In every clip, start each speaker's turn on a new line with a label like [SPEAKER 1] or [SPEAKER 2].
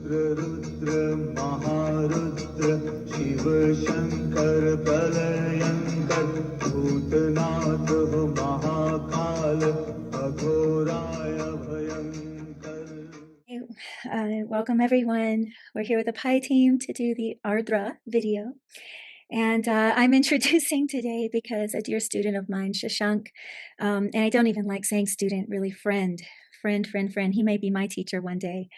[SPEAKER 1] रुद्र महारुद्र शिव शंकर प्रलयंकर भूतनाथ महाकाल अघोराय भयंकर.
[SPEAKER 2] Welcome everyone. We're here with the Pi team to do the Ardra video. And I'm introducing today because a dear student of mine, Shashank, and I don't even like saying student, really friend. He may be my teacher one day.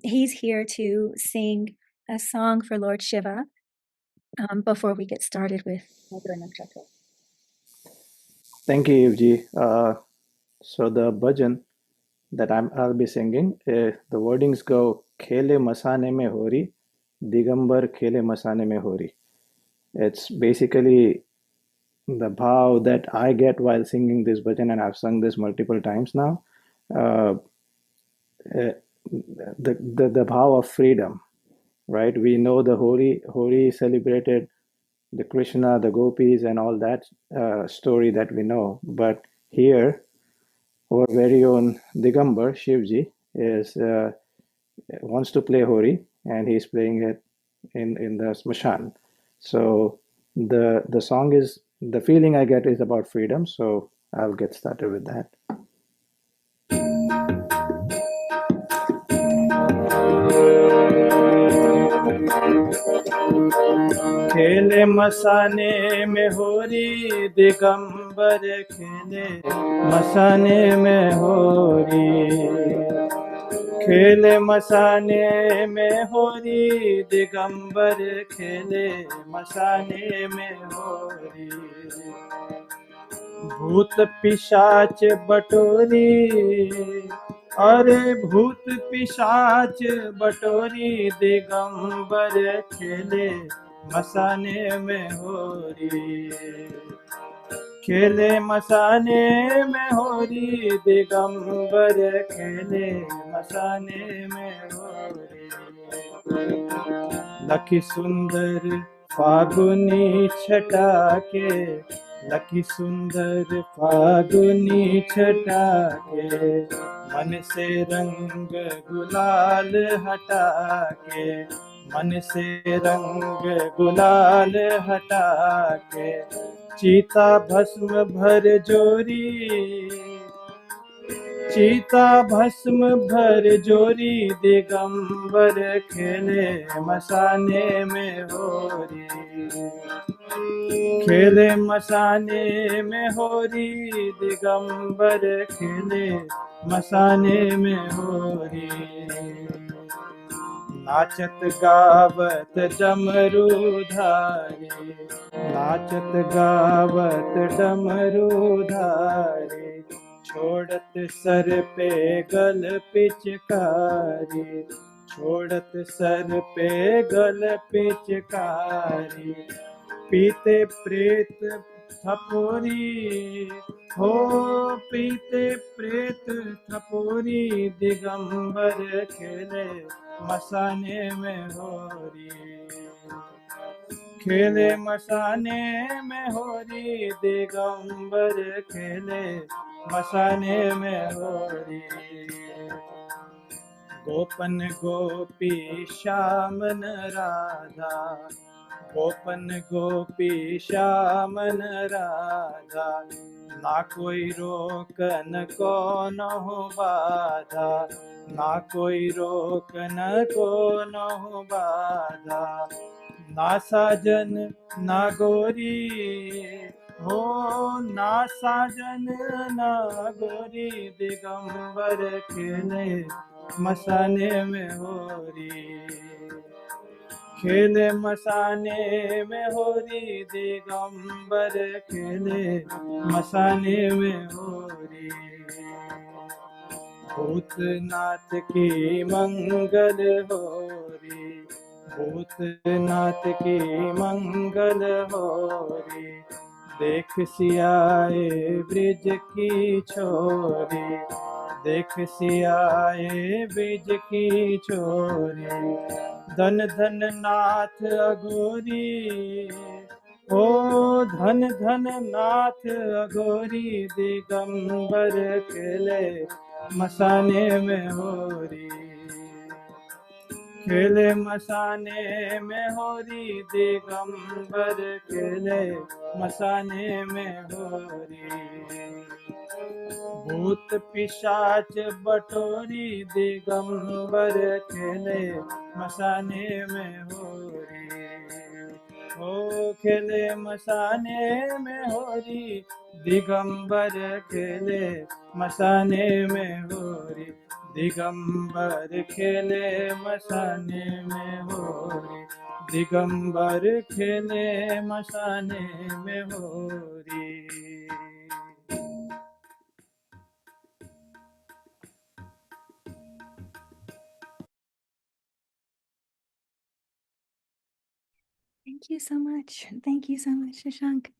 [SPEAKER 2] He's here to sing a song for Lord Shiva before we get started with NAKSHATRA.
[SPEAKER 3] Thank you, Evji. So the bhajan that I'll be singing, the wordings go, Khele masane mein hori, Digambar khele masane mein hori. It's basically the bhav that I get while singing this bhajan, and I've sung this multiple times now. The bhav of freedom, right? We know the Hori celebrated the Krishna, the gopis, and all that story that we know. But here, our very own Digambar, Shivji, wants to play Hori, and he's playing it in the Smashan. So the song is, the feeling I get is about freedom, so I'll get started with that. खेले मसाने में होरी दिगंबर खेले मसाने में होरी खेले मसाने में होरी दिगंबर खेले मसाने में होरी भूत पिशाच बटोरी अरे भूत पिशाच बटोरी दिगंबर खेले मसाने में होरी खेले मसाने में होरी दिगंबर खेले मसाने में होरी लखी सुंदर फागुनी छटा के लखी सुंदर फागुनी छटा के मन से रंग गुलाल हटा के मन से रंग गुलाल हटा के चीता भस्म भर जोरी चीता भस्म भर जोरी दिगंबर खेले मसाने में होरी खेले मसाने में होरी दिगंबर खेले मसाने में होरी नाचत गावत डमरू धारी नाचत गावत डमरू धारी छोड़त सर पे गल पिचकारी छोड़त सर पे गल पिचकारी पीते प्रेत थपोरी हो पीते प्रेत थपोरी दिगंबर खेले मसाने में होरी खेले मसाने में होरी दिगंबर खेले मसाने में होरी गोपन गोपी श्यामन राधा गोपन गोपी श्यामन राधा ना कोई रोकन को न हो बाधा ना कोई रोकन को न हो बाधा ना साजन ना गोरी हो ना साजन ना गोरी दिगंबर खेले मसाने में होरी खेले मसाने में होरी दिगंबर खेले मसाने में होरी भूतनाथ की मंगल होरी भूतनाथ की मंगल होरी देख सियाए ब्रिज की छोरी देख सियाए ब्रिज की छोरी धन धन नाथ अघोरी ओ धन धन नाथ अघोरी दिगंबर खेले मसाने में होरी खेले मसाने में होरी दिगंबर खेले मसाने में होरी भूत पिशाच बटोरी दिगंबर खेले मसाने में होरी हो खेले मसाने में होरी दिगंबर खेले मसाने में होरी दिगंबर खेले मसाने में होरी दिगंबर खेले मसाने में होरी
[SPEAKER 2] Thank you so much. Thank you so much, Shashank.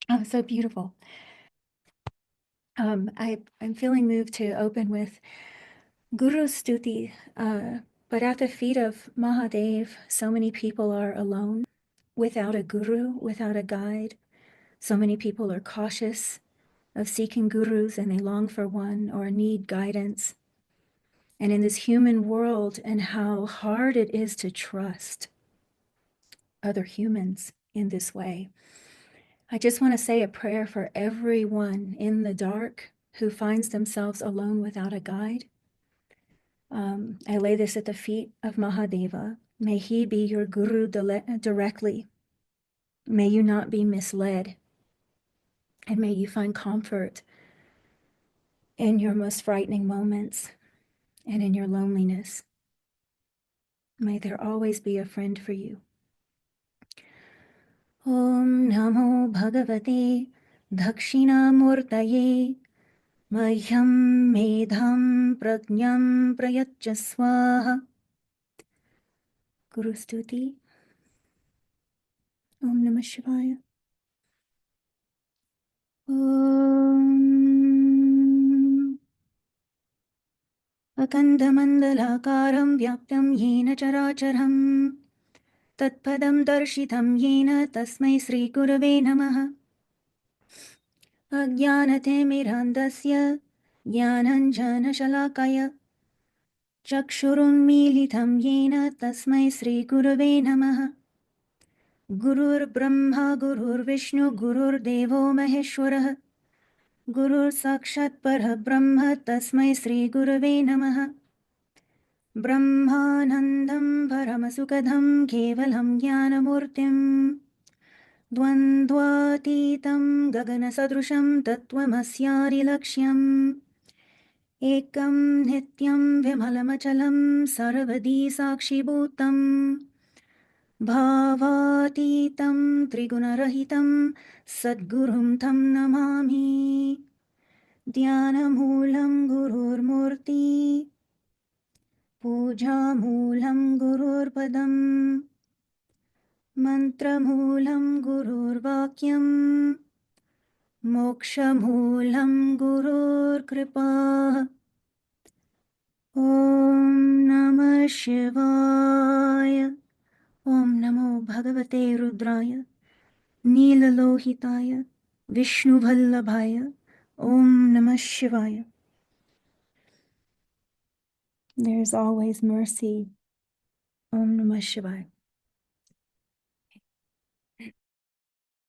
[SPEAKER 2] Oh, so beautiful. I'm feeling moved to open with Guru Stuti, but at the feet of Mahadev, so many people are alone, without a guru, without a guide. So many people are cautious of seeking gurus, and they long for one or need guidance. And in this human world, and how hard it is to trust other humans in this way, I just want to say a prayer for everyone in the dark who finds themselves alone without a guide. I lay this at the feet of Mahadeva. May he be your guru directly. May you not be misled. And may you find comfort in your most frightening moments and in your loneliness. May there always be a friend for you. Om Namo Bhagavate Dakshinamurtaye Mahyam Medham Prajnam Prayachya Swaha. Guru Stuti. Om Namah Shivaya. Om Akandamandalakaram Vyaptam Yena Characharam Tatpadam Darshitam Yena Tasmai Sri Gurave Namaha. Ajnanate Mirandasya Jnananjana Shalakaya Chakshurunmilitam Yena Tasmai Sri Gurave Namaha. Gurur Brahma Gurur Vishnu Gurur Devo Maheshwarah Gurur Sakshat Parabrahma Tasmai Sri Gurave Namaha. Brahmanandam Paramasukadham Kevalam Jnanamurtim Dvandvatitam Gaganasadrusham Tattvamasya Laksham Ekam Nityam Vimalamachalam Sarvadi Sakshibhutam Bhavatitam Trigunarahitam Sadgurum Tam Namami Dhyanamoolam Gurur Murti Pujamoolam Gurur Padam Mantramoolam Gurur Vakyam Mokshamoolam Gurur Kripa. Om Namah Shivaya. Om Namo Bhagavate Rudraya Neelalohitaya Vishnu Vallabhaya. Om Namah Shivaya. There is always mercy. Om Namah Shivaya.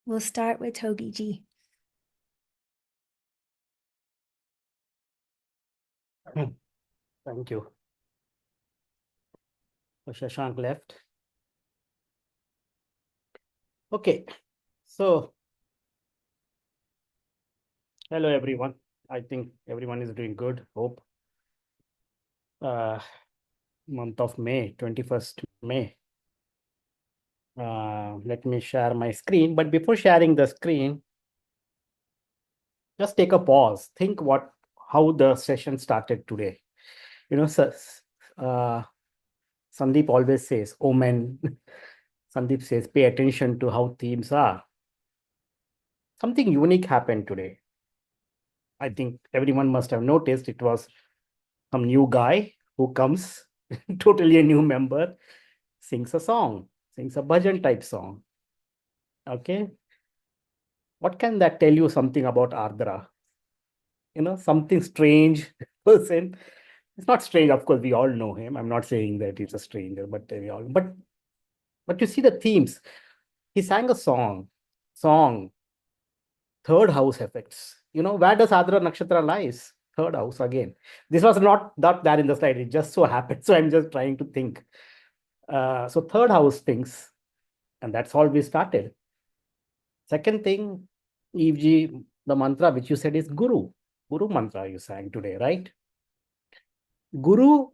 [SPEAKER 2] We'll start with Togi ji.
[SPEAKER 4] Thank you. Shashank left. Okay, so hello everyone. I think everyone is doing good. Hope. Month of May, 21st May. Let me share my screen. But before sharing the screen, just take a pause. Think how the session started today. You know, Santhip always says, Omen. Santhip says, pay attention to how themes are. Something unique happened today. I think everyone must have noticed it was some new guy who comes, totally a new member, sings a song, sings a bhajan type song. Okay. What can that tell you something about Ardra? You know, something strange person It's not strange, of course, we all know him. I'm not saying that he's a stranger, but we all, but you see the themes. He sang a song, third house effects. Where does Ardra Nakshatra lies? Third house again. This was not there in the slide. It just so happened. So I'm just trying to think. So third house things, and that's all we started. Second thing, Evji, the mantra which you said is Guru. Guru mantra you sang today, right? Guru,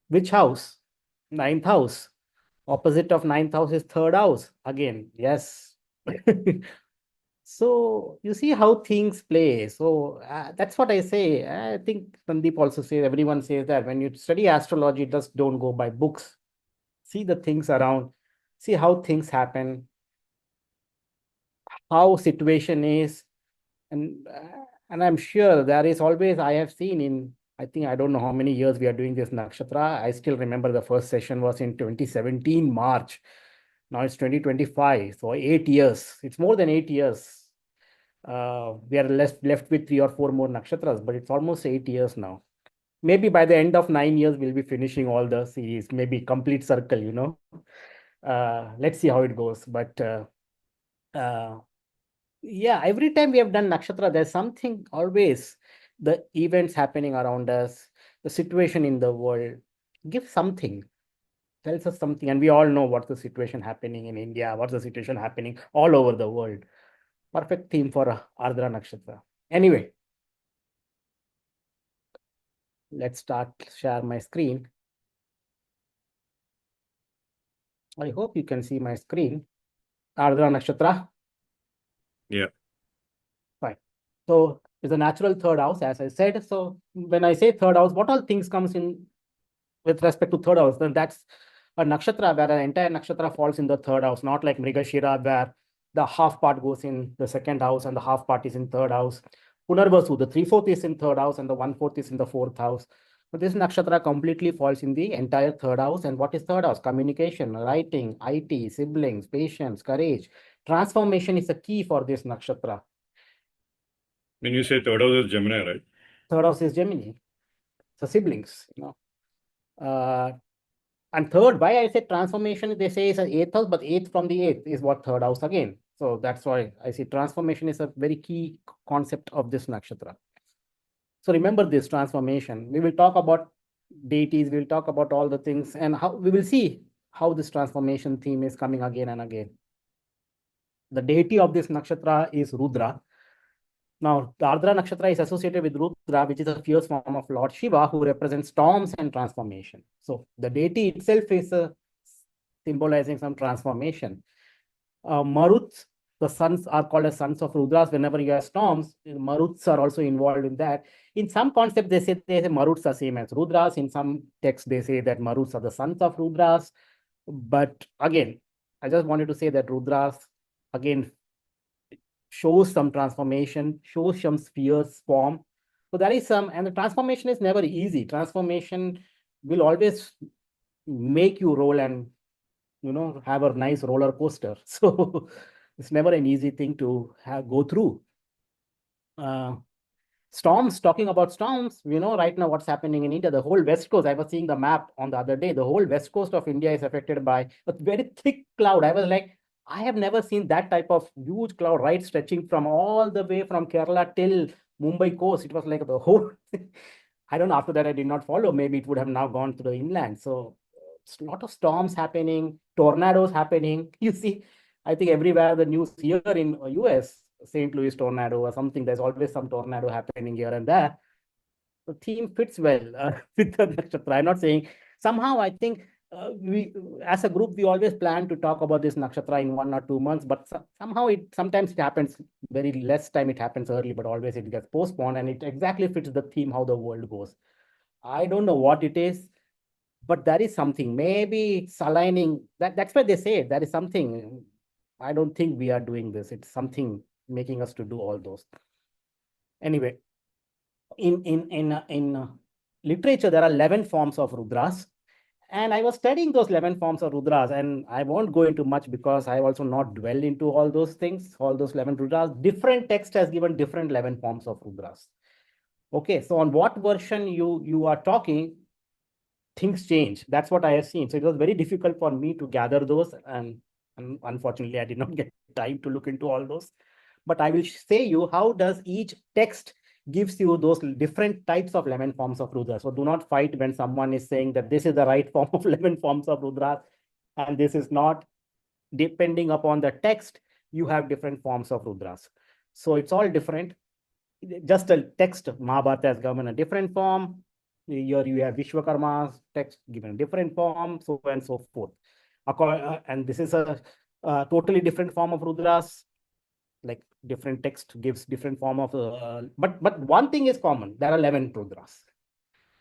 [SPEAKER 4] which house? Ninth house. Opposite of ninth house is third house. Again, yes. So you see how things play. So that's what I say. I think Sandeep also says, everyone says that when you study astrology, just don't go by books. See the things around, see how things happen, how situation is. And I'm sure there is always, I have seen in, I think, I don't know how many years we are doing this nakshatra. I still remember the first session was in 2017, March. Now it's 2025. So 8 years. It's more than 8 years. We are left with 3 or 4 more nakshatras, but it's almost 8 years now. Maybe by the end of 9 years, we'll be finishing all the series, maybe complete circle, let's see how it goes. But yeah, every time we have done nakshatra, there's something always, the events happening around us, the situation in the world, give something, tells us something. And we all know what's the situation happening in India, what's the situation happening all over the world. Perfect theme for Ardra Nakshatra. Anyway, let's share my screen. I hope you can see my screen. Ardra Nakshatra.
[SPEAKER 5] Yeah.
[SPEAKER 4] Fine. So it's a natural third house, as I said. So when I say third house, what all things comes in with respect to third house? Then that's a nakshatra where an entire nakshatra falls in the third house, not like Mrigashira, where the half part goes in the second house and the half part is in third house. Punarvasu, the 3/4 is in third house and the 1/4 is in the fourth house. But this nakshatra completely falls in the entire third house. And what is third house? Communication, writing, IT, siblings, patience, courage. Transformation is a key for this nakshatra.
[SPEAKER 5] When you say third house is Gemini, right?
[SPEAKER 4] Third house is Gemini. So siblings, and third, why I say transformation, they say is an eighth house, but eighth from the eighth is what third house again. So that's why I see transformation is a very key concept of this nakshatra. So remember this transformation. We will talk about deities, we will talk about all the things, and how we will see how this transformation theme is coming again and again. The deity of this nakshatra is Rudra. Now, the Ardra Nakshatra is associated with Rudra, which is a fierce form of Lord Shiva, who represents storms and transformation. So the deity itself is symbolizing some transformation. Maruts, the sons are called as sons of Rudras. Whenever you have storms, Maruts are also involved in that. In some concept, they say Maruts are same as Rudras. In some texts, they say that Maruts are the sons of Rudras. But again, I just wanted to say that Rudras, again, shows some transformation, shows some fierce form. So there is some, and the transformation is never easy. Transformation will always make you roll and, have a nice roller coaster. So it's never an easy thing to go through. Storms, talking about storms, right now what's happening in India, the whole west coast, I was seeing the map on the other day, the whole west coast of India is affected by a very thick cloud. I was like, I have never seen that type of huge cloud, right, stretching from all the way from Kerala till Mumbai coast. It was like the whole, I don't know, after that I did not follow. Maybe it would have now gone to the inland. So it's a lot of storms happening, tornadoes happening. You see, I think everywhere the news here in US, St. Louis tornado or something, there's always some tornado happening here and there. The theme fits well with the nakshatra. I'm not saying, somehow I think we, as a group, we always plan to talk about this nakshatra in 1 or 2 months, but somehow sometimes it happens very less time, it happens early, but always it gets postponed, and it exactly fits the theme, how the world goes. I don't know what it is, but there is something, maybe it's aligning. That's why they say there is something. I don't think we are doing this. It's something making us to do all those. Anyway, in literature, there are 11 forms of Rudras. And I was studying those 11 forms of Rudras, and I won't go into much because I also not dwell into all those things, all those 11 Rudras. Different text has given different 11 forms of Rudras. Okay, so on what version you are talking, things change. That's what I have seen. So it was very difficult for me to gather those, and unfortunately, I did not get time to look into all those. But I will say you how does each text gives you those different types of 11 forms of Rudra. So do not fight when someone is saying that this is the right form of 11 forms of Rudra, and this is not. Depending upon the text, you have different forms of Rudras. So it's all different. Just a text, Mahabharata has given a different form. Here you have Vishwakarma's text given a different form, so on and so forth. And this is a totally different form of Rudras. Like different text gives different form of, but one thing is common. There are 11 Rudras.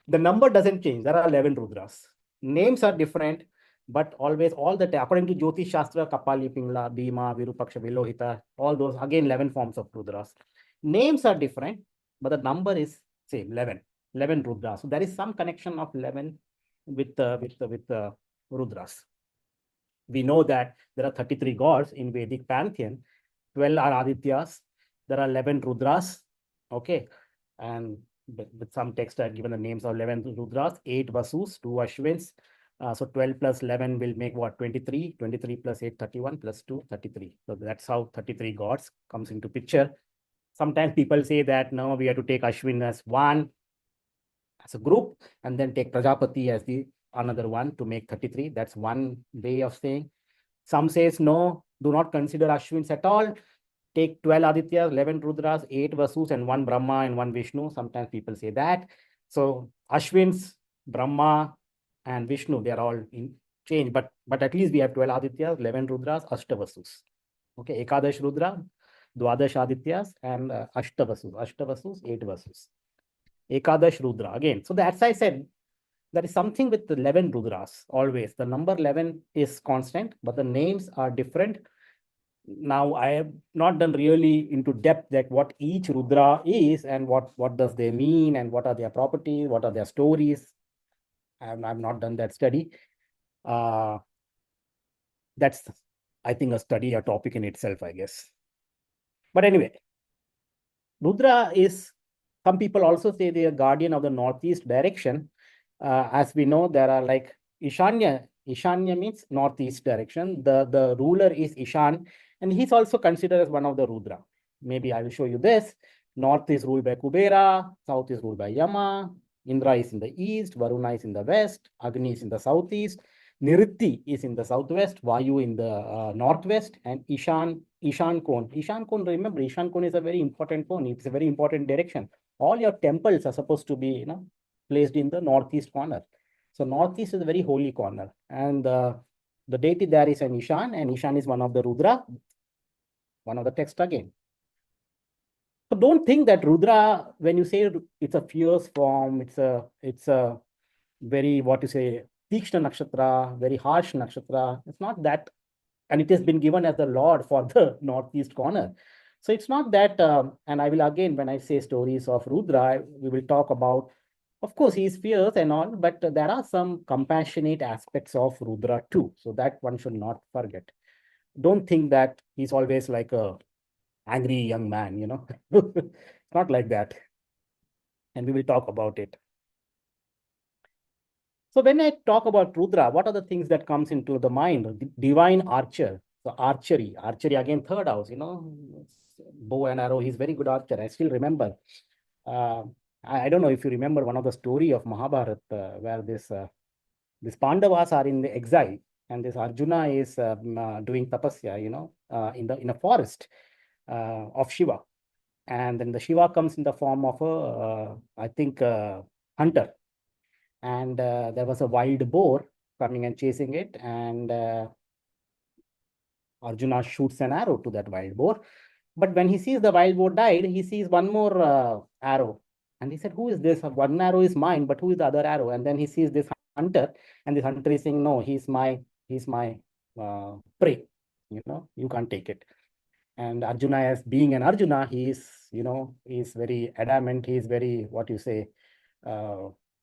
[SPEAKER 4] The number doesn't change. There are 11 Rudras. Names are different, but always all the time, according to Jyotish Shastra, Kapali, Pingla, Bhima, Virupaksha, Vilohita, all those, again, 11 forms of Rudras. Names are different, but the number is same, 11 Rudras. So there is some connection of 11 with Rudras. We know that there are 33 gods in Vedic pantheon. 12 are Adityas. There are 11 Rudras. Okay. And with some text, I've given the names of 11 Rudras, 8 Vasus, 2 Ashwins. So 12 plus 11 will make what? 23. 23 plus 8, 31 plus 2, 33. So that's how 33 gods comes into picture. Sometimes people say that, no, we have to take Ashwin as one, as a group, and then take Prajapati as the another one to make 33. That's one way of saying. Some says, no, do not consider Ashwins at all. Take 12 Adityas, 11 Rudras, 8 Vasus, and 1 Brahma and 1 Vishnu. Sometimes people say that. So Ashwins, Brahma, and Vishnu, they are all in change. But at least we have 12 Adityas, 11 Rudras, Ashtavasus. Okay, Ekadash Rudra, Dwadash Adityas, and Ashtavasus. Ashtavasus, 8 Vasus. Ekadash Rudra, again. So as I said, there is something with the 11 Rudras, always. The number 11 is constant, but the names are different. Now, I have not done really into depth that what each Rudra is and what does they mean and what are their properties, what are their stories. I've not done that study. That's, I think, a topic in itself, I guess. But anyway, Rudra is, some people also say they are guardian of the northeast direction. As we know, there are like Ishanya. Ishanya means northeast direction. The ruler is Ishan, and he's also considered as one of the Rudra. Maybe I will show you this. North is ruled by Kubera, south is ruled by Yama, Indra is in the east, Varuna is in the west, Agni is in the southeast, Niritti is in the southwest, Vayu in the northwest, and Ishan Kon. Ishan Kon, remember, Ishan Kon is a very important Kon. It's a very important direction. All your temples are supposed to be, placed in the northeast corner. So northeast is a very holy corner. And the deity there is an Ishan, and Ishan is one of the Rudra, one of the text again. So don't think that Rudra, when you say it's a fierce form, it's a very, what you say, Tikshna Nakshatra, very harsh Nakshatra. It's not that, and it has been given as the Lord for the northeast corner. So it's not that, and I will again, when I say stories of Rudra, we will talk about, of course, he is fierce and all, but there are some compassionate aspects of Rudra too. So that one should not forget. Don't think that he's always like a angry young man, It's not like that. And we will talk about it. So when I talk about Rudra, what are the things that comes into the mind? Divine archer. So archery again, third house, bow and arrow. He's very good archer. I still remember. I don't know if you remember one of the story of Mahabharata where this Pandavas are in the exile, and this Arjuna is doing tapasya, in a forest of Shiva. And then the Shiva comes in the form of a hunter. And there was a wild boar coming and chasing it, and Arjuna shoots an arrow to that wild boar. But when he sees the wild boar died, he sees one more arrow. And he said, who is this? One arrow is mine, but who is the other arrow? And then he sees this hunter, and this hunter is saying, no, he's my prey. You can't take it. And Arjuna, as being an Arjuna, he's very adamant. He's very,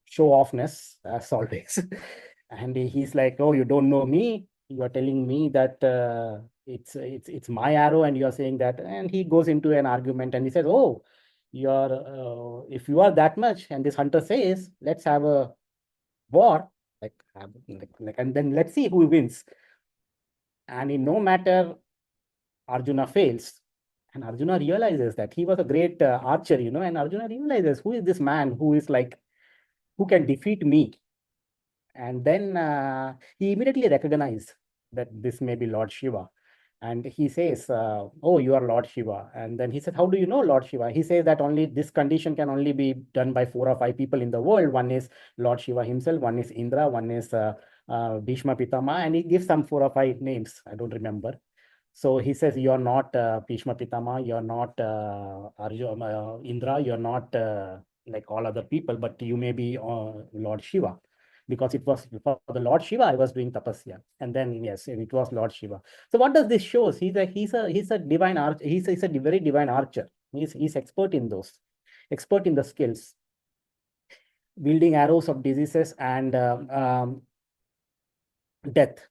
[SPEAKER 4] show offness, as always. And he's like, oh, you don't know me. You are telling me that it's my arrow, and you're saying that. And he goes into an argument, and he says, oh, if you are that much, and this hunter says, let's have a war, And then let's see who wins. And in no matter Arjuna fails, and Arjuna realizes that he was a great archer, and Arjuna realizes who is this man who can defeat me. And then he immediately recognized that this may be Lord Shiva. And he says, oh, you are Lord Shiva. And then he said, how do you know Lord Shiva? He says that only this condition can only be done by 4 or 5 people in the world. One is Lord Shiva himself, one is Indra, one is Bhishma Pitama, and he gives some 4 or 5 names. I don't remember. So he says, you're not Bhishma Pitama, you're not Indra, you're not like all other people, but you may be Lord Shiva. Because it was for the Lord Shiva, I was doing tapasya. And then, yes, it was Lord Shiva. So what does this show? He's a divine archer. He's a very divine archer. He's expert in those, expert in the skills, wielding arrows of diseases and death.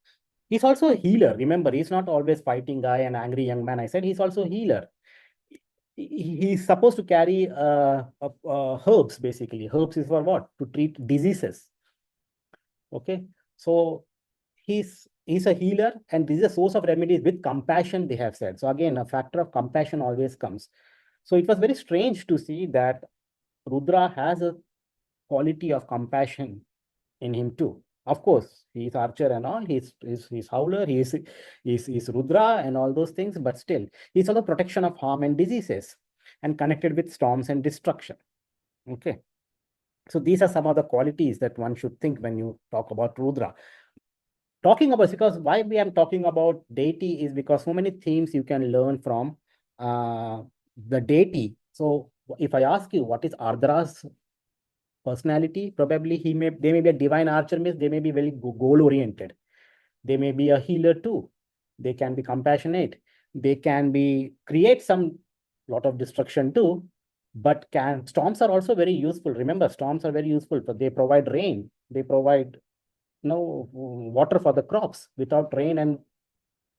[SPEAKER 4] He's also a healer. Remember, he's not always fighting guy and angry young man. I said he's also a healer. He's supposed to carry herbs, basically. Herbs is for what? To treat diseases. Okay, so he's a healer, and this is a source of remedies with compassion, they have said. So again, a factor of compassion always comes. So it was very strange to see that Rudra has a quality of compassion in him too. Of course, he's archer and all, he's howler, he's Rudra and all those things, but still, he's also protection of harm and diseases and connected with storms and destruction. Okay. So these are some of the qualities that one should think when you talk about Rudra. Talking about, because why we am talking about deity is because so many themes you can learn from the deity. So if I ask you what is Ardra's personality, probably they may be a divine archer, means they may be very goal-oriented. They may be a healer too. They can be compassionate. They can be create some lot of destruction too. But storms are also very useful. Remember, storms are very useful, but they provide rain. They provide water for the crops. Without rain and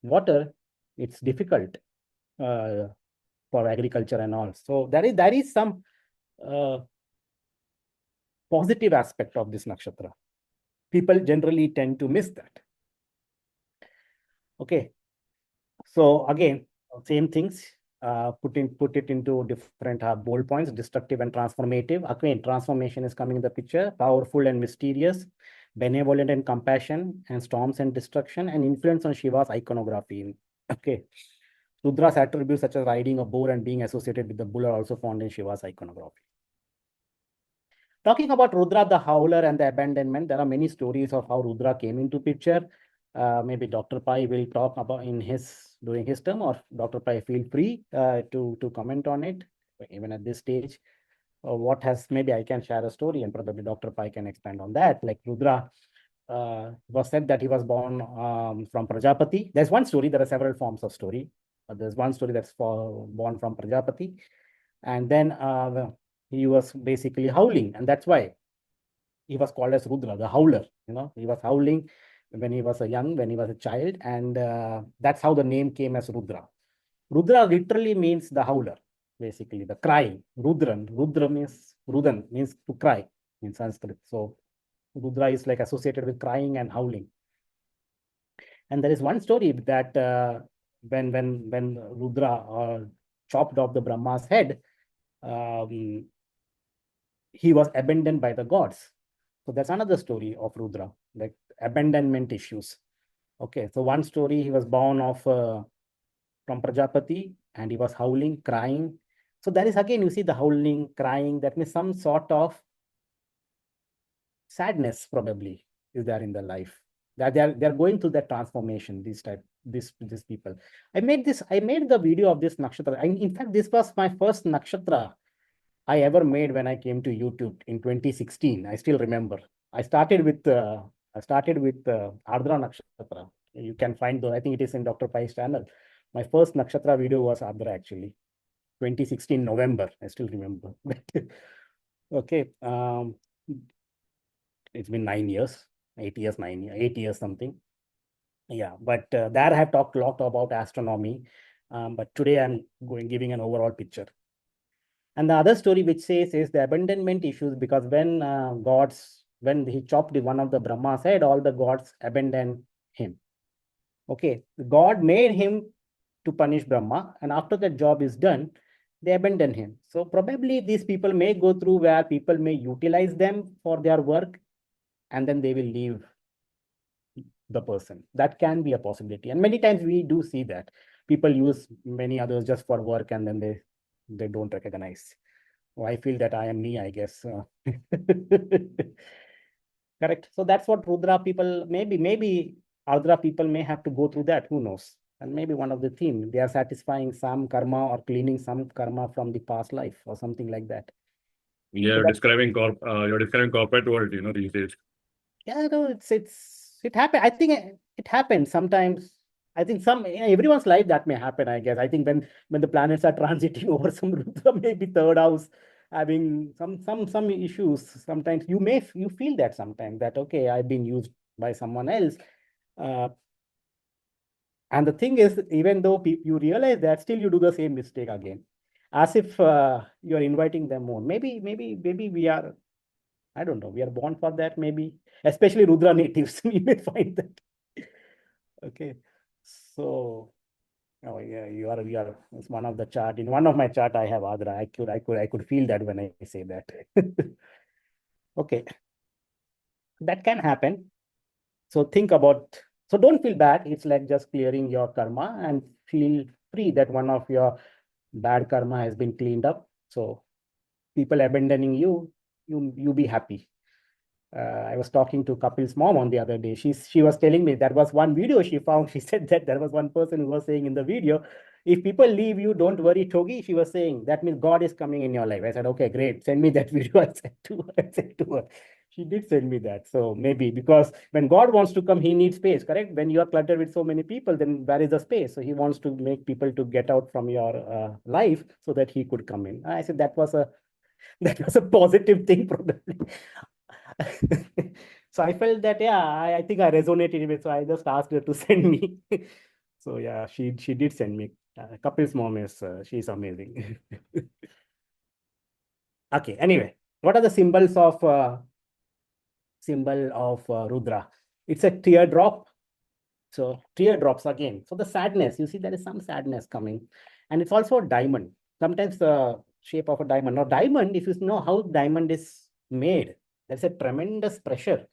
[SPEAKER 4] water, it's difficult for agriculture and all. So there is some positive aspect of this nakshatra. People generally tend to miss that. Okay. So again, same things. Put it into different bold points, destructive and transformative. Again, transformation is coming in the picture, powerful and mysterious, benevolent and compassion, and storms and destruction, and influence on Shiva's iconography. Okay. Rudra's attributes such as riding a boar and being associated with the bull are also found in Shiva's iconography. Talking about Rudra, the howler and the abandonment, there are many stories of how Rudra came into picture. Maybe Dr. Pai will talk about during his term, or Dr. Pai, feel free to comment on it, even at this stage. Maybe I can share a story and probably Dr. Pai can expand on that. Like Rudra was said that he was born from Prajapati. There's one story, there are several forms of story. There's one story that's born from Prajapati. And then he was basically howling, and that's why he was called as Rudra, the howler. He was howling when he was when he was a child, and that's how the name came as Rudra. Rudra literally means the howler, basically the crying. Rudra means to cry in Sanskrit. So Rudra is like associated with crying and howling. And there is one story that when Rudra chopped off the Brahma's head, he was abandoned by the gods. So that's another story of Rudra, like abandonment issues. Okay, so one story, he was born from Prajapati, and he was howling, crying. So that is again, you see the howling, crying, that means some sort of sadness probably is there in their life. That they're going through that transformation, these people. I made the video of this nakshatra. In fact, this was my first nakshatra I ever made when I came to YouTube in 2016. I still remember. I started with Ardra Nakshatra. You can find those. I think it is in Dr. Pai's channel. My first nakshatra video was Ardra, actually. 2016 November. I still remember. Okay. It's been 9 years, 8 years, 8 years something. Yeah, but there I have talked a lot about astronomy. But today I'm giving an overall picture. And the other story which says is the abandonment issues, because when gods when he chopped one of the Brahma's head, all the gods abandoned him. Okay, God made him to punish Brahma, and after that job is done, they abandon him. So probably these people may go through where people may utilize them for their work, and then they will leave the person. That can be a possibility, and many times we do see that people use many others just for work, and then they don't recognize. Oh, I feel that I am me, I guess. Correct. So that's what Rudra people, maybe Ardra people may have to go through that. Who knows? And maybe one of the theme, they are satisfying some karma or cleaning some karma from the past life or something like that.
[SPEAKER 5] You're describing corporate world, these days.
[SPEAKER 4] Yeah, no, it happened. I think it happens sometimes. I think everyone's life that may happen, I guess. I think when the planets are transiting over some Rudra, maybe third house, having some issues. Sometimes you feel that sometimes that okay, I've been used by someone else. And the thing is, even though you realize that, still you do the same mistake again, as if you're inviting them on. Maybe we are, I don't know, we are born for that, maybe, especially Rudra natives, we may find that. Okay, so, oh yeah, you are, it's one of the chart. In one of my chart, I have Ardra. I could feel that when I say that. Okay, that can happen. So think about, so don't feel bad. It's like just clearing your karma and feel free that one of your bad karma has been cleaned up. So people abandoning you be happy. I was talking to Kapil's mom on the other day. She was telling me that was one video she found. She said that there was one person who was saying in the video, if people leave you, don't worry, Togi. She was saying that means God is coming in your life. I said, okay, great. Send me that video. I said to her. She did send me that. So maybe because when God wants to come, he needs space, correct? When you are cluttered with so many people, then where is the space? So he wants to make people to get out from your life so that he could come in. I said that was a positive thing, probably. So I felt that, yeah, I think I resonated with it. So I just asked her to send me. So yeah, she did send me. Kapil's mom is, she's amazing. Okay, anyway, what are the symbols of Rudra? It's a teardrop. So teardrops again. So the sadness, you see there is some sadness coming. And it's also a diamond. Sometimes the shape of a diamond. Now diamond, if you know how diamond is made, there's a tremendous pressure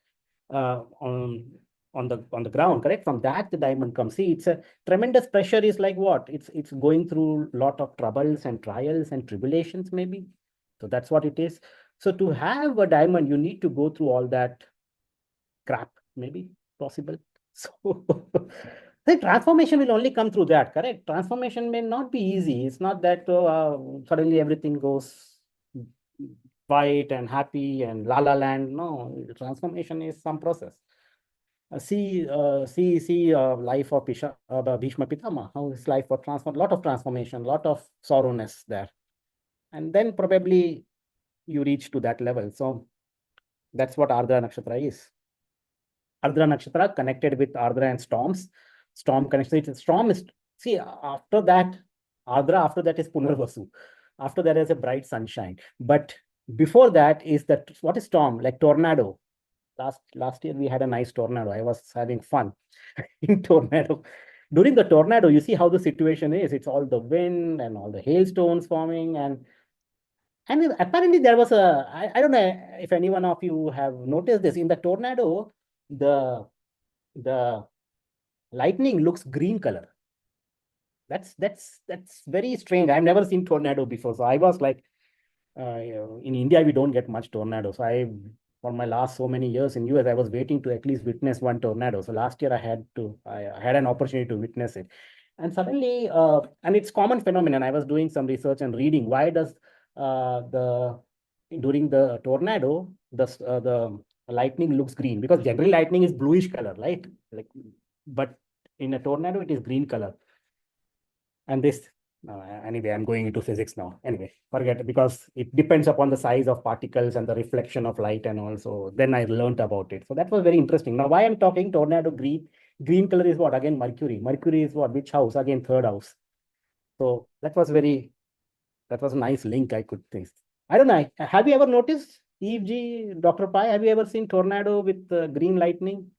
[SPEAKER 4] on the ground, correct? From that the diamond comes. See, it's a tremendous pressure is like what? It's going through a lot of troubles and trials and tribulations, maybe. So that's what it is. So to have a diamond, you need to go through all that crap, maybe possible. So the transformation will only come through that, correct? Transformation may not be easy. It's not that suddenly everything goes white and happy and la la land. No, transformation is some process. See life of Bhishma Pitama, how his life was transformed, lot of transformation, lot of sorrowness there. And then probably you reach to that level. So that's what Ardra Nakshatra is. Ardra Nakshatra connected with Ardra and storms. Storm connection. Storm is, see, after that, Ardra, after that is Punarvasu. After that is a bright sunshine. But before that is that, what is storm? Like tornado. Last year we had a nice tornado. I was having fun in tornado. During the tornado, you see how the situation is. It's all the wind and all the hailstones forming, and apparently there was I don't know if any one of you have noticed this. In the tornado, the lightning looks green color. That's very strange. I've never seen tornado before. So I was like, in India, we don't get much tornado. So for my last so many years in US, I was waiting to at least witness one tornado. So last year I had an opportunity to witness it. And suddenly, and it's common phenomenon. I was doing some research and reading, why does during the tornado, the lightning looks green? Because generally lightning is bluish color, right? But in a tornado, it is green color. And this, anyway, I'm going into physics now. Anyway, forget it, because it depends upon the size of particles and the reflection of light and also. Then I learned about it. So that was very interesting. Now, why I'm talking tornado green? Green color is what? Again, Mercury. Mercury is what? Which house? Again, third house. So that was a nice link, I could think. I don't know. Have you ever noticed Eve ji, Dr. Pai, have you ever seen tornado with green lightning?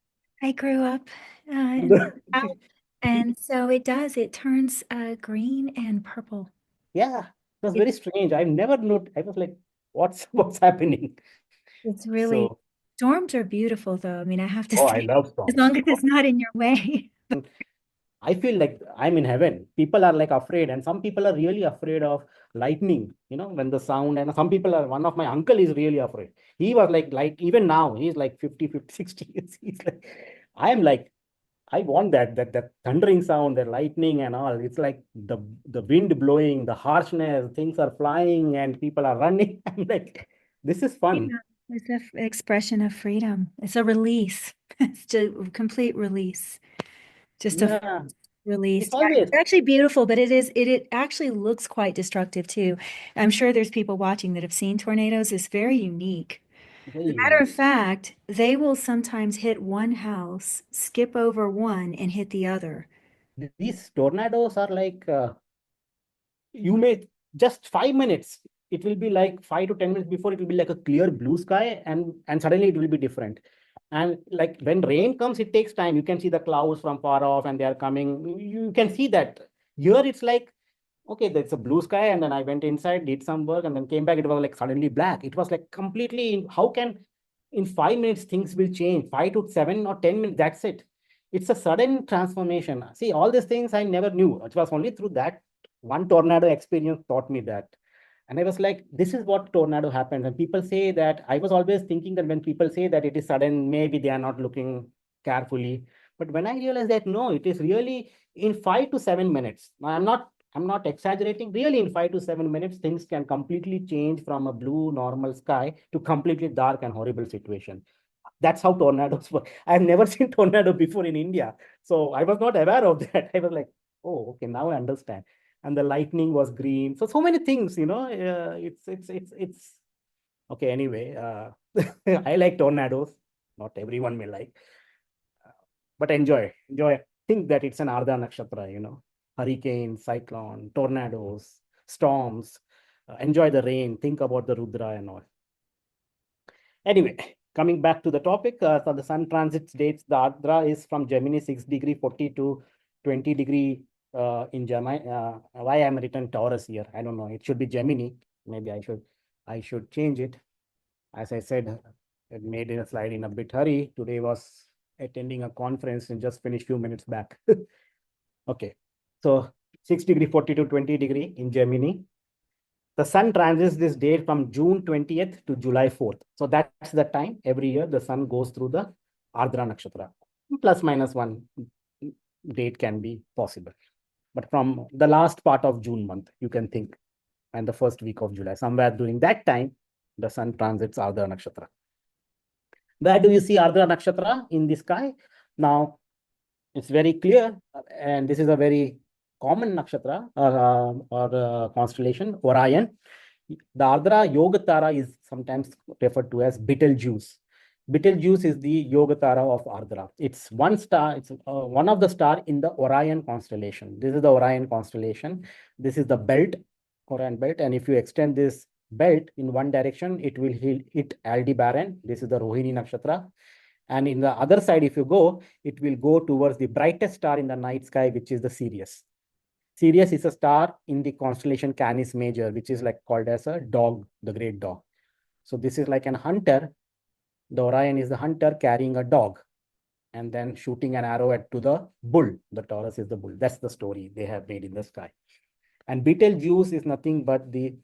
[SPEAKER 2] I grew up in the South, and so it does. It turns green and purple.
[SPEAKER 4] Yeah, it was
[SPEAKER 2] It-
[SPEAKER 4] very strange. I've never noticed. I was like, what's happening?
[SPEAKER 2] It's really,
[SPEAKER 4] So,
[SPEAKER 2] storms are beautiful, though. I mean, I have to
[SPEAKER 4] oh, I
[SPEAKER 2] say,
[SPEAKER 4] love
[SPEAKER 2] as
[SPEAKER 4] storms.
[SPEAKER 2] long as it's not in your way.
[SPEAKER 4] I feel like I'm in heaven. People are like afraid, and some people are really afraid of lightning, when the sound, and some people are, one of my uncle is really afraid. He was like, even now, he's like 50, 50, 60 years. He's like, I'm like, I want that thundering sound, the lightning and all. It's like the wind blowing, the harshness, things are flying and people are running. I'm like, this is fun.
[SPEAKER 2] Yeah, it's an expression of freedom. It's a release. It's just a complete release. Just a
[SPEAKER 4] Yeah,
[SPEAKER 2] release.
[SPEAKER 4] it's
[SPEAKER 2] Yeah,
[SPEAKER 4] always.
[SPEAKER 2] it's actually beautiful, but it actually looks quite destructive too. I'm sure there's people watching that have seen tornadoes. It's very unique.
[SPEAKER 4] Very
[SPEAKER 2] As a matter
[SPEAKER 4] unique.
[SPEAKER 2] of fact, they will sometimes hit one house, skip over one, and hit the other.
[SPEAKER 4] These tornadoes are like, you may just 5 minutes, it will be like 5 to 10 minutes before it will be like a clear blue sky, and suddenly it will be different. And like when rain comes, it takes time. You can see the clouds from far off and they are coming. You can see that. Here it's like, okay, there's a blue sky, and then I went inside, did some work, and then came back. It was like suddenly black. It was like completely, how can in 5 minutes things will change? 5 to 7 or 10 minutes, that's it. It's a sudden transformation. See, all these things I never knew. It was only through that one tornado experience taught me that. And I was like, this is what tornado happens. And people say that, I was always thinking that when people say that it is sudden, maybe they are not looking carefully. But when I realized that, no, it is really in 5 to 7 minutes. Now, I'm not exaggerating. Really, in 5 to 7 minutes, things can completely change from a blue normal sky to completely dark and horrible situation. That's how tornadoes work. I've never seen tornado before in India. So I was not aware of that. I was like, oh, okay, now I understand. And the lightning was green. So many things, it's okay. Anyway, I like tornadoes. Not everyone may like, but enjoy. Think that it's an Ardra Nakshatra, hurricane, cyclone, tornadoes, storms. Enjoy the rain. Think about the Rudra and all. Anyway, coming back to the topic, so the sun transit dates, the Ardra is from Gemini 6°40 to 20° in Gemini. Why I'm written Taurus here? I don't know. It should be Gemini. Maybe I should change it. As I said, it made a slide in a bit hurry. Today was attending a conference and just finished few minutes back. Okay, so 6°40 to 20° in Gemini. The sun transits this date from June 20th to July 4th. So that's the time every year the sun goes through the Ardra Nakshatra. Plus minus one date can be possible. But from the last part of June month, you can think, and the first week of July, somewhere during that time, the sun transits Ardra Nakshatra. Where do you see Ardra Nakshatra in the sky? Now, it's very clear, and this is a very common nakshatra or constellation, Orion. The Ardra Yogatara is sometimes referred to as Betelgeuse. Betelgeuse is the Yogatara of Ardra. It's one star, it's one of the star in the Orion constellation. This is the Orion constellation. This is the belt, Orion belt. And if you extend this belt in one direction, it will hit Aldebaran. This is the Rohini Nakshatra. And in the other side, if you go, it will go towards the brightest star in the night sky, which is the Sirius. Sirius is a star in the constellation Canis Major, which is like called as a dog, the great dog. So this is like an hunter. The Orion is the hunter carrying a dog and then shooting an arrow to the bull. The Taurus is the bull. That's the story they have made in the sky. And Betelgeuse is nothing but the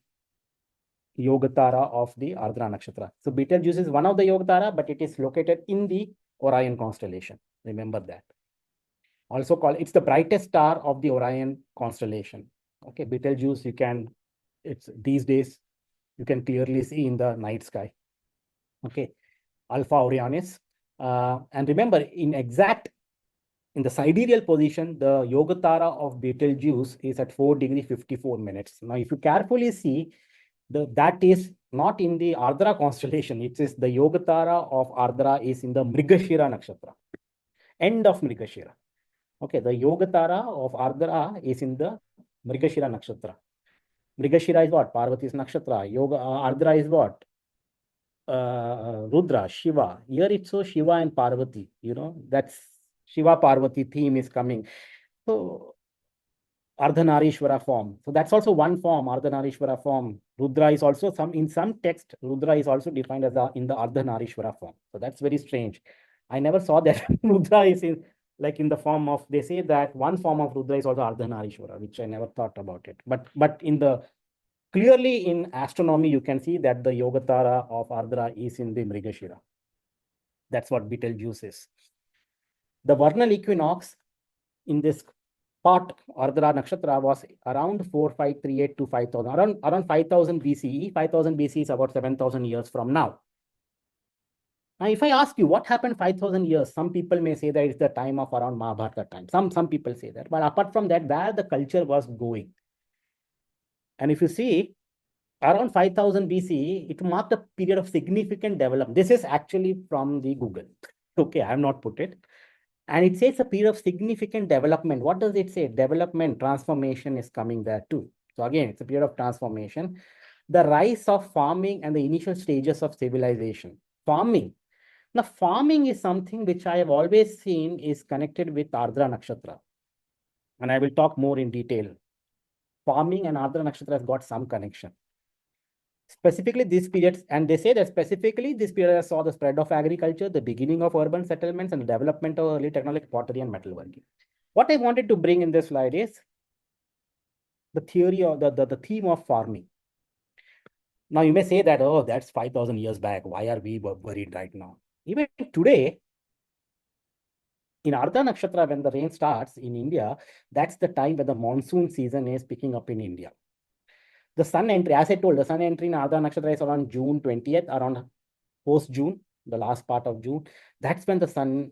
[SPEAKER 4] Yogatara of the Ardra Nakshatra. So Betelgeuse is one of the Yogatara, but it is located in the Orion constellation. Remember that. Also called, it's the brightest star of the Orion constellation. Okay, Betelgeuse, it's these days, you can clearly see in the night sky. Okay, Alpha Orionis. And remember, in the sidereal position, the Yogatara of Betelgeuse is at 4°54'. Now, if you carefully see, that is not in the Ardra constellation. It is the Yogatara of Ardra is in the Mrigashira Nakshatra, end of Mrigashira. Okay, the Yogatara of Ardra is in the Mrigashira Nakshatra. Mrigashira is what? Parvati's Nakshatra. Ardra is what? Rudra, Shiva. Here it's so Shiva and Parvati, that's Shiva Parvati theme is coming. So Ardhanarishwara form. So that's also one form, Ardhanarishwara form. Rudra is also in some text, Rudra is also defined as in the Ardhanarishwara form. So that's very strange. I never saw that Rudra is in the form of, they say that one form of Rudra is also Ardhanarishwara, which I never thought about it. But clearly in astronomy, you can see that the Yogatara of Ardra is in the Mrigashira. That's what Betelgeuse is. The vernal equinox in this part, Ardra Nakshatra, was around 4538 to 5000, around 5000 BCE. 5000 BCE is about 7000 years from now. Now, if I ask you what happened 5000 years, some people may say that it's the time of around Mahabharata time. Some people say that. But apart from that, where the culture was going. And if you see, around 5000 BCE, it marked a period of significant development. This is actually from the Google. Okay, I have not put it. And it says a period of significant development. What does it say? Development, transformation is coming there too. So again, it's a period of transformation. The rise of farming and the initial stages of civilization. Farming. Now, farming is something which I have always seen is connected with Ardra Nakshatra. And I will talk more in detail. Farming and Ardra Nakshatra has got some connection. Specifically, this period, and they say that specifically this period saw the spread of agriculture, the beginning of urban settlements, and the development of early technology, pottery, and metalworking. What I wanted to bring in this slide is the theory of the theme of farming. Now, you may say that, oh, that's 5000 years back. Why are we worried right now? Even today, in Ardha Nakshatra, when the rain starts in India, that's the time when the monsoon season is picking up in India. The sun entry, as I told, the sun entry in Ardha Nakshatra is around June 20th, around post-June, the last part of June. That's when the sun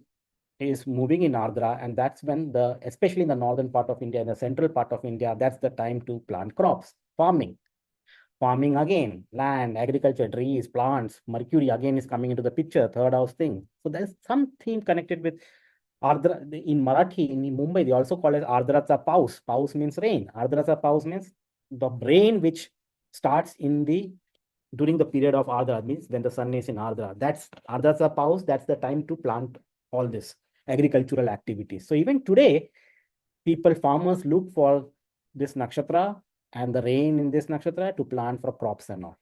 [SPEAKER 4] is moving in Ardra, and that's when especially in the northern part of India, the central part of India, that's the time to plant crops, farming. Farming again, land, agriculture, trees, plants, Mercury again is coming into the picture, third house thing. So there's some theme connected with Ardra. In Marathi, in Mumbai, they also call it Ardracha Paus. Paus means rain. Ardracha Paus means the rain which starts during the period of Ardra, means when the sun is in Ardra. That's Ardracha Paus, that's the time to plant all this agricultural activities. So even today, farmers look for this nakshatra and the rain in this nakshatra to plant for crops and all.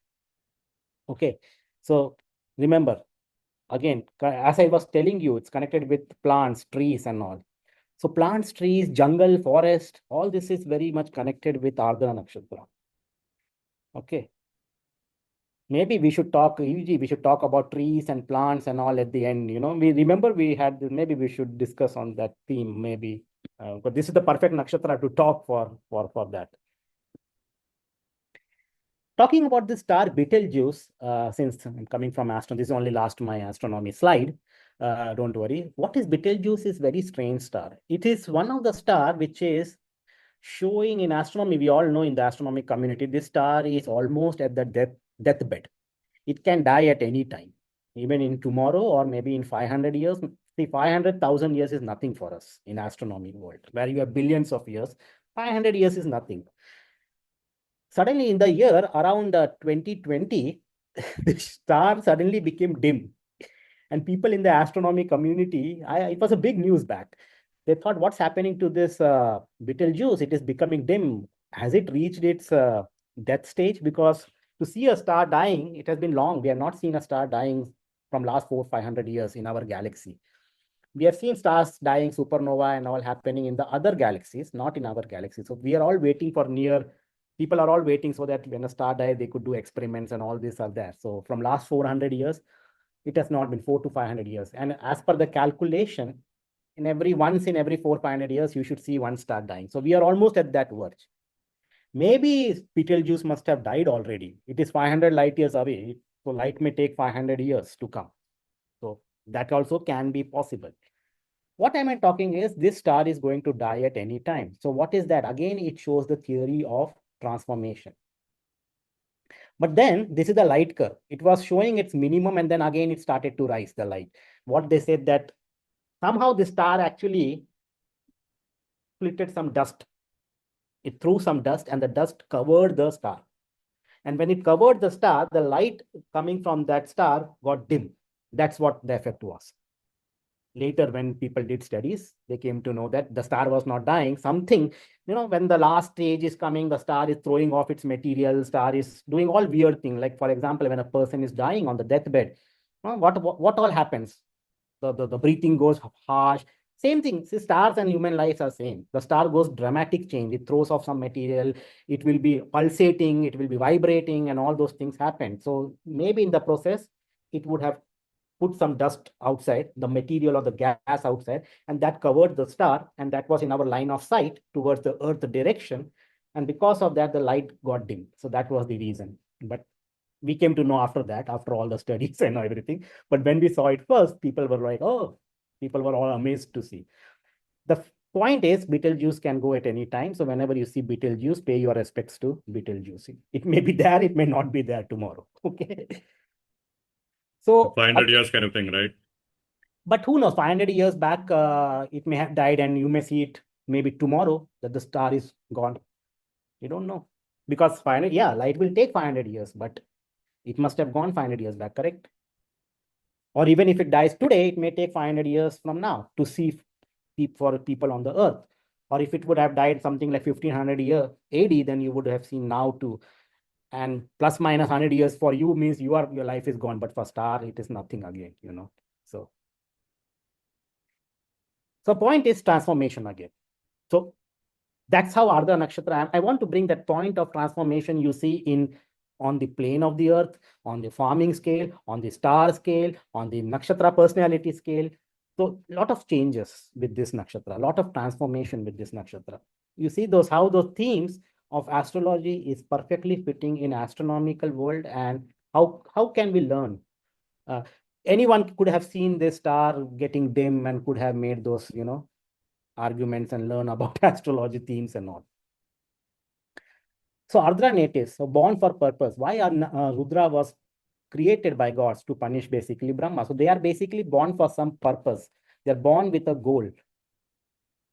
[SPEAKER 4] Okay, so remember, again, as I was telling you, it's connected with plants, trees and all. So plants, trees, jungle, forest, all this is very much connected with Ardra Nakshatra. Okay. Maybe we should talk about trees and plants and all at the end. We remember maybe we should discuss on that theme, maybe. But this is the perfect nakshatra to talk for that. Talking about the star Betelgeuse, since I'm coming from astronomy, this is only my astronomy slide. Don't worry. What is Betelgeuse is very strange star. It is one of the star which is showing in astronomy. We all know in the astronomy community, this star is almost at the deathbed. It can die at any time, even in tomorrow or maybe in 500 years. See, 500,000 years is nothing for us in astronomy world, where you have billions of years. 500 years is nothing. Suddenly in the year around 2020, the star suddenly became dim. And people in the astronomy community, it was a big news back. They thought, what's happening to this Betelgeuse? It is becoming dim. Has it reached its death stage? Because to see a star dying, it has been long. We have not seen a star dying from last 400-500 years in our galaxy. We have seen stars dying, supernova and all happening in the other galaxies, not in our galaxy. So we are all waiting for people are all waiting so that when a star dies, they could do experiments and all this are there. So from last 400 years, it has not been 400 to 500 years. And as per the calculation, once in every 400-500 years, you should see one star dying. So we are almost at that verge. Maybe Betelgeuse must have died already. It is 500 light years away. So light may take 500 years to come. So that also can be possible. What am I talking is this star is going to die at any time. So what is that? Again, it shows the theory of transformation. But then this is the light curve. It was showing its minimum and then again it started to rise the light. What they said that somehow the star actually splitted some dust. It threw some dust and the dust covered the star. And when it covered the star, the light coming from that star got dim. That's what the effect was. Later, when people did studies, they came to know that the star was not dying. Something, when the last stage is coming, the star is throwing off its material, star is doing all weird things. Like, for example, when a person is dying on the deathbed, what all happens? The breathing goes harsh. Same thing. See, stars and human lives are same. The star goes dramatic change. It throws off some material. It will be pulsating. It will be vibrating, and all those things happen. So maybe in the process, it would have put some dust outside, the material or the gas outside, and that covered the star, and that was in our line of sight towards the Earth direction. And because of that, the light got dim. So that was the reason. But we came to know after that, after all the studies and everything. But when we saw it first, people were like, oh, people were all amazed to see. The point is, Betelgeuse can go at any time. So whenever you see Betelgeuse, pay your respects to Betelgeuse. It may be there, it may not be there tomorrow. Okay. So
[SPEAKER 5] 500 years kind of thing, right?
[SPEAKER 4] But who knows, 500 years back, it may have died, and you may see it maybe tomorrow that the star is gone. You don't know. Because 500, yeah, light will take 500 years, but it must have gone 500 years back, correct? Or even if it dies today, it may take 500 years from now to see for people on the Earth. Or if it would have died something like 1500 year AD, then you would have seen now too. And plus minus 100 years for you means your life is gone, but for star, it is nothing again, So point is transformation again. So that's how Ardra Nakshatra, I want to bring that point of transformation you see on the plane of the Earth, on the farming scale, on the star scale, on the Nakshatra personality scale. So a lot of changes with this Nakshatra, a lot of transformation with this Nakshatra. You see how those themes of astrology is perfectly fitting in astronomical world, and how can we learn? Anyone could have seen this star getting dim and could have made those, arguments and learn about astrology themes and all. So Ardra natives, so born for purpose. Why Rudra was created by gods to punish basically Brahma. So they are basically born for some purpose. They're born with a goal.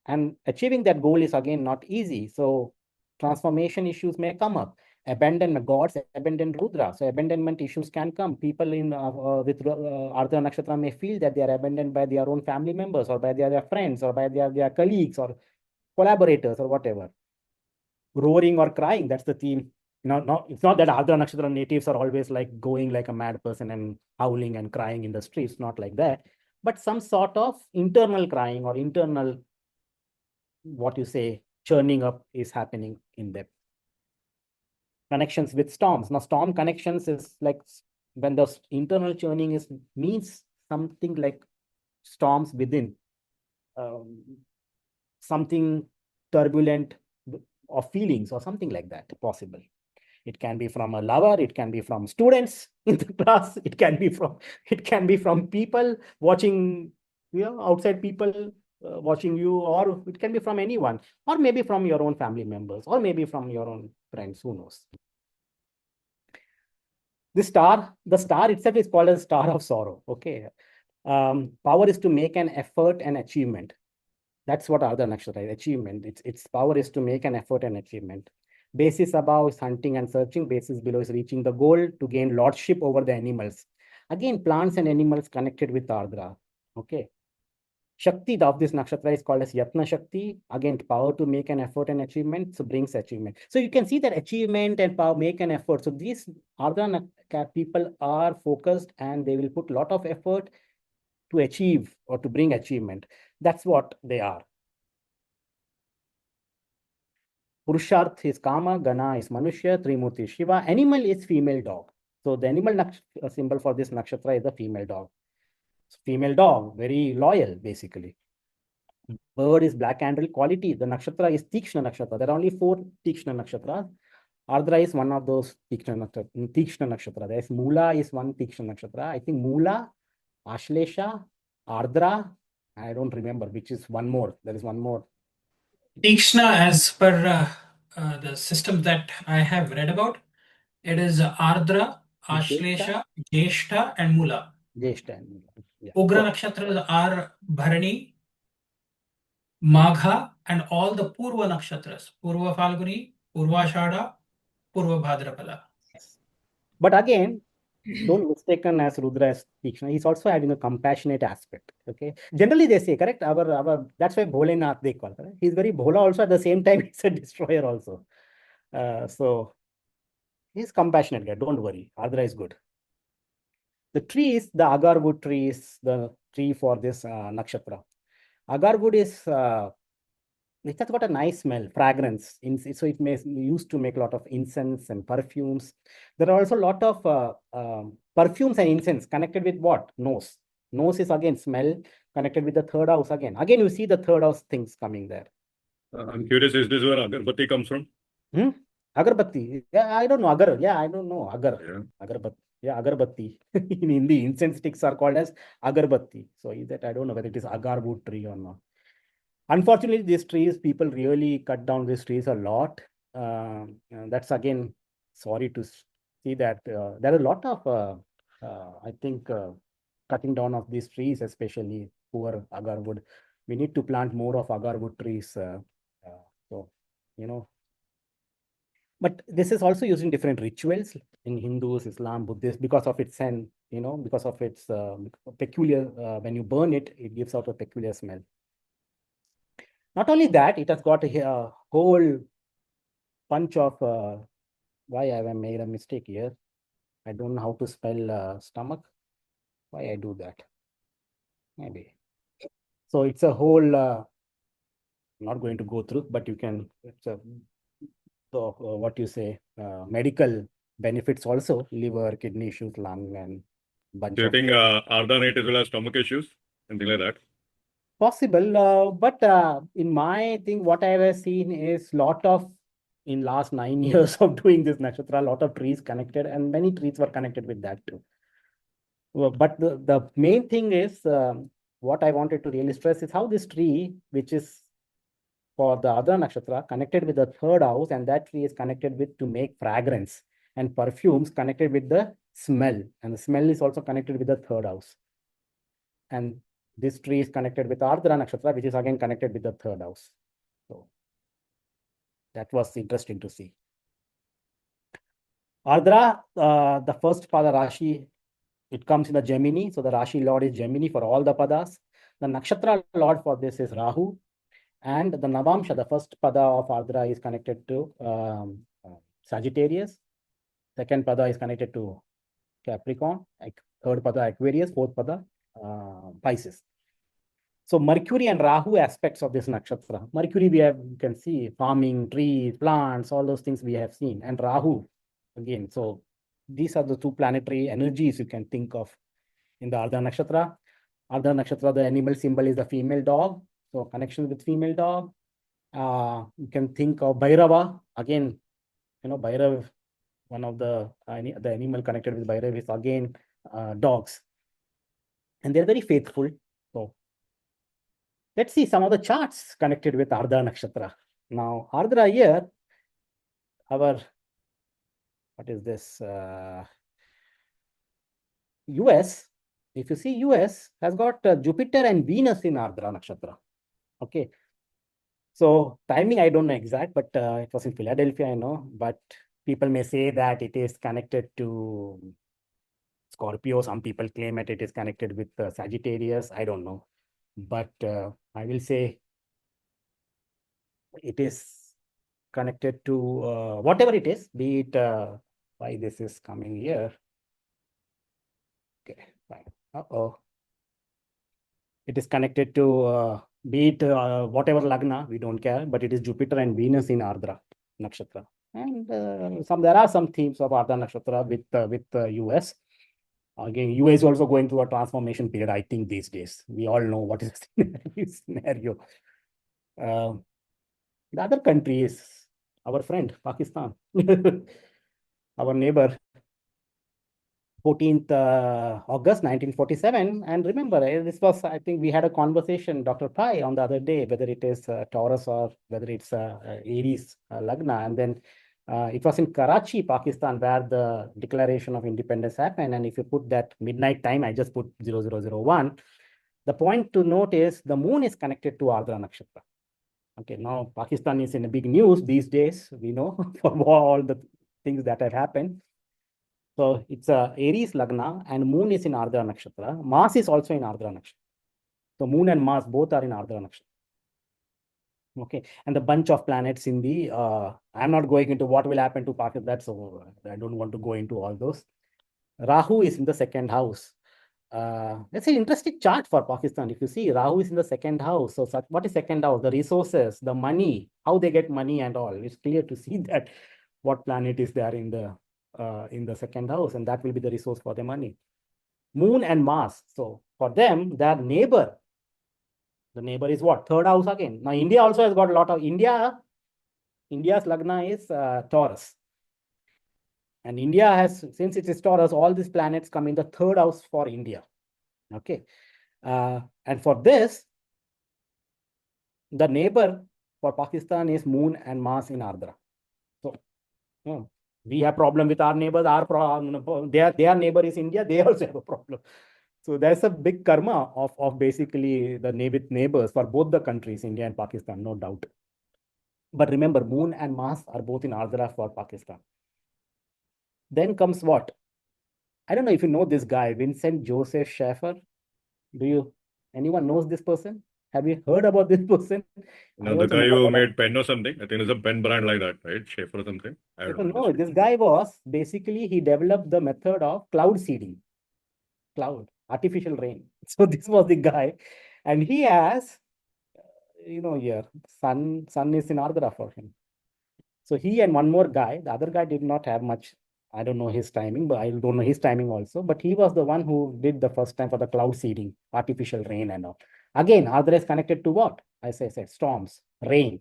[SPEAKER 4] And achieving that goal is again not easy. So transformation issues may come up. Abandonment, gods abandon Rudra. So abandonment issues can come. People with Ardra Nakshatra may feel that they are abandoned by their own family members or by their friends or by their colleagues or collaborators or whatever. Roaring or crying, that's the theme. It's not that Ardra Nakshatra natives are always like going like a mad person and howling and crying in the streets, not like that. But some sort of internal crying or internal, churning up is happening in them. Connections with storms. Now, storm connections is like when the internal churning means something like storms within, something turbulent of feelings or something like that possible. It can be from a lover, it can be from students in the class, it can be from people watching, outside people watching you, or it can be from anyone, or maybe from your own family members, or maybe from your own friends, who knows. The star itself is called a star of sorrow. Okay. Power is to make an effort and achievement. That's what Ardra Nakshatra is, achievement. Its power is to make an effort and achievement. Basis above is hunting and searching. Basis below is reaching the goal to gain lordship over the animals. Again, plants and animals connected with Ardra. Okay. Shakti of this nakshatra is called as Yatna Shakti. Again, power to make an effort and achievement, so brings achievement. So you can see that achievement and power, make an effort. So these Ardra people are focused and they will put a lot of effort to achieve or to bring achievement. That's what they are. Purusharth is Kama, Gana is Manushya, Trimurti is Shiva. Animal is female dog. So the animal symbol for this nakshatra is the female dog. So female dog, very loyal, basically. Bird is black candle quality. The nakshatra is Tikshna nakshatra. There are only 4 Tikshna nakshatras. Ardra is one of those Tikshna nakshatra. There is Mula is one Tikshna nakshatra. I think Mula, Ashlesha, Ardra, I don't remember which is one more. There is one more.
[SPEAKER 6] Tikshna, as per the system that I have read about, it is Ardra, Ashlesha, Jeshta, and Mula.
[SPEAKER 4] Jeshta and Mula. Yeah.
[SPEAKER 6] Ugra nakshatras are Bharani, Magha, and all the Purva nakshatras. Purva Falguni, Purva Shada, Purva Bhadrapada.
[SPEAKER 4] But again, don't mistaken as Rudra as Tikshna. He's also having a compassionate aspect. Okay. Generally, they say, correct? Our that's why Bholenath they call. Correct? He's very Bhola also at the same time. He's a destroyer also. So he's compassionate guy. Don't worry. Ardra is good. The trees, the Agarwood tree is the tree for this nakshatra. Agarwood is it has got a nice smell, fragrance. So it may used to make a lot of incense and perfumes. There are also a lot of perfumes and incense connected with what? Nose. Nose is again smell connected with the third house again. Again, you see the third house things coming there.
[SPEAKER 5] I'm curious, is this where Agarbatti comes from?
[SPEAKER 4] Agarbatti. Yeah, I don't know. Agar. Yeah, I don't know. Agar.
[SPEAKER 5] Yeah.
[SPEAKER 4] Agarbatti. Yeah, Agarbatti. In Hindi, incense sticks are called as Agarbatti. So is that I don't know whether it is Agarwood tree or not. Unfortunately, these trees, people really cut down these trees a lot. And that's again, sorry to see that there are a lot of, I think, cutting down of these trees, especially poor agarwood. We need to plant more of agarwood trees. So, you know, but this is also used in different rituals in Hindus, Islam, Buddhists, because of its scent, because of its peculiar, when you burn it, it gives out a peculiar smell. Not only that, it has got a whole bunch of, why I have made a mistake here. I don't know how to spell stomach. Why I do that? Maybe. So it's a whole, I'm not going to go through, but you can, it's a, so what you say, medical benefits also, liver, kidney issues, lung, and bunch
[SPEAKER 5] Do you
[SPEAKER 4] of.
[SPEAKER 5] think Ardra Night as well as stomach issues? Something like that?
[SPEAKER 4] Possible, but in my thing, what I have seen is lot of, in last 9 years of doing this nakshatra, a lot of trees connected, and many trees were connected with that too. But the main thing is, what I wanted to really stress is how this tree, which is for the other nakshatra, connected with the third house, and that tree is connected with to make fragrance and perfumes connected with the smell, and the smell is also connected with the third house. And this tree is connected with Ardra Nakshatra, which is again connected with the third house. So that was interesting to see. Ardra, the first pada Rashi, it comes in the Gemini. So the Rashi Lord is Gemini for all the padas. The Nakshatra Lord for this is Rahu. And the Navamsha, the first pada of Ardra is connected to Sagittarius. Second pada is connected to Capricorn. Third pada Aquarius. Fourth pada Pisces. So Mercury and Rahu aspects of this nakshatra. Mercury, you can see farming, trees, plants, all those things we have seen. And Rahu, again, so these are the two planetary energies you can think of in the Ardha Nakshatra. Ardha Nakshatra, the animal symbol is the female dog. So connection with female dog. You can think of Bhairava. Again, Bhairav, one of the animal connected with Bhairav is again dogs. And they're very faithful. So let's see some of the charts connected with Ardha Nakshatra. Now, Ardra here, what is this? US, if you see US has got Jupiter and Venus in Ardra Nakshatra. Okay. So timing, I don't know exact, but it was in Philadelphia, I know. But people may say that it is connected to Scorpio. Some people claim that it is connected with Sagittarius. I don't know. But I will say it is connected to whatever it is, be it why this is coming here. Okay, fine. It is connected to be it whatever lagna, we don't care, but it is Jupiter and Venus in Ardra Nakshatra. And there are some themes of Ardha Nakshatra with US. Again, US is also going through a transformation period, I think, these days. We all know what is the scenario. The other country is our friend, Pakistan, our neighbor, 14th August 1947. And remember, this was, I think we had a conversation, Dr. Pai, on the other day, whether it is Taurus or whether it's Aries Lagna. And then it was in Karachi, Pakistan, where the declaration of independence happened. And if you put that midnight time, I just put 0001. The point to note is the moon is connected to Ardra Nakshatra. Okay, now Pakistan is in a big news these days, we know, for all the things that have happened. So it's a Aries Lagna and Moon is in Ardra Nakshatra. Mars is also in Ardra Nakshatra. So Moon and Mars both are in Ardra Nakshatra. Okay, and the bunch of planets in the, I'm not going into what will happen to Pakistan, so I don't want to go into all those. Rahu is in the second house. That's an interesting chart for Pakistan. If you see, Rahu is in the second house. So what is second house? The resources, the money, how they get money and all. It's clear to see that what planet is there in the second house, and that will be the resource for the money. Moon and Mars. So for them, their neighbor. The neighbor is what? Third house again. Now India also has got a lot of India's Lagna is Taurus. And India has, since it is Taurus, all these planets come in the third house for India. Okay. And for this, the neighbor for Pakistan is Moon and Mars in Ardra. So we have problem with our neighbors. Their neighbor is India. They also have a problem. So there's a big karma of basically the neighbors for both the countries, India and Pakistan, no doubt. But remember, Moon and Mars are both in Ardra for Pakistan. Then comes what? I don't know if you know this guy, Vincent Joseph Schaeffer. Anyone knows this person? Have you heard about this person?
[SPEAKER 5] No, the guy who made pen or something. I think it's a pen brand like that, right? Schaefer or something. I don't know.
[SPEAKER 4] This guy was basically, he developed the method of cloud seeding. Artificial rain. So this was the guy. And he has, here, sun is in Ardra for him. So he and one more guy, the other guy did not have much, I don't know his timing, but I don't know his timing also. But he was the one who did the first time for the cloud seeding, artificial rain and all. Again, Ardra is connected to what? I said storms, rain.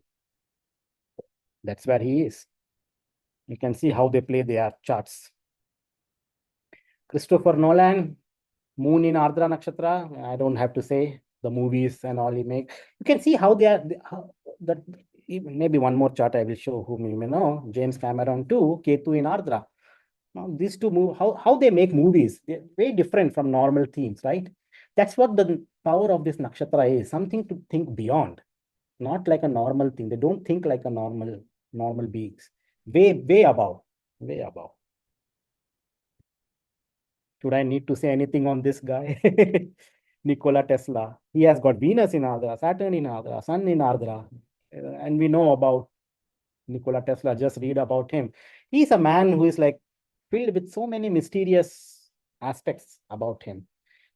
[SPEAKER 4] That's where he is. You can see how they play their charts. Christopher Nolan, Moon in Ardra Nakshatra. I don't have to say the movies and all he make. You can see how they are. Maybe one more chart I will show whom you may know. James Cameron too, Ketu in Ardra. Now these two move, how they make movies, they're very different from normal themes, right? That's what the power of this nakshatra is, something to think beyond, not like a normal thing. They don't think like a normal beings. Way above. Should I need to say anything on this guy? Nikola Tesla. He has got Venus in Ardra, Saturn in Ardra, Sun in Ardra. And we know about Nikola Tesla, just read about him. He's a man who is like filled with so many mysterious aspects about him.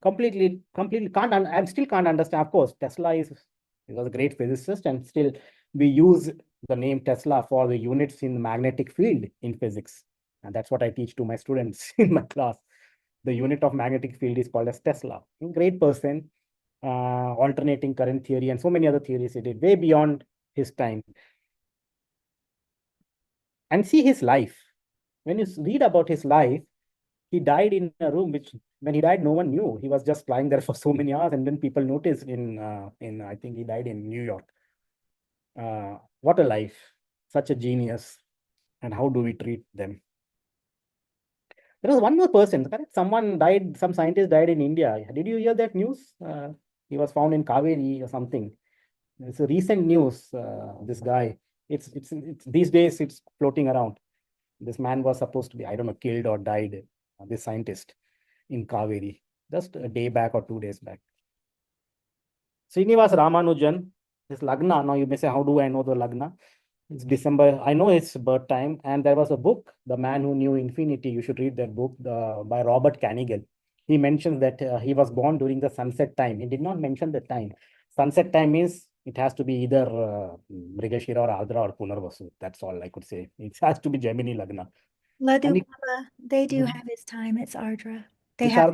[SPEAKER 4] Completely I still can't understand. Of course, Tesla was a great physicist, and still we use the name Tesla for the units in the magnetic field in physics. And that's what I teach to my students in my class. The unit of magnetic field is called as Tesla. A great person, alternating current theory and so many other theories he did way beyond his time. And see his life. When you read about his life, he died in a room which, when he died, no one knew. He was just lying there for so many hours, and then people noticed I think he died in New York. What a life, such a genius. And how do we treat them? There was one more person, correct? Some scientist died in India. Did you hear that news? He was found in Kaveri or something. It's a recent news, this guy. It's these days it's floating around. This man was supposed to be, I don't know, killed or died, this scientist in Kaveri, just a day back or 2 days back. Srinivas Ramanujan, his Lagna, now you may say, how do I know the Lagna? It's December, I know his birth time, and there was a book, The Man Who Knew Infinity. You should read that book by Robert Canigal. He mentions that he was born during the sunset time. He did not mention the time. Sunset time means it has to be either Mrigashira or Ardra or Punarvasu. That's all I could say. It has to be Gemini Lagna.
[SPEAKER 2] Laddu Baba, they do have his time. It's Ardra.
[SPEAKER 4] I
[SPEAKER 2] have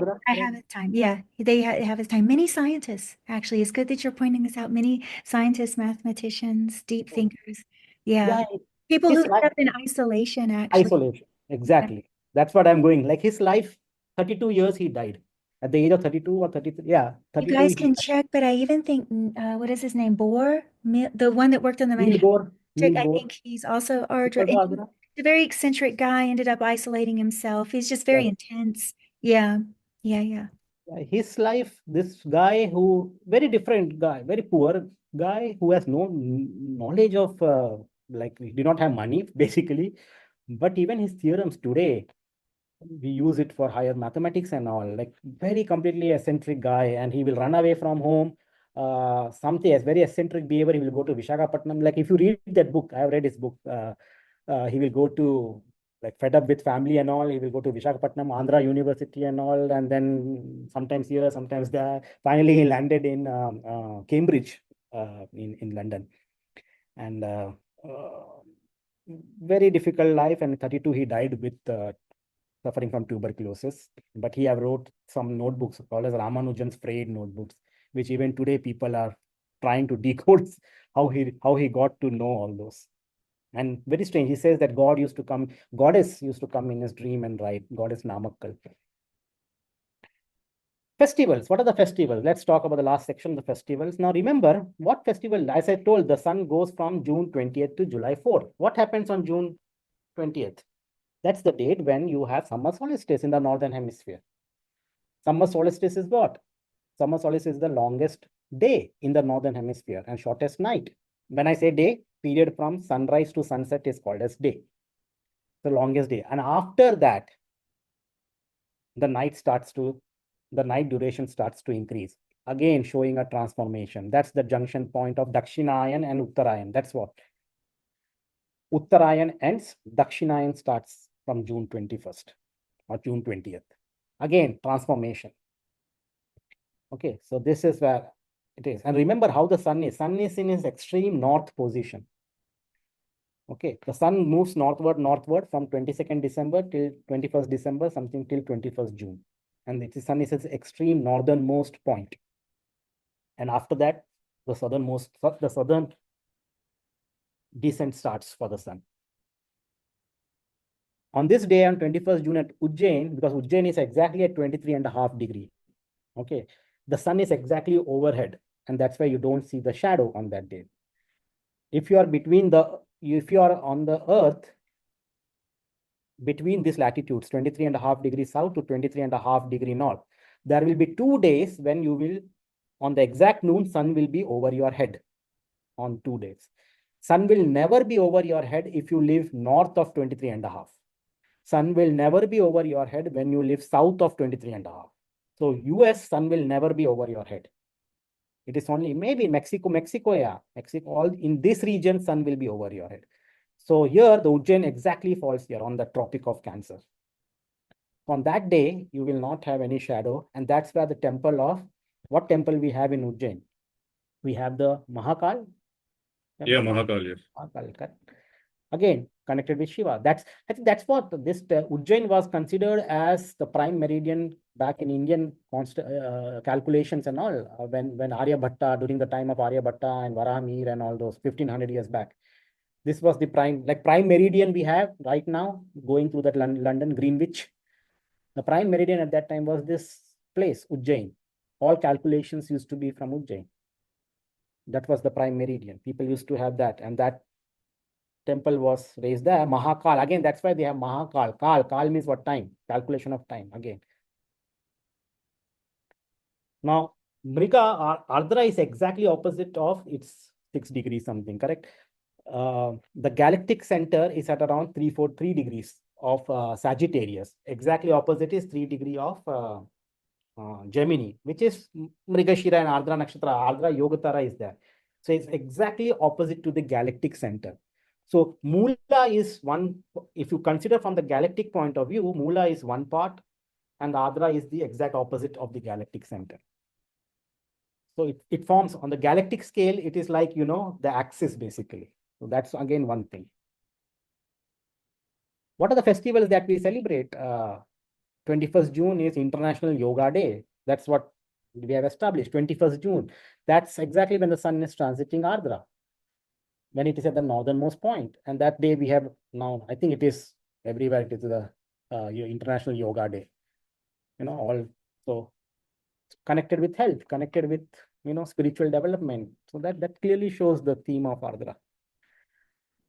[SPEAKER 2] his time. Yeah, they have his time. Many scientists, actually. It's good that you're pointing this out. Many scientists, mathematicians, deep thinkers. Yeah. People who end up in isolation, actually.
[SPEAKER 4] Isolation, exactly. That's what I'm going. Like his life, 32 years he died. At the age of 32 or 33. Yeah. 32,
[SPEAKER 2] you guys can check, but I even think, what is his name? Bohr? The one that worked on the Manhattan Project. I think he's also Ardra. He's a very eccentric guy, ended up isolating himself. He's just very intense. Yeah.
[SPEAKER 4] His life, this guy who, very different guy, very poor guy who has no knowledge of, he did not have money, basically. But even his theorems today, we use it for higher mathematics and all, like very completely eccentric guy, and he will run away from home. Something as very eccentric behavior, he will go to Visakhapatnam. Like if you read that book, I have read his book. He will go to, like, fed up with family and all, he will go to Visakhapatnam, Andhra University and all, and then sometimes here, sometimes there. Finally, he landed in Cambridge, in London, and very difficult life. And 32, he died with suffering from tuberculosis. But he have wrote some notebooks called as Ramanujan's Frayed Notebooks, which even today people are trying to decode how he got to know all those. And very strange, he says that goddess used to come in his dream and write, goddess Namakkal. Festivals. What are the festivals? Let's talk about the last section, the festivals. Now remember, what festival, as I told, the sun goes from June 20th to July 4th. What happens on June 20th? That's the date when you have summer solstice in the northern hemisphere. Summer solstice is what? Summer solstice is the longest day in the northern hemisphere and shortest night. When I say day, period from sunrise to sunset is called as day. The longest day. And after that, the night duration starts to increase. Again, showing a transformation. That's the junction point of Dakshinayan and Uttarayan. That's what. Uttarayan ends, Dakshinayan starts from June 21st or June 20th. Again, transformation. Okay, so this is where it is. And remember how the sun is. Sun is in its extreme north position. Okay, the sun moves northward from 22nd December till 21st December, something till 21st June. And the sun is its extreme northernmost point. And after that, the southern descent starts for the sun. On this day, on 21st June at Ujjain, because Ujjain is exactly at 23.5 degrees. Okay, the sun is exactly overhead, and that's why you don't see the shadow on that day. If you are on the earth, between these latitudes, 23.5 degrees south to 23.5 degrees north, there will be 2 days when you will, on the exact noon, sun will be over your head on 2 days. Sun will never be over your head if you live north of 23.5. Sun will never be over your head when you live south of 23.5. So US sun will never be over your head. It is only maybe Mexico, yeah. Mexico, all in this region, sun will be over your head. So here, the Ujjain exactly falls here on the Tropic of Cancer. On that day, you will not have any shadow. And that's where the temple of, what temple we have in Ujjain? We have the Mahakal.
[SPEAKER 5] Yeah, Mahakal, yes.
[SPEAKER 4] Mahakal, again, connected with Shiva. I think that's what this Ujjain was considered as the prime meridian back in Indian calculations and all. When Aryabhatta, during the time of Aryabhatta and Varahamir and all those 1500 years back. This was the prime meridian we have right now, going through that London, Greenwich. The prime meridian at that time was this place, Ujjain. All calculations used to be from Ujjain. That was the prime meridian. People used to have that, and that temple was raised there. Mahakal, again, that's why they have Mahakal. Kal means what? Time, calculation of time, again. Now, Mriga, Ardra is exactly opposite of its 6 degrees something, correct? The galactic center is at around 3 degrees of Sagittarius. Exactly opposite is 3 degrees of Gemini, which is Mrigashira and Ardra Nakshatra. Ardra Yogatara is there. So it's exactly opposite to the galactic center. So Mula is one, if you consider from the galactic point of view, Mula is one part and Ardra is the exact opposite of the galactic center. So it forms on the galactic scale, it is like, the axis basically. So that's again one thing. What are the festivals that we celebrate? 21st June is International Yoga Day. That's what we have established, 21st June. That's exactly when the sun is transiting Ardra, when it is at the northernmost point. And that day we have now, I think it is everywhere, it is the International Yoga Day. So connected with health, connected with, spiritual development. So that clearly shows the theme of Ardra.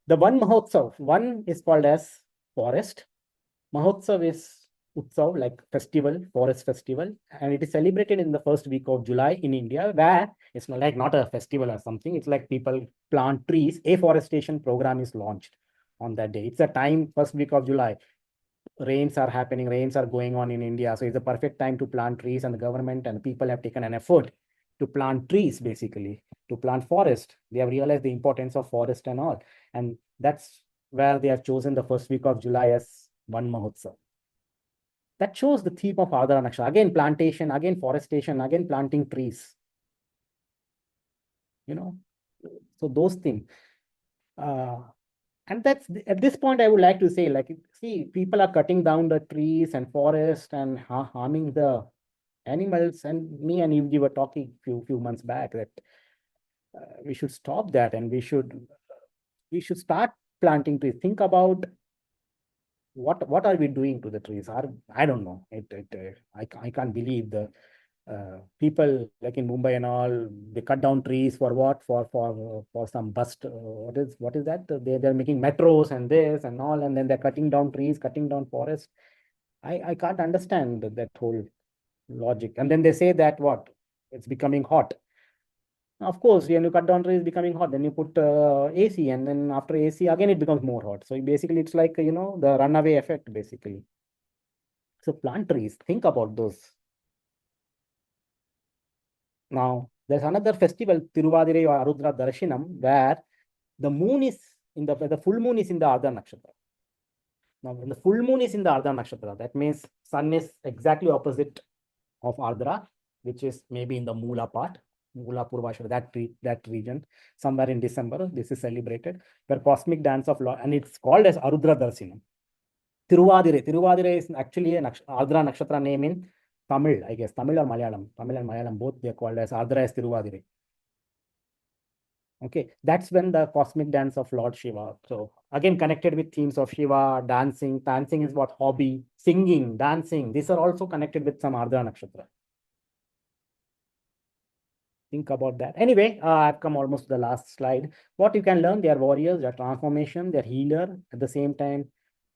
[SPEAKER 4] The Van Mahotsav, one is called as forest. Mahotsav is Utsav, like festival, forest festival. And it is celebrated in the first week of July in India, where it's not a festival or something. It's like people plant trees. Afforestation program is launched on that day. It's a time, first week of July. rains are happening, rains are going on in India. So it's a perfect time to plant trees, and the government and the people have taken an effort to plant trees, basically, to plant forest. They have realized the importance of forest and all. And that's where they have chosen the first week of July as Van Mahotsav. That shows the theme of Ardra Nakshatra. Again, plantation, again, forestation, again, planting trees. So those things. And that's at this point, I would like to say, like, see, people are cutting down the trees and forest and harming the animals. And me and Yvji were talking few months back that we should stop that, and we should start planting trees. Think about what are we doing to the trees? I don't know. I can't believe the people like in Mumbai and all, they cut down trees for what? For some bust. What is that? They're making metros and this and all, and then they're cutting down trees, cutting down forests. I can't understand that whole logic. And then they say that what? It's becoming hot. Of course, when you cut down trees, becoming hot, then you put AC, and then after AC, again, it becomes more hot. So basically, it's like, the runaway effect, basically. So plant trees, think about those. Now, there's another festival, Tiruvadirai or Arudra Darashanam, where the moon is the full moon is in the Ardra Nakshatra. Now, when the full moon is in the Ardra Nakshatra, that means sun is exactly opposite of Ardra, which is maybe in the Mula part, Mula Purvashara, that region, somewhere in December. This is celebrated, where cosmic dance of law, and it's called as Arudra Darashanam. Tiruvadirai is actually an Ardra Nakshatra name in Tamil, I guess. Tamil or Malayalam. Tamil and Malayalam, both they are called as Ardra as Tiruvadirai. Okay, that's when the cosmic dance of Lord Shiva. So again, connected with themes of Shiva, dancing. Dancing is what? Hobby. Singing, dancing. These are also connected with some Ardra Nakshatra. Think about that. Anyway, I've come almost to the last slide. What you can learn, they are warriors, they are transformation, they're healer. At the same time,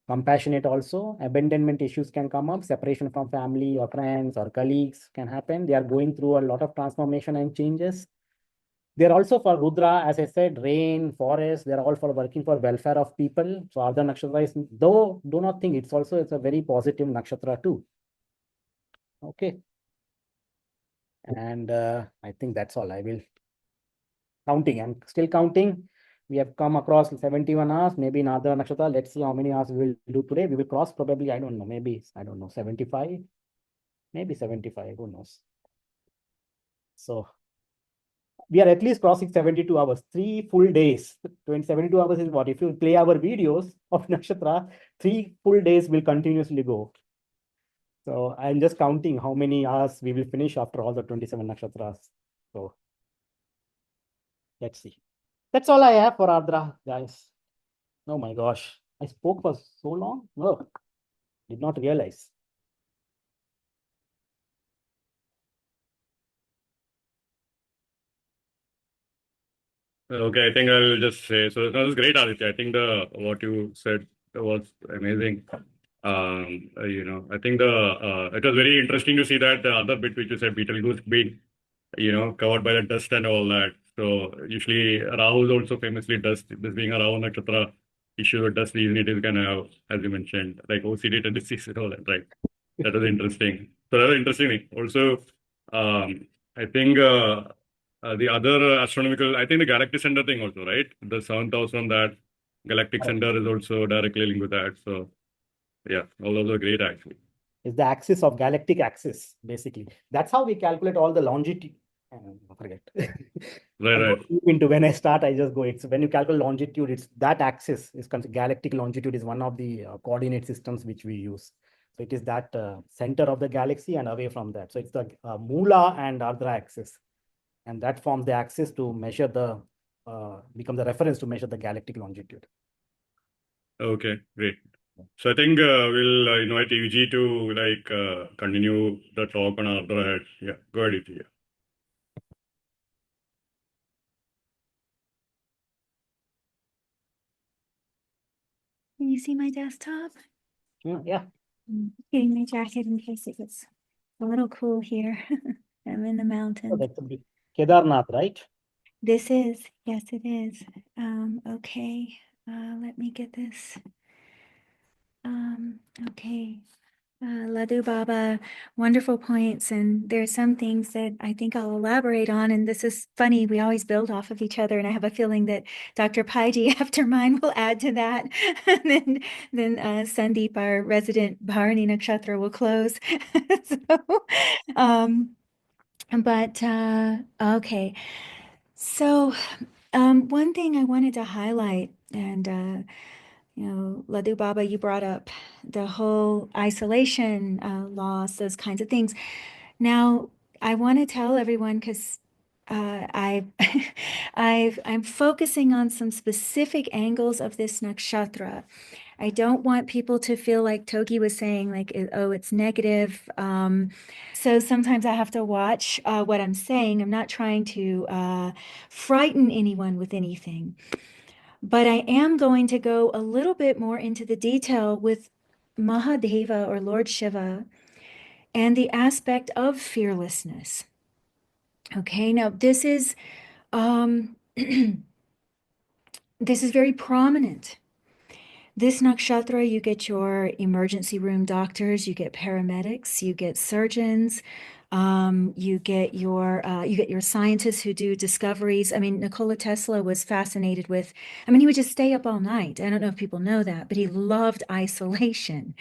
[SPEAKER 4] compassionate also. Abandonment issues can come up. Separation from family or friends or colleagues can happen. They are going through a lot of transformation and changes. They're also for Rudra, as I said, rain, forest. They're all for working for welfare of people. So Ardra Nakshatra is, though, do not think it's a very positive Nakshatra too. Okay. And I think that's all. I will counting. I'm still counting. We have come across 71 hours, maybe in Ardra Nakshatra. Let's see how many hours we will do today. We will cross probably, I don't know, maybe, 75, maybe 75, who knows. So we are at least crossing 72 hours, 3 full days. 72 hours is what? If you play our videos of Nakshatra, 3 full days will continuously go. So I'm just counting how many hours we will finish after all the 27 Nakshatras. So let's see. That's all I have for Ardra, guys. Oh my gosh, I spoke for so long. Oh, did not realize.
[SPEAKER 5] Okay, I think I'll just say, so that was great, Aditya. I think what you said was amazing. I think it was very interesting to see that the other bit which you said, Betelgeuse being, covered by the dust and all that. So usually Rahu is also famously dust. This being a Rahu Nakshatra issue with dust reason it is kind of, as you mentioned, like OCD tendencies and all that, right? That was interesting. So that was interesting. Also, I think the other astronomical, I think the galactic center thing also, right? The 7th house from that galactic center is also directly linked with that. So yeah, all those are great actually.
[SPEAKER 4] Is the axis of galactic axis, basically. That's how we calculate all the longitude. Forget.
[SPEAKER 5] Right.
[SPEAKER 4] When I start, I just go. It's when you calculate longitude, it's that axis is galactic longitude is one of the coordinate systems which we use. So it is that center of the galaxy and away from that. So it's the Mula and Ardra axis, and that forms the axis to measure the become the reference to measure the galactic longitude.
[SPEAKER 5] Okay, great. So I think we'll invite Yuji to continue the talk on Ardra. Yeah, go ahead, Yuji.
[SPEAKER 2] Can you see my desktop?
[SPEAKER 4] Yeah.
[SPEAKER 2] Getting my jacket in case it gets a little cool here. I'm in the mountains.
[SPEAKER 4] Oh, that's a big Kedarnath, right?
[SPEAKER 2] This is, yes, it is. Okay, let me get this Okay. Ladhu Baba, wonderful points. And there's some things that I think I'll elaborate on. And this is funny. We always build off of each other. And I have a feeling that Dr. Paiji, after mine, will add to that. And then Sandeep, our resident Bharani Nakshatra, will close. So, okay. So one thing I wanted to highlight, and Ladhu Baba, you brought up the whole isolation loss, those kinds of things. Now, I want to tell everyone because I'm focusing on some specific angles of this nakshatra. I don't want people to feel like Togi was saying, like, oh, it's negative. So sometimes I have to watch what I'm saying. I'm not trying to frighten anyone with anything. But I am going to go a little bit more into the detail with Mahadeva or Lord Shiva and the aspect of fearlessness. Okay, now this is this is very prominent. This nakshatra, you get your emergency room doctors, you get paramedics, you get surgeons, you get your scientists who do discoveries. I mean, Nikola Tesla was fascinated with, he would just stay up all night. I don't know if people know that, but he loved isolation.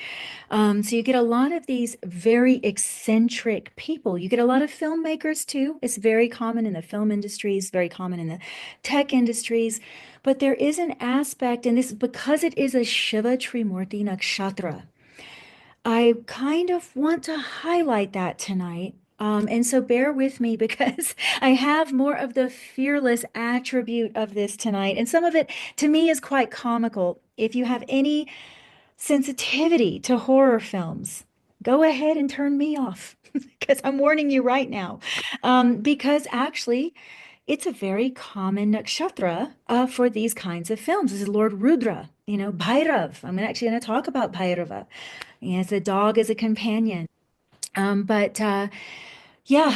[SPEAKER 2] So you get a lot of these very eccentric people. You get a lot of filmmakers too. It's very common in the film industries, very common in the tech industries. But there is an aspect, and this because it is a Shiva Trimurti Nakshatra, I kind of want to highlight that tonight. And so bear with me because I have more of the fearless attribute of this tonight. And some of it to me is quite comical. If you have any sensitivity to horror films, go ahead and turn me off because I'm warning you right now. Because actually, it's a very common nakshatra for these kinds of films. This is Lord Rudra, Bhairav. I'm actually going to talk about Bhairava. He has a dog as a companion. Yeah,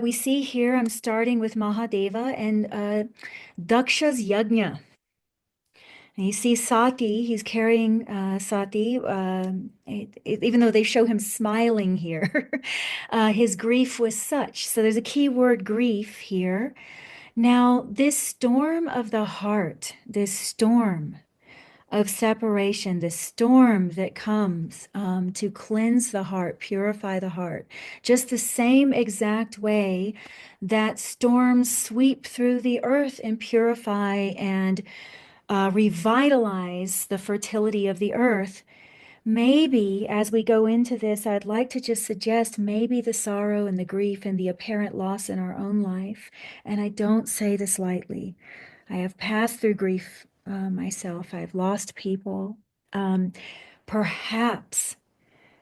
[SPEAKER 2] we see here, I'm starting with Mahadeva and Daksha's Yajna. And you see Sati, he's carrying Sati, even though they show him smiling here, his grief was such. So there's a key word, grief, here. Now, this storm of the heart, this storm of separation, the storm that comes to cleanse the heart, purify the heart, just the same exact way that storms sweep through the earth and purify and revitalize the fertility of the earth. Maybe as we go into this, I'd like to just suggest maybe the sorrow and the grief and the apparent loss in our own life. And I don't say this lightly. I have passed through grief myself. I've lost people. Perhaps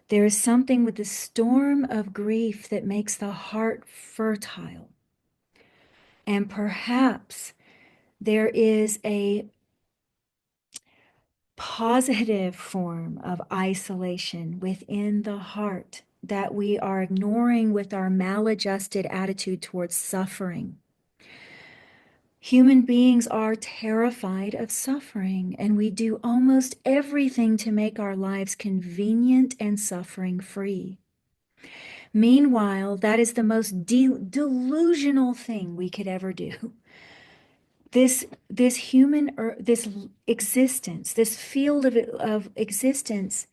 [SPEAKER 2] there is something with the storm of grief that makes the heart fertile. And perhaps there is a positive form of isolation within the heart that we are ignoring with our maladjusted attitude towards suffering. Human beings are terrified of suffering, and we do almost everything to make our lives convenient and suffering-free. Meanwhile, that is the most delusional thing we could ever do. This existence, this field of existence,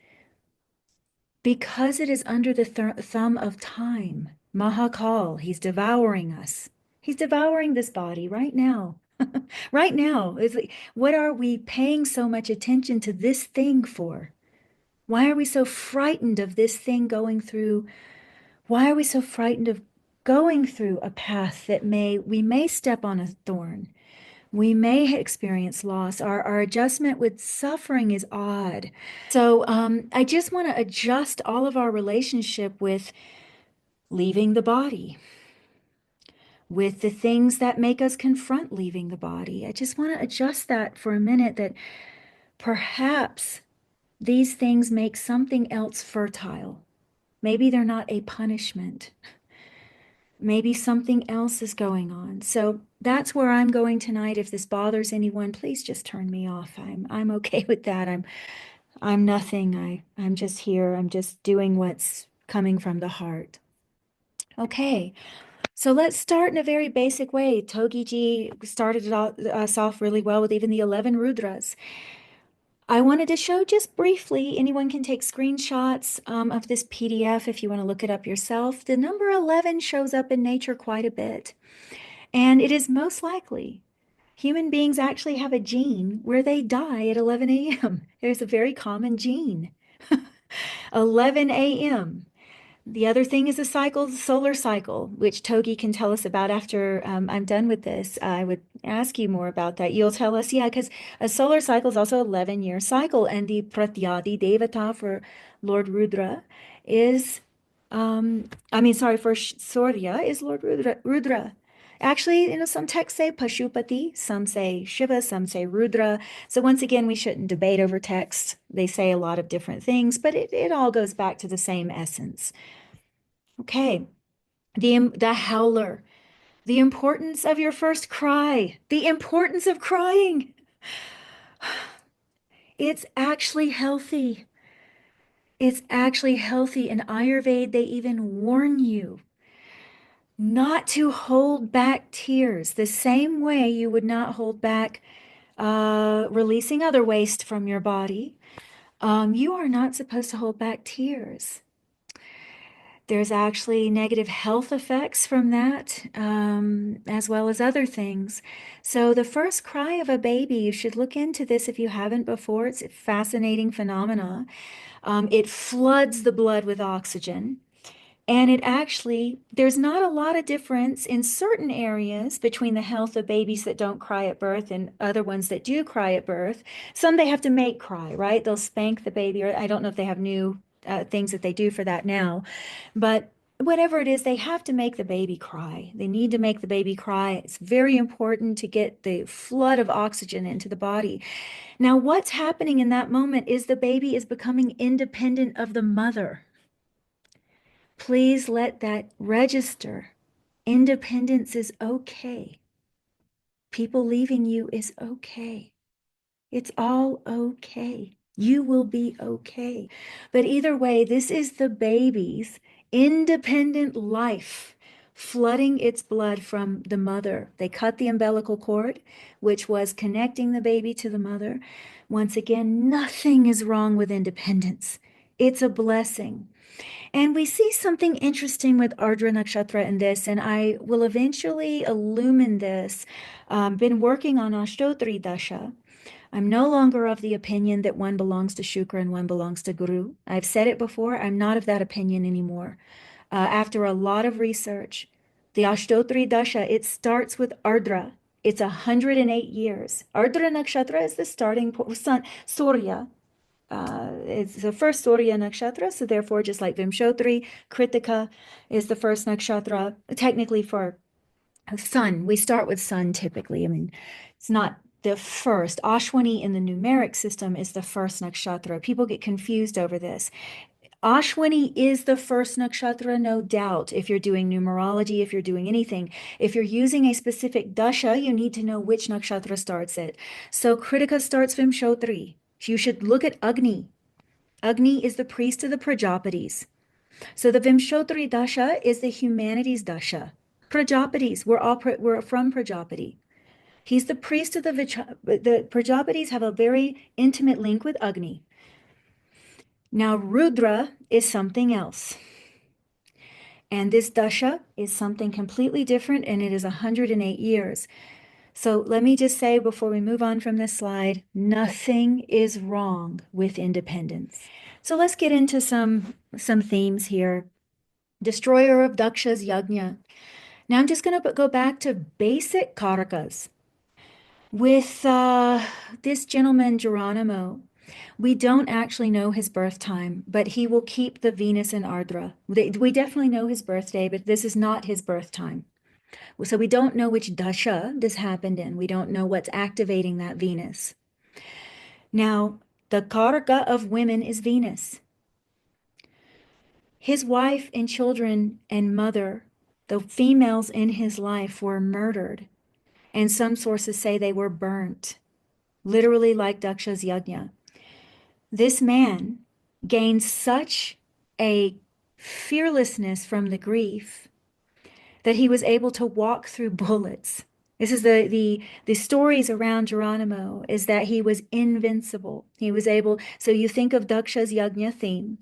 [SPEAKER 2] because it is under the thumb of time, Mahakal, he's devouring us. He's devouring this body right now. Right now. What are we paying so much attention to this thing for? Why are we so frightened of this thing going through? Why are we so frightened of going through a path that we may step on a thorn? We may experience loss. Our adjustment with suffering is odd. So I just want to adjust all of our relationship with leaving the body, with the things that make us confront leaving the body. I just want to adjust that for a minute, that perhaps these things make something else fertile. Maybe they're not a punishment. Maybe something else is going on. So that's where I'm going tonight. If this bothers anyone, please just turn me off. I'm okay with that. I'm nothing. I'm just here. I'm just doing what's coming from the heart. Okay, so let's start in a very basic way. Togi ji started us off really well with even the 11 Rudras. I wanted to show just briefly, anyone can take screenshots of this PDF if you want to look it up yourself. The number 11 shows up in nature quite a bit, and it is most likely human beings actually have a gene where they die at 11 a.m. There's a very common gene. 11 a.m. The other thing is a cycle, the solar cycle, which Togi can tell us about after I'm done with this. I would ask you more about that. You'll tell us, yeah, because a solar cycle is also an 11-year cycle, and the Pratyadi Devata for Lord Rudra is, for Surya is Lord Rudra. Actually, some texts say Pashupati, some say Shiva, some say Rudra. So once again, we shouldn't debate over texts. They say a lot of different things, but it all goes back to the same essence. Okay, the howler, the importance of your first cry, the importance of crying. It's actually healthy. It's actually healthy. In Ayurveda, they even warn you not to hold back tears the same way you would not hold back releasing other waste from your body. You are not supposed to hold back tears. There's actually negative health effects from that, as well as other things. So the first cry of a baby, you should look into this if you haven't before. It's a fascinating phenomena. It floods the blood with oxygen. And it actually, there's not a lot of difference in certain areas between the health of babies that don't cry at birth and other ones that do cry at birth. Some they have to make cry, right? They'll spank the baby, or I don't know if they have new things that they do for that now. But whatever it is, they have to make the baby cry. They need to make the baby cry. It's very important to get the flood of oxygen into the body. Now, what's happening in that moment is the baby is becoming independent of the mother. Please let that register. Independence is okay. People leaving you is okay. It's all okay. You will be okay. But either way, this is the baby's independent life flooding its blood from the mother. They cut the umbilical cord, which was connecting the baby to the mother. Once again, nothing is wrong with independence. It's a blessing. And we see something interesting with Ardra Nakshatra in this, and I will eventually illumine this. Been working on Ashtotri Dasha. I'm no longer of the opinion that one belongs to Shukra and one belongs to Guru. I've said it before, I'm not of that opinion anymore. After a lot of research, the Ashtotri Dasha, it starts with Ardra. It's 108 years. Ardra Nakshatra is the starting sun, Surya. It's the first Surya Nakshatra, so therefore, just like Vimshotri, Kritika is the first Nakshatra. Technically, for sun, we start with sun typically. I mean, it's not the first. Ashwini in the numeric system is the first Nakshatra. People get confused over this. Ashwini is the first nakshatra, no doubt, if you're doing numerology, if you're doing anything. If you're using a specific dasha, you need to know which nakshatra starts it. So Kritika starts Vimshotri. You should look at Agni. Agni is the priest of the Prajapatis. So the Vimshotri dasha is the humanities dasha. Prajapatis, we're from Prajapati. He's the priest of the Prajapatis have a very intimate link with Agni. Now, Rudra is something else. And this dasha is something completely different, and it is 108 years. So let me just say before we move on from this slide, nothing is wrong with independence. So let's get into some themes here. Destroyer of Daksha's yajna. Now I'm just going to go back to basic karakas. With this gentleman, Geronimo, we don't actually know his birth time, but he will keep the Venus in Ardra. We definitely know his birthday, but this is not his birth time. So we don't know which dasha this happened in. We don't know what's activating that Venus. Now, the karaka of women is Venus. His wife and children and mother, the females in his life, were murdered. And some sources say they were burnt, literally like Daksha's yajna. This man gained such a fearlessness from the grief that he was able to walk through bullets. This is the stories around Geronimo, is that he was invincible. He was able, so you think of Daksha's Yajna theme.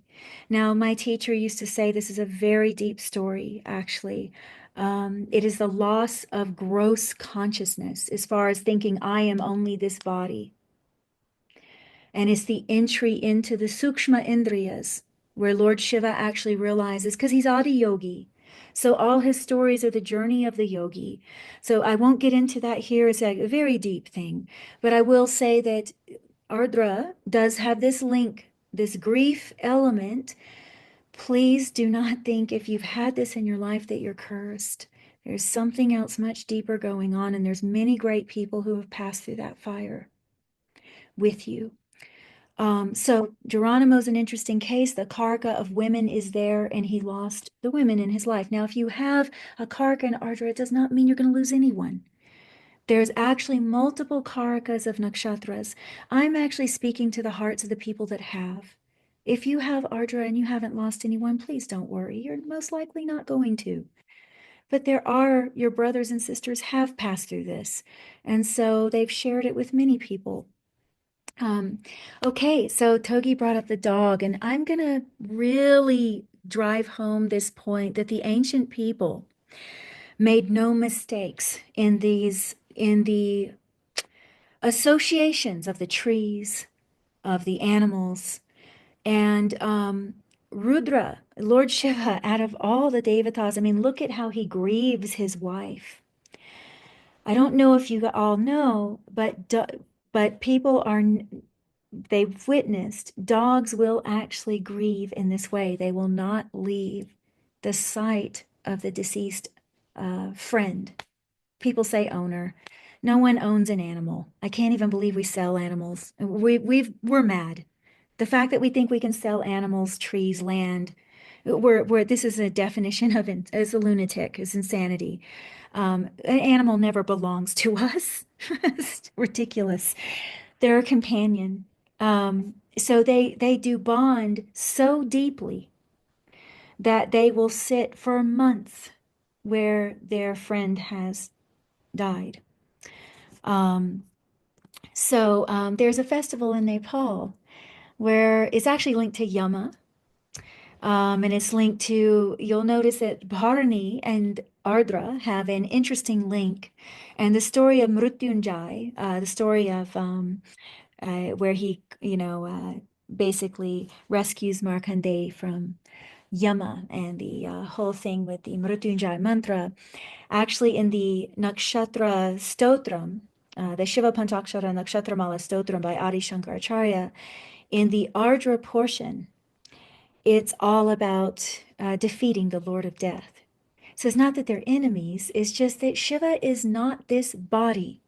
[SPEAKER 2] Now, my teacher used to say this is a very deep story, actually. It is the loss of gross consciousness as far as thinking I am only this body. And it's the entry into the Sukshma Indriyas, where Lord Shiva actually realizes, because he's Adi Yogi. So all his stories are the journey of the yogi. So I won't get into that here. It's a very deep thing. But I will say that Ardra does have this link, this grief element. Please do not think if you've had this in your life that you're cursed. There's something else much deeper going on, and there's many great people who have passed through that fire with you. So Geronimo's an interesting case. The karka of women is there, and he lost the women in his life. Now, if you have a karka in Ardra, it does not mean you're going to lose anyone. There's actually multiple karakas of nakshatras. I'm actually speaking to the hearts of the people that have. If you have Ardra and you haven't lost anyone, please don't worry. You're most likely not going to. But there are, your brothers and sisters have passed through this. And so they've shared it with many people. Okay, so Togi brought up the dog, and I'm going to really drive home this point that the ancient people made no mistakes in the associations of the trees, of the animals, and Rudra, Lord Shiva, out of all the devatas, I mean, look at how he grieves his wife. I don't know if you all know, but people are, they've witnessed dogs will actually grieve in this way. They will not leave the sight of the deceased friend. People say owner. No one owns an animal. I can't even believe we sell animals. We're mad. The fact that we think we can sell animals, trees, land, this is a definition of as a lunatic, is insanity. An animal never belongs to us. It's ridiculous. They're a companion. So they do bond so deeply that they will sit for months where their friend has died. There's a festival in Nepal where it's actually linked to Yama. And it's linked to, you'll notice that Bharani and Ardra have an interesting link. And the story of Mrutyunjay, the story of where he, basically rescues Markandeya from Yama, and the whole thing with the Mrutyunjay mantra, actually in the Nakshatra Stotram, the Shiva Panchakshara Nakshatra Mala Stotram by Adi Shankaracharya, in the Ardra portion, it's all about defeating the Lord of Death. So it's not that they're enemies, it's just that Shiva is not this body.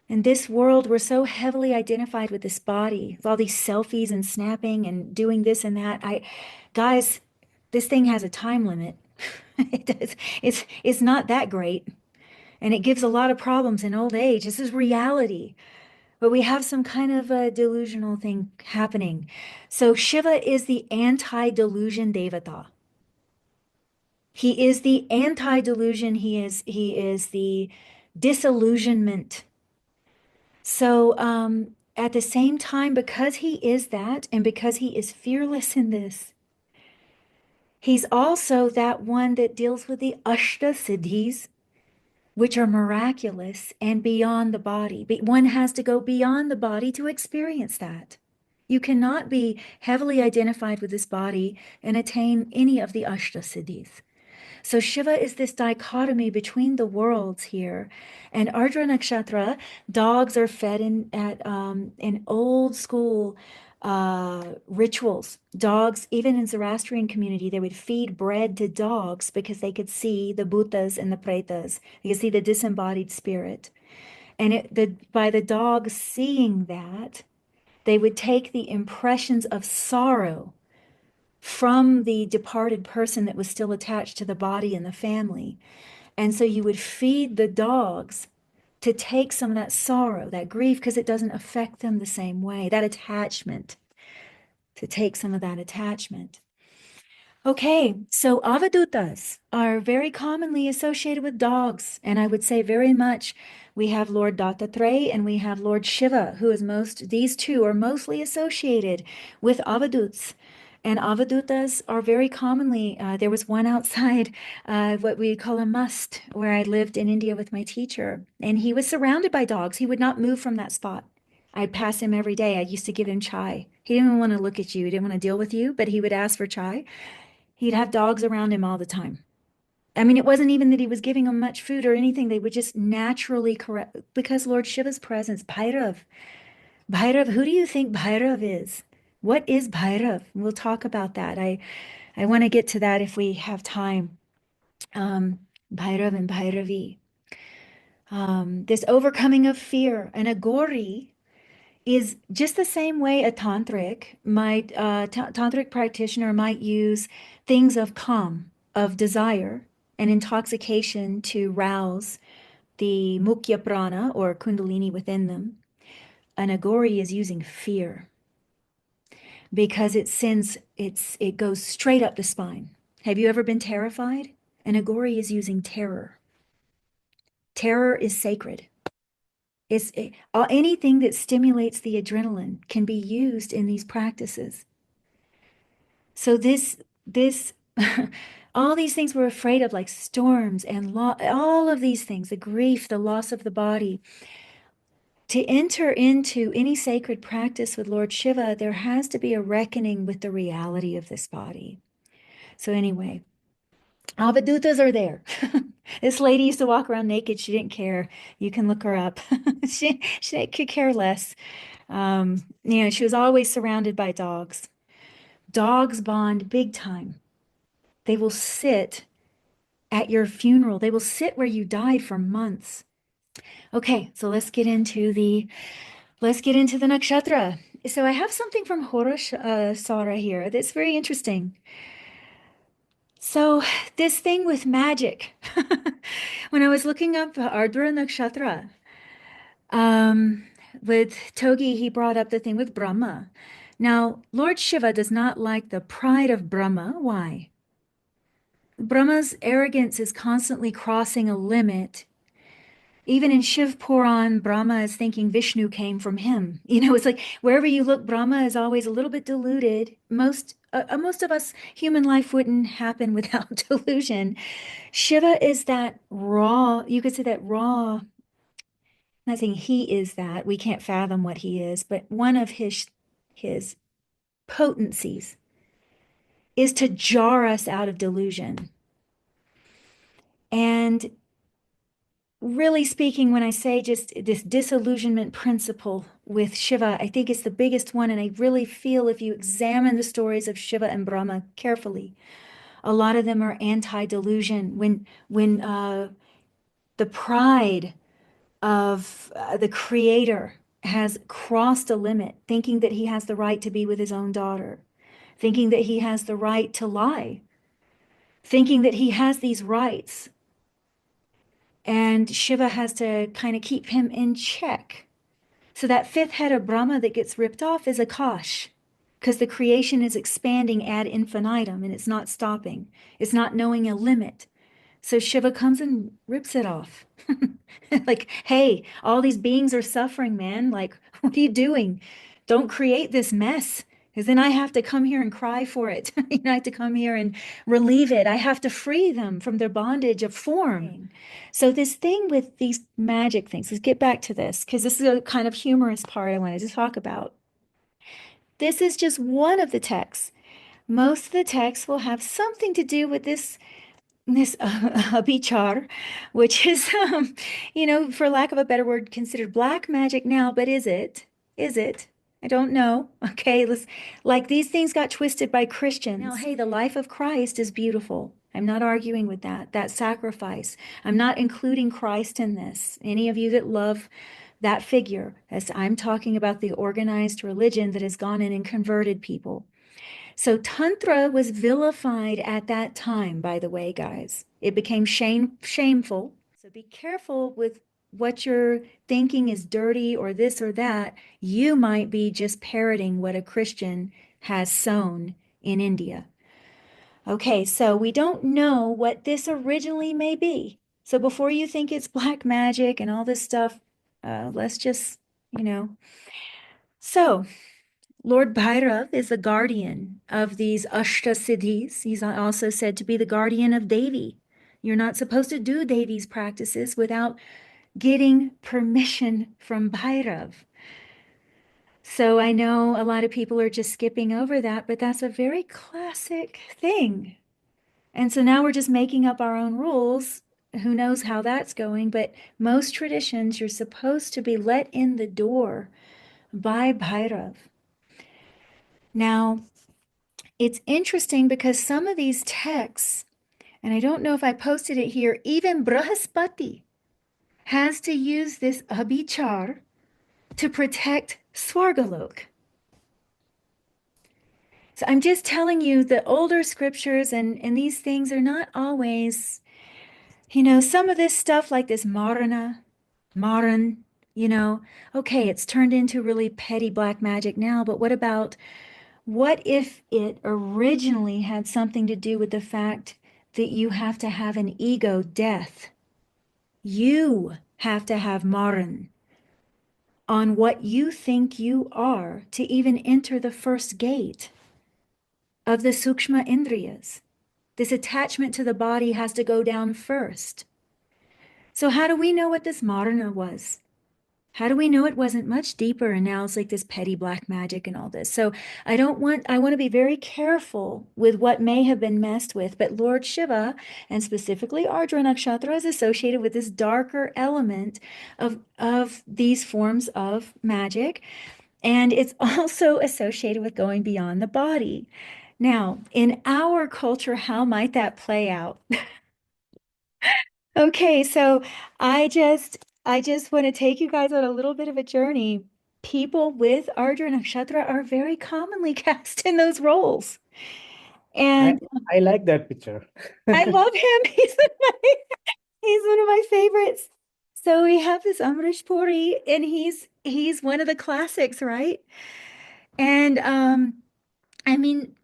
[SPEAKER 2] In this world, we're so heavily identified with this body, with all these selfies and snapping and doing this and that. Guys, this thing has a time limit. It's not that great. And it gives a lot of problems in old age. This is reality. But we have some kind of a delusional thing happening. So Shiva is the anti-delusion devata. He is the anti-delusion. He is the disillusionment. So at the same time, because he is that, and because he is fearless in this, he's also that one that deals with the Ashta Siddhis, which are miraculous and beyond the body. But one has to go beyond the body to experience that. You cannot be heavily identified with this body and attain any of the Ashta Siddhis. So Shiva is this dichotomy between the worlds here. And Ardra Nakshatra, dogs are fed in old school rituals. Dogs, even in Zoroastrian community, they would feed bread to dogs because they could see the bhutas and the pretas. They could see the disembodied spirit. And by the dog seeing that, they would take the impressions of sorrow from the departed person that was still attached to the body and the family. And so you would feed the dogs to take some of that sorrow, that grief, because it doesn't affect them the same way, that attachment, to take some of that attachment. Okay, so Avadutas are very commonly associated with dogs, and I would say very much we have Lord Dattatreya and we have Lord Shiva, who is these two are mostly associated with Avaduts. And Avadutas are very commonly, there was one outside what we call a must, where I lived in India with my teacher, and he was surrounded by dogs. He would not move from that spot. I'd pass him every day. I used to give him chai. He didn't want to look at you. He didn't want to deal with you, but he would ask for chai. He'd have dogs around him all the time. I mean, it wasn't even that he was giving them much food or anything. They would just naturally correct, because Lord Shiva's presence, Bhairav. Bhairav, who do you think Bhairav is? What is Bhairav? We'll talk about that. I want to get to that if we have time. Bhairav and Bhairavi. This overcoming of fear. And a Gori is just the same way a tantric tantric practitioner might use things of calm, of desire, and intoxication to rouse the mukhya prana or kundalini within them. An agori is using fear because it goes straight up the spine. Have you ever been terrified? An agori is using terror. Terror is sacred. Anything that stimulates the adrenaline can be used in these practices. So this all these things we're afraid of, like storms and all of these things, the grief, the loss of the body. To enter into any sacred practice with Lord Shiva, there has to be a reckoning with the reality of this body. So anyway, Avadutas are there. This lady used to walk around naked. She didn't care. You can look her up. she could care less. She was always surrounded by dogs. Dogs bond big time. They will sit at your funeral. They will sit where you died for months. Okay, so let's get into the nakshatra. So I have something from Sara here that's very interesting. So this thing with magic, when I was looking up Ardra Nakshatra, with Togi, he brought up the thing with Brahma. Now, Lord Shiva does not like the pride of Brahma. Why? Brahma's arrogance is constantly crossing a limit. Even in Shiv Puran, Brahma is thinking Vishnu came from him. It's like wherever you look, Brahma is always a little bit deluded. Most of us, human life wouldn't happen without delusion. Shiva is that raw, you could say that raw, I'm not saying he is that, we can't fathom what he is, but one of his potencies is to jar us out of delusion. And really speaking, when I say just this disillusionment principle with Shiva, I think it's the biggest one. And I really feel if you examine the stories of Shiva and Brahma carefully, a lot of them are anti-delusion. When the pride of the creator has crossed a limit, thinking that he has the right to be with his own daughter, thinking that he has the right to lie, thinking that he has these rights, and Shiva has to kind of keep him in check. So that fifth head of Brahma that gets ripped off is Akash, because the creation is expanding ad infinitum and it's not stopping. It's not knowing a limit. So Shiva comes and rips it off. Like, hey, all these beings are suffering, man. Like, what are you doing? Don't create this mess. Because then I have to come here and cry for it. I have to come here and relieve it. I have to free them from their bondage of form. So this thing with these magic things, let's get back to this, because this is a kind of humorous part I wanted to talk about. This is just one of the texts. Most of the texts will have something to do with this Abichar, which is, for lack of a better word, considered black magic now, but is it? Is it? I don't know. Okay, these things got twisted by Christians. Now, hey, the life of Christ is beautiful. I'm not arguing with that sacrifice. I'm not including Christ in this. Any of you that love that figure, as I'm talking about the organized religion that has gone in and converted people. So Tantra was vilified at that time, by the way, guys. It became shameful. So be careful with what you're thinking is dirty or this or that, you might be just parroting what a Christian has sown in India. Okay, so we don't know what this originally may be. So before you think it's black magic and all this stuff, let's just, you know. So Lord Bhairav is the guardian of these Ashtasiddhis. He's also said to be the guardian of Devi. You're not supposed to do Devi's practices without getting permission from Bhairav. So I know a lot of people are just skipping over that, but that's a very classic thing. And so now we're just making up our own rules. Who knows how that's going? But most traditions, you're supposed to be let in the door by Bhairav. Now, it's interesting because some of these texts, and I don't know if I posted it here, even Brahaspati has to use this abhichar to protect Swargalok. So I'm just telling you the older scriptures and these things are not always, you know, some of this stuff like this Maran, you know, okay, it's turned into really petty black magic now, but what if it originally had something to do with the fact that you have to have an ego death? You have to have Maran on what you think you are to even enter the first gate of the Sukshma Indriyas. This attachment to the body has to go down first. So how do we know what this Marana was? How do we know it wasn't much deeper and now it's like this petty black magic and all this? So I want to be very careful with what may have been messed with, but Lord Shiva, and specifically Ardra Nakshatra, is associated with this darker element of these forms of magic. And it's also associated with going beyond the body. Now, in our culture, how might that play out? Okay, so I just want to take you guys on a little bit of a journey. People with Ardra Nakshatra are very commonly cast in those roles. And
[SPEAKER 4] I like that picture.
[SPEAKER 2] I love him. He's one of my favorites. So we have this Amrish Puri, and he's one of the classics, right? And I mean,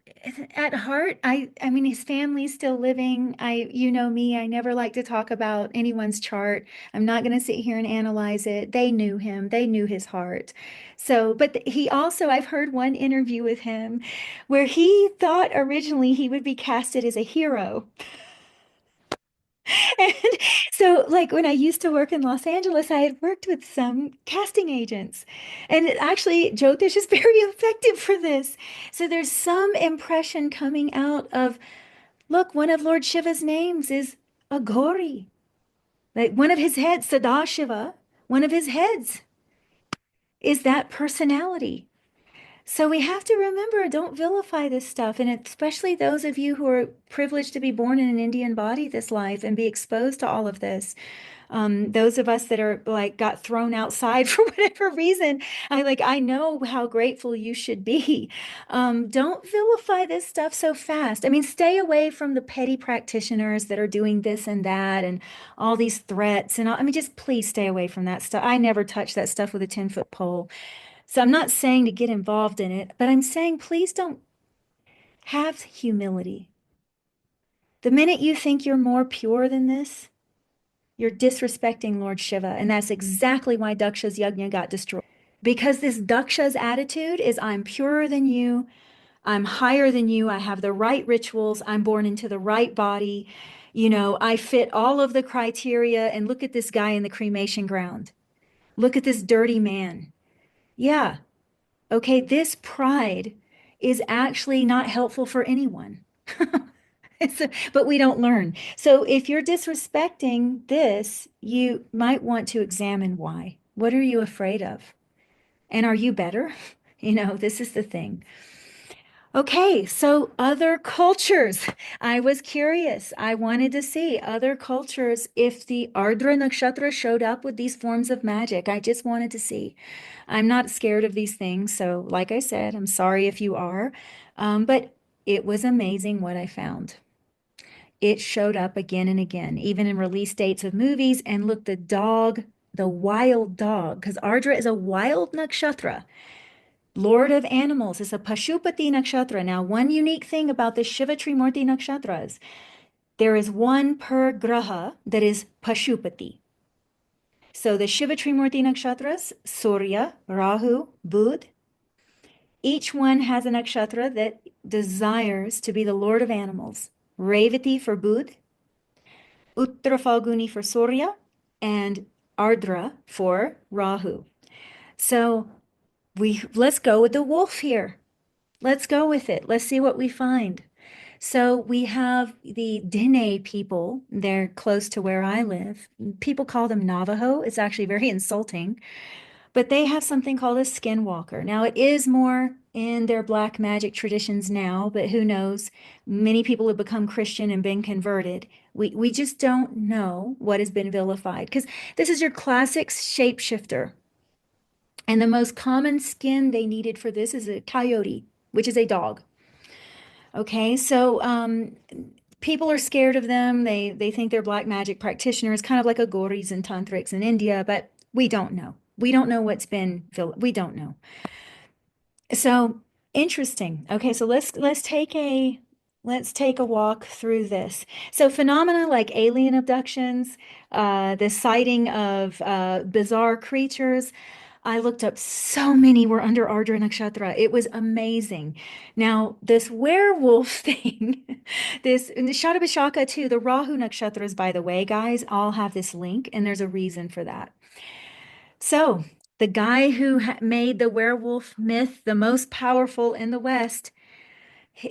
[SPEAKER 2] at heart, I mean, his family's still living. You know me, I never like to talk about anyone's chart. I'm not going to sit here and analyze it. They knew him, they knew his heart. So, but he also, I've heard one interview with him where he thought originally he would be casted as a hero. And so, like when I used to work in Los Angeles, I had worked with some casting agents. And actually, Jyotish is very effective for this. So there's some impression coming out of, look, one of Lord Shiva's names is Aghori. Like one of his heads, Sadashiva, one of his heads is that personality. So we have to remember, don't vilify this stuff. And especially those of you who are privileged to be born in an Indian body this life and be exposed to all of this. Those of us that are like got thrown outside for whatever reason, I know how grateful you should be. Don't vilify this stuff so fast. I mean, stay away from the petty practitioners that are doing this and that and all these threats and all. I mean, just please stay away from that stuff. I never touch that stuff with a 10-foot pole. So I'm not saying to get involved in it, but I'm saying please don't have humility. The minute you think you're more pure than this, you're disrespecting Lord Shiva. And that's exactly why Daksha's yajna got destroyed. Because this Daksha's attitude is I'm purer than you, I'm higher than you, I have the right rituals, I'm born into the right body, you know, I fit all of the criteria, and look at this guy in the cremation ground. Look at this dirty man. Yeah. Okay, this pride is actually not helpful for anyone. But we don't learn. So if you're disrespecting this, you might want to examine why. What are you afraid of? And are you better? You know, this is the thing. Okay, so other cultures. I was curious. I wanted to see other cultures if the Ardra Nakshatra showed up with these forms of magic. I just wanted to see. I'm not scared of these things. So, like I said, I'm sorry if you are. But it was amazing what I found. It showed up again and again, even in release dates of movies. And look, the dog the wild dog, because Ardra is a wild nakshatra, Lord of animals. It's a Pashupati nakshatra. Now, one unique thing about the Shiva Trimurti nakshatras, there is one per graha that is Pashupati. So the Shiva Trimurti nakshatras, Surya, Rahu, Budh, each one has a nakshatra that desires to be the Lord of animals. Revati for Budh, Uttra Falguni for Surya, and Ardra for Rahu. So let's go with the wolf here. Let's go with it. Let's see what we find. So we have the Dene people. They're close to where I live. People call them Navajo. It's actually very insulting. But they have something called a skinwalker. Now, it is more in their black magic traditions now, but who knows? Many people have become Christian and been converted. We just don't know what has been vilified, because this is your classic shapeshifter. And the most common skin they needed for this is a coyote, which is a dog. Okay, so people are scared of them. They think they're black magic practitioners, kind of like Agoris and Tantrics in India, but we don't know. We don't know what's been, we don't know. So interesting. Okay, so let's take a walk through this. So phenomena like alien abductions, the sighting of bizarre creatures. I looked up, so many were under Ardra Nakshatra. It was amazing. Now, this werewolf thing, this in the Shatabhishaka too, the Rahu Nakshatras, by the way, guys, all have this link, and there's a reason for that. So the guy who made the werewolf myth the most powerful in the West,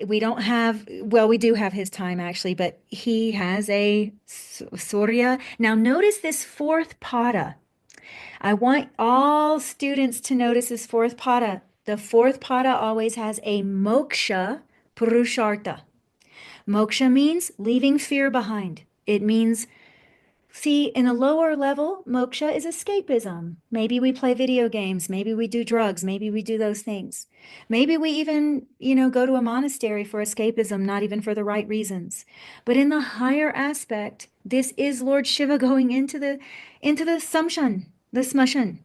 [SPEAKER 2] we don't have, well, we do have his time actually, but he has a Surya. Now notice this fourth pada. I want all students to notice this fourth pada. The fourth pada always has a moksha purushartha. Moksha means leaving fear behind. It means, see, in a lower level, moksha is escapism. Maybe we play video games. Maybe we do drugs. Maybe we do those things. Maybe we even, go to a monastery for escapism, not even for the right reasons. But in the higher aspect, this is Lord Shiva going into the samshan, the smashan.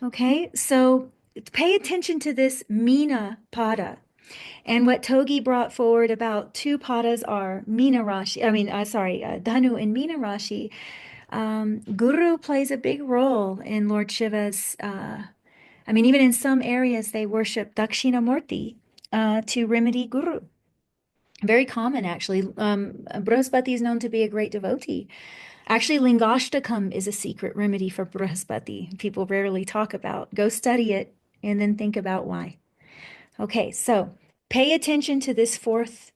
[SPEAKER 2] Okay, so pay attention to this Meena pada. And what Togi brought forward about two padas are Meena Rashi, Dhanu and Meena Rashi. Guru plays a big role in Lord Shiva's, even in some areas they worship Dakshinamurti to remedy Guru. Very common, actually. Brihaspati is known to be a great devotee. Actually, Lingashtakam is a secret remedy for Brihaspati. People rarely talk about. Go study it and then think about why. Okay, so pay attention to this fourth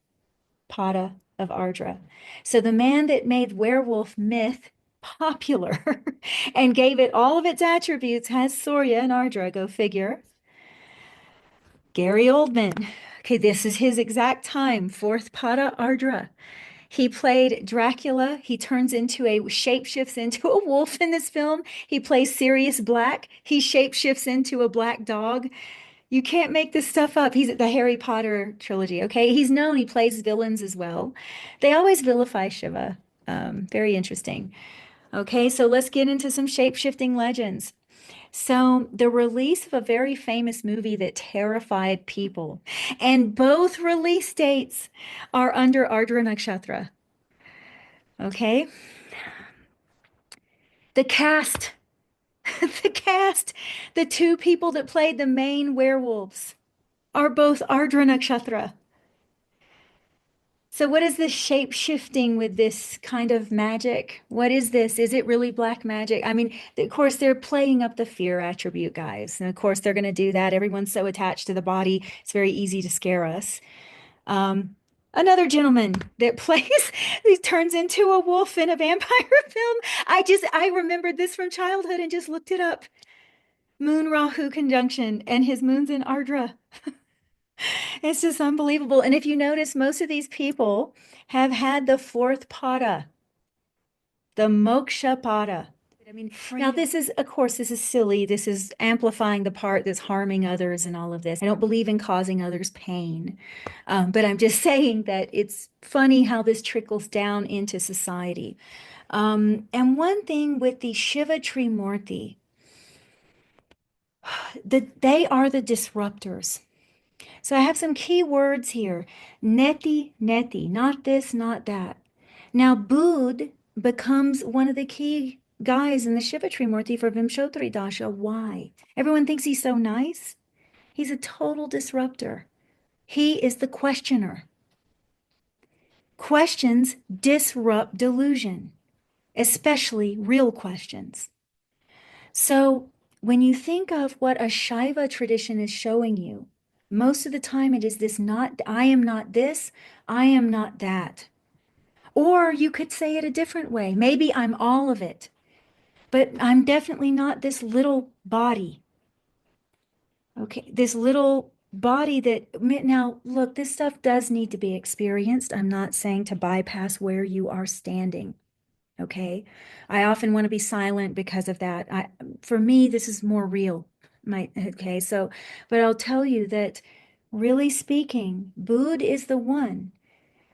[SPEAKER 2] pada of Ardra. So the man that made werewolf myth popular and gave it all of its attributes has Surya and Ardra, go figure. Gary Oldman. Okay, this is his exact time, fourth pada Ardra. He played Dracula. He shapeshifts into a wolf in this film. He plays Sirius Black. He shapeshifts into a black dog. You can't make this stuff up. He's at the Harry Potter trilogy, okay? He's known, he plays villains as well. They always vilify Shiva. Very interesting. Okay, so let's get into some shape-shifting legends. So the release of a very famous movie that terrified people, and both release dates are under Ardra Nakshatra. Okay? The cast, the two people that played the main werewolves are both Ardra Nakshatra. So what is this shape-shifting with this kind of magic? What is this? Is it really black magic? Of course, they're playing up the fear attribute, guys. And of course, they're going to do that. Everyone's so attached to the body. It's very easy to scare us. Another gentleman that he turns into a wolf in a vampire film. I remembered this from childhood and just looked it up. Moon Rahu conjunction, and his moon's in Ardra. It's just unbelievable. And if you notice, most of these people have had the fourth pada, the moksha pada. Now this is, of course, this is silly. This is amplifying the part that's harming others and all of this. I don't believe in causing others pain. But I'm just saying that it's funny how this trickles down into society. And one thing with the Shiva Trimurti, they are the disruptors. So I have some key words here. Neti, neti, not this, not that. Now, Bud becomes one of the key guys in the Shiva Trimurti for Vimshotri Dasha. Why? Everyone thinks he's so nice. He's a total disruptor. He is the questioner. Questions disrupt delusion, especially real questions. So when you think of what a Shaiva tradition is showing you, most of the time it is this not, I am not this, I am not that. Or you could say it a different way. Maybe I'm all of it, but I'm definitely not this little body. Okay, this little body that, now look, this stuff does need to be experienced. I'm not saying to bypass where you are standing. Okay, I often want to be silent because of that. For me, this is more real. Okay, so, but I'll tell you that really speaking, Bud is the one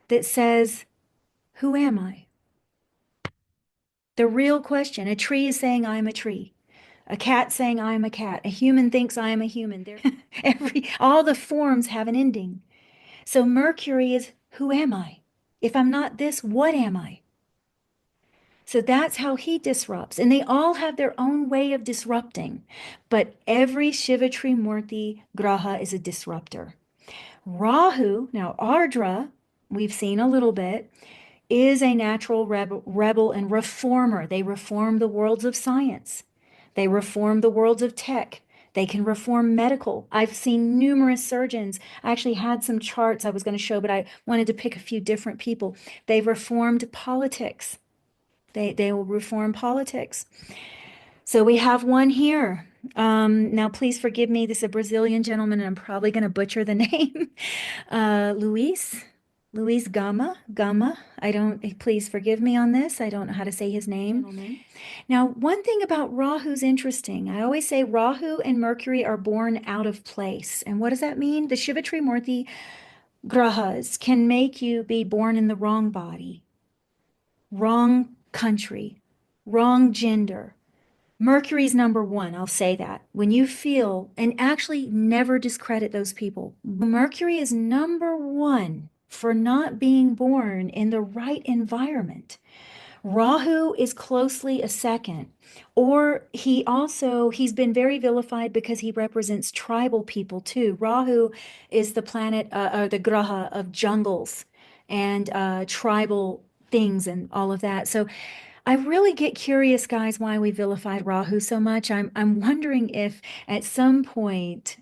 [SPEAKER 2] that says, who am I? The real question. A tree is saying, I'm a tree. A cat saying, I'm a cat. A human thinks I am a human. All the forms have an ending. So Mercury is, who am I? If I'm not this, what am I? So that's how he disrupts. And they all have their own way of disrupting. But every Shiva Trimurti Graha is a disruptor. Rahu, now Ardra, we've seen a little bit, is a natural rebel and reformer. They reform the worlds of science. They reform the worlds of tech. They can reform medical. I've seen numerous surgeons. I actually had some charts I was going to show, but I wanted to pick a few different people. They've reformed politics. They will reform politics. So we have one here. Now, please forgive me. This is a Brazilian gentleman, and I'm probably going to butcher the name. Luis Gama. Please forgive me on this. I don't know how to say his name. Now, one thing about Rahu's interesting. I always say Rahu and Mercury are born out of place. And what does that mean? The Shiva Trimurti Grahas can make you be born in the wrong body, wrong country, wrong gender. Mercury's number one, I'll say that. When you feel, and actually never discredit those people. Mercury is number one for not being born in the right environment. Rahu is closely a second. Or he's been very vilified because he represents tribal people too. Rahu is the planet, or the graha of jungles and tribal things and all of that. So I really get curious, guys, why we vilified Rahu so much. I'm wondering if at some point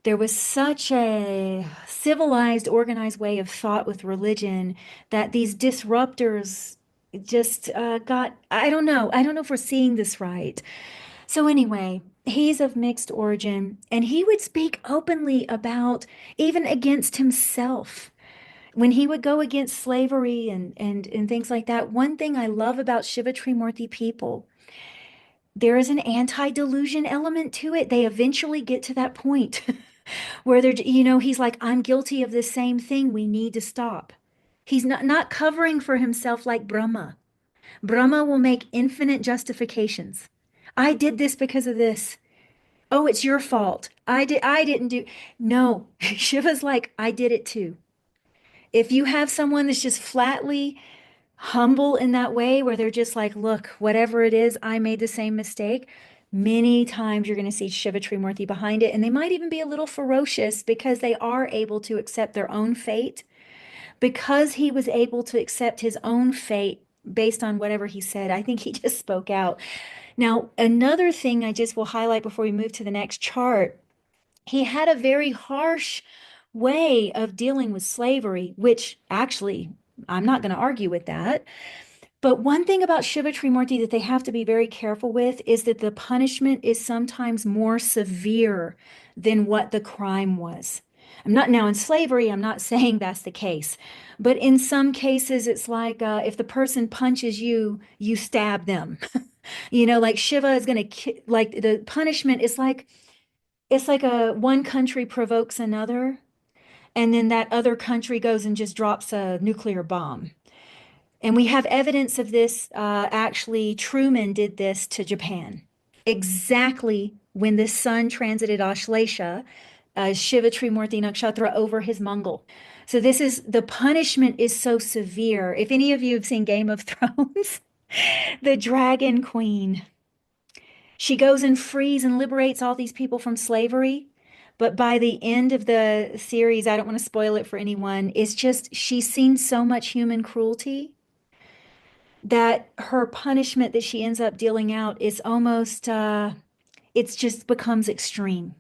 [SPEAKER 2] there was such a civilized, organized way of thought with religion that these disruptors just I don't know. I don't know if we're seeing this right. So anyway, he's of mixed origin, and he would speak openly about, even against himself, when he would go against slavery and things like that. One thing I love about Shiva Trimurti people, there is an anti-delusion element to it. They eventually get to that point where he's like, I'm guilty of the same thing. We need to stop. He's not covering for himself like Brahma. Brahma will make infinite justifications. I did this because of this. Oh, it's your fault. I didn't do. No, Shiva's like, I did it too. If you have someone that's just flatly humble in that way, where they're just like, look, whatever it is, I made the same mistake, many times you're going to see Shiva Trimurti behind it. And they might even be a little ferocious because they are able to accept their own fate. Because he was able to accept his own fate based on whatever he said, I think he just spoke out. Now, another thing I just will highlight before we move to the next chart, he had a very harsh way of dealing with slavery, which actually, I'm not going to argue with that. But one thing about Shiva Trimurti that they have to be very careful with is that the punishment is sometimes more severe than what the crime was. I'm not now in slavery, I'm not saying that's the case. But in some cases, it's like if the person punches you, you stab them. Like Shiva is going to, like the punishment is like, it's like one country provokes another, and then that other country goes and just drops a nuclear bomb. And we have evidence of this. Actually, Truman did this to Japan. Exactly when the sun transited Ashlesha, Shiva Trimurti Nakshatra over his Mongol. So this is, the punishment is so severe. If any of you have seen Game of Thrones, the Dragon Queen, she goes and frees and liberates all these people from slavery. But by the end of the series, I don't want to spoil it for anyone, it's just she's seen so much human cruelty that her punishment that she ends up dealing out is almost, it's just becomes extreme,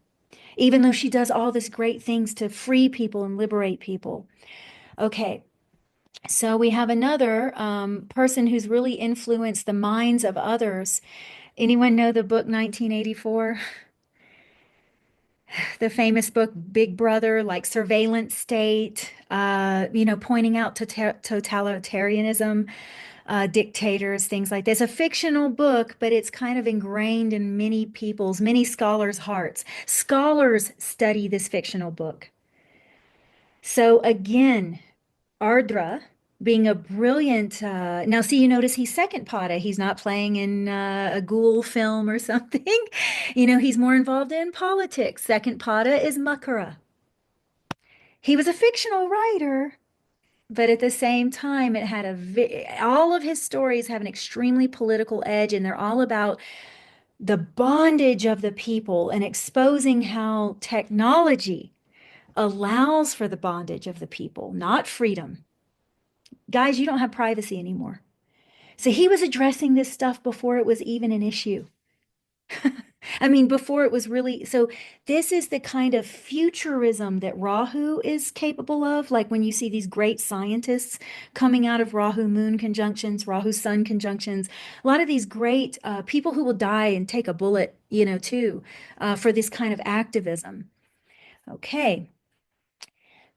[SPEAKER 2] even though she does all this great things to free people and liberate people. Okay, so we have another person who's really influenced the minds of others. Anyone know the book 1984? The famous book Big Brother, like surveillance state, pointing out to totalitarianism, dictators, things like this. A fictional book, but it's kind of ingrained in many scholars' hearts. Scholars study this fictional book. So again, Ardra being a brilliant, now see, you notice he's second pada. He's not playing in a ghoul film or something. He's more involved in politics. Second pada is Makara. He was a fictional writer, but at the same time, it had all of his stories have an extremely political edge, and they're all about the bondage of the people and exposing how technology allows for the bondage of the people, not freedom. Guys, you don't have privacy anymore. So he was addressing this stuff before it was even an issue. I mean, before it was really, so this is the kind of futurism that Rahu is capable of. Like when you see these great scientists coming out of Rahu moon conjunctions, Rahu sun conjunctions, a lot of these great people who will die and take a bullet, too, for this kind of activism. Okay.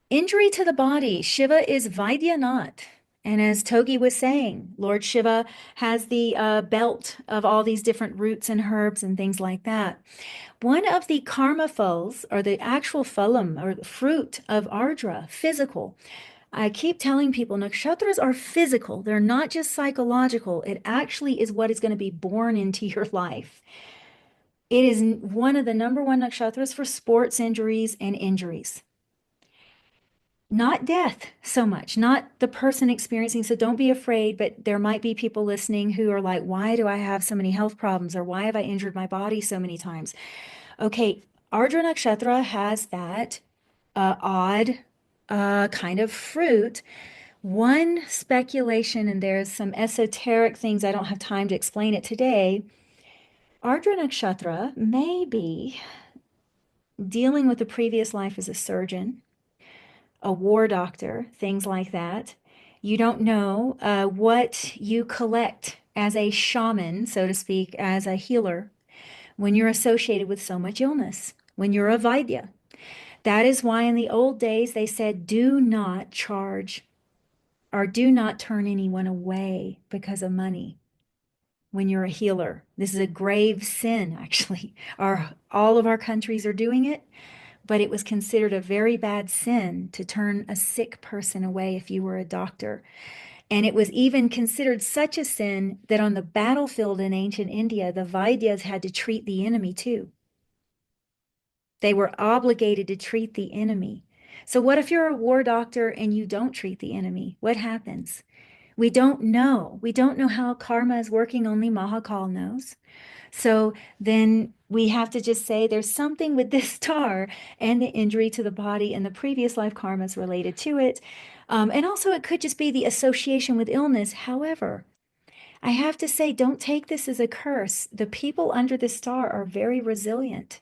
[SPEAKER 2] Injury to the body. Shiva is Vaidyanath. And as Togi was saying, Lord Shiva has the belt of all these different roots and herbs and things like that. One of the karma phalas, or the actual phalam, or the fruit of Ardra, physical. I keep telling people nakshatras are physical. They're not just psychological. It actually is what is going to be born into your life. It is one of the number one nakshatras for sports injuries and injuries. Not death so much, not the person experiencing. So don't be afraid, but there might be people listening who are like, why do I have so many health problems? Or why have I injured my body so many times? Okay, Ardra Nakshatra has that odd kind of fruit. One speculation, and there's some esoteric things, I don't have time to explain it today. Ardra Nakshatra may be dealing with a previous life as a surgeon, a war doctor, things like that. You don't know what you collect as a shaman, so to speak, as a healer, when you're associated with so much illness, when you're a Vaidya. That is why in the old days they said, do not charge or do not turn anyone away because of money when you're a healer. This is a grave sin, actually. All of our countries are doing it. But it was considered a very bad sin to turn a sick person away if you were a doctor. And it was even considered such a sin that on the battlefield in ancient India, the Vaidyas had to treat the enemy too. They were obligated to treat the enemy. So what if you're a war doctor and you don't treat the enemy? What happens? We don't know. We don't know how karma is working. Only Mahakal knows. So then we have to just say there's something with this star and the injury to the body and the previous life karmas related to it. And also it could just be the association with illness. However, I have to say, don't take this as a curse. The people under this star are very resilient.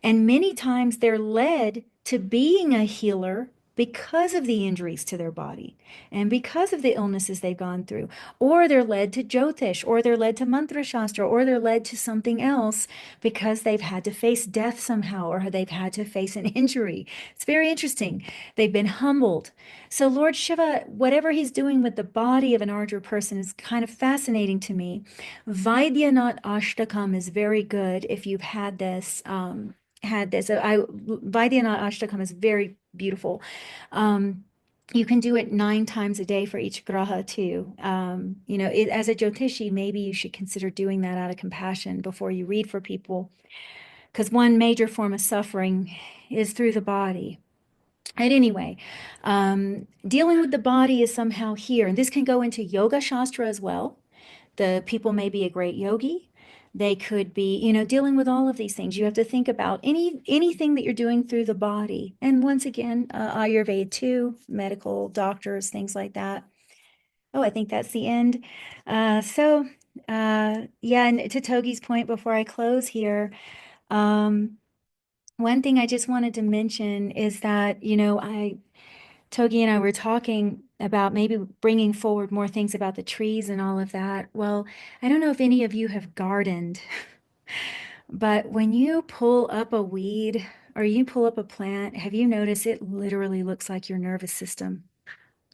[SPEAKER 2] And many times they're led to being a healer because of the injuries to their body and because of the illnesses they've gone through, or they're led to Jyotish, or they're led to Mantra Shastra, or they're led to something else because they've had to face death somehow, or they've had to face an injury. It's very interesting. They've been humbled. So Lord Shiva, whatever he's doing with the body of an Ardra person is kind of fascinating to me. Vaidyanath Ashtakam is very good if you've had this. Vaidyanath Ashtakam is very beautiful. You can do it 9 times a day for each graha too. As a Jyotishi, maybe you should consider doing that out of compassion before you read for people, because one major form of suffering is through the body. And anyway, dealing with the body is somehow here, and this can go into Yoga Shastra as well. The people may be a great yogi. They could be, dealing with all of these things. You have to think about anything that you're doing through the body. And once again, Ayurveda too, medical doctors, things like that. Oh, I think that's the end. And to Togi's point before I close here, one thing I just wanted to mention is that, Togi and I were talking about maybe bringing forward more things about the trees and all of that. Well, I don't know if any of you have gardened, but when you pull up a weed or you pull up a plant, have you noticed it literally looks like your nervous system?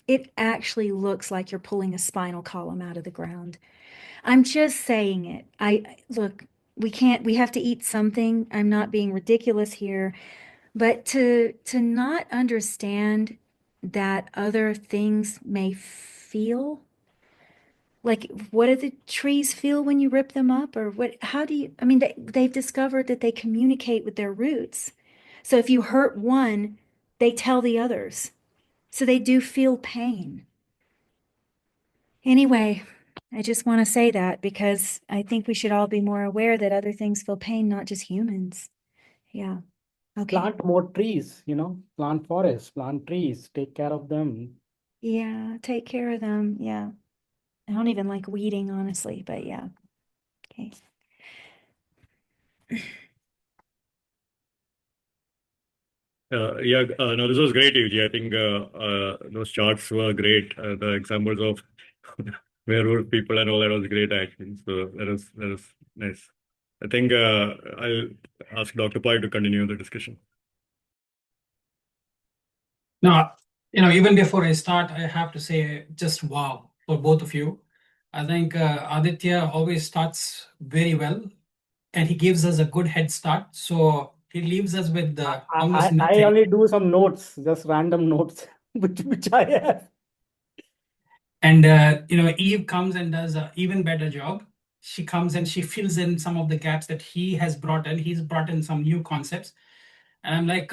[SPEAKER 2] It actually looks like you're pulling a spinal column out of the ground. I'm just saying it. Look, we have to eat something. I'm not being ridiculous here, but to not understand that other things may feel like, what do the trees feel when you rip them up, or they've discovered that they communicate with their roots. So if you hurt one, they tell the others. So they do feel pain. Anyway, I just want to say that because I think we should all be more aware that other things feel pain, not just humans. Yeah. Okay.
[SPEAKER 4] Plant more trees, plant forests, plant trees, take care of them.
[SPEAKER 2] Yeah, take care of them. Yeah. I don't even like weeding, honestly, but yeah. Okay.
[SPEAKER 5] No, this was great, Yuji. I think those charts were great. The examples of werewolf people and all that was great, actually. So that was nice. I think I'll ask Dr. Pai to continue the discussion.
[SPEAKER 6] Now, even before I start, I have to say just wow for both of you. I think Aditya always starts very well, and he gives us a good head start. So he leaves us with almost
[SPEAKER 4] I
[SPEAKER 6] nothing.
[SPEAKER 4] only do some notes, just random notes, which I have.
[SPEAKER 6] And Eve comes and does an even better job. She comes and she fills in some of the gaps that he has brought in. He's brought in some new concepts. And I'm like,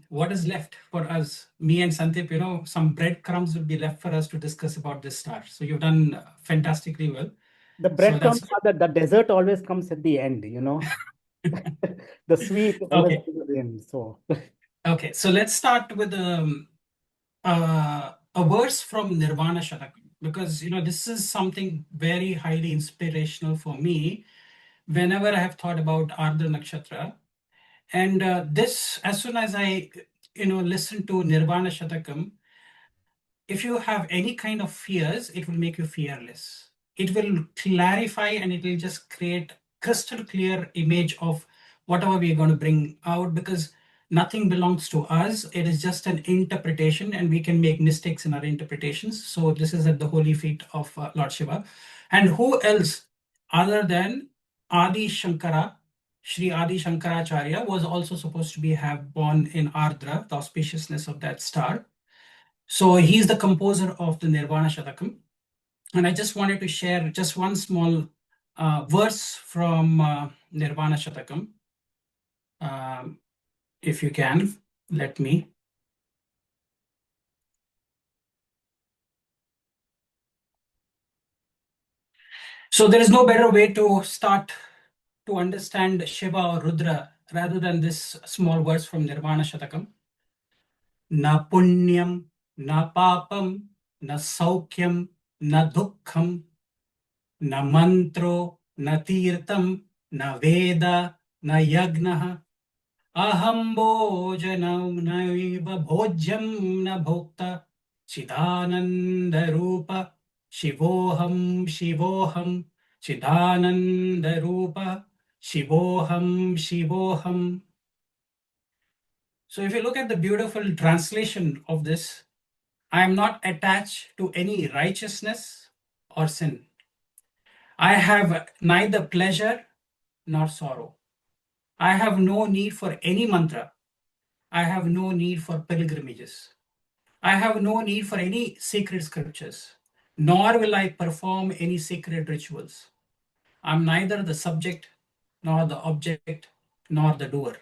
[SPEAKER 6] what is left for us? Me and Santhip, some breadcrumbs will be left for us to discuss about this star. So you've done fantastically well.
[SPEAKER 4] The breadcrumbs are that the dessert always comes at the end, The sweet always
[SPEAKER 6] Okay.
[SPEAKER 4] comes at the end. So
[SPEAKER 6] Okay, so let's start with a verse from Nirvana Shatakam, because this is something very highly inspirational for me whenever I have thought about Ardra Nakshatra. And this, as soon as I listen to Nirvana Shatakam, if you have any kind of fears, it will make you fearless. It will clarify and it will just create crystal clear image of whatever we are going to bring out, because nothing belongs to us. It is just an interpretation and we can make mistakes in our interpretations. So this is at the holy feet of Lord Shiva. And who else other than Adi Shankara, Sri Adi Shankaracharya was also supposed to have born in Ardra, the auspiciousness of that star. So he's the composer of the Nirvana Shatakam. And I just wanted to share just one small verse from Nirvana Shatakam. If you can, let me. So there is no better way to start to understand Shiva or Rudra rather than this small verse from Nirvana Shatakam. Na punyam, na papam, na saukyam, na dukkham, na mantro, na tirtam, na veda, na yagnaha, aham bhojanam naiva bhojyam na bhokta, chidananda rupa, shivoham shivoham, chidananda rupa, shivoham shivoham. So if you look at the beautiful translation of this, I am not attached to any righteousness or sin. I have neither pleasure nor sorrow. I have no need for any mantra. I have no need for pilgrimages. I have no need for any sacred scriptures, nor will I perform any sacred rituals. I'm neither the subject, nor the object, nor the doer.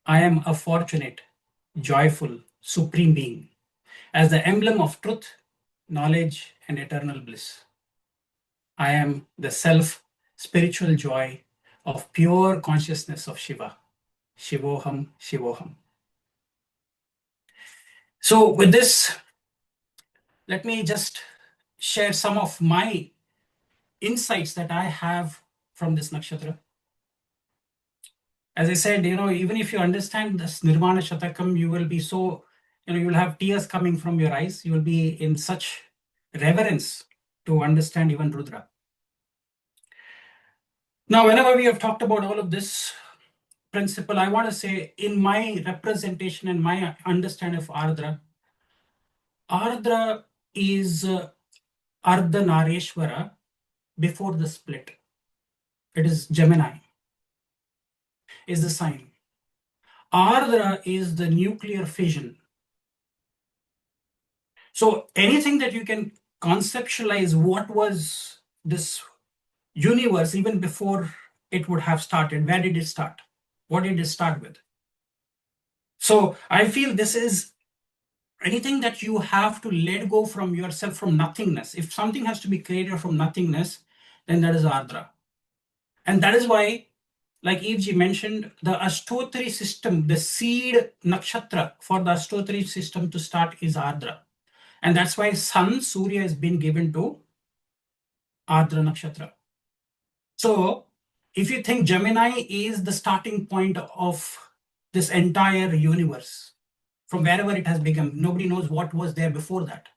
[SPEAKER 6] I am a fortunate, joyful, supreme being, as the emblem of truth, knowledge, and eternal bliss. I am the self spiritual joy of pure consciousness of Shiva. Shivoham, Shivoham. So, with this, let me just share some of my insights that I have from this nakshatra. As I said, even if you understand this Nirvana Shatakam, you will be so, you will have tears coming from your eyes. You will be in such reverence to understand even Rudra. Now, whenever we have talked about all of this principle, I want to say in my representation and my understanding of Ardra, Ardra is Ardhanareshwara before the split. It is Gemini, is the sign. Ardra is the nuclear fission. So anything that you can conceptualize what was this universe even before it would have started, where did it start? What did it start with? So I feel this is anything that you have to let go from yourself, from nothingness. If something has to be created from nothingness, then that is Ardra. And that is why, like Evji mentioned, the Astotri system, the seed nakshatra for the Astotri system to start is Ardra. And that's why Sun, Surya has been given to Ardra nakshatra. So if you think Gemini is the starting point of this entire universe, from wherever it has begun, nobody knows what was there before that.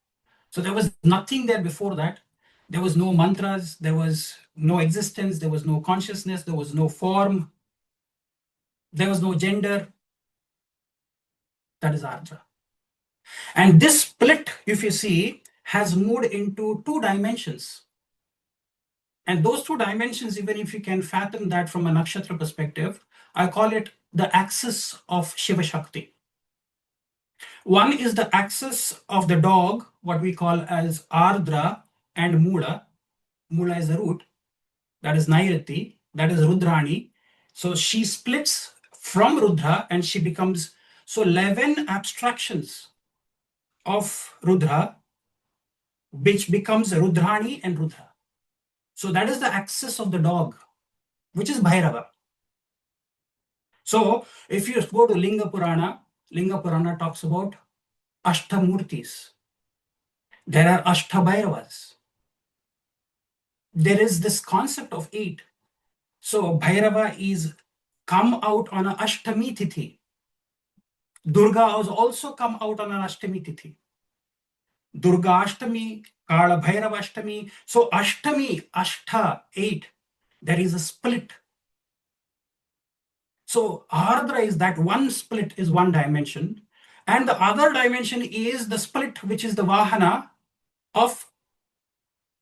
[SPEAKER 6] So there was nothing there before that. There was no mantras, there was no existence, there was no consciousness, there was no form, there was no gender. That is Ardra. And this split, if you see, has moved into 2 dimensions. And those 2 dimensions, even if you can fathom that from a nakshatra perspective, I call it the axis of Shivashakti. One is the axis of the dog, what we call as Ardra and Mula. Mula is the root, that is Nairati, that is Rudrani. So she splits from Rudra and she becomes, so 11 abstractions of Rudra, which becomes Rudrani and Rudra. So that is the axis of the dog, which is Bhairava. So if you go to Linga Purana talks about Ashtamurtis. There are Ashtabhairavas. There is this concept of 8. So Bhairava is come out on an Ashtami Tithi. Durga has also come out on an Ashtami Tithi. Durga Ashtami, Kala Bhairava Ashtami. So Ashtami, Ashta, 8. There is a split. So Ardra is that one split is one dimension. And the other dimension is the split, which is the Vahana of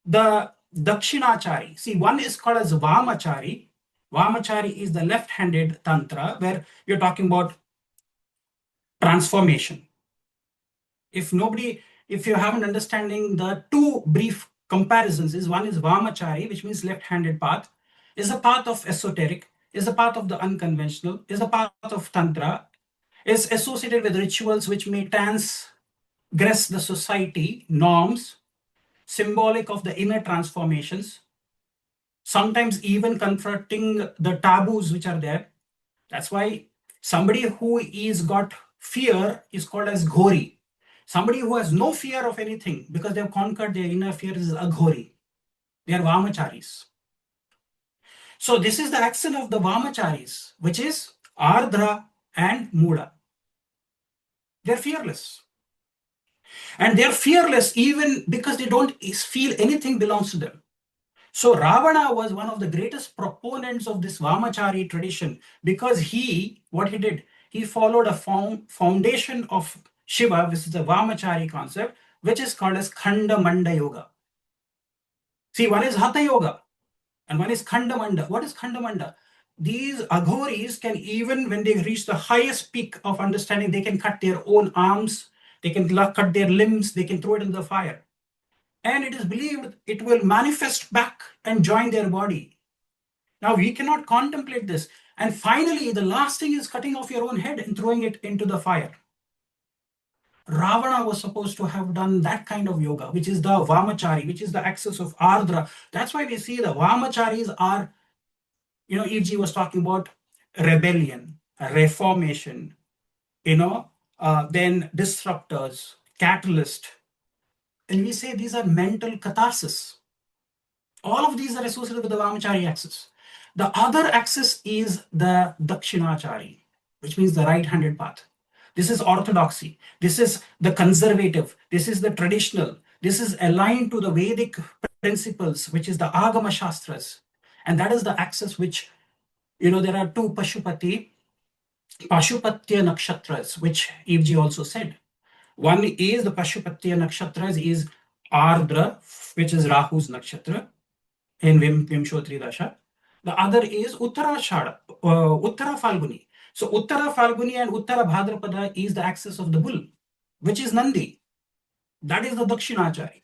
[SPEAKER 6] the Dakshinachari. See, one is called as Vamachari. Vamachari is the left-handed Tantra, where you're talking about transformation. If you haven't understanding the 2 brief comparisons, is one is Vamachari, which means left-handed path, is a path of esoteric, is a path of the unconventional, is a path of Tantra, is associated with rituals which may transgress the society norms, symbolic of the inner transformations, sometimes even confronting the taboos which are there. That's why somebody who is got fear is called as Ghori. Somebody who has no fear of anything because they've conquered their inner fear is Aghori. They are Vamacharis. So this is the accent of the Vamacharis, which is Ardra and Mula. They're fearless. And they're fearless even because they don't feel anything belongs to them. So Ravana was one of the greatest proponents of this Vamachari tradition because what he did, he followed a foundation of Shiva, which is the Vamachari concept, which is called as Khanda Manda Yoga. See, one is Hatha Yoga and one is Khanda Manda. What is Khanda Manda? These Aghoris can, even when they reach the highest peak of understanding, they can cut their own arms, they can cut their limbs, they can throw it in the fire. And it is believed it will manifest back and join their body. Now we cannot contemplate this. And finally, the last thing is cutting off your own head and throwing it into the fire. Ravana was supposed to have done that kind of yoga, which is the Vamachari, which is the axis of Ardra. That's why we see the Vamacharis are, Evji was talking about rebellion, reformation, then disruptors, catalyst. And we say these are mental catharsis. All of these are associated with the Vamachari axis. The other axis is the Dakshinachari, which means the right-handed path. This is orthodoxy. This is the conservative. This is the traditional. This is aligned to the Vedic principles, which is the Agama Shastras. And that is the axis which, there are two Pashupatya nakshatras, which Evji also said. One is the Pashupatya nakshatras is Ardra, which is Rahu's nakshatra in Vimshotri Dasha. The other is Uttara Falguni. So Uttara Falguni and Uttara Bhadrapada is the axis of the bull, which is Nandi. That is the Dakshinachari.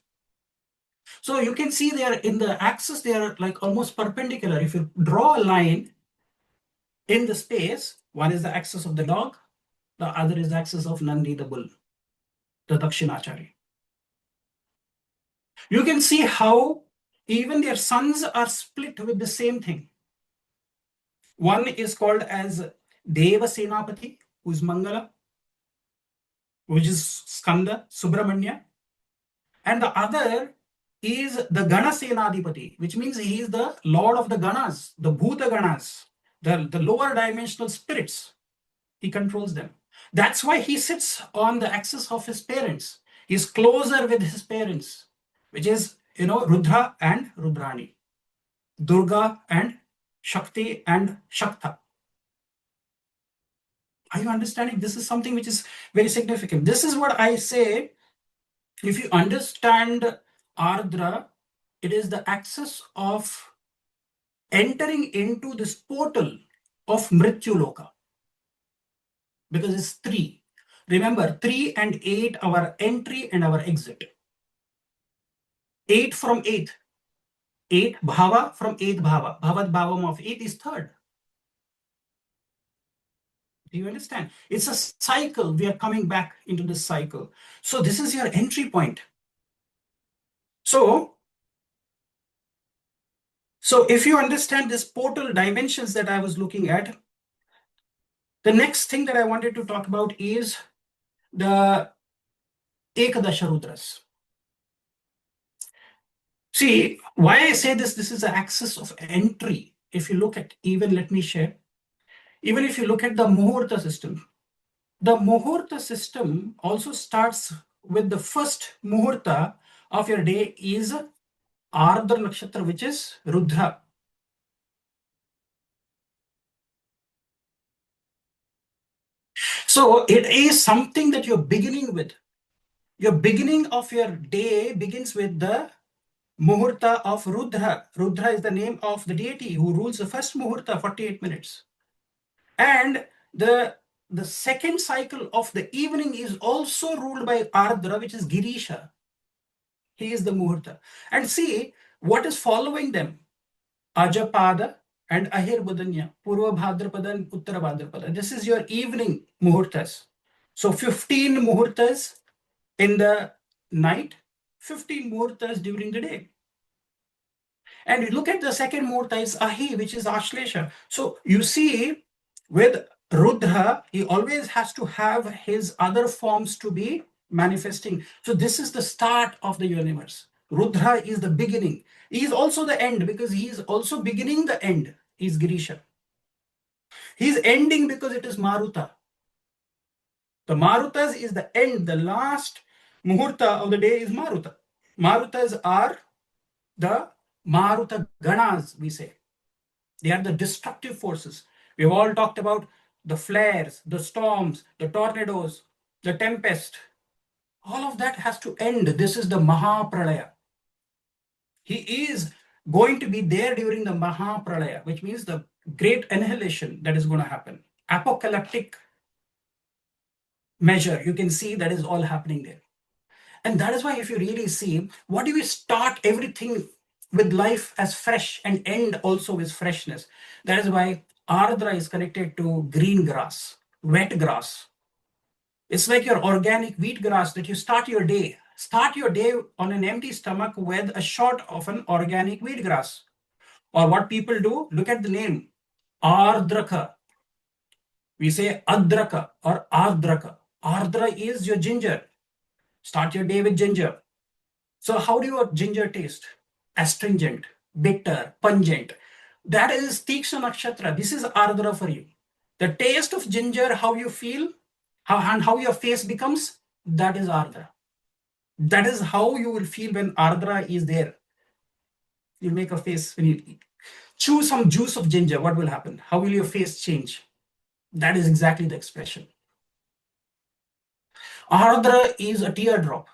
[SPEAKER 6] So you can see they are in the axis, they are like almost perpendicular. If you draw a line in the space, one is the axis of the dog, the other is the axis of Nandi, the bull, the Dakshinachari. You can see how even their sons are split with the same thing. One is called as Deva Senapati, who is Mangala, which is Skanda, Subramanya. And the other is the Gana Senadipati, which means he is the lord of the Ganas, the Bhuta Ganas, the lower dimensional spirits. He controls them. That's why he sits on the axis of his parents. He's closer with his parents, which is, Rudra and Rudrani, Durga and Shakti and Shakta. Are you understanding? This is something which is very significant. This is what I say. If you understand Ardra, it is the axis of entering into this portal of Mrityu Loka. Because it's 3. Remember, 3 and 8, our entry and our exit. 8 from 8. 8 bhava from 8 bhava. Bhavad bhavam of 8 is 3rd. Do you understand? It's a cycle. We are coming back into this cycle. So this is your entry point. So if you understand this portal dimensions that I was looking at, the next thing that I wanted to talk about is the Ekadasha Rudras. See, why I say this is the axis of entry. If you look at, let me share. Even if you look at the Muhurta system also starts with the first Muhurta of your day is Ardra Nakshatra, which is Rudra. So it is something that you're beginning with. Your beginning of your day begins with the Muhurta of Rudra. Rudra is the name of the deity who rules the first Muhurta, 48 minutes. And the second cycle of the evening is also ruled by Ardra, which is Girisha. He is the Muhurta. And see what is following them. Ajapada and Ahirbudanya, Purva Bhadrapada and Uttara Bhadrapada. This is your evening Muhurtas. So 15 Muhurtas in the night, 15 Muhurtas during the day. And you look at the second Muhurta is Ahi, which is Ashlesha. So you see, with Rudra, he always has to have his other forms to be manifesting. So this is the start of the universe. Rudra is the beginning. He is also the end because he is also beginning the end. He is Girisha. He is ending because it is Maruta. The Marutas is the end. The last Muhurta of the day is Maruta. Marutas are the Maruta Ganas, we say. They are the destructive forces. We've all talked about the flares, the storms, the tornadoes, the tempest. All of that has to end. This is the Mahapralaya. He is going to be there during the Mahapralaya, which means the great annihilation that is going to happen. Apocalyptic measure, you can see that is all happening there. And that is why if you really see, what do we start everything with life as fresh and end also with freshness? That is why Ardra is connected to green grass, wet grass. It's like your organic wheat grass that you start your day. Start your day on an empty stomach with a shot of an organic wheat grass. Or what people do, look at the name, Ardraka. We say Adraka or Ardraka. Ardra is your ginger. Start your day with ginger. So how do your ginger taste? Astringent, bitter, pungent. That is Tiksha Nakshatra. This is Ardra for you. The taste of ginger, how you feel, and how your face becomes, that is Ardra. That is how you will feel when Ardra is there. You make a face when you chew some juice of ginger. What will happen? How will your face change? That is exactly the expression. Ardra is a teardrop.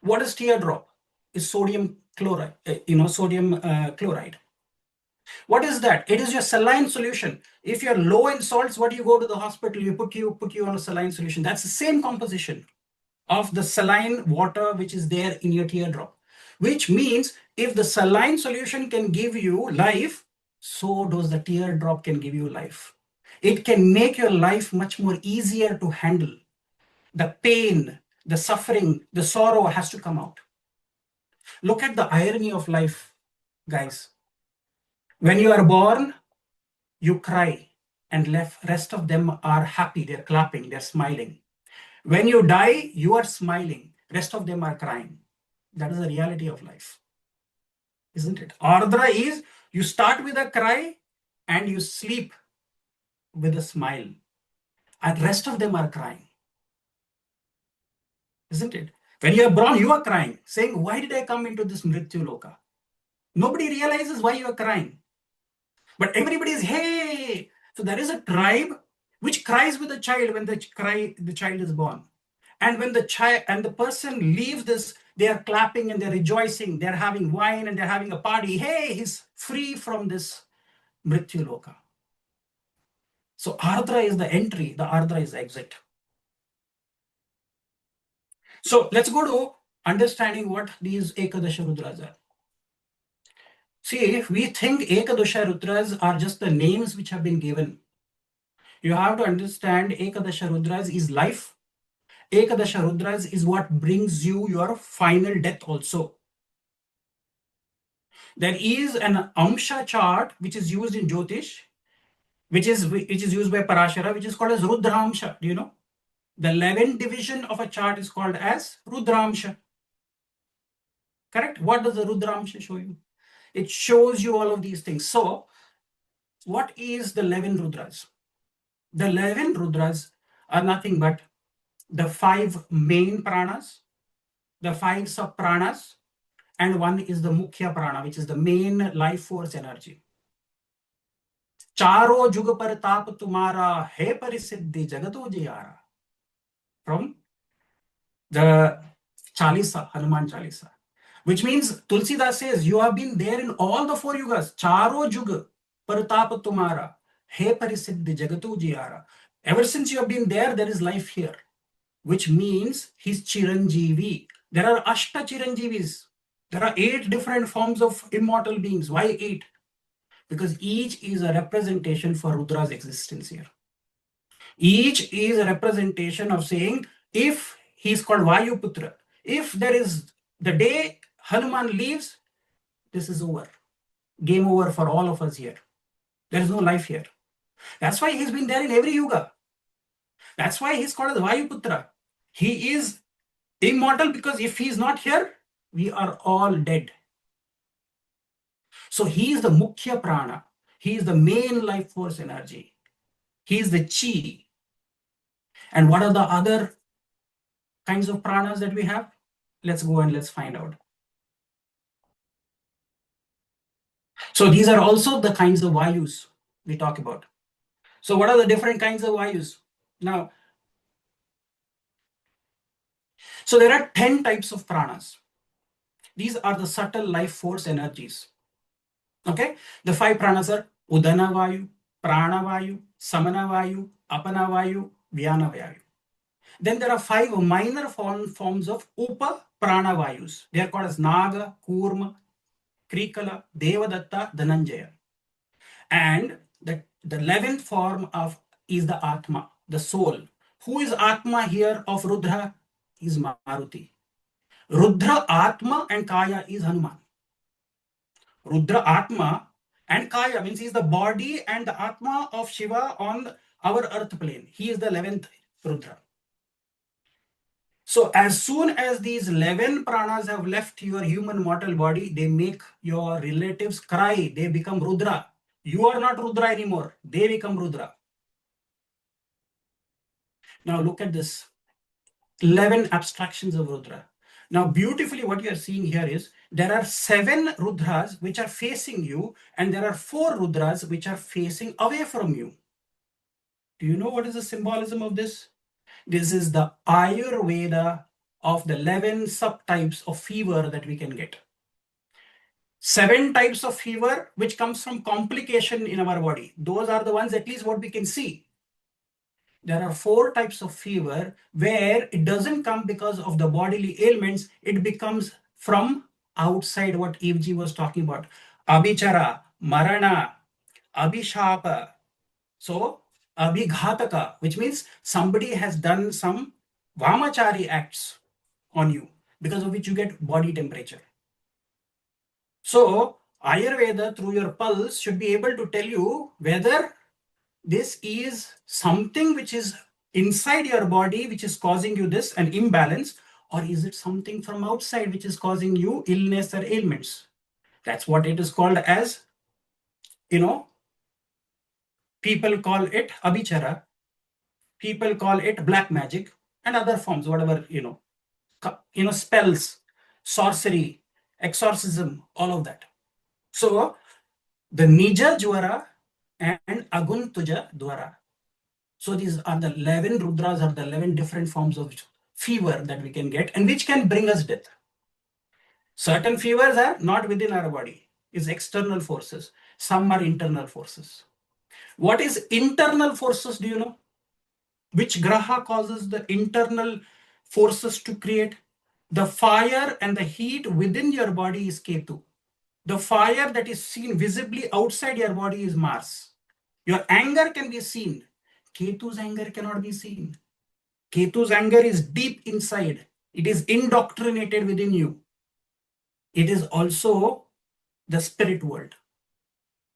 [SPEAKER 6] What is teardrop? Is sodium chloride, sodium chloride. What is that? It is your saline solution. If you're low in salts, what do you go to the hospital? You put you on a saline solution. That's the same composition of the saline water which is there in your teardrop. Which means if the saline solution can give you life, so does the teardrop can give you life. It can make your life much more easier to handle. The pain, the suffering, the sorrow has to come out. Look at the irony of life, guys. When you are born, you cry, and rest of them are happy, they're clapping, they're smiling. When you die, you are smiling, rest of them are crying. That is the reality of life, isn't it? Ardra is, you start with a cry and you sleep with a smile, and rest of them are crying, isn't it? When you are born, you are crying, saying, why did I come into this Mrityu Loka? Nobody realizes why you are crying. But everybody is, hey! So there is a tribe which cries with the child when the child is born. And when the child and the person leaves this, they are clapping and they're rejoicing, they're having wine and they're having a party. Hey, he's free from this Mrityu Loka. So Ardra is the entry, the Ardra is the exit. So let's go to understanding what these Ekadasha Rudras are. See, if we think Ekadasha Rudras are just the names which have been given, you have to understand Ekadasha Rudras is life. Ekadasha Rudras is what brings you your final death also. There is an Amsha chart which is used in Jyotish, which is used by Parashara, which is called as Rudramsha. Do you know? The 11th division of a chart is called as Rudramsha. Correct? What does the Rudramsha show you? It shows you all of these things. So, what is the 11 Rudras? The 11 Rudras are nothing but the 5 main pranas, the 5 sub-pranas, and one is the Mukhya prana, which is the main life force energy. Charo jug par taap tumhara hai parisiddhi jagato jiyara. From the Chalisa, Hanuman Chalisa. Which means Tulsidas says, you have been there in all the 4 yugas. Charo jug par taap tumhara hai parisiddhi jagato jiyara. Ever since you have been there, there is life here. Which means he's Chiranjeevi. There are Ashta Chiranjeevis. There are 8 different forms of immortal beings. Why 8? Because each is a representation for Rudra's existence here. Each is a representation of saying, if he's called Vayuputra, if there is the day Hanuman leaves, this is over. Game over for all of us here. There is no life here. That's why he's been there in every yuga. That's why he's called as Vayuputra. He is immortal because if he's not here, we are all dead. So he is the Mukhya Prana. He is the main life force energy. He is the Chi. And what are the other kinds of pranas that we have? Let's go and let's find out. So these are also the kinds of Vayus we talk about. So what are the different kinds of Vayus? Now, so there are 10 types of pranas. These are the subtle life force energies. Okay, the 5 pranas are Udana Vayu, Prana Vayu, Samana Vayu, Apana Vayu, Vyana Vayu. Then there are 5 minor forms of Upa Pranavayus. They are called as Naga, Kurma, Krikala, Devadatta, Dhananjaya. And the 11th form of is the Atma, the soul. Who is Atma here of Rudra? Is Maruti. Rudra Atma and Kaya is Hanuman. Rudra Atma and Kaya means he is the body and the Atma of Shiva on our earth plane. He is the 11th Rudra. So as soon as these 11 pranas have left your human mortal body, they make your relatives cry. They become Rudra. You are not Rudra anymore. They become Rudra. Now look at this. 11 abstractions of Rudra. Now beautifully what you are seeing here is there are 7 Rudras which are facing you and there are 4 Rudras which are facing away from you. Do you know what is the symbolism of this? This is the Ayurveda of the 11 subtypes of fever that we can get. 7 types of fever which comes from complication in our body. Those are the ones at least what we can see. There are 4 types of fever where it doesn't come because of the bodily ailments. It becomes from outside, what Evji was talking about. Abhichara, Marana, Abhishapa. So, Abhighataka, which means somebody has done some Vamachari acts on you because of which you get body temperature. So, Ayurveda through your pulse should be able to tell you whether this is something which is inside your body which is causing you this, an imbalance, or is it something from outside which is causing you illness or ailments. That's what it is called as, people call it Abhichara, people call it black magic and other forms, whatever, spells, sorcery, exorcism, all of that. So the Nija Jwara and Aguntuja Dwara. So these are the 11 Rudras, are the 11 different forms of fever that we can get and which can bring us death. Certain fevers are not within our body, it's external forces. Some are internal forces. What is internal forces, do you know? Which graha causes the internal forces to create? The fire and the heat within your body is Ketu. The fire that is seen visibly outside your body is Mars. Your anger can be seen. Ketu's anger cannot be seen. Ketu's anger is deep inside. It is indoctrinated within you. It is also the spirit world.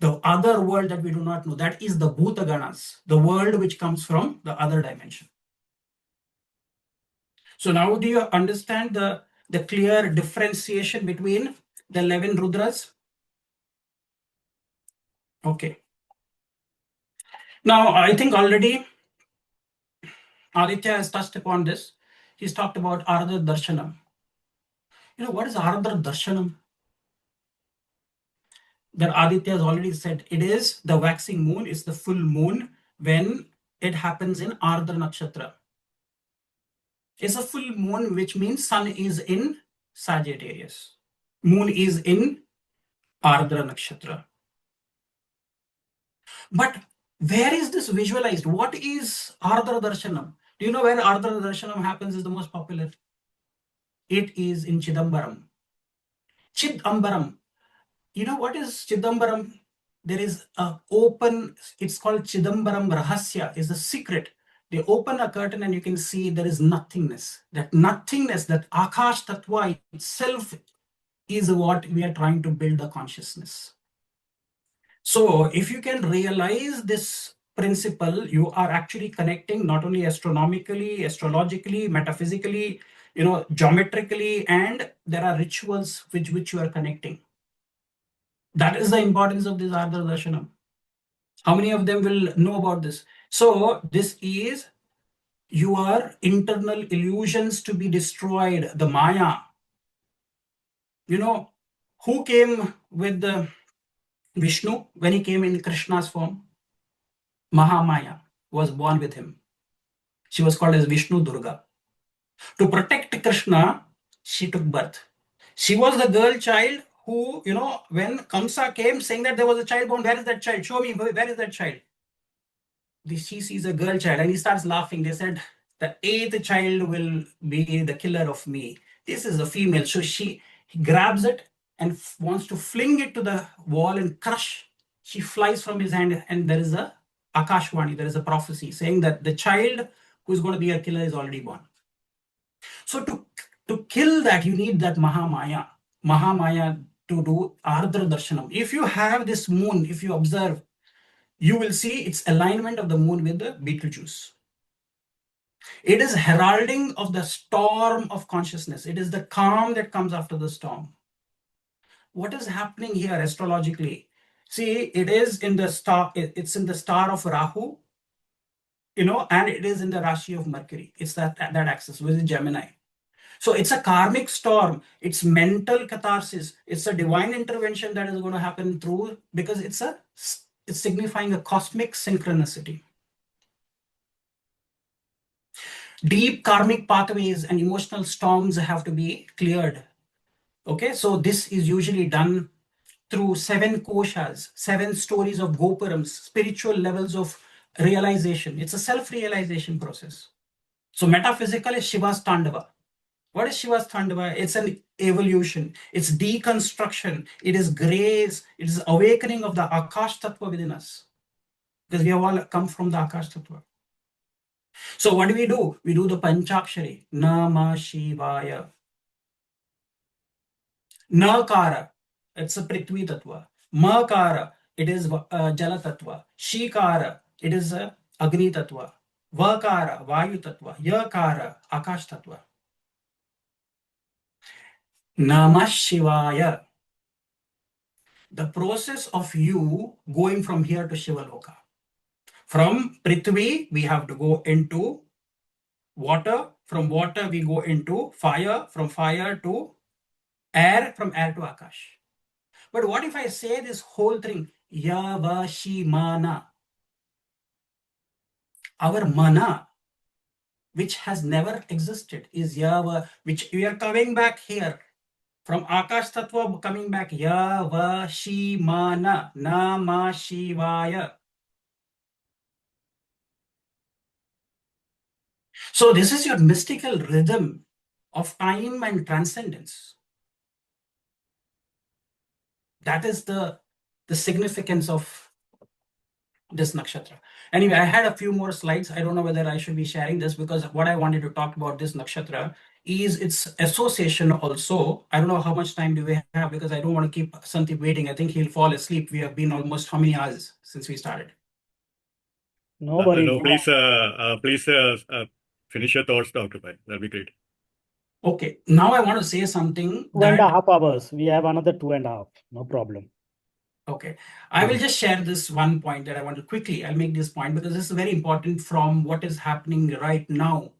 [SPEAKER 6] The other world that we do not know, that is the Bhutaganas, the world which comes from the other dimension. So now do you understand the clear differentiation between the 11 Rudras? Okay. Now I think already Aditya has touched upon this. He's talked about Arudra Darshanam. What is Arudra Darshanam? That Aditya has already said, it is the waxing moon, it's the full moon when it happens in Ardra Nakshatra. It's a full moon, which means sun is in Sagittarius. Moon is in Ardra Nakshatra. But where is this visualized? What is Ardra Darshanam? Do you know where Ardra Darshanam happens is the most popular? It is in Chidambaram. Chidambaram. You know what is Chidambaram? There is an open, it's called Chidambaram Rahasya, is the secret. They open a curtain and you can see there is nothingness. That nothingness, that Akash Tattva itself is what we are trying to build the consciousness. So if you can realize this principle, you are actually connecting not only astronomically, astrologically, metaphysically, geometrically, and there are rituals which you are connecting. That is the importance of this Ardra Darshanam. How many of them will know about this? So this is your internal illusions to be destroyed, the Maya. Who came with the Vishnu when he came in Krishna's form? Mahamaya was born with him. She was called as Vishnu Durga. To protect Krishna, she took birth. She was the girl child who, when Kamsa came saying that there was a child born, where is that child? Show me, where is that child? She sees a girl child and he starts laughing. They said, The 8th child will be the killer of me. This is a female. So she grabs it and wants to fling it to the wall and crush. She flies from his hand, and there is a Akashwani, there is a prophecy saying that the child who's going to be a killer is already born. So to kill that, you need that Mahamaya. Mahamaya to do Ardra Darshanam. If you have this moon, if you observe, you will see its alignment of the moon with the Betelgeuse. It is heralding of the storm of consciousness. It is the calm that comes after the storm. What is happening here astrologically? See, it is in the star, it's in the star of Rahu, and it is in the Rashi of Mercury. It's that axis, which is Gemini. So it's a karmic storm. It's mental catharsis. It's a divine intervention that is going to happen through, because it's signifying a cosmic synchronicity. Deep karmic pathways and emotional storms have to be cleared. Okay, so this is usually done through 7 koshas, 7 stories of gopurams, spiritual levels of realization. It's a self-realization process. So metaphysical is Shiva's Tandava. What is Shiva's Tandava? It's an evolution. It's deconstruction. It is grace. It is awakening of the Akash Tattva within us. Because we have all come from the Akash Tattva. So what do? We do the Panchakshari. Nama Shivaya. Nakara, it's a Prithvi Tattva. Makara, it is Jala Tattva. Shikara, it is Agni Tattva. Vakara, Vayu Tattva. Yakara, Akash Tattva. Namah Shivaya. The process of you going from here to Shivaloka. From Prithvi, we have to go into water. From water, we go into fire. From fire to air. From air to Akash. But what if I say this whole thing? Yavashimana. Our mana, which has never existed, is Yava, which we are coming back here. From Akash Tattva coming back. Yavashimana. Nama Shivaya. So this is your mystical rhythm of time and transcendence. That is the significance of this nakshatra. Anyway, I had a few more slides. I don't know whether I should be sharing this, because what I wanted to talk about this nakshatra is its association also. I don't know how much time do we have, because I don't want to keep Santhip waiting. I think he'll fall asleep. We have been almost how many hours since we started?
[SPEAKER 4] No worries.
[SPEAKER 5] No, please finish your thoughts, Dr. Pai. That'd be great.
[SPEAKER 6] Okay, now I want to say something.
[SPEAKER 4] 2.5 hours. We have another 2.5. No problem.
[SPEAKER 6] Okay, I will just share this one point that I want to quickly. I'll make this point because this is very important from what is happening right now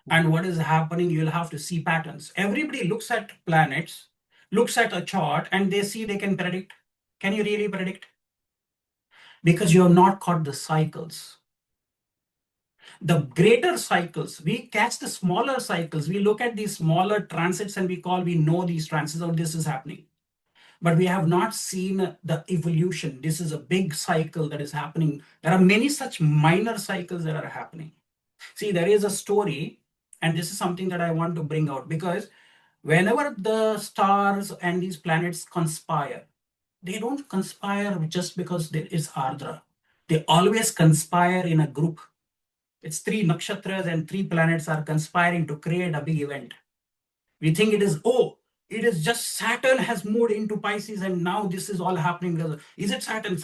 [SPEAKER 6] and what is happening. You'll have to see patterns. Everybody looks at planets, looks at a chart, and they see they can predict. Can you really predict? Because you have not caught the cycles. The greater cycles, we catch the smaller cycles. We look at these smaller transits and we know these transits, or this is happening. But we have not seen the evolution. This is a big cycle that is happening. There are many such minor cycles that are happening. See, there is a story, and this is something that I want to bring out, because whenever the stars and these planets conspire, they don't conspire just because there is Ardra. They always conspire in a group. It's 3 nakshatras and 3 planets are conspiring to create a big event. We think it is just Saturn has moved into Pisces and now this is all happening because is it Saturn?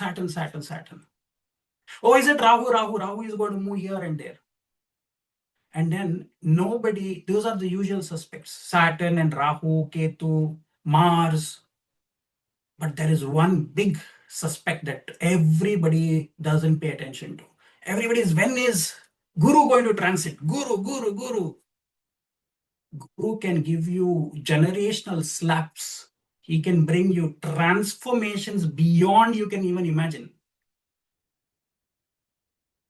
[SPEAKER 6] Oh, is it Rahu? Rahu is going to move here and there. And then those are the usual suspects, Saturn and Rahu, Ketu, Mars. But there is one big suspect that everybody doesn't pay attention to. When is Guru going to transit? Guru. Guru can give you generational slaps. He can bring you transformations beyond you can even imagine.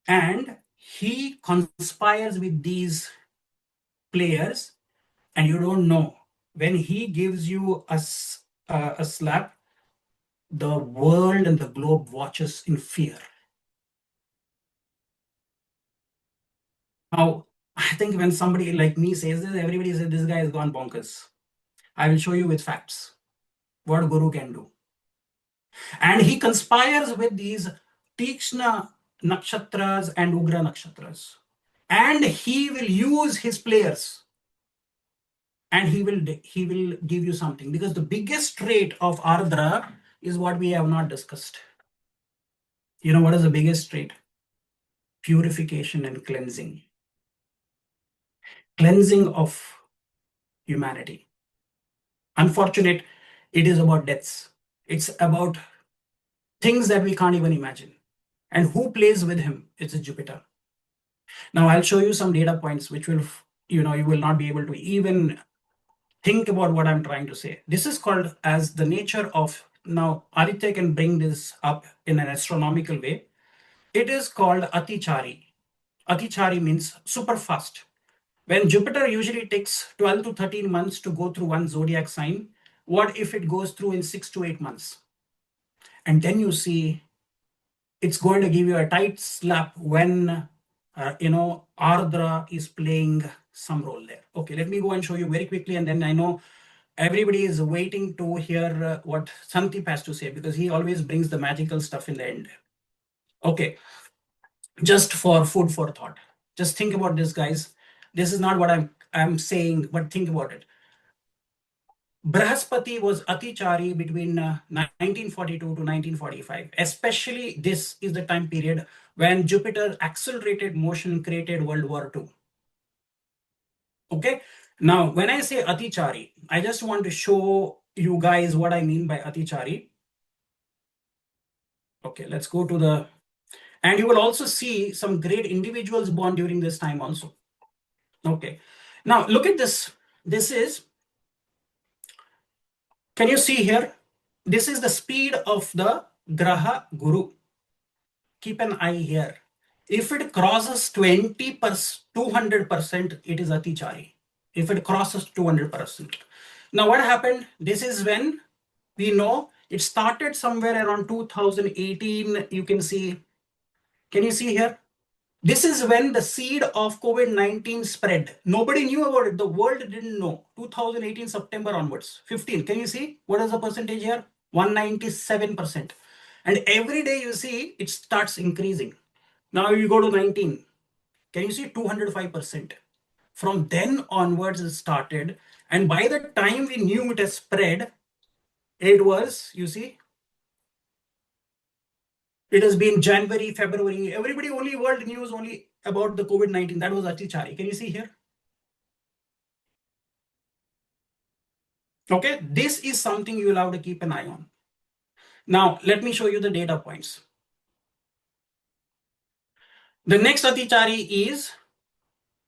[SPEAKER 6] And he conspires with these players, and you don't know. When he gives you a slap, the world and the globe watches in fear. Now, I think when somebody like me says this, everybody says this guy has gone bonkers. I will show you with facts what Guru can do. And he conspires with these Tikshna nakshatras and Ugra nakshatras. And he will use his players. And he will give you something. Because the biggest trait of Ardra is what we have not discussed. You know what is the biggest trait? Purification and cleansing. Cleansing of humanity. Unfortunate, it is about deaths. It's about things that we can't even imagine. And who plays with him? It's a Jupiter. Now I'll show you some data points which will, you will not be able to even think about what I'm trying to say. This is called as the nature of, now Aditya can bring this up in an astronomical way. It is called Atichari. Atichari means super fast. When Jupiter usually takes 12 to 13 months to go through one zodiac sign, what if it goes through in 6 to 8 months? And then you see it's going to give you a tight slap when Ardra is playing some role there. Okay, let me go and show you very quickly, and then I know everybody is waiting to hear what Santhip has to say, because he always brings the magical stuff in the end. Okay, just for food for thought. Just think about this, guys. This is not what I'm saying, but think about it. Brahaspati was Atichari between 1942 to 1945. Especially this is the time period when Jupiter accelerated motion created World War II. Okay, now when I say Atichari, I just want to show you guys what I mean by Atichari. Okay, let's go to the, and you will also see some great individuals born during this time also. Okay, now look at this. This is, can you see here? This is the speed of the Graha Guru. Keep an eye here. If it crosses 200%, it is Atichari. If it crosses 200%. Now what happened? This is when we know it started somewhere around 2018. You can see, can you see here? This is when the seed of COVID-19 spread. Nobody knew about it. The world didn't know. 2018 September onwards. 15. Can you see? What is the percentage here? 197%. And every day you see it starts increasing. Now you go to 19. Can you see 205%? From then onwards it started. And by the time we knew it has spread, it was, you see, it has been January, February. Everybody only world news only about the COVID-19. That was Atichari. Can you see here? Okay, this is something you will have to keep an eye on. Now, let me show you the data points. The next Atichari is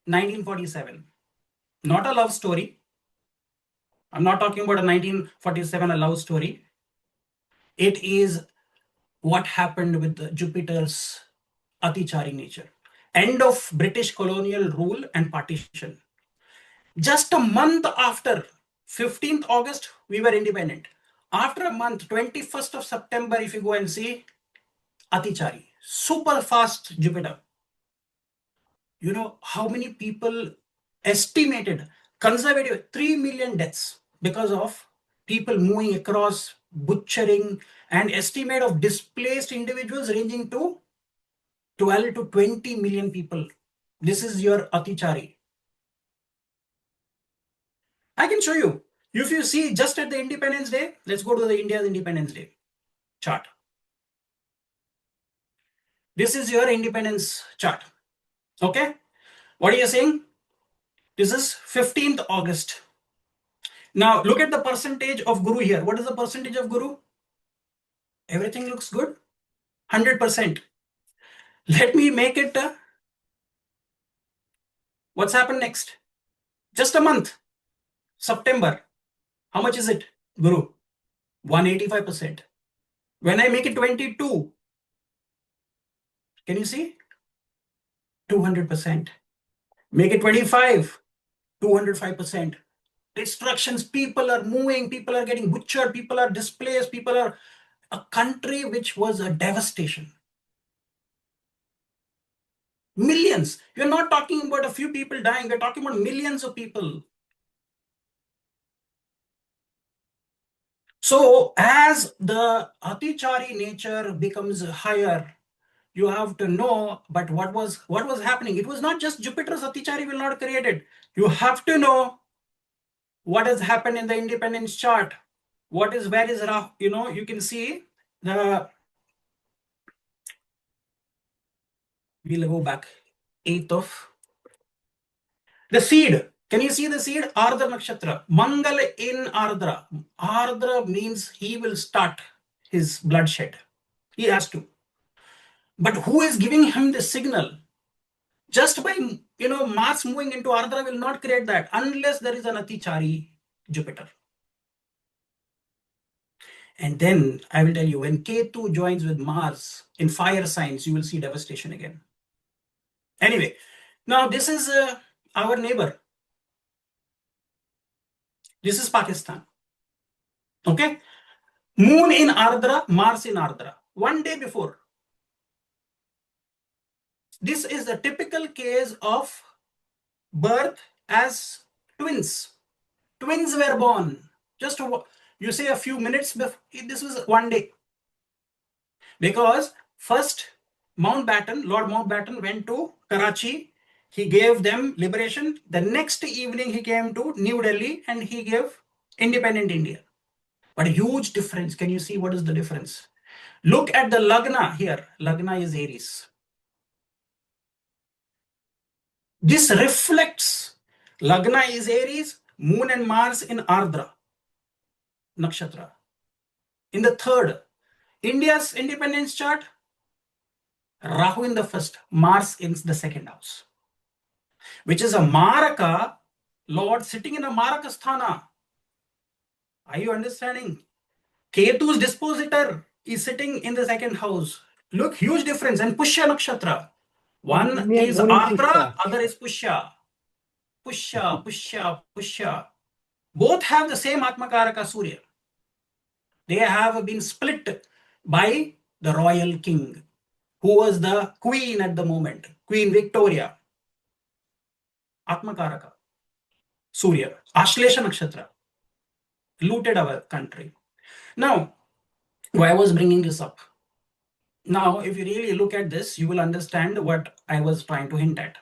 [SPEAKER 6] 1947. Not a love story. I'm not talking about a 1947, a love story. It is what happened with Jupiter's Atichari nature. End of British colonial rule and partition. Just a month after 15th August, we were independent. After a month, 21st of September, if you go and see, Atichari, super fast Jupiter. You know how many people estimated, conservative, 3 million deaths because of people moving across, butchering, and estimate of displaced individuals ranging to 12 to 20 million people. This is your Atichari. I can show you. If you see just at the Independence Day, let's go to the India's Independence Day chart. This is your independence chart. Okay. What are you saying? This is 15th August. Now look at the percentage of Guru here. What is the percentage of Guru? Everything looks good. 100%. Let me make it. What's happened next? Just a month. September. How much is it? Guru. 185%. When I make it 22, can you see? 200%. Make it 25, 205%. Destructions, people are moving, people are getting butchered, people are displaced, people are a country which was a devastation. Millions. You're not talking about a few people dying. We're talking about millions of people. So as the Atichari nature becomes higher, you have to know, but what was happening? It was not just Jupiter's Atichari will not create it. You have to know what has happened in the independence chart. Where is Rahu? You can see we'll go back. 8th of the seed. Can you see the seed? Ardra Nakshatra. Mangal in Ardra. Ardra means he will start his bloodshed. He has to. But who is giving him the signal? Just by Mars moving into Ardra will not create that unless there is an Atichari Jupiter. And then I will tell you, when Ketu joins with Mars in fire signs, you will see devastation again. Anyway, now this is our neighbor. This is Pakistan. Okay? Moon in Ardra, Mars in Ardra. One day before. This is the typical case of birth as twins. Twins were born. Just you say a few minutes before. This was one day. Because first Lord Mountbatten went to Karachi. He gave them liberation. The next evening he came to New Delhi and he gave independent India. But a huge difference. Can you see what is the difference? Look at the Lagna here. Lagna is Aries. This reflects Lagna is Aries, Moon and Mars in Ardra Nakshatra. In the third, India's independence chart, Rahu in the first, Mars in the second house, which is a Maraka Lord sitting in a Maraka Sthana. Are you understanding? Ketu's dispositor is sitting in the second house. Look, huge difference. And Pushya Nakshatra. One is Ardra, other is Pushya. Pushya. Both have the same Atmakaraka Surya. They have been split by the royal king, who was the queen at the moment, Queen Victoria. Atmakaraka Surya. Ashlesha Nakshatra looted our country. Now, why I was bringing this up? Now, if you really look at this, you will understand what I was trying to hint at.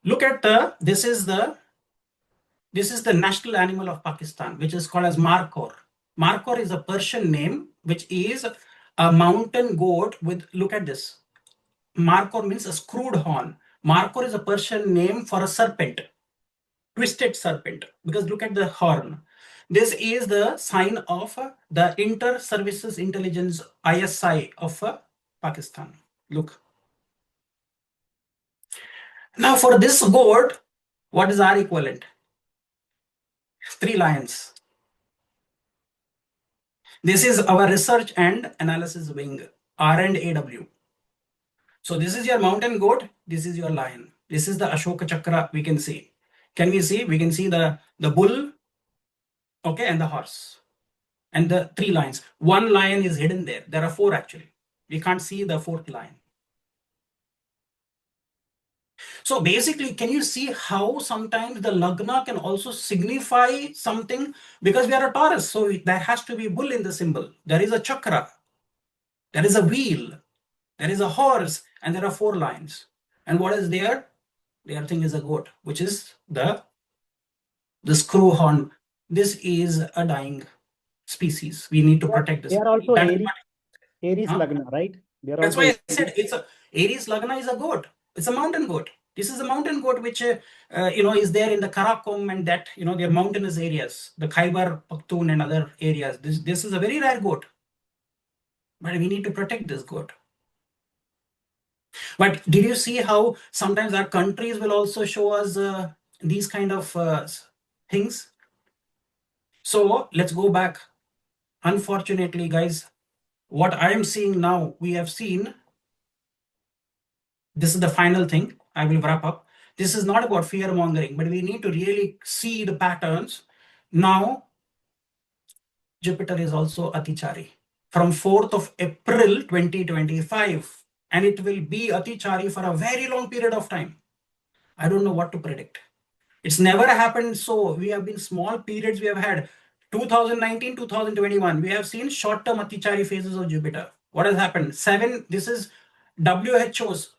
[SPEAKER 6] Look at this is the national animal of Pakistan, which is called as Markor. Markor is a Persian name, which is a mountain goat with, look at this. Markor means a screwed horn. Markor is a Persian name for a serpent, twisted serpent, because look at the horn. This is the sign of the Inter-Services Intelligence ISI of Pakistan. Look. Now for this goat, what is our equivalent? 3 lions. This is our research and analysis wing, R&AW. So this is your mountain goat, this is your lion. This is the Ashoka Chakra we can see. Can we see? We can see the bull, okay, and the horse. And the 3 lions. 1 lion is hidden there. There are 4 actually. We can't see the 4th lion. So basically, can you see how sometimes the Lagna can also signify something? Because we are a Taurus, so there has to be bull in the symbol. There is a chakra. There is a wheel. There is a horse. And there are 4 lions. And what is there? Their thing is a goat, which is the screw horn. This is a dying species. We need to protect this.
[SPEAKER 4] They are also Aries Lagna, right?
[SPEAKER 6] That's why I said it's a Aries Lagna is a goat. It's a mountain goat. This is a mountain goat which is there in the Karakum and that their mountainous areas, the Khyber Pakhtunkhwa and other areas. This is a very rare goat, but we need to protect this goat. But did you see how sometimes our countries will also show us these kind of things? So let's go back. Unfortunately, guys, what I am seeing now, we have seen. This is the final thing. I will wrap up. This is not about fear mongering, but we need to really see the patterns. Now, Jupiter is also Atichari. From 4th of April 2025, and it will be Atichari for a very long period of time. I don't know what to predict. It's never happened. So we have been small periods. We have had 2019, 2021. We have seen short-term Atichari phases of Jupiter. What has happened? This is WHO's,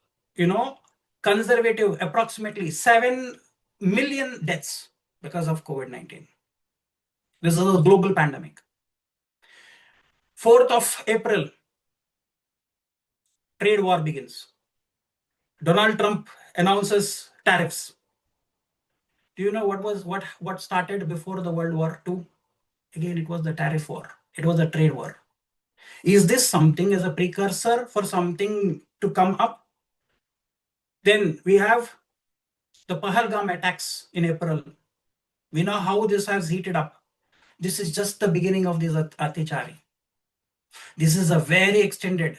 [SPEAKER 6] conservative, approximately 7 million deaths because of COVID-19. This is a global pandemic. 4th of April, trade war begins. Donald Trump announces tariffs. Do you know what started before the World War II? Again, it was the tariff war. It was a trade war. Is this something as a precursor for something to come up? Then we have the Pahalgam attacks in April. We know how this has heated up. This is just the beginning of this Atichari. This is a very extended.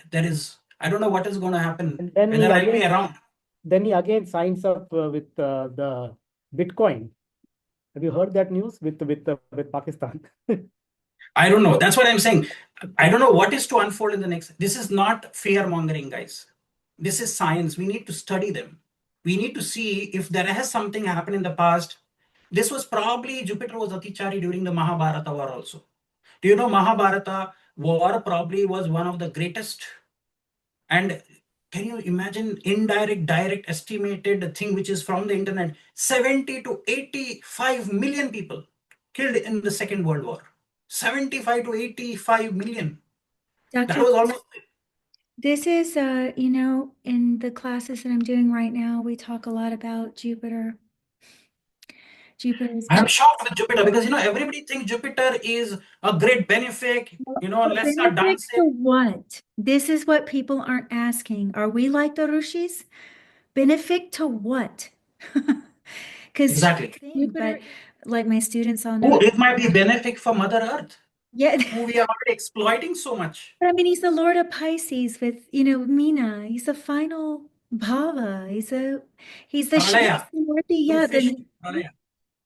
[SPEAKER 6] I don't know what is going to happen.
[SPEAKER 4] And then
[SPEAKER 6] Whether I'll be around.
[SPEAKER 4] Then he again signs up with the Bitcoin. Have you heard that news with Pakistan?
[SPEAKER 6] I don't know. That's what I'm saying. I don't know what is to unfold in the next. This is not fear mongering, guys. This is science. We need to study them. We need to see if there has something happened in the past. This was probably Jupiter was Atichari during the Mahabharata war also. Do you know Mahabharata war probably was one of the greatest? And can you imagine indirect, direct, estimated thing which is from the internet? 70 to 85 million people killed in the Second World War. 75 to 85 million. That
[SPEAKER 2] Dr.
[SPEAKER 6] was almost.
[SPEAKER 2] This is, in the classes that I'm doing right now, we talk a lot about Jupiter.
[SPEAKER 6] I'm shocked with Jupiter because, everybody thinks Jupiter is a great benefic, let's start
[SPEAKER 2] Benefit
[SPEAKER 6] dancing.
[SPEAKER 2] to what? This is what people aren't asking. Are we like the Rishis? Benefit to what? Because
[SPEAKER 6] Exactly.
[SPEAKER 2] but like my students all know.
[SPEAKER 6] Oh, it might be benefic for Mother Earth,
[SPEAKER 2] Yeah.
[SPEAKER 6] who we are already exploiting so much.
[SPEAKER 2] I mean, he's the Lord of Pisces with, Meena. He's the final bhava. He's the
[SPEAKER 6] Pralaya.
[SPEAKER 2] yeah,
[SPEAKER 6] Pralaya.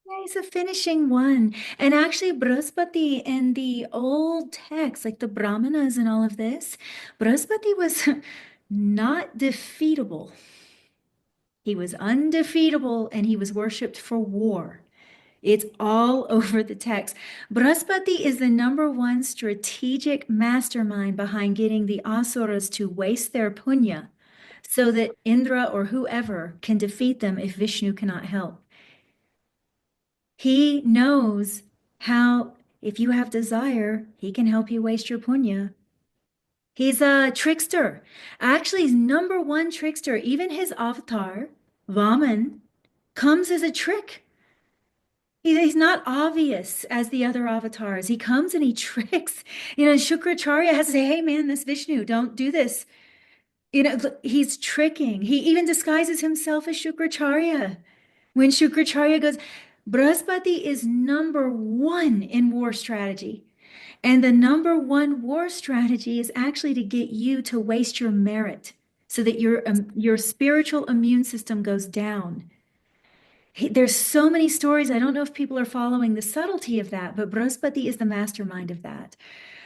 [SPEAKER 2] yeah, he's a finishing one. And actually, Brahaspati in the old texts, like the Brahmanas and all of this, Brahaspati was not defeatable. He was undefeatable and he was worshipped for war. It's all over the text. Brahaspati is the #1 strategic mastermind behind getting the Asuras to waste their punya so that Indra or whoever can defeat them if Vishnu cannot help. He knows how, if you have desire, he can help you waste your punya. He's a trickster. Actually, he's #1 trickster. Even his avatar, Vaman, comes as a trick. He's not obvious as the other avatars. He comes and he tricks. Shukracharya has to say, hey, man, this Vishnu, don't do this. He's tricking. He even disguises himself as Shukracharya. When Shukracharya goes, Brahaspati is #1 in war strategy. And the #1 war strategy is actually to get you to waste your merit so that your spiritual immune system goes down. There's so many stories. I don't know if people are following the subtlety of that, but Brahaspati is the mastermind of that.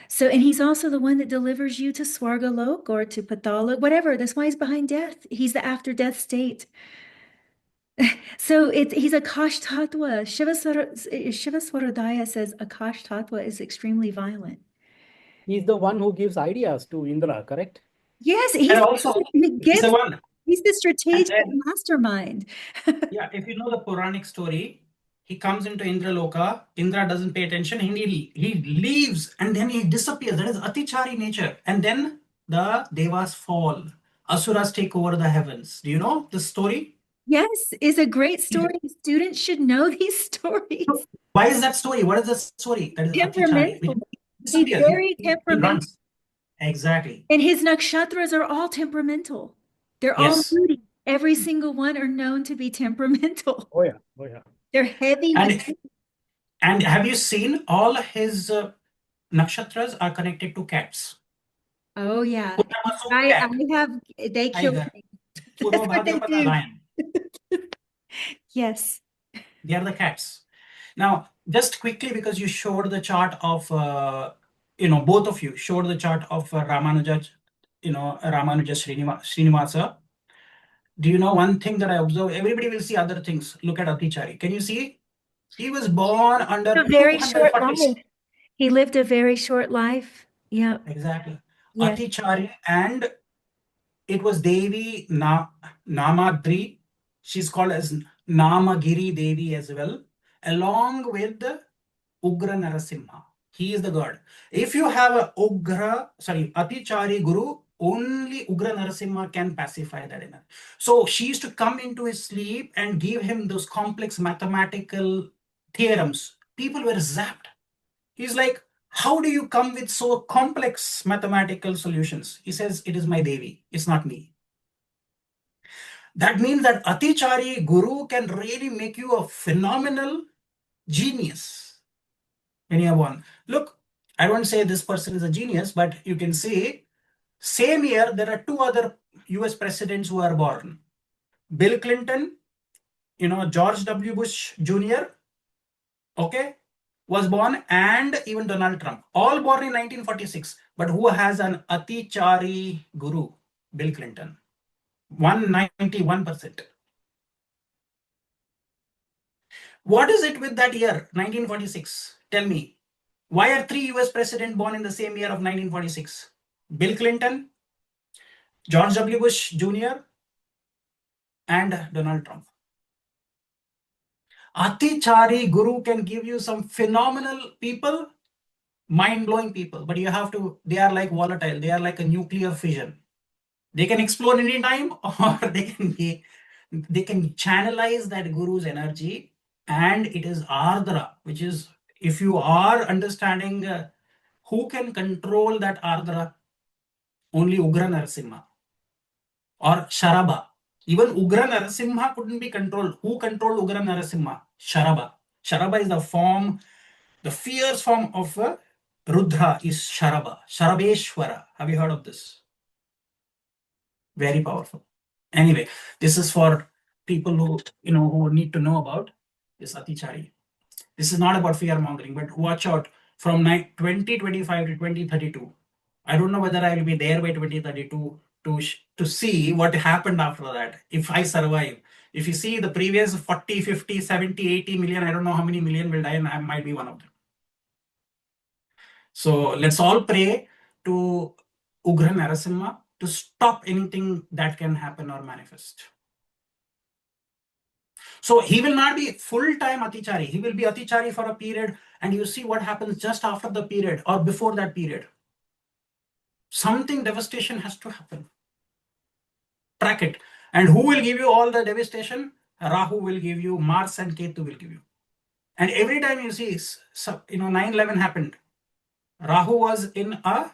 [SPEAKER 2] So, and he's also the one that delivers you to Swargalok or to Patala, whatever. That's why he's behind death. He's the after-death state. So he's Akash Tattva. Shiva Swarodaya says Akash Tattva is extremely violent.
[SPEAKER 4] He's the one who gives ideas to Indra, correct?
[SPEAKER 2] Yes,
[SPEAKER 6] And also, he's the one.
[SPEAKER 2] He's the strategic mastermind.
[SPEAKER 6] Yeah, if you know the Puranic story, he comes into Indraloka. Indra doesn't pay attention. He leaves and then he disappears. That is Atichari nature. And then the Devas fall. Asuras take over the heavens. Do you know this story?
[SPEAKER 2] Yes, it's a great story. Students should know these stories.
[SPEAKER 6] Why is that story? What is that story? That is
[SPEAKER 2] Temperamental.
[SPEAKER 6] Atichari.
[SPEAKER 2] He's very temperamental.
[SPEAKER 6] Exactly.
[SPEAKER 2] And his nakshatras are all temperamental. They're all moody. Every single one are known to be temperamental.
[SPEAKER 4] Oh yeah.
[SPEAKER 2] They're heavy.
[SPEAKER 6] And have you seen all his nakshatras are connected to cats?
[SPEAKER 2] Oh yeah. They kill me. That's what they do.
[SPEAKER 6] Lion.
[SPEAKER 2] Yes.
[SPEAKER 6] They are the cats. Now, just quickly, because you showed the chart of, both of you showed the chart of Ramanuja Ramanuja Srinivasa. Do you know one thing that I observe? Everybody will see other things. Look at Atichari. Can you see? He was born under
[SPEAKER 2] A very short
[SPEAKER 6] 246.
[SPEAKER 2] life. He lived a very short life. Yeah.
[SPEAKER 6] Exactly.
[SPEAKER 2] Yes.
[SPEAKER 6] Atichari, and it was Devi Namadri. She's called as Namagiri Devi as well, along with Ugra Narasimha. He is the god. If you have a Atichari Guru, only Ugra Narasimha can pacify that energy. So she used to come into his sleep and give him those complex mathematical theorems. People were zapped. He's like, how do you come with so complex mathematical solutions? He says, it is my Devi, it's not me. That means that Atichari Guru can really make you a phenomenal genius. When you have one. Look, I don't say this person is a genius, but you can see, same year, there are two other US presidents who are born. Bill Clinton, George W. Bush Jr., okay, was born, and even Donald Trump, all born in 1946. But who has an Atichari Guru? Bill Clinton, 191%. What is it with that year, 1946? Tell me. Why are three US presidents born in the same year of 1946? Bill Clinton, George W. Bush Jr., and Donald Trump. Atichari Guru can give you some phenomenal people, mind-blowing people, but they are like volatile. They are like a nuclear fission. They can explode any time, or they can channelize that Guru's energy, and it is Ardra, which is, if you are understanding who can control that Ardra, only Ugra Narasimha or Sharaba. Even Ugra Narasimha couldn't be controlled. Who controlled Ugra Narasimha? Sharaba. Sharaba is the fierce form of Rudra is Sharaba. Sharabeshwara. Have you heard of this? Very powerful. Anyway, this is for people who need to know about this Atichari. This is not about fear mongering, but watch out from 2025 to 2032. I don't know whether I will be there by 2032 to see what happened after that. If I survive, if you see the previous 40, 50, 70, 80 million, I don't know how many million will die, and I might be one of them. So let's all pray to Ugra Narasimha to stop anything that can happen or manifest. So he will not be full-time Atichari. He will be Atichari for a period, and you see what happens just after the period or before that period. Something devastation has to happen. Track it. And who will give you all the devastation? Rahu will give you, Mars and Ketu will give you. And every time you see, 9/11 happened. Rahu was in a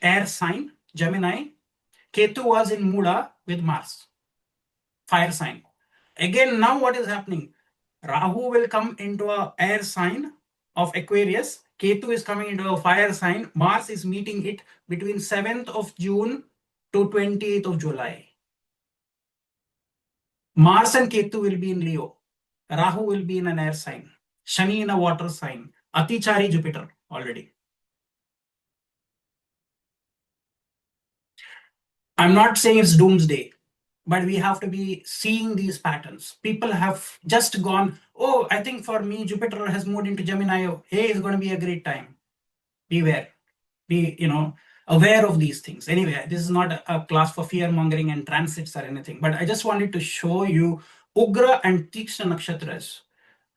[SPEAKER 6] air sign, Gemini. Ketu was in Mula with Mars, fire sign. Again, now what is happening? Rahu will come into a air sign of Aquarius. Ketu is coming into a fire sign. Mars is meeting it between 7th of June to 28th of July. Mars and Ketu will be in Leo. Rahu will be in an air sign. Shani in a water sign. Atichari Jupiter already. I'm not saying it's doomsday, but we have to be seeing these patterns. People have just gone, oh, I think for me, Jupiter has moved into Gemini. Hey, it's going to be a great time. Beware. Be, aware of these things. Anyway, this is not a class for fear mongering and transits or anything, but I just wanted to show you Ugra and Tikshna Nakshatras.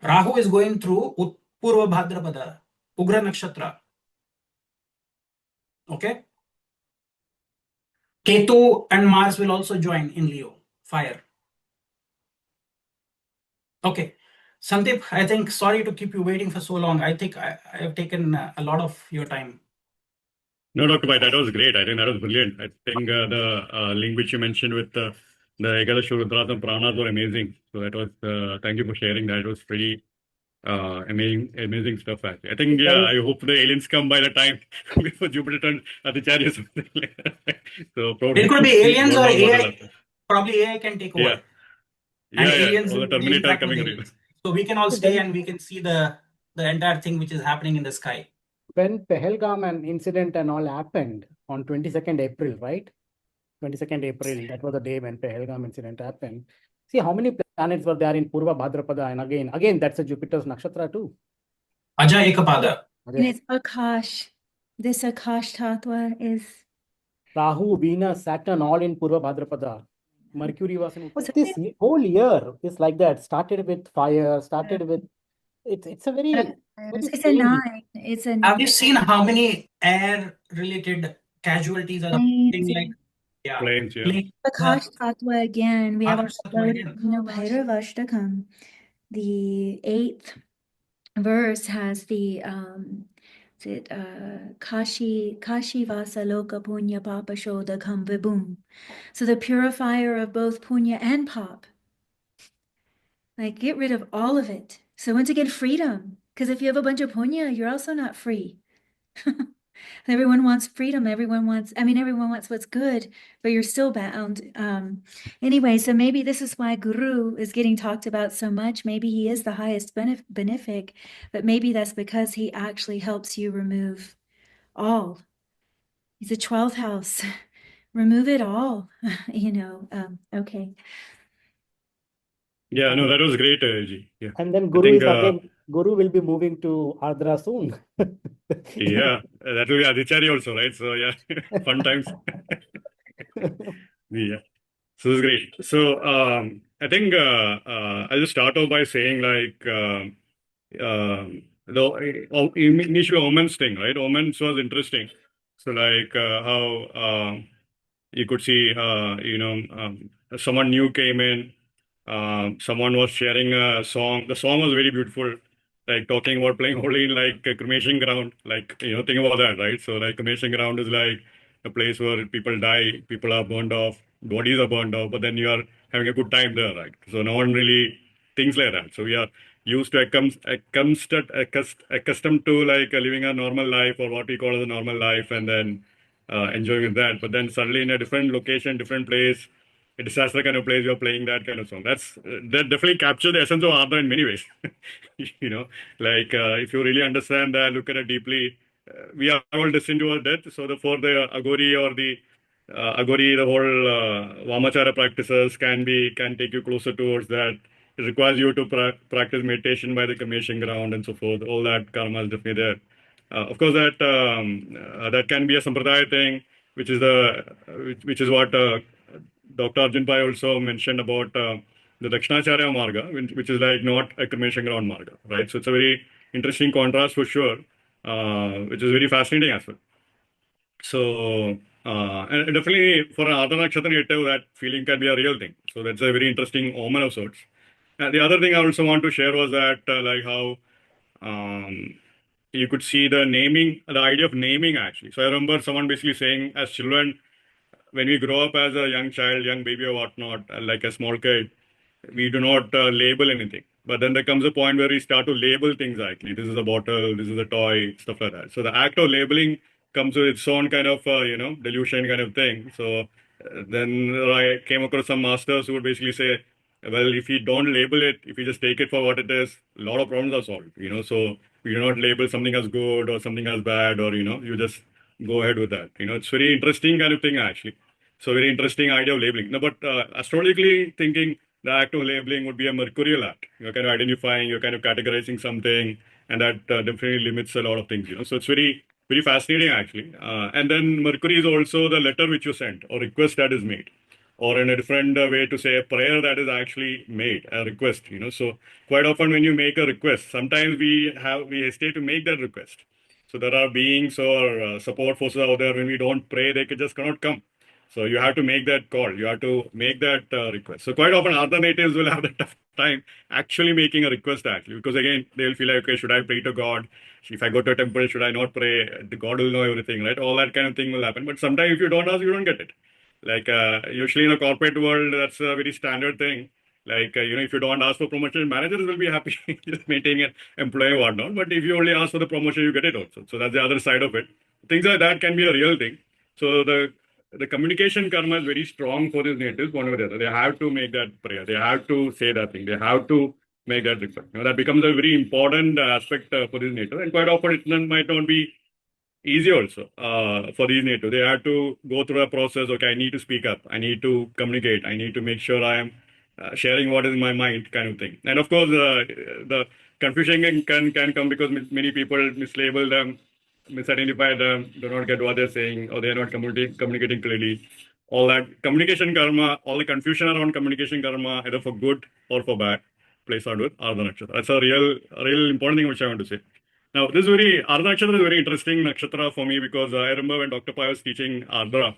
[SPEAKER 6] Rahu is going through Purva Bhadrapada, Ugra Nakshatra. Okay. Ketu and Mars will also join in Leo, fire. Okay. Santhip, I think, sorry to keep you waiting for so long. I think I have taken a lot of your time.
[SPEAKER 5] No, Dr. Bhai, that was great. I think that was brilliant. I think the link which you mentioned with the Ekadash Rudras and Pranas were amazing. So that was, thank you for sharing that. It was pretty amazing stuff. Actually. I think, I hope the aliens come by the time before Jupiter turns Atichari or something like that. So probably
[SPEAKER 6] it could be aliens or AI. Probably AI can take over.
[SPEAKER 5] Yeah.
[SPEAKER 6] And aliens
[SPEAKER 5] or the Terminator coming.
[SPEAKER 6] So we can all stay and we can see the entire thing which is happening in the sky.
[SPEAKER 4] When Pahalgam and incident and all happened on 22nd April, right? 22nd April, that was the day when Pahalgam incident happened. See how many planets were there in Purva Bhadrapada, and again, that's a Jupiter's nakshatra too.
[SPEAKER 6] Aja Ekapada.
[SPEAKER 2] And it's Akash. This Akash Tattva is
[SPEAKER 4] Rahu, Venus, Saturn, all in Purva Bhadrapada. Mercury was in.
[SPEAKER 2] So
[SPEAKER 4] This whole year is like that. Started with fire. Started with. It's a very.
[SPEAKER 2] it's a
[SPEAKER 4] strange.
[SPEAKER 2] 9. It's a
[SPEAKER 6] Have you seen how many air-related casualties are happening? Like, yeah,
[SPEAKER 5] Planes, yeah.
[SPEAKER 6] planes.
[SPEAKER 2] Akash Tattva again. We have our
[SPEAKER 6] Akash Tattva again.
[SPEAKER 2] Bhairava Ashtakam. The 8th verse has the Kashi Vasa Loka Punya Papa Shodakam Vibhum. So the purifier of both punya and pap. Like, get rid of all of it. So once again, freedom. Because if you have a bunch of punya, you're also not free. Everyone wants freedom. Everyone wants what's good, but you're still bound. Anyway, so maybe this is why Guru is getting talked about so much. Maybe he is the highest benefic, but maybe that's because he actually helps you remove all. He's a 12th house. Remove it all, okay.
[SPEAKER 5] Yeah, no, that was great, Ji. Yeah.
[SPEAKER 4] And then
[SPEAKER 5] I
[SPEAKER 4] Guru
[SPEAKER 5] think,
[SPEAKER 4] is again. Guru will be moving to Ardra soon.
[SPEAKER 5] yeah, that will be Atichari also, right? So yeah, fun times. Yeah. So it's great. So I think I'll just start off by saying the initial omens thing, right? Omens was interesting. So like how you could see, someone new came in, someone was sharing a song. The song was very beautiful, like talking about playing holy in like a cremation ground, like, think about that, right? So like cremation ground is like a place where people die, people are burned off, bodies are burned off, but then you are having a good time there, right? So no one really thinks like that. So we are used to accustomed to like living a normal life, or what we call as a normal life, and then enjoying that. But then suddenly in a different location, different place, a disaster kind of place, you're playing that kind of song. That definitely captures the essence of Ardra in many ways. If you really understand that, look at it deeply, we are all destined to our death. So for the Agori or the Agori, the whole Vamachara practices can take you closer towards that. It requires you to practice meditation by the cremation ground and so forth. All that karma is definitely there. Of course, that can be a sampradaya thing, which is what Dr. Arjun Pai also mentioned about the Dakshinacharya Marga, which is like not a cremation ground Marga, right? So it's a very interesting contrast for sure, which is very fascinating as well. So, and definitely for an Ardha Nakshatra native, that feeling can be a real thing. So that's a very interesting omen of sorts. And the other thing I also want to share was that like how you could see the idea of naming actually. So I remember someone basically saying, as children, when we grow up as a young child, young baby or whatnot, like a small kid, we do not label anything. But then there comes a point where we start to label things actually. This is a bottle, this is a toy, stuff like that. So the act of labeling comes with its own kind of, delusion kind of thing. So then I came across some masters who would basically say, well, if you don't label it, if you just take it for what it is, a lot of problems are solved, So we do not label something as good or something as bad, or, you just go ahead with that. It's very interesting kind of thing actually. So very interesting idea of labeling. No, but astrologically thinking, the act of labeling would be a mercurial act. You're kind of identifying, you're kind of categorizing something, and that definitely limits a lot of things, So it's very, very fascinating actually. And then Mercury is also the letter which you sent or request that is made, or in a different way to say a prayer that is actually made, a request, So quite often when you make a request, sometimes we hesitate to make that request. So there are beings or support forces out there. When we don't pray, they just cannot come. So you have to make that call. You have to make that request. So quite often other natives will have a tough time actually making a request actually, because again, they'll feel like, okay, should I pray to God? If I go to a temple, should I not pray? The God will know everything, right? All that kind of thing will happen. But sometimes if you don't ask, you don't get it. Like usually in a corporate world, that's a very standard thing. Like, if you don't ask for promotion, managers will be happy just maintaining an employee or whatnot. But if you only ask for the promotion, you get it also. So that's the other side of it. Things like that can be a real thing. So the communication karma is very strong for these natives, one or the other. They have to make that prayer. They have to say that thing. They have to make that request. That becomes a very important aspect for these natives. And quite often it might not be easy also for these natives. They had to go through a process. Okay, I need to speak up. I need to communicate. I need to make sure I am sharing what is in my mind, kind of thing. And of course, the confusion can come because many people mislabel them, misidentify them, do not get what they're saying, or they're not communicating clearly. All that communication karma, all the confusion around communication karma, either for good or for bad, plays out with Ardra Nakshatra. That's a real important thing which I want to say. Now, this is Ardra Nakshatra is a very interesting nakshatra for me because I remember when Dr. Pai was teaching Ardra,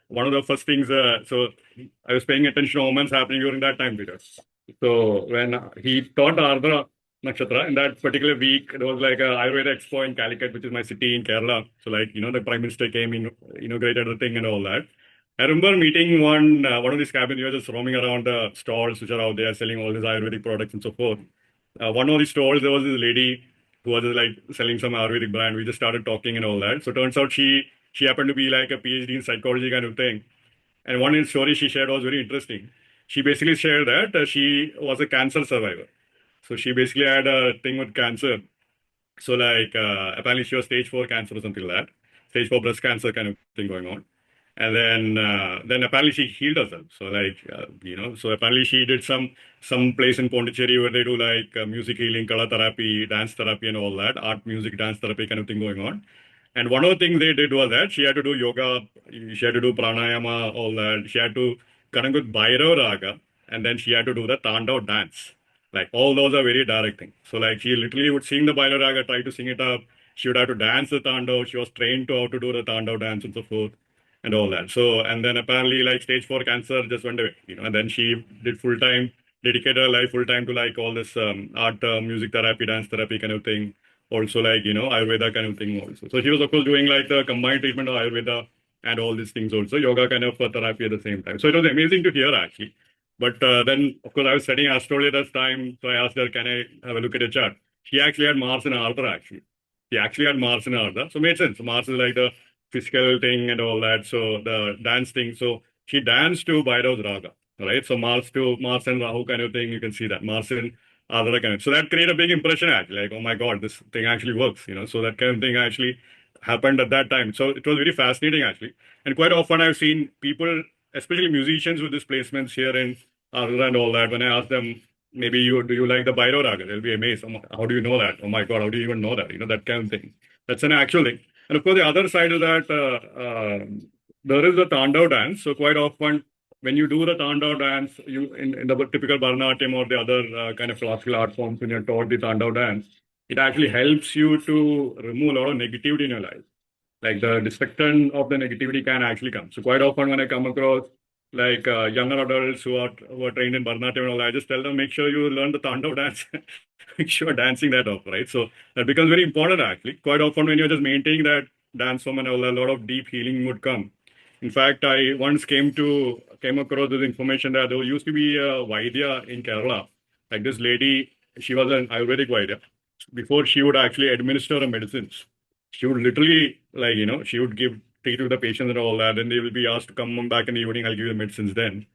[SPEAKER 5] one of the first things, so I was paying attention to moments happening during that time period. So when he taught Ardra Nakshatra, in that particular week, there was like a Ayurveda Expo in Calicut, which is my city in Kerala. So like, the Prime Minister came in, inaugurated the thing and all that. I remember meeting one of these cabins, we were just roaming around the stalls which are out there selling all these Ayurvedic products and so forth. One of these stalls, there was this lady who was like selling some Ayurvedic brand. We just started talking and all that. So turns out she happened to be like a PhD in psychology kind of thing. And one story she shared was very interesting. She basically shared that she was a cancer survivor. So she basically had a thing with cancer. So like apparently she was stage 4 cancer or something like that. Stage 4 breast cancer kind of thing going on. And then apparently she healed herself. So like, so apparently she did some place in Pondicherry where they do like music healing, color therapy, dance therapy and all that, art, music, dance therapy kind of thing going on. And one of the things they did was that she had to do yoga, she had to do pranayama, all that. She had to connect with Bhairav Raga, and then she had to do the Tandav dance. Like all those are very direct things. So like she literally would sing the Bhairav Raga, try to sing it up. She would have to dance the Tandav. She was trained to how to do the Tandav dance and so forth and all that. So, and then apparently like stage 4 cancer just went away, and then she did full time, dedicated her life full time to like all this art, music therapy, dance therapy kind of thing. Also like, Ayurveda kind of thing also. So she was of course doing like the combined treatment of Ayurveda and all these things also, yoga kind of therapy at the same time. So it was amazing to hear actually. But then of course I was studying astrology at that time. So I asked her, can I have a look at a chart? She actually had Mars in Ardra actually. She actually had Mars in Ardra. So it made sense. Mars is like the physical thing and all that. So the dance thing. So she danced to Bhairav's Raga, right? So Mars and Rahu kind of thing. You can see that Mars and Ardra kind of. So that created a big impression actually. Like, oh my God, this thing actually works. So that kind of thing actually happened at that time. So it was very fascinating actually. And quite often I've seen people, especially musicians with these placements here in Ardra and all that. When I ask them, maybe do you like the Bhairav Raga? They'll be amazed. How do you know that? Oh my God, how do you even know that? That kind of thing. That's an actual thing. And of course, the other side is that there is the Tandav dance. So quite often, when you do the Tandav dance, you in the typical Bharatanatyam or the other kind of classical art forms, when you're taught the Tandav dance, it actually helps you to remove a lot of negativity in your life. Like the destruction of the negativity can actually come. So quite often when I come across like younger adults who are trained in Bharatanatyam and all, I just tell them, make sure you learn the Tandav dance. Make sure dancing that off, right? So that becomes very important actually. Quite often when you're just maintaining that dance form and all, a lot of deep healing would come. In fact, I once came across this information that there used to be a Vaidya in Kerala. Like this lady, she was an Ayurvedic Vaidya. Before she would actually administer the medicines, she would literally she would treat with the patients and all that, and they will be asked to come back in the evening, I'll give you the medicines then.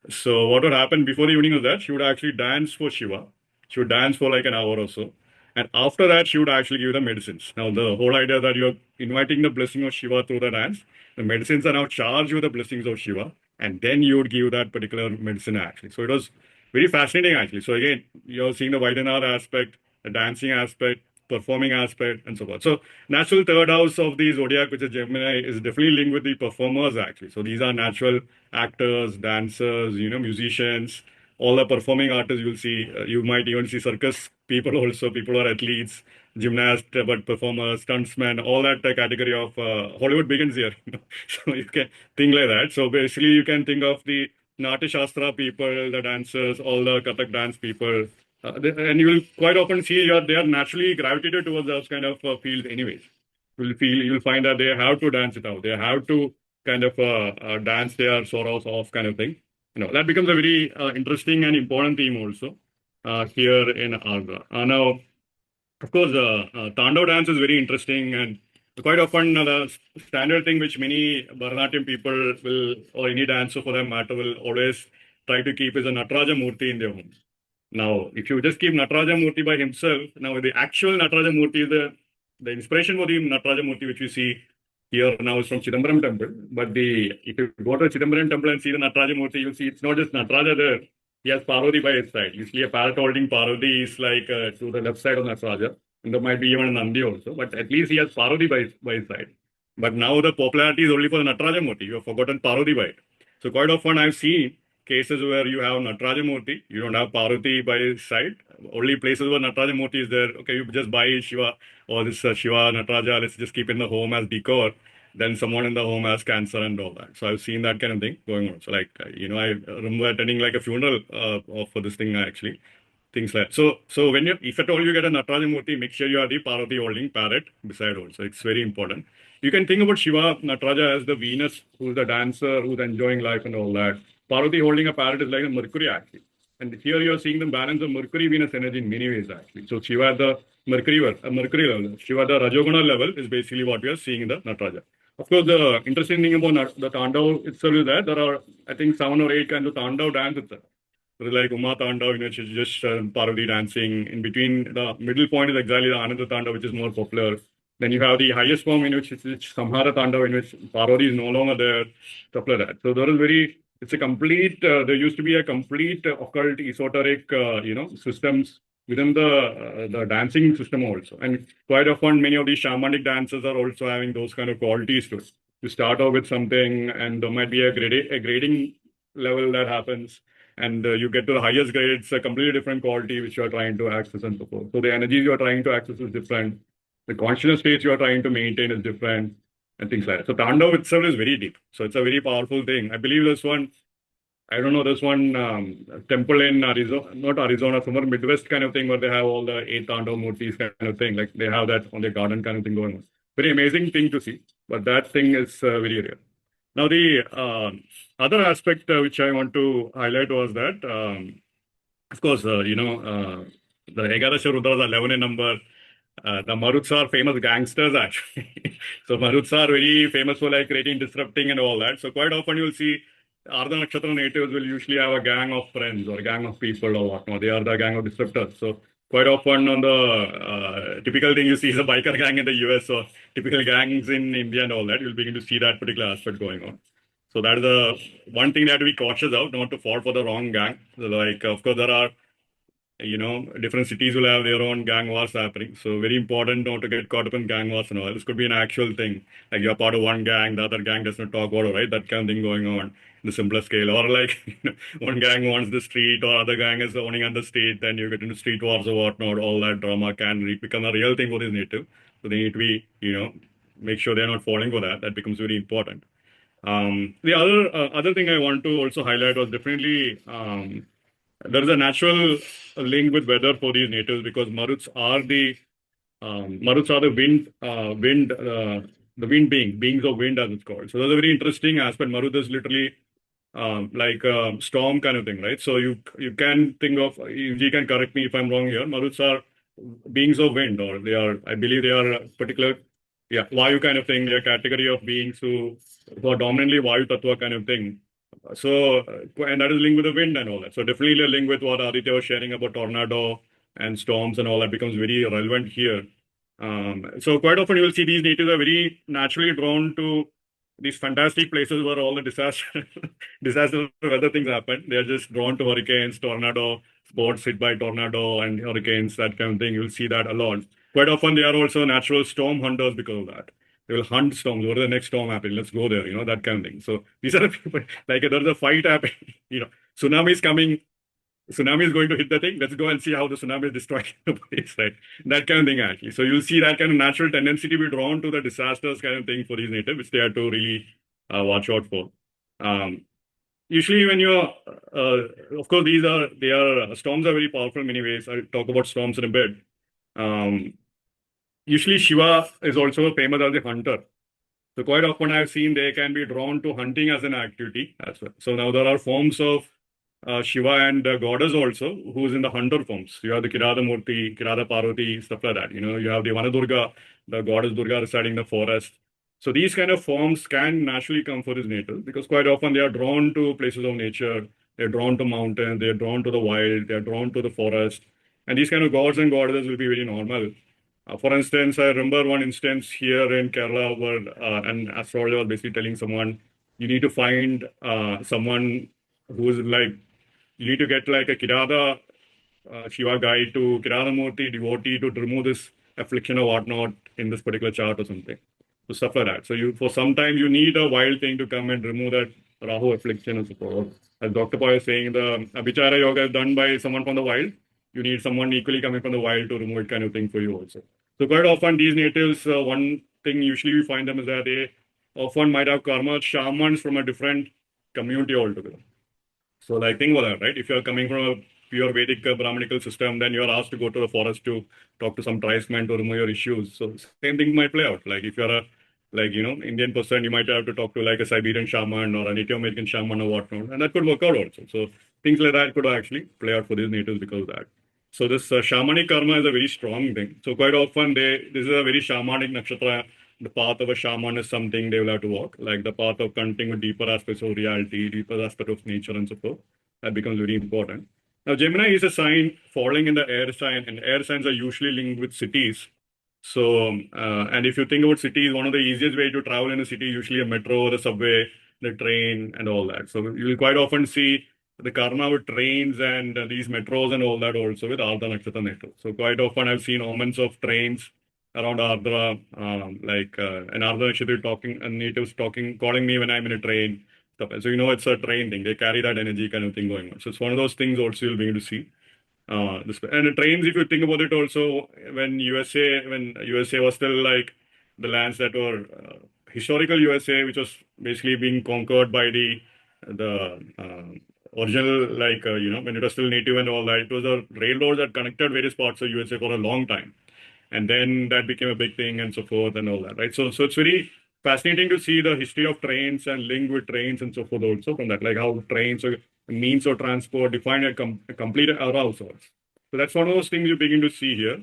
[SPEAKER 5] So what would happen before the evening was that she would actually dance for Shiva. She would dance for like an hour or so. And after that, she would actually give the medicines. Now, the whole idea that you're inviting the blessing of Shiva through the dance, the medicines are now charged with the blessings of Shiva. And then you would give that particular medicine actually. So it was very fascinating actually. So again, you're seeing the Vaidyanath aspect, the dancing aspect, performing aspect, and so forth. So natural third house of the zodiac, which is Gemini, is definitely linked with the performers actually. So these are natural actors, dancers, musicians, all the performing artists you'll see. You might even see circus people also, people who are athletes, gymnasts, but performers, stuntsmen, all that category of Hollywood begins here. So you can think like that. So basically you can think of the Natya Shastra people, the dancers, all the Kathak dance people. And you will quite often see they are naturally gravitated towards those kind of fields anyways. You'll find that they have to dance it out. They have to kind of dance their sorrows off kind of thing. That becomes a very interesting and important theme also here in Ardra. Now, of course, Tandav dance is very interesting, and quite often the standard thing which many Bharatanatyam people will, or any dancer for that matter, will always try to keep is a Nataraja Murti in their homes. Now, if you just keep Nataraja Murti by himself, now the actual Nataraja Murti is the inspiration for the Nataraja Murti, which we see here now, is from Chidambaram temple. But if you go to Chidambaram temple and see the Nataraja Murti, you'll see it's not just Nataraja there. He has Parvati by his side. Usually a parrot holding Parvati is like to the left side of Nataraja. And there might be even a Nandi also. But at least he has Parvati by his side. But now the popularity is only for the Nataraja Murti. You have forgotten Parvati by it. So quite often I've seen cases where you have Nataraja Murti, you don't have Parvati by his side. Only places where Nataraja Murti is there, okay, you just buy Shiva or this Shiva, Nataraja, let's just keep in the home as decor. Then someone in the home has cancer and all that. So I've seen that kind of thing going on. So like, I remember attending like a funeral for this thing actually. Things like so when if at all you get a Nataraja Murti, make sure you have the Parvati holding parrot beside also. It's very important. You can think about Shiva, Nataraja as the Venus, who's the dancer, who's enjoying life and all that. Parvati holding a parrot is like a Mercury actually. And here you're seeing the balance of Mercury-Venus energy in many ways actually. So Shiva at the Mercury level, Shiva at the Rajoguna level is basically what we are seeing in the Nataraja. Of course, the interesting thing about the Tandav itself is that there are, I think, 7 or 8 kinds of Tandav dance itself. So like Uma Tandav, which is just Parvati dancing. In between, the middle point is exactly the Ananda Tandav, which is more popular. Then you have the highest form in which it's Samhara Tandav, in which Parvati is no longer there, stuff like that. So there is it's a complete, there used to be a complete occult, esoteric, systems within the dancing system also. And quite often, many of these shamanic dances are also having those kind of qualities to it. You start off with something, and there might be a grading level that happens. And you get to the highest grade, it's a completely different quality which you are trying to access and so forth. So the energies you are trying to access is different. The consciousness states you are trying to maintain is different and things like that. So Tandav itself is very deep. So it's a very powerful thing. I believe there's one temple in Arizona, not Arizona, somewhere Midwest kind of thing where they have all the 8 Tandav Murtis kind of thing. Like they have that on their garden kind of thing going on. Very amazing thing to see. But that thing is very rare. Now, the other aspect which I want to highlight was that, of course, the Egadasha Rudras are 11 in number. The Maruts are famous gangsters, actually. So Maruts are very famous for like creating, disrupting and all that. So quite often you'll see Ardra Nakshatra natives will usually have a gang of friends or a gang of people or whatnot. They are the gang of disruptors. So quite often on the typical thing you see is a biker gang in the US or typical gangs in India and all that, you'll begin to see that particular aspect going on. So that is the one thing that we cautious of, not to fall for the wrong gang. So like, of course, there are, different cities will have their own gang wars happening. So very important not to get caught up in gang wars and all. This could be an actual thing. Like you're part of one gang, the other gang does not talk about it, right? That kind of thing going on in the simpler scale. Or like one gang wants the street or other gang is owning on the state, then you get into street wars or whatnot. All that drama can become a real thing for this native. So they need to be, make sure they're not falling for that. That becomes very important. The other thing I want to also highlight was definitely there is a natural link with weather for these natives because Maruts are the wind beings of wind as it's called. So that's a very interesting aspect. Marut is literally like a storm kind of thing, right? So you can think of, you can correct me if I'm wrong here. Maruts are beings of wind, or I believe they are a particular, Vayu kind of thing. They're a category of beings who are dominantly Vayu Tattva kind of thing. So, and that is linked with the wind and all that. So definitely a link with what Aditya was sharing about tornado and storms and all that becomes very relevant here. So quite often you will see these natives are very naturally drawn to these fantastic places where all the disaster weather things happen. They're just drawn to hurricanes, tornado, sports hit by tornado and hurricanes, that kind of thing. You'll see that a lot. Quite often they are also natural storm hunters because of that. They will hunt storms. What is the next storm happening? Let's go there, that kind of thing. So these are the people, like there's a fight happening, tsunami is coming, tsunami is going to hit the thing. Let's go and see how the tsunami is destroying the place, right? That kind of thing, actually. So you'll see that kind of natural tendency to be drawn to the disasters kind of thing for these natives, which they have to really watch out for. Usually when you're, of course, storms are very powerful in many ways. I'll talk about storms in a bit. Usually Shiva is also famous as a hunter. So quite often I've seen they can be drawn to hunting as an activity as well. So now there are forms of Shiva and goddess also, who's in the hunter forms. You have the Kirada Murti, Kirada Parvati, stuff like that. You have the Vanadurga, the goddess Durga residing in the forest. So these kind of forms can naturally come for this native because quite often they are drawn to places of nature. They're drawn to mountains. They're drawn to the wild. They're drawn to the forest. And these kind of gods and goddesses will be very normal. For instance, I remember one instance here in Kerala where an astrologer was basically telling someone, you need to find someone who's like, you need to get like a Kirada Shiva guy to Kiradamurti devotee to remove this affliction or whatnot in this particular chart or something. So stuff like that. So you, for some time, you need a wild thing to come and remove that Rahu affliction and so forth. As Dr. Pai is saying, the Abhichara yoga is done by someone from the wild. You need someone equally coming from the wild to remove it kind of thing for you also. So quite often these natives, one thing usually we find them is that they often might have karma shamans from a different community altogether. So like think about that, right? If you're coming from a pure Vedic Brahmanical system, then you're asked to go to the forest to talk to some tribesmen to remove your issues. So same thing might play out. Like if you're a Indian person, you might have to talk to like a Siberian shaman or a Native American shaman or whatnot, and that could work out also. So things like that could actually play out for these natives because of that. So this shamanic karma is a very strong thing. So quite often this is a very shamanic nakshatra. The path of a shaman is something they will have to walk, like the path of connecting with deeper aspects of reality, deeper aspects of nature and so forth. That becomes very important. Now, Gemini is a sign falling in the air sign, and air signs are usually linked with cities. So, and if you think about cities, one of the easiest way to travel in a city, usually a metro, the subway, the train, and all that. So you will quite often see the karma with trains and these metros and all that also with Ardra Nakshatra Network. So quite often I've seen omens of trains around Ardra, an Ardra Nakshatra talking, and natives talking, calling me when I'm in a train. Stuff. So you know it's a train thing. They carry that energy kind of thing going on. So it's one of those things also you'll be able to see. And the trains, if you think about it also, when USA was still like the lands that were historical USA, which was basically being conquered by the original, when it was still native and all that, it was a railroad that connected various parts of USA for a long time. And then that became a big thing and so forth and all that, right? So it's very fascinating to see the history of trains and link with trains and so forth also from that, like how trains or means of transport define a complete era of sorts. So that's one of those things you begin to see here.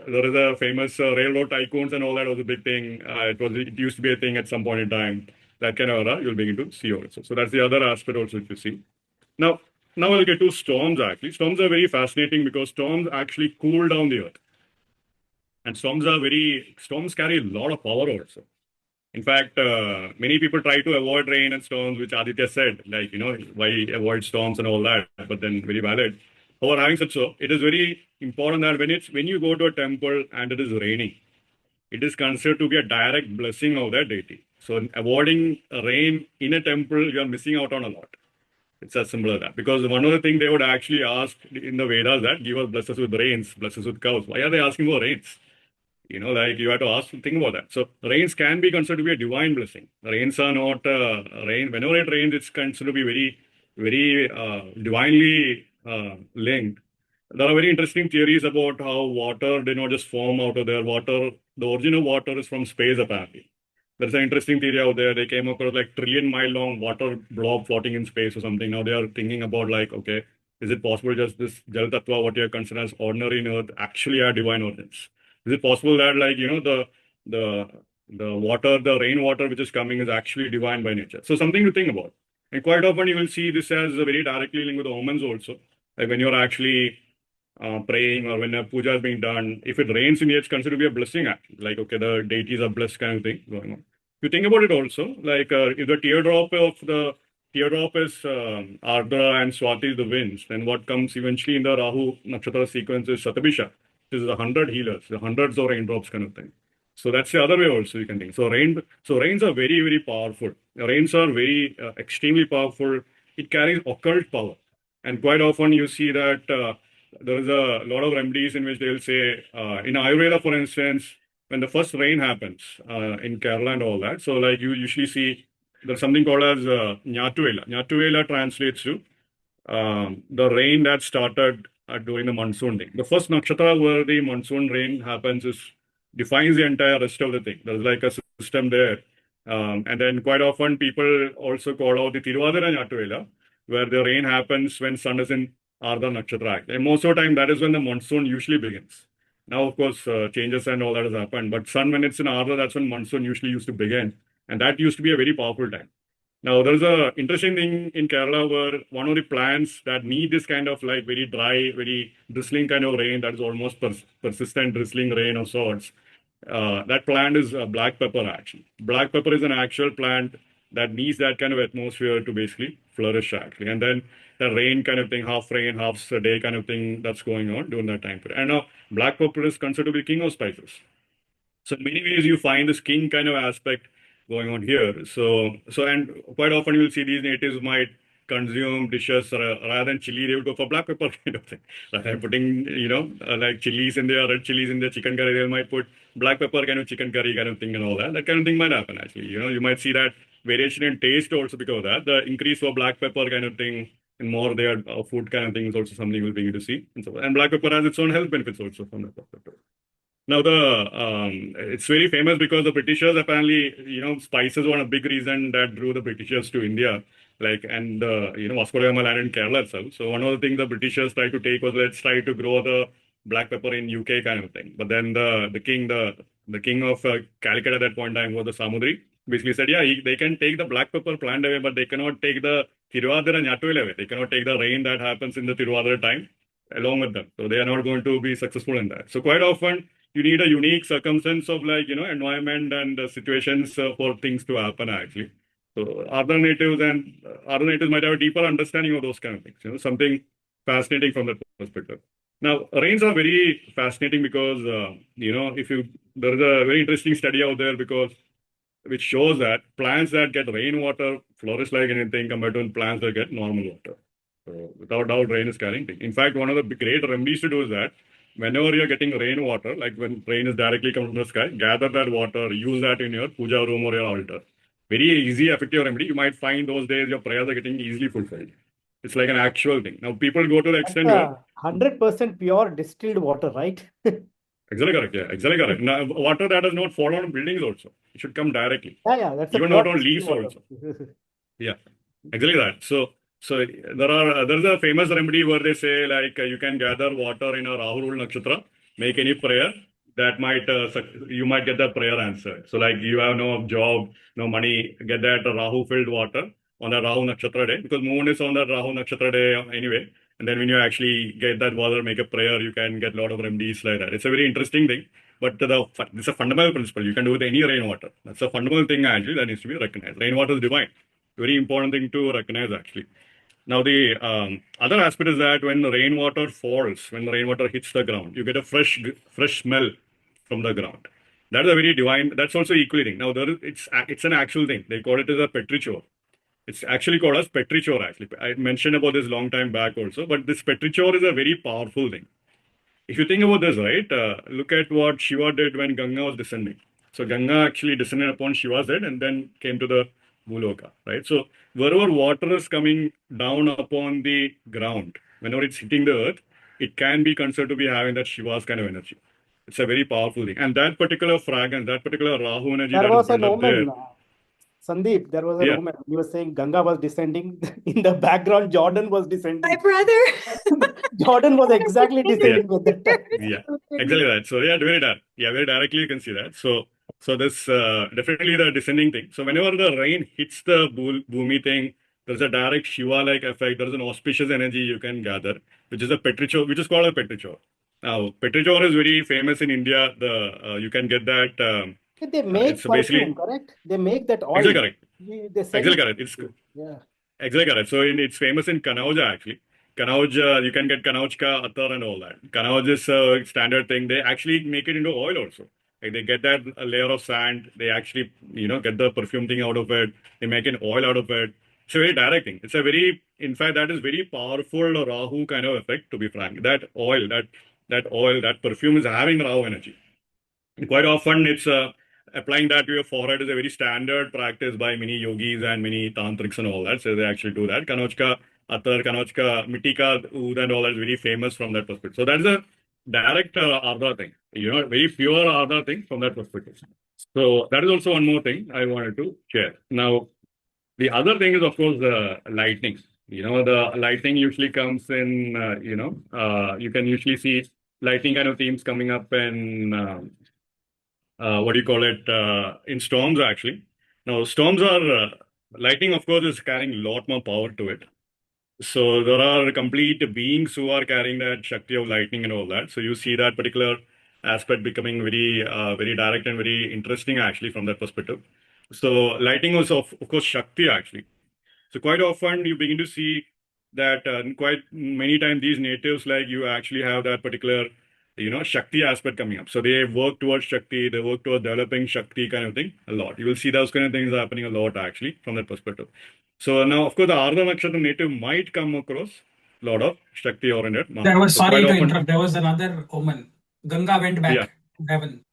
[SPEAKER 5] There is a famous railroad tycoons and all that was a big thing. It used to be a thing at some point in time. That kind of era you'll begin to see also. So that's the other aspect also to see. Now we'll get to storms actually. Storms are very fascinating because storms actually cool down the earth. And storms carry a lot of power also. In fact, many people try to avoid rain and storms, which Aditya said, like, why avoid storms and all that, but then very valid. However, having said so, it is very important that when you go to a temple and it is raining, it is considered to be a direct blessing of that deity. So avoiding rain in a temple, you are missing out on a lot. It's as simple as that. Because one of the things they would actually ask in the Vedas that give us bless us with rains, bless us with cows. Why are they asking for rains? You have to think about that. So rains can be considered to be a divine blessing. Rains are not rain. Whenever it rains, it's considered to be very, very divinely linked. There are very interesting theories about how water did not just form out of there. The origin of water is from space, apparently. There's an interesting theory out there. They came across like trillion-mile long water blob floating in space or something. Now they are thinking about like, okay, is it possible just this Jal Tattva, what you are considered as ordinary in Earth, actually are divine origins? Is it possible that the water, the rainwater which is coming is actually divine by nature? So something to think about. And quite often you will see this as very directly linked with the omens also. Like when you're actually praying or when a puja is being done, if it rains in here, it's considered to be a blessing actually. Like, okay, the deities are blessed kind of thing going on. If you think about it also, like if the teardrop is Ardra and Swati is the winds, then what comes eventually in the Rahu Nakshatra sequence is Satabisha. This is 100 healers, the hundreds of raindrops kind of thing. So that's the other way also you can think. So rains are very, very powerful. Rains are very extremely powerful. It carries occult power. And quite often you see that there is a lot of remedies in which they will say, in Ayurveda, for instance, when the first rain happens in Kerala and all that. So like you usually see there's something called as Nyatuvela. Nyatuvela translates to the rain that started during the monsoon day. The first nakshatra where the monsoon rain happens defines the entire rest of the thing. There's like a system there. And then quite often people also call out the Tiruvadira Nyatuvela, where the rain happens when sun is in Ardra Nakshatra. And most of the time, that is when the monsoon usually begins. Now, of course, changes and all that has happened. But sun, when it's in Ardra, that's when monsoon usually used to begin. And that used to be a very powerful time. Now, there's a interesting thing in Kerala where one of the plants that need this kind of like very dry, very drizzling kind of rain, that is almost persistent drizzling rain of sorts. That plant is black pepper actually. Black pepper is an actual plant that needs that kind of atmosphere to basically flourish actually. And then the rain, half rain, half a day kind of thing that's going on during that time period. And now black pepper is considered to be king of spices. So in many ways, you find this king kind of aspect going on here. And quite often you'll see these natives might consume dishes rather than chili, they would go for black pepper kind of thing. Rather than putting, like chilies in there, red chilies in their chicken curry, they might put black pepper kind of chicken curry kind of thing and all that. That kind of thing might happen actually. You might see that variation in taste also because of that. The increase for black pepper kind of thing and more their food kind of thing is also something we'll begin to see. And black pepper has its own health benefits also from that perspective. Now it's very famous because the Britishers apparently, spices were a big reason that drew the Britishers to India, and Vasco da Gama landed in Kerala itself. So one of the things the Britishers tried to take was let's try to grow the black pepper in UK kind of thing. But then the king of Calicut at that point in time was the Samudri. Basically said, yeah, they can take the black pepper plant away, but they cannot take the Tiruvadira and Nyattuvel away. They cannot take the rain that happens in the Tiruvadira time along with them. So they are not going to be successful in that. So quite often you need a unique circumstance of environment and situations for things to happen actually. So other natives might have a deeper understanding of those kind of things. Something fascinating from that perspective. Now rains are very fascinating because there is a very interesting study out there which shows that plants that get rainwater flourish like anything compared to plants that get normal water. So without doubt, rain is carrying thing. In fact, one of the great remedies to do is that whenever you're getting rainwater, like when rain is directly coming from the sky, gather that water, use that in your puja room or your altar. Very easy, effective remedy. You might find those days your prayers are getting easily fulfilled. It's like an actual thing. Now people go to the extent where
[SPEAKER 4] 100% pure distilled water, right?
[SPEAKER 5] exactly correct. Yeah, exactly correct. Now, water that has not fallen on buildings also. It should come directly.
[SPEAKER 4] Yeah, that's
[SPEAKER 5] even not on leaves also. Yeah, exactly that. So there's a famous remedy where they say you can gather water in a Rahu Nakshatra, make any prayer that you might get the prayer answered. So you have no job, no money, get that Rahu filled water on the Rahu Nakshatra day because moon is on the Rahu Nakshatra day anyway. And then when you actually get that water, make a prayer, you can get a lot of remedies like that. It's a very interesting thing. But it's a fundamental principle. You can do it with any rainwater. That's a fundamental thing actually that needs to be recognized. Rainwater is divine. Very important thing to recognize actually. Now the other aspect is that when the rainwater falls, when the rainwater hits the ground, you get a fresh smell from the ground. That is a very divine. That's also equally thing. Now it's an actual thing. They call it as a petrichor. It's actually called as petrichor actually. I mentioned about this long time back also, but this petrichor is a very powerful thing. If you think about this, right, look at what Shiva did when Ganga was descending. So Ganga actually descended upon Shiva's head and then came to the Bhuloka, right? So wherever water is coming down upon the ground, whenever it's hitting the earth, it can be considered to be having that Shiva's kind of energy. It's a very powerful thing. And that particular fragrance, that particular Rahu energy
[SPEAKER 4] There
[SPEAKER 5] that
[SPEAKER 4] was
[SPEAKER 5] is
[SPEAKER 4] an
[SPEAKER 5] built up there.
[SPEAKER 4] omen, Sandeep, there was an
[SPEAKER 5] Yeah.
[SPEAKER 4] omen. You were saying Ganga was descending. In the background, Jordan was descending.
[SPEAKER 2] My brother.
[SPEAKER 4] Jordan was exactly descending with that time.
[SPEAKER 5] Yeah, exactly that. So yeah, very directly you can see that. So this definitely the descending thing. So whenever the rain hits the Bhumi thing, there's a direct Shiva-like effect. There's an auspicious energy you can gather, which is which is called a petrichor. Now, petrichor is very famous in India. You can get that.
[SPEAKER 4] They make
[SPEAKER 5] it's
[SPEAKER 4] perfume,
[SPEAKER 5] basically
[SPEAKER 4] correct? They make that oil.
[SPEAKER 5] exactly correct.
[SPEAKER 4] They sell
[SPEAKER 5] Exactly
[SPEAKER 4] it.
[SPEAKER 5] correct. It's
[SPEAKER 4] Yeah.
[SPEAKER 5] exactly correct. So it's famous in Kanauj actually. Kanauj, you can get Kanauj ka attar and all that. Kanauj is a standard thing. They actually make it into oil also. They get that layer of sand. They actually, get the perfume thing out of it. They make an oil out of it. It's a very direct thing. In fact, that is very powerful Rahu kind of effect, to be frank. That oil, that perfume is having Rahu energy. And quite often it's applying that to your forehead is a very standard practice by many yogis and many tantrics and all that. So they actually do that. Kanauj attar, Kanauj mitti ka oud and all that is very famous from that perspective. So that's a direct Ardra thing, very pure Ardra thing from that perspective. So that is also one more thing I wanted to share. Now, the other thing is, of course, the lightning. The lightning usually comes in, you can usually see lightning kind of themes coming up in in storms actually. Now storms are Lightning, of course, is carrying a lot more power to it. So there are complete beings who are carrying that Shakti of lightning and all that. So you see that particular aspect becoming very, very direct and very interesting actually from that perspective. So lightning was of course Shakti actually. So quite often you begin to see that quite many times these natives like you actually have that particular Shakti aspect coming up. So they work towards Shakti, they work towards developing Shakti kind of thing a lot. You will see those kind of things happening a lot actually from that perspective. So now, of course, the Ardra Nakshatra native might come across a lot of Shakti oriented.
[SPEAKER 6] There was,
[SPEAKER 5] So
[SPEAKER 6] sorry
[SPEAKER 5] quite
[SPEAKER 6] to
[SPEAKER 5] often,
[SPEAKER 6] interrupt, there was another omen. Ganga went
[SPEAKER 5] yeah,
[SPEAKER 6] back to heaven.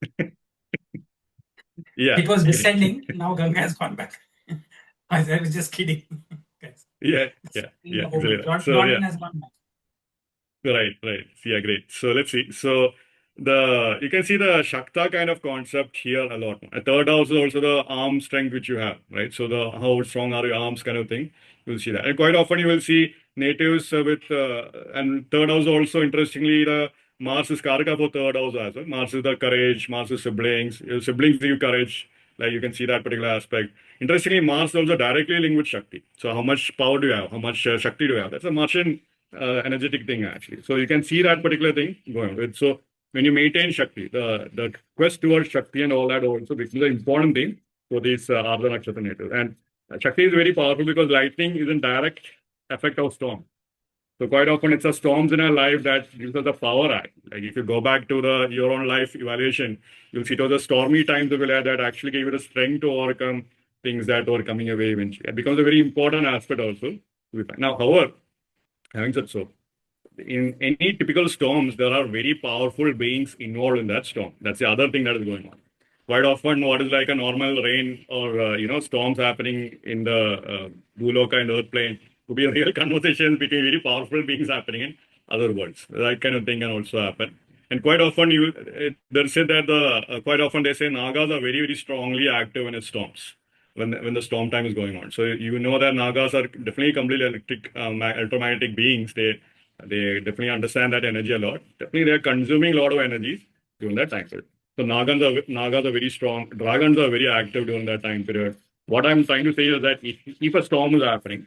[SPEAKER 5] yeah,
[SPEAKER 6] It was
[SPEAKER 5] great.
[SPEAKER 6] descending, now Ganga has gone back. I was just kidding. Guys.
[SPEAKER 5] Yeah,
[SPEAKER 6] It's
[SPEAKER 5] yeah,
[SPEAKER 6] in
[SPEAKER 5] yeah,
[SPEAKER 6] the omen.
[SPEAKER 5] exactly. So yeah,
[SPEAKER 6] Jordan has gone back.
[SPEAKER 5] right, right. Yeah, great. So let's see. So you can see the Shakta kind of concept here a lot. A third house is also the arm strength which you have, right? So the how strong are your arms kind of thing. You'll see that. And quite often you will see natives with and third house also interestingly the Mars is Karaka for third house as well. Mars is the courage, Mars is siblings. Your siblings give courage. Like you can see that particular aspect. Interestingly, Mars is also directly linked with Shakti. So how much power do you have? How much Shakti do you have? That's a Martian energetic thing actually. So you can see that particular thing going on. So when you maintain Shakti, the quest towards Shakti and all that also becomes an important thing for these Ardha Nakshatra natives. And Shakti is very powerful because lightning is in direct effect of storm. So quite often it's the storms in our life that gives us the power act. Like if you go back to your own life evaluation, you'll see it was the stormy times of your life that actually gave you the strength to overcome things that were coming away eventually. It becomes a very important aspect also. Now, however, having said so, in any typical storms, there are very powerful beings involved in that storm. That's the other thing that is going on. Quite often, what is like a normal rain or storms happening in the Bhuloka and Earth plane could be a real conversations between very powerful beings happening in other worlds. That kind of thing can also happen. And quite often, they say that quite often they say Nagas are very very strongly active in storms when the storm time is going on. So you know that Nagas are definitely completely electromagnetic beings. They definitely understand that energy a lot. Definitely, they're consuming a lot of energy during that time period. So Nagas are very strong. Dragons are very active during that time period. What I'm trying to say is that if a storm is happening,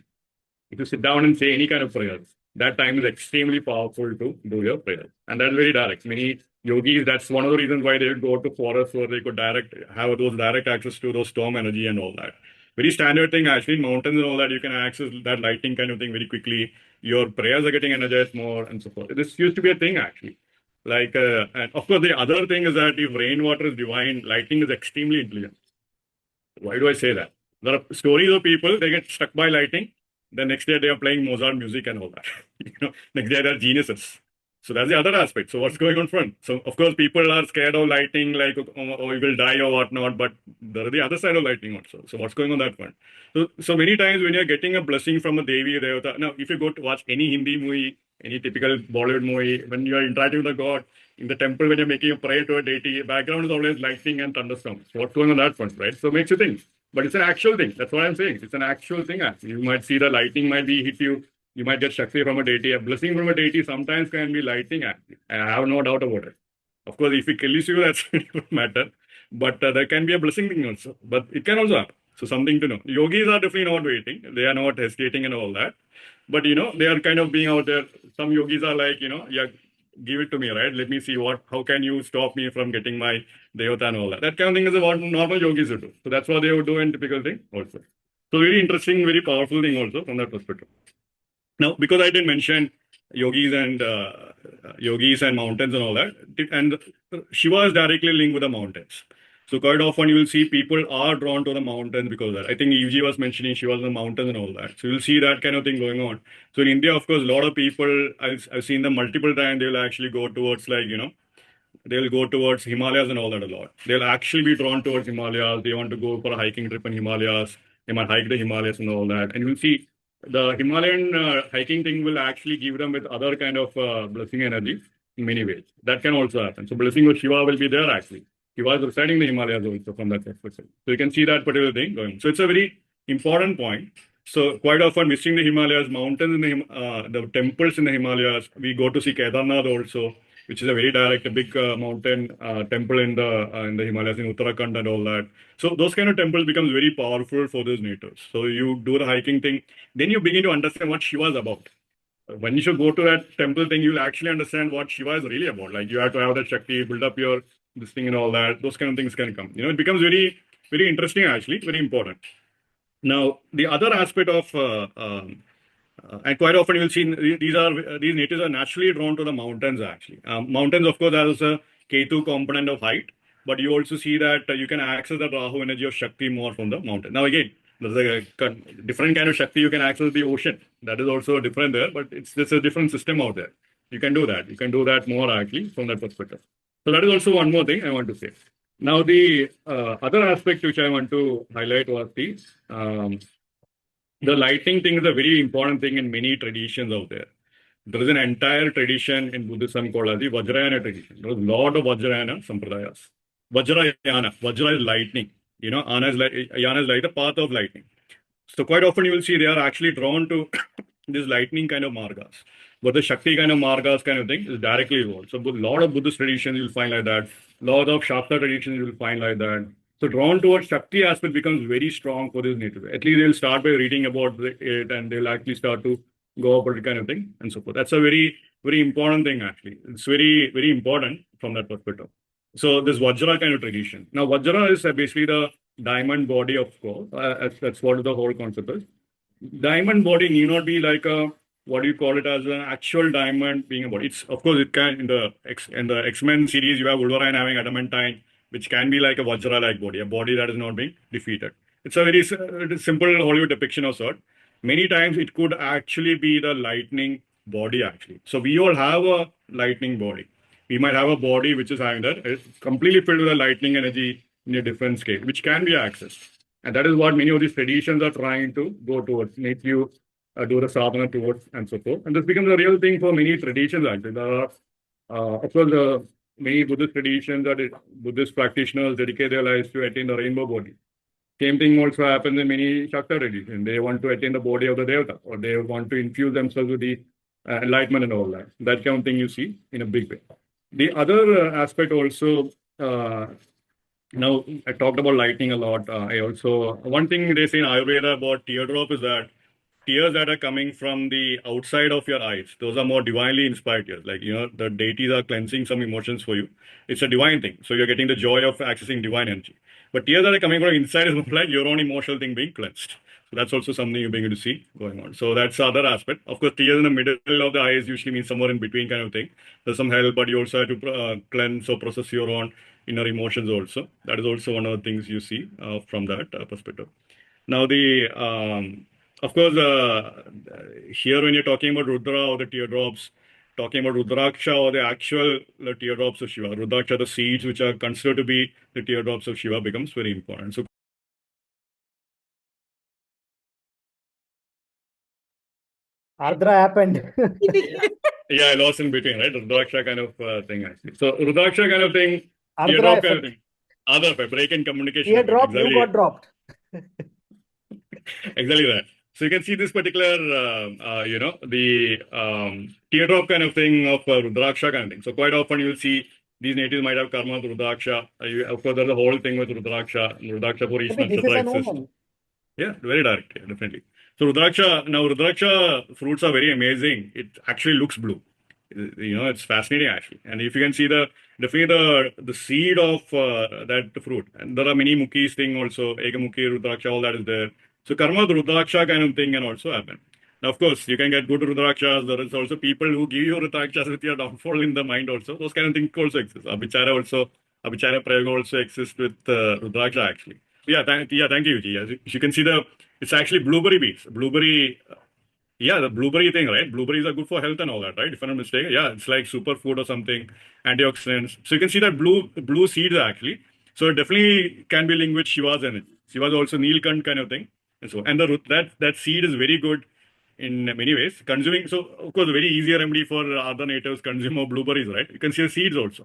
[SPEAKER 5] if you sit down and say any kind of prayers, that time is extremely powerful to do your prayers. And that's very direct. Many yogis, that's one of the reasons why they would go to forests where they could have those direct access to those storm energy and all that. Very standard thing actually, in mountains and all that, you can access that lighting kind of thing very quickly. Your prayers are getting energized more and so forth. This used to be a thing actually. And of course, the other thing is that if rainwater is divine, lightning is extremely intelligent. Why do I say that? There are stories of people, they get struck by lightning. The next day they are playing Mozart music and all that. Next day they're geniuses. So that's the other aspect. So what's going on front? So of course people are scared of lightning, like oh you will die or whatnot. But there are the other side of lightning also. So what's going on that front? So many times when you're getting a blessing from a Devi Devata, now if you go to watch any Hindi movie, any typical Bollywood movie, when you are interacting with a god in the temple, when you're making a prayer to a deity, background is always lightning and thunderstorms. So what's going on that front, right? So it makes you think. But it's an actual thing. That's what I'm saying. It's an actual thing. Actually. You might see the lightning might be hit you. You might get Shakti from a deity. A blessing from a deity sometimes can be lightning. Actually. I have no doubt about it. Of course, if it kills you, that's a different matter. But there can be a blessing thing also. But it can also happen. So something to know. Yogis are definitely not waiting. They are not hesitating and all that. But they are kind of being out there. Some yogis are like, yeah, give it to me, right? Let me see how can you stop me from getting my Devata and all that. That kind of thing is what normal yogis would do. So that's what they would do in typical thing also. So very interesting, very powerful thing also from that perspective. Now, because I didn't mention yogis and mountains and all that, and Shiva is directly linked with the mountains. So quite often you will see people are drawn to the mountains because of that. I think EG was mentioning Shiva was in the mountains and all that. So you'll see that kind of thing going on. So in India, of course, a lot of people, I've seen them multiple times, they'll actually go towards they'll go towards Himalayas and all that a lot. They'll actually be drawn towards Himalayas. They want to go for a hiking trip in Himalayas. They might hike the Himalayas and all that. And you'll see the Himalayan hiking thing will actually give them with other kind of blessing energy in many ways. That can also happen. So blessing of Shiva will be there actually. Shiva is residing in the Himalayas also from that perspective. So you can see that particular thing going. So it's a very important point. So quite often visiting the Himalayas, mountains in the temples in the Himalayas, we go to see Kedarnath also. which is a very direct, a big mountain temple in the Himalayas in Uttarakhand and all that. So those kind of temples becomes very powerful for those natives. So you do the hiking thing, then you begin to understand what Shiva is about. When you should go to that temple thing, you'll actually understand what Shiva is really about. Like you have to have that Shakti, build up your this thing and all that. Those kind of things can come. It becomes very, very interesting actually, very important. Now, the other aspect of and quite often you'll see these natives are naturally drawn to the mountains actually. Mountains, of course, has a Ketu component of height, but you also see that you can access the Rahu energy of Shakti more from the mountain. Now again, there's a different kind of Shakti you can access the ocean. That is also different there, but there's a different system out there. You can do that. You can do that more actually from that perspective. So that is also one more thing I want to say. Now the other aspect which I want to highlight was the lightning thing is a very important thing in many traditions out there. There is an entire tradition in Buddhism called as the Vajrayana tradition. There is a lot of Vajrayana sampradayas. Vajra is lightning. Yana is like the path of lightning. So quite often you will see they are actually drawn to this lightning kind of margas. But the Shakti kind of margas kind of thing is directly involved. So a lot of Buddhist traditions you'll find like that. A lot of Shastra traditions you'll find like that. So drawn towards Shakti aspect becomes very strong for this native. At least they'll start by reading about it and they'll actually start to go about it kind of thing and so forth. That's a very, very important thing actually. It's very, very important from that perspective. So this Vajra kind of tradition. Now Vajra is basically the diamond body of course. That's what the whole concept is. Diamond body need not be like a, what do you call it, as an actual diamond being a body. It's, of course, it can, in the X-Men series, you have Wolverine having adamantine, which can be like a Vajra-like body, a body that is not being defeated. It's a very simple Hollywood depiction of sort. Many times it could actually be the lightning body actually. So we all have a lightning body. We might have a body which is having that. It's completely filled with a lightning energy in a different scale, which can be accessed. And that is what many of these traditions are trying to go towards, make you do the sadhana towards and so forth. And this becomes a real thing for many traditions actually. There are, of course, many Buddhist traditions that Buddhist practitioners dedicate their lives to attain the rainbow body. Same thing also happens in many Shakta traditions. They want to attain the body of the Devata, or they want to infuse themselves with the enlightenment and all that. That kind of thing you see in a big way. The other aspect also, now I talked about lightning a lot. I also, one thing they say in Ayurveda about teardrop is that tears that are coming from the outside of your eyes, those are more divinely inspired tears. Like, the deities are cleansing some emotions for you. It's a divine thing. So you're getting the joy of accessing divine energy. But tears that are coming from inside is more like your own emotional thing being cleansed. So that's also something you're beginning to see going on. So that's the other aspect. Of course, tears in the middle of the eyes usually means somewhere in between kind of thing. There's some help, but you also have to cleanse or process your own inner emotions also. That is also one of the things you see from that perspective. Now, of course, here when you're talking about Rudra or the teardrops, talking about Rudraksha or the actual teardrops of Shiva, Rudraksha, the seeds which are considered to be the teardrops of Shiva becomes very important. So,
[SPEAKER 4] Ardra happened.
[SPEAKER 5] yeah, I lost in between, right? Rudraksha kind of thing, actually. So, Rudraksha kind of thing,
[SPEAKER 4] Ardra
[SPEAKER 5] teardrop kind
[SPEAKER 4] effect.
[SPEAKER 5] of thing. Other effect, break in communication.
[SPEAKER 4] Teardrop,
[SPEAKER 5] Exactly.
[SPEAKER 4] you got dropped.
[SPEAKER 5] Exactly that. So you can see this particular, the teardrop kind of thing of Rudraksha kind of thing. So quite often you'll see these natives might have karma with Rudraksha. Of course, there's a whole thing with Rudraksha. Rudraksha for each
[SPEAKER 4] Maybe this is
[SPEAKER 5] nakshatra
[SPEAKER 4] an
[SPEAKER 5] exists.
[SPEAKER 4] omen.
[SPEAKER 5] Yeah, very direct, yeah, definitely. So Rudraksha fruits are very amazing. It actually looks blue. It's fascinating actually. And if you can see definitely the seed of that fruit, and there are many Mukhis thing also, Egamukhi, Rudraksha, all that is there. So karma with Rudraksha kind of thing can also happen. Now, of course, you can get good Rudrakshas. There is also people who give you Rudrakshas with your downfall in the mind also. Those kind of things also exist. Abhichara Prayoga also exists with Rudraksha actually. Yeah, thank you, Ji. As you can see, it's actually blueberry beets. The blueberry thing, right? Blueberries are good for health and all that, right? If I'm not mistaken. Yeah, it's like superfood or something, antioxidants. So you can see that blue seeds actually. So it definitely can be linked with Shiva's energy. Shiva's also Nilkant kind of thing. And so, and that seed is very good in many ways. Consuming, so of course, a very easy remedy for other natives consume more blueberries, right? You can see the seeds also.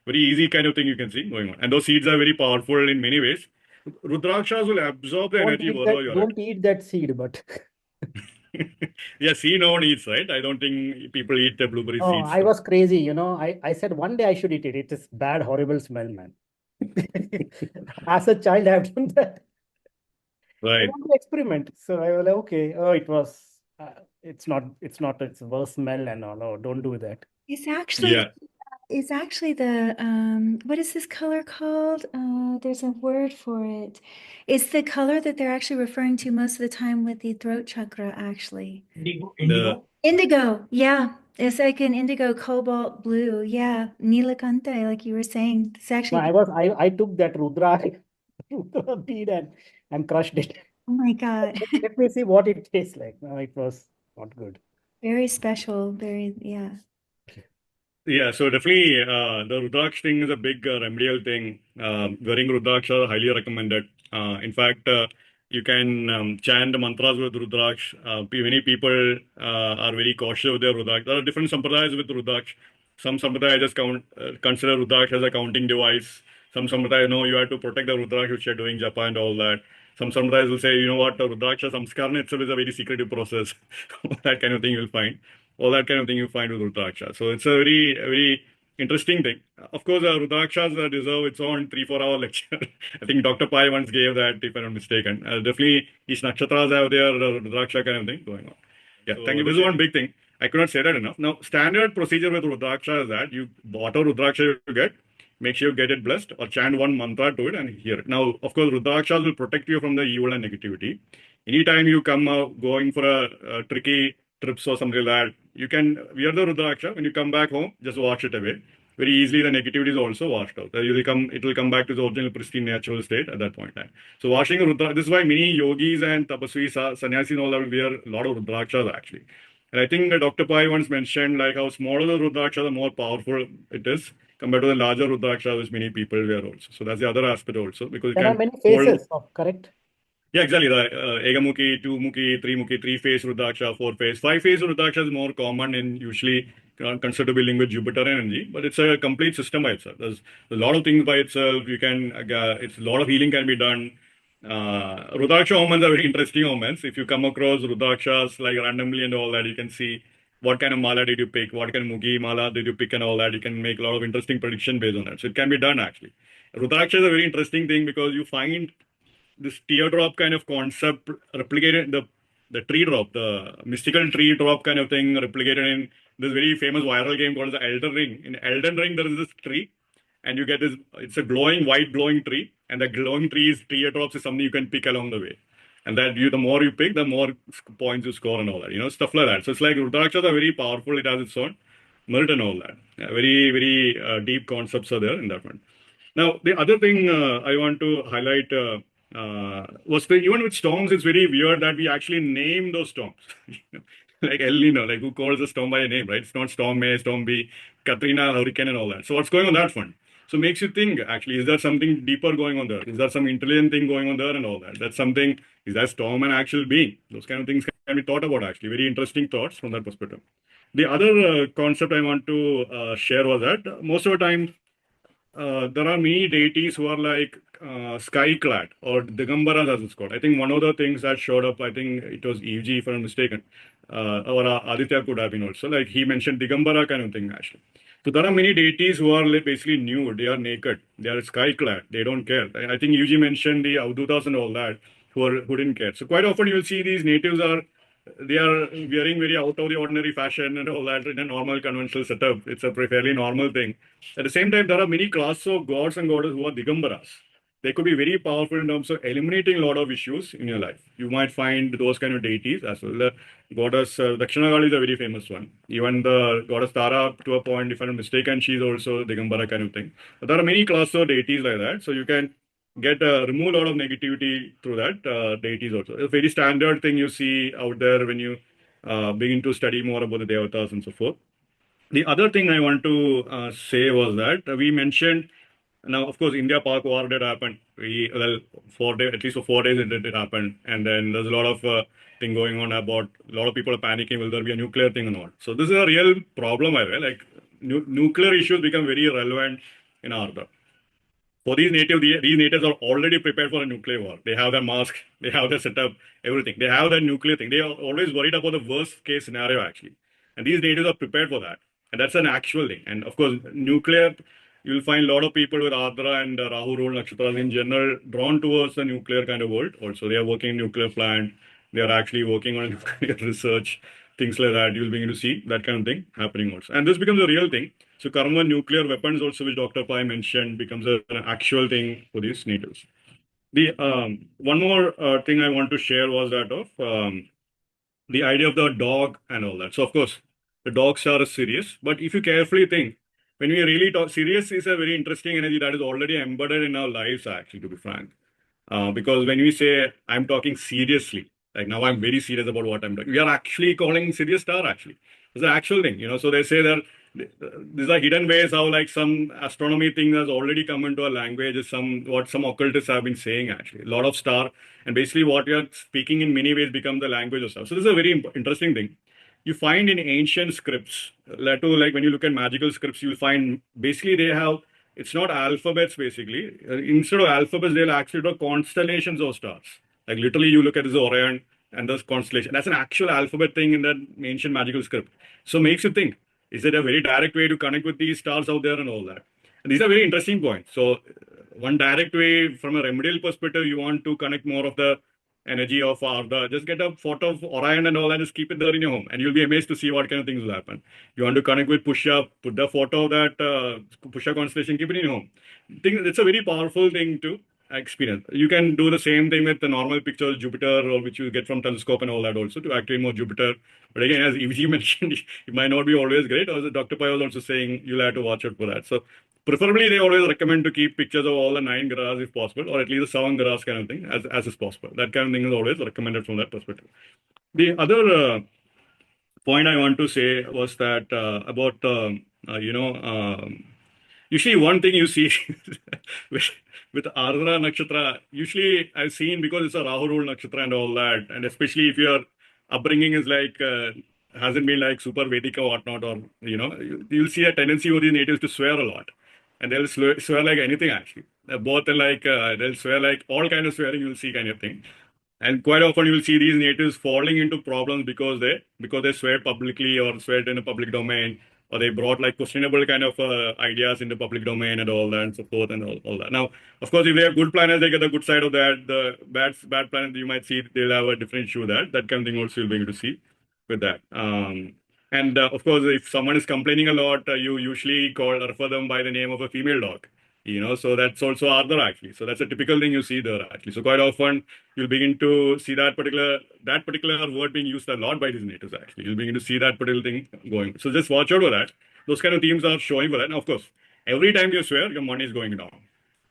[SPEAKER 5] Very easy kind of thing you can see going on. And those seeds are very powerful in many ways. Rudrakshas will absorb the energy wherever you are.
[SPEAKER 4] Don't eat that seed, but
[SPEAKER 5] Yeah, see, no one eats, right? I don't think people eat the blueberry
[SPEAKER 4] Oh,
[SPEAKER 5] seeds.
[SPEAKER 4] I was crazy, you know. I said one day I should eat it. It is bad, horrible smell, man. As a child, I've done that. I
[SPEAKER 5] Right.
[SPEAKER 4] want to experiment. So I was like, okay, oh, it was, it's worse smell and all. No, don't do that.
[SPEAKER 2] It's actually
[SPEAKER 5] Yeah.
[SPEAKER 2] it's actually the what is this color called? There's a word for it. It's the color that they're actually referring to most of the time with the throat chakra, actually.
[SPEAKER 6] Indigo.
[SPEAKER 5] The
[SPEAKER 2] Indigo, yeah. It's like an indigo cobalt blue. Yeah. Nilakante, like you were saying. It's
[SPEAKER 4] No,
[SPEAKER 2] actually,
[SPEAKER 4] I took that Rudra, Rudra bead and crushed it.
[SPEAKER 2] oh my God.
[SPEAKER 4] Let me see what it tastes like. No, it was not good.
[SPEAKER 2] Very special. Very, yeah.
[SPEAKER 5] Yeah, so definitely the Rudraksh thing is a big remedial thing. Wearing Rudraksh are highly recommended. In fact, you can chant mantras with Rudraksh. Many people are very cautious with their Rudraksh. There are different sampradayas with Rudraksh. Some sampradayas just consider Rudraksh as a counting device. Some sampradayas know you have to protect the Rudraksh which you're doing japa and all that. Some sampradayas will say, you know what, the Rudraksha samskarana itself is a very secretive process. That kind of thing you'll find. All that kind of thing you find with Rudraksha. So it's a very interesting thing. Of course, Rudrakshas deserve its own 3-4 hour lecture. I think Dr. Pai once gave that, if I'm not mistaken. Definitely, each nakshatras have their Rudraksha kind of thing going on. Yeah, thank you. This is one big thing. I could not say that enough. Now, standard procedure with Rudraksha is that you, whatever Rudraksha you get, make sure you get it blessed or chant one mantra to it and hear it. Now, of course, Rudrakshas will protect you from the evil and negativity. Anytime you come going for a tricky trips or something like that, you can wear the Rudraksha. When you come back home, just wash it away. Very easily, the negativity is also washed out. It will come back to the original pristine natural state at that point in time. So washing Rudra, this is why many yogis and tapasvis, sannyasis and all that will wear a lot of Rudrakshas actually. And I think Dr. Pai once mentioned like how smaller the Rudraksha, the more powerful it is compared to the larger Rudraksha which many people wear also. So that's the other aspect also because you
[SPEAKER 4] There are
[SPEAKER 5] can
[SPEAKER 4] many
[SPEAKER 5] hold.
[SPEAKER 4] phases of, correct?
[SPEAKER 5] Yeah, exactly. The Egamukhi, 2-mukhi, 3-mukhi, 3-phase Rudraksha, 4-phase. 5-phase Rudraksha is more common and usually considered to be linked with Jupiter energy, but it's a complete system by itself. There's a lot of things by itself. You can, it's a lot of healing can be done. Rudraksha omens are very interesting omens. If you come across Rudrakshas like randomly and all that, you can see what kind of mala did you pick, what kind of mukhi mala did you pick and all that. You can make a lot of interesting prediction based on that. So it can be done actually. Rudraksha is a very interesting thing because you find this teardrop kind of concept replicated the tree drop, the mystical tree drop kind of thing replicated in this very famous viral game called the Elden Ring. In Elden Ring, there is this tree, and you get this. It's a glowing white glowing tree, and the glowing teardrops is something you can pick along the way. And that the more you pick, the more points you score and all that. Stuff like that. So it's like Rudrakshas are very powerful. It has its own merit and all that. Very deep concepts are there in that one. Now, the other thing I want to highlight was even with storms, it's very weird that we actually name those storms. Like El Nino, like who calls a storm by a name, right? It's not Storm A, Storm B, Katrina, Hurricane, and all that. So what's going on that front? So makes you think, actually, is there something deeper going on there? Is there some intelligent thing going on there and all that? That's something, is that storm an actual being? Those kind of things can be thought about, actually. Very interesting thoughts from that perspective. The other concept I want to share was that most of the time, there are many deities who are like sky clad or Digambaras as it's called. I think one of the things that showed up, I think it was EG if I'm mistaken, or Aditya could have been also. Like he mentioned Digambara kind of thing actually. So there are many deities who are like basically nude, they are naked, they are sky clad, they don't care. I think UG mentioned the Avadutas and all that who didn't care. So quite often you'll see these natives they are wearing very out of the ordinary fashion and all that in a normal conventional setup. It's a fairly normal thing. At the same time, there are many classes of gods and goddesses who are Digambaras. They could be very powerful in terms of eliminating a lot of issues in your life. You might find those kind of deities as well. The goddess Dakshinakali is a very famous one. Even the goddess Tara, to a point, if I'm not mistaken, she's also Digambara kind of thing. But there are many classes of deities like that. So you can get remove a lot of negativity through that deities also. It's a very standard thing you see out there when you begin to study more about the devatas and so forth. The other thing I want to say was that we mentioned now, of course, India Pak war did happen. Well, 4 days, at least for 4 days, it did happen. And then there's a lot of thing going on about a lot of people are panicking. Will there be a nuclear thing or not? So this is a real problem, I feel. Like nuclear issues become very relevant in Ardra. For these natives are already prepared for a nuclear war. They have their mask, they have their setup, everything. They have that nuclear thing. They are always worried about the worst case scenario actually. And these natives are prepared for that. And that's an actual thing. And of course, nuclear, you'll find a lot of people with Ardra and Rahu rule nakshatras in general drawn towards the nuclear kind of world. Also, they are working in nuclear plant. They are actually working on nuclear research, things like that. You'll begin to see that kind of thing happening also. And this becomes a real thing. So karma, nuclear weapons also, which Dr. Pai mentioned, becomes an actual thing for these natives. The one more thing I want to share was that of the idea of the dog and all that. So of course, the dog star is Sirius, but if you carefully think, when we really talk, Sirius is a very interesting energy that is already embedded in our lives, actually, to be frank. Because when we say I'm talking seriously, like now I'm very serious about what I'm doing, we are actually calling Sirius star actually. It's an actual thing, So they say that these are hidden ways how like some astronomy thing has already come into a language, is what some occultists have been saying actually. A lot of star, and basically what we are speaking in many ways becomes the language of stuff. So this is a very interesting thing. You find in ancient scripts, like when you look at magical scripts, you'll find basically they have, it's not alphabets basically. Instead of alphabets, they'll actually draw constellations of stars. Like literally, you look at this Orion and this constellation. That's an actual alphabet thing in that ancient magical script. So makes you think, is it a very direct way to connect with these stars out there and all that? And these are very interesting points. So one direct way from a remedial perspective, you want to connect more of the energy of Ardra. Just get a photo of Orion and all that, just keep it there in your home, and you'll be amazed to see what kind of things will happen. You want to connect with Pusha, put the photo of that Pusha constellation, keep it in your home. It's a very powerful thing to experience. You can do the same thing with the normal pictures, Jupiter, or which you get from telescope and all that also to activate more Jupiter. But again, as EVG mentioned, it might not be always great. Or Dr. Pai was also saying you'll have to watch out for that. So preferably, they always recommend to keep pictures of all the 9 grahas if possible, or at least the 7 grahas kind of thing, as is possible. That kind of thing is always recommended from that perspective. The other point I want to say was that about, usually one thing you see with Ardra Nakshatra, usually I've seen, because it's a Rahu rule Nakshatra and all that, and especially if your upbringing is like, hasn't been like super Vedic or whatnot, or, you'll see a tendency for these natives to swear a lot. And they'll swear like anything actually. Both like, they'll swear like all kind of swearing you'll see kind of thing. And quite often you will see these natives falling into problems because they swear publicly or swear in a public domain, or they brought like questionable kind of ideas in the public domain and all that and so forth and all that. Now, of course, if they are good planners, they get the good side of that. The bad planners, you might see they'll have a different issue that kind of thing also you'll be able to see with that. And of course, if someone is complaining a lot, you usually refer them by the name of a female dog. So that's also Ardra actually. So that's a typical thing you see there actually. So quite often you'll begin to see that particular word being used a lot by these natives actually. You'll begin to see that particular thing going. So just watch out for that. Those kind of themes are showing for that. Now, of course, every time you swear, your money is going down.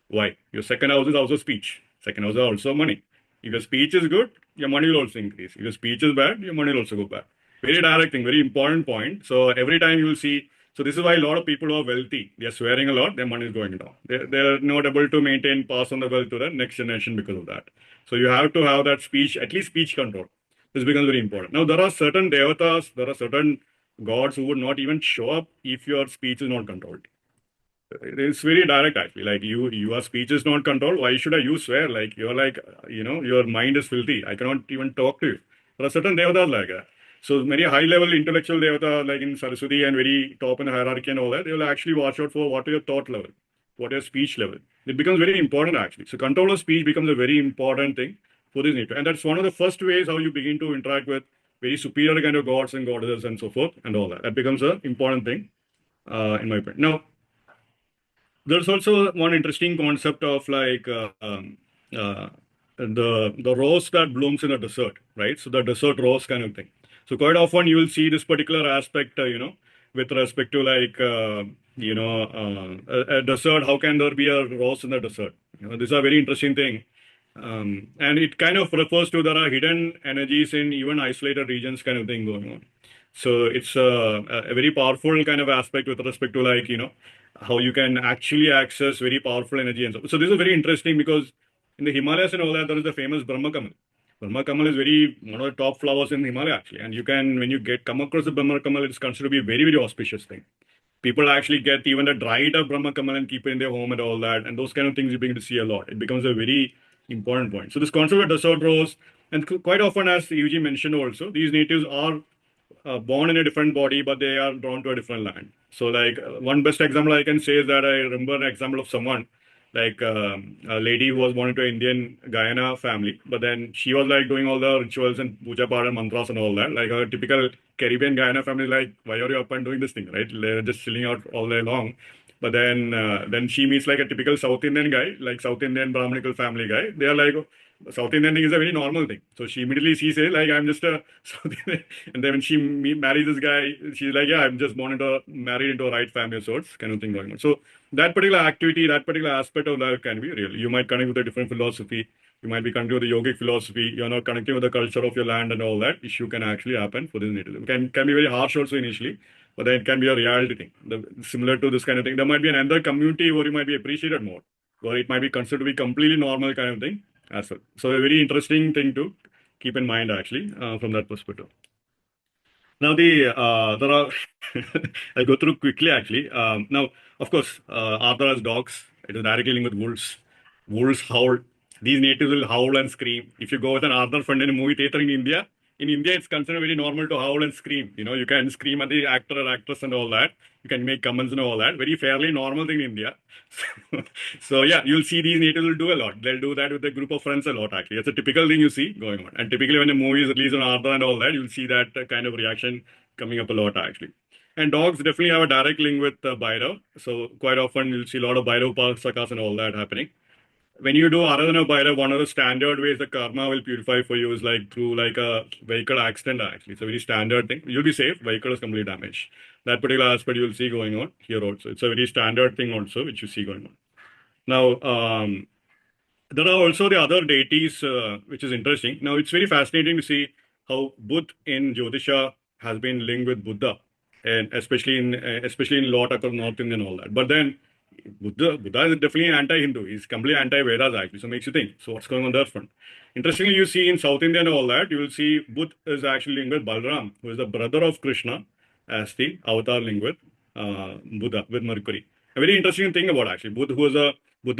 [SPEAKER 5] Why? Your second house is also speech. Second house is also money. If your speech is good, your money will also increase. If your speech is bad, your money will also go bad. Very direct thing, very important point. So every time you will see. So this is why a lot of people who are wealthy, they are swearing a lot, their money is going down. They're not able to pass on the wealth to the next generation because of that. So you have to have that speech, at least speech control. This becomes very important. Now, there are certain devatas, there are certain gods who would not even show up if your speech is not controlled. It's very direct actually. Like your speech is not controlled. Why should you swear? Like you're like, your mind is filthy. I cannot even talk to you. There are certain devatas like that. So many high-level intellectual devata, like in Saraswati and very top in the hierarchy and all that, they will actually watch out for what is your thought level, what is your speech level. It becomes very important actually. So control of speech becomes a very important thing for this nature. And that's one of the first ways how you begin to interact with very superior kind of gods and goddesses and so forth and all that. That becomes an important thing in my opinion. Now, there's also one interesting concept of like the rose that blooms in a desert, right? So the desert rose kind of thing. So quite often you will see this particular aspect, with respect to like, a desert. How can there be a rose in the desert? This is a very interesting thing. And it kind of refers to there are hidden energies in even isolated regions kind of thing going on. So it's a very powerful kind of aspect with respect to like, how you can actually access very powerful energy. And so this is very interesting because in the Himalayas and all that, there is the famous Brahma Kamal. Brahma Kamal is one of the top flowers in Himalaya actually. And you can, when you come across the Brahma Kamal, it's considered to be a very, very auspicious thing. People actually get even the dried up Brahma Kamal and keep it in their home and all that. And those kind of things you begin to see a lot. It becomes a very important point. So this concept of desert rose, and quite often, as Yuji mentioned also, these natives are born in a different body, but they are drawn to a different land. So, like one best example I can say is that I remember an example of someone like a lady who was born into an Indian Guyana family, but then she was like doing all the rituals and puja pada and mantras and all that. Like a typical Caribbean Guyana family, like why are you up and doing this thing, right? They're just chilling out all day long. But then she meets like a typical South Indian guy, like South Indian Brahminical family guy. They are like, South Indian thing is a very normal thing. So she immediately she says like I'm just a South Indian. And then when she marries this guy, she's like, yeah, I'm just married into a right family of sorts, kind of thing going on. So that particular activity, that particular aspect of life can be real. You might connect with a different philosophy. You might be connecting with the yogic philosophy. You're not connecting with the culture of your land and all that. Issue can actually happen for this native. Can be very harsh also initially, but then it can be a reality thing. Similar to this kind of thing, there might be another community where you might be appreciated more, or it might be considered to be completely normal kind of thing as well. So a very interesting thing to keep in mind actually from that perspective. Now there are I'll go through quickly actually. Now of course Ardra has dogs. It is directly linked with wolves. Wolves howl. These natives will howl and scream. If you go with an Ardra friend in a movie theater in India it's considered very normal to howl and scream. You know, you can scream at the actor or actress and all that. You can make comments and all that. Very fairly normal thing in India. So yeah, you'll see these natives will do a lot. They'll do that with a group of friends a lot actually. It's a typical thing you see going on. And typically when a movie is released on Ardra and all that, you'll see that kind of reaction coming up a lot actually. And dogs definitely have a direct link with Bhairav. So quite often you'll see a lot of Bhairav sakas and all that happening. When you do Aradhana Bhairav, one of the standard ways the karma will purify for you is like through like a vehicle accident actually. It's a very standard thing. You'll be safe, vehicle is completely damaged. That particular aspect you'll see going on here also. It's a very standard thing also which you see going on. Now, there are also the other deities, which is interesting. Now, it's very fascinating to see how Budh in Jyotisha has been linked with Buddha, and especially in lot across North India and all that. But then Buddha is definitely anti-Hindu. He's completely anti-Vedas actually. So it makes you think. So what's going on that front? Interestingly, you see in South India and all that, you will see Budh is actually linked with Balram, who is the brother of Krishna, as the avatar linked with Buddha, with Mercury. A very interesting thing about actually Buddha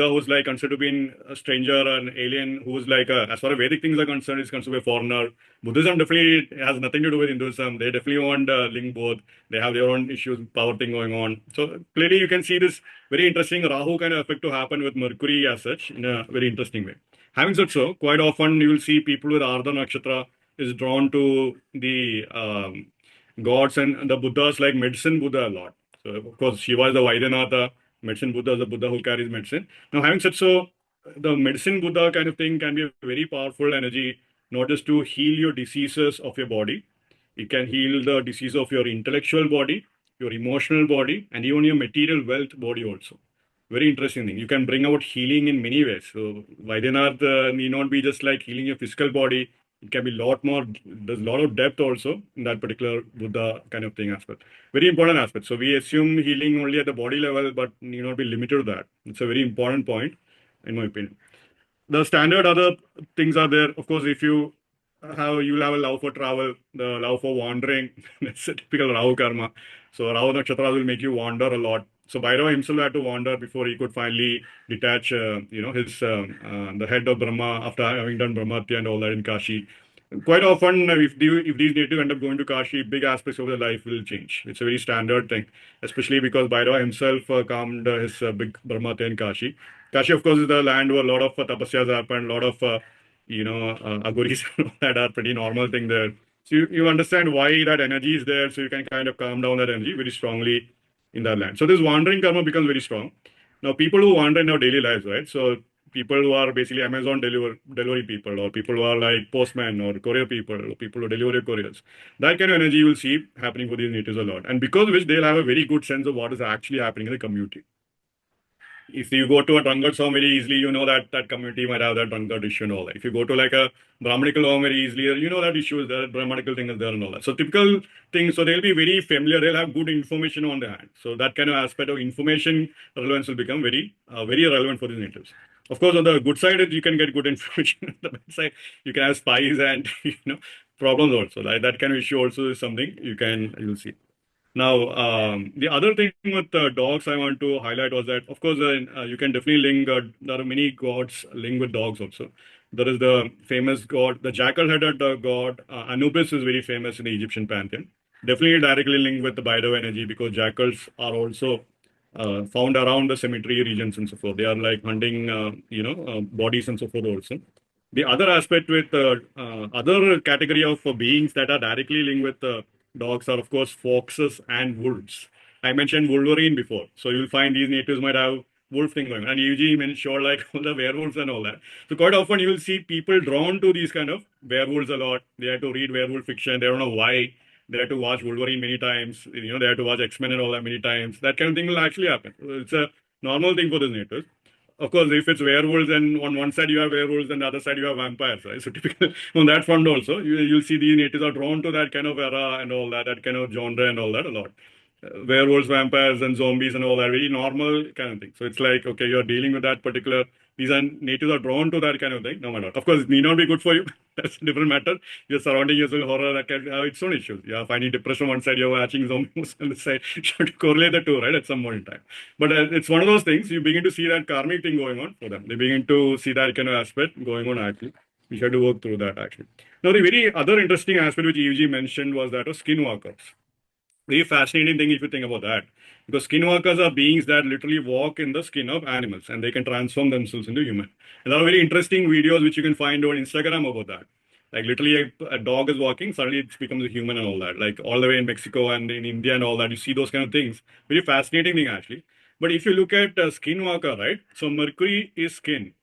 [SPEAKER 5] who's like considered to be a stranger, an alien, who's like as far as Vedic things are concerned, is considered a foreigner. Buddhism definitely has nothing to do with Hinduism. They definitely want link both. They have their own issues, power thing going on. So clearly you can see this very interesting Rahu kind of effect to happen with Mercury as such in a very interesting way. Having said so, quite often you will see people with Ardha Nakshatra is drawn to the gods and the Buddhas like medicine Buddha a lot. So of course Shiva is the Vaidyanatha, medicine Buddha is the Buddha who carries medicine. Now having said so, the medicine Buddha kind of thing can be a very powerful energy, not just to heal your diseases of your body. It can heal the disease of your intellectual body, your emotional body, and even your material wealth body also. Very interesting thing. You can bring out healing in many ways. So Vaidyanath need not be just like healing your physical body. It can be a lot more. There's a lot of depth also in that particular Buddha kind of thing aspect. Very important aspect. So we assume healing only at the body level, but need not be limited to that. It's a very important point, in my opinion. The standard other things are there. Of course, if you'll have a love for travel, the love for wandering. That's a typical Rahu karma. So Rahu Nakshatra will make you wander a lot. So Bhairava himself had to wander before he could finally detach, his the head of Brahma after having done Brahmatya and all that in Kashi. Quite often, if these natives end up going to Kashi, big aspects of their life will change. It's a very standard thing, especially because Bhairava himself calmed his big Brahmatya in Kashi. Kashi, of course, is the land where a lot of tapasyas happen, a lot of agoris that are pretty normal thing there. So you understand why that energy is there, so you can kind of calm down that energy very strongly in that land. So this wandering karma becomes very strong. Now, people who wander in our daily lives, right? So people who are basically Amazon delivery people, or people who are like postmen or courier people, or people who deliver couriers. That kind of energy you will see happening for these natives a lot. And because of which they'll have a very good sense of what is actually happening in the community. If you go to a drunkard's home very easily, you know that that community might have that drunkard issue and all that. If you go to like a Brahmanical home very easily, you know that issue is there, Brahmanical thing is there and all that. So typical things, so they'll be very familiar, they'll have good information on their hand. So that kind of aspect of information relevance will become very relevant for these natives. Of course, on the good side, you can get good information. On the bad side, you can have spies and problems also. Like that kind of issue also is something you'll see. Now, the other thing with dogs I want to highlight was that, of course, you can definitely link, there are many gods linked with dogs also. There is the famous god, the jackal-headed god, Anubis is very famous in the Egyptian pantheon. Definitely directly linked with the Baido energy because jackals are also found around the cemetery regions and so forth. They are like hunting, bodies and so forth also. The other aspect with other category of beings that are directly linked with dogs are, of course, foxes and wolves. I mentioned Wolverine before. So you'll find these natives might have wolf thing going on. And usually mentioned sure like all the werewolves and all that. So quite often you will see people drawn to these kind of werewolves a lot. They have to read werewolf fiction. They don't know why. They have to watch Wolverine many times. They have to watch X-Men and all that many times. That kind of thing will actually happen. It's a normal thing for these natives. Of course, if it's werewolves and on one side you have werewolves and the other side you have vampires, right? So typical on that front also, you'll see these natives are drawn to that kind of era and all that, that kind of genre and all that a lot. Werewolves, vampires, and zombies and all that, very normal kind of thing. So it's like, okay, you're dealing with that particular, these are natives are drawn to that kind of thing, no matter what. Of course, it may not be good for you. That's a different matter. You're surrounding yourself with horror, that can have its own issues. You're finding depression on one side, you're watching zombies on the side. You have to correlate the two, right, at some point in time. But it's one of those things, you begin to see that karmic thing going on for them. They begin to see that kind of aspect going on actually. We have to work through that actually. Now, the very other interesting aspect which EUG mentioned was that of skinwalkers. Very fascinating thing if you think about that. Because skinwalkers are beings that literally walk in the skin of animals and they can transform themselves into human. And there are very interesting videos which you can find on Instagram about that. Like literally a dog is walking, suddenly it becomes a human and all that. Like all the way in Mexico and in India and all that, you see those kind of things. Very fascinating thing actually. But if you look at skinwalker, right? So Mercury is skin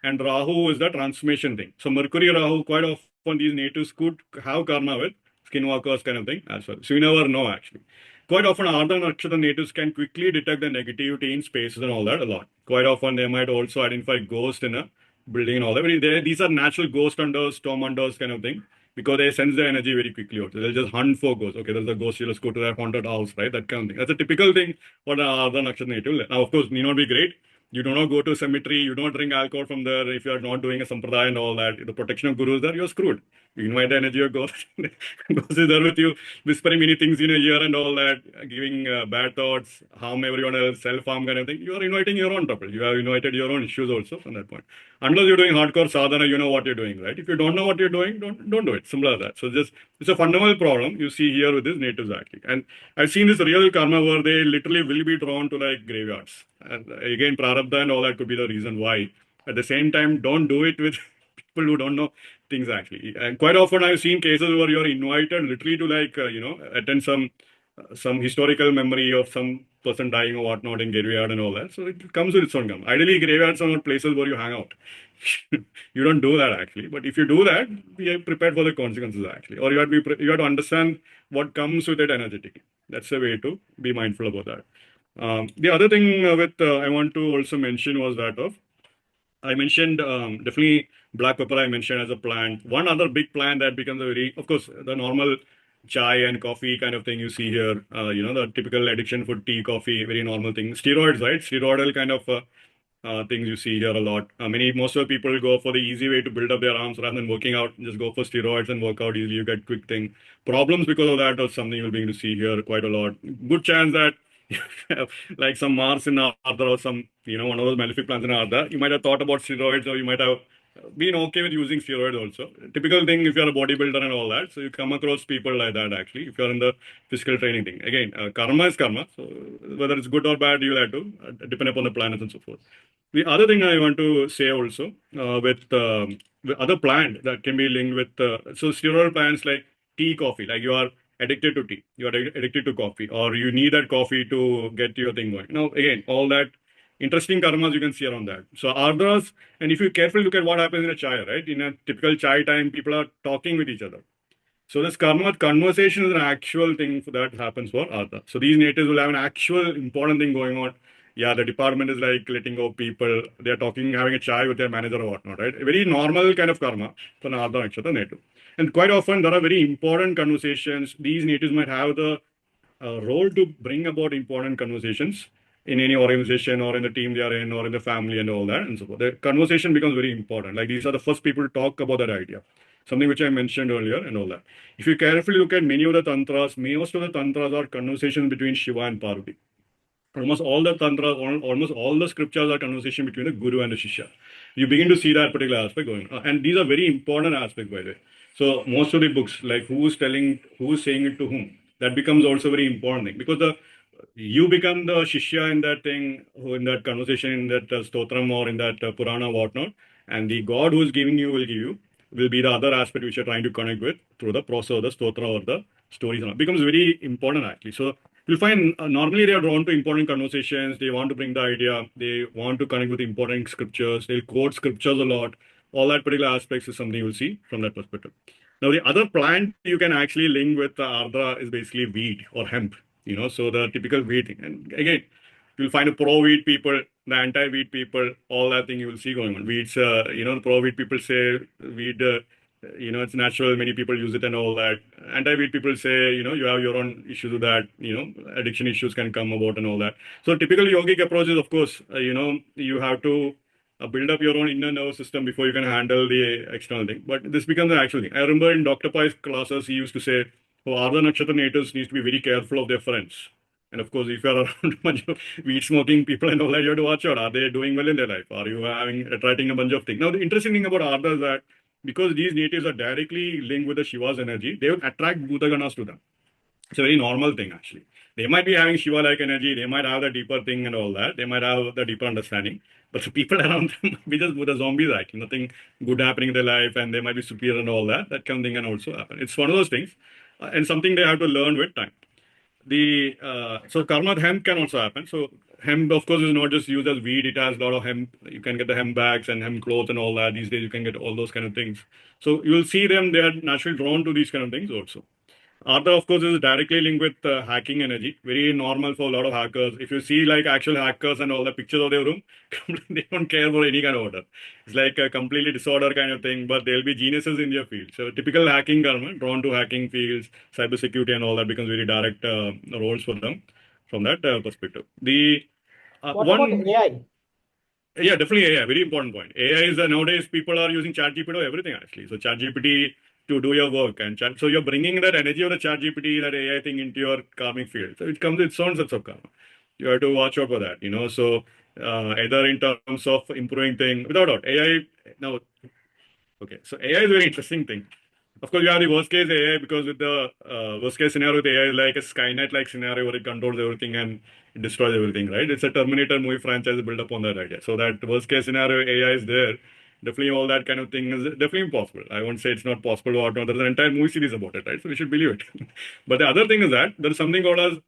[SPEAKER 5] and Rahu is the transformation thing. So Mercury, Rahu, quite often these natives could have karma with skinwalkers kind of thing as well. So you never know actually. Quite often, Ardra Nakshatra natives can quickly detect the negativity in spaces and all that a lot. Quite often, they might also identify ghosts in a building and all that. These are natural ghost hunters, storm hunters kind of thing because they sense the energy very quickly. Also. They'll just hunt for ghosts. Okay, there's a ghost, let's go to that haunted house, right? That kind of thing. That's a typical thing for the Ardra Nakshatra native. Now, of course, need not be great. You do not go to a cemetery, you don't drink alcohol from there if you are not doing a sampradaya and all that. The protection of gurus there, you're screwed. You invite the energy of ghost. Ghost is there with you, whispering many things in your ear and all that, giving bad thoughts, harm everyone else, self-harm kind of thing. You are inviting your own trouble. You have invited your own issues also from that point. Unless you're doing hardcore sadhana, you know what you're doing, right? If you don't know what you're doing, don't do it. Similar to that. So just it's a fundamental problem you see here with these natives actually. And I've seen this real karma where they literally will be drawn to like graveyards. And again, prarabdha and all that could be the reason why. At the same time, don't do it with people who don't know things actually. And quite often I've seen cases where you're invited literally to like, attend some historical memory of some person dying or whatnot in graveyard and all that. So it comes with its own gum. Ideally, graveyards are not places where you hang out. You don't do that actually. But if you do that, be prepared for the consequences actually. Or you have to understand what comes with it energetically. That's the way to be mindful about that. The other thing I want to also mention was that of I mentioned definitely black pepper. I mentioned as a plant. One other big plant that becomes a very, of course, the normal chai and coffee kind of thing you see here. The typical addiction for tea, coffee, very normal thing. Steroids, right? Steroidal kind of things you see here a lot. Most of the people go for the easy way to build up their arms rather than working out. Just go for steroids and work out easily. You get quick thing. Problems because of that or something you'll be able to see here quite a lot. Good chance that you have like some Mars in Ardra or some, one of those malefic plants in Ardra. You might have thought about steroids or you might have been okay with using steroids also. Typical thing if you're a bodybuilder and all that. So you come across people like that actually. If you're in the physical training thing. Again, karma is karma. So whether it's good or bad, you'll have to depend upon the planets and so forth. The other thing I want to say also with other plant that can be linked with so steroid plants like tea, coffee, like you are addicted to tea, you are addicted to coffee, or you need that coffee to get your thing going. Now, again, all that interesting karmas you can see around that. So Ardras, and if you carefully look at what happens in a chai, right? In a typical chai time, people are talking with each other. So this karma conversation is an actual thing that happens for Ardra. So these natives will have an actual important thing going on. Yeah, the department is like letting go of people. They're talking, having a chai with their manager or whatnot, right? A very normal kind of karma for an Ardra Nakshatra native. And quite often there are very important conversations. These natives might have the role to bring about important conversations in any organization or in the team they are in or in the family and all that and so forth. The conversation becomes very important. Like these are the first people to talk about that idea. something which I mentioned earlier and all that. If you carefully look at many of the tantras, most of the tantras are conversations between Shiva and Parvati. Almost all the tantras, almost all the scriptures are conversation between the guru and the shishya. You begin to see that particular aspect going on. And these are very important aspects, by the way. So most of the books, like who's saying it to whom, that becomes also very important thing, because you become the shishya in that thing, in that conversation, in that stotram or in that purana, whatnot, and the God who is giving you will be the other aspect which you're trying to connect with through the process or the stotra or the stories. It becomes very important actually. So you'll find normally they are drawn to important conversations. They want to bring the idea. They want to connect with important scriptures. They'll quote scriptures a lot. All that particular aspects is something you'll see from that perspective. Now, the other plant you can actually link with Ardra is basically wheat or hemp. So the typical wheat thing. And again, you'll find a pro-wheat people, the anti-wheat people, all that thing you will see going on. Wheats, the pro-wheat people say wheat, it's natural, many people use it and all that. Anti-wheat people say, you have your own issues with that, addiction issues can come about and all that. So typical yogic approach is, of course, you have to build up your own inner nervous system before you can handle the external thing. But this becomes an actual thing. I remember in Dr. Pai's classes, he used to say, Ardra Nakshatra natives needs to be very careful of their friends. And of course, if you're around a bunch of weed smoking people and all that, you have to watch out. Are they doing well in their life? Are you attracting a bunch of things? Now, the interesting thing about Ardra is that because these natives are directly linked with the Shiva's energy, they will attract Bhutaganas to them. It's a very normal thing, actually. They might be having Shiva-like energy. They might have the deeper thing and all that. They might have the deeper understanding. But the people around them might be just Buddha zombies, actually. Nothing good happening in their life, and they might be superior and all that. That kind of thing can also happen. It's one of those things, and something they have to learn with time. So karma with hemp can also happen. So hemp, of course, is not just used as weed. It has a lot of hemp. You can get the hemp bags and hemp clothes and all that. These days, you can get all those kind of things. So you'll see them. They are naturally drawn to these kind of things also. Ardra, of course, is directly linked with hacking energy. Very normal for a lot of hackers. If you see like actual hackers and all the pictures of their room, they don't care for any kind of order. It's like a completely disorder kind of thing, but they'll be geniuses in their field. So typical hacking karma, drawn to hacking fields, cybersecurity and all that becomes very direct roles for them from that perspective.
[SPEAKER 4] What about AI?
[SPEAKER 5] Yeah, definitely AI. Very important point. AI is nowadays people are using ChatGPT for everything actually. So ChatGPT to do your work so you're bringing that energy of the ChatGPT, that AI thing into your karmic field. So it comes with its own sets of karma. You have to watch out for that. So either in terms of improving thing, without doubt, AI now. Okay, so AI is a very interesting thing. Of course, you have the worst case AI because with the worst case scenario with AI is like a Skynet-like scenario where it controls everything and it destroys everything, right? It's a Terminator movie franchise built upon that idea. So that worst case scenario AI is there. Definitely all that kind of thing is definitely impossible. I won't say it's not possible or not. There's an entire movie series about it, right? So we should believe it. But the other thing is that there's something called as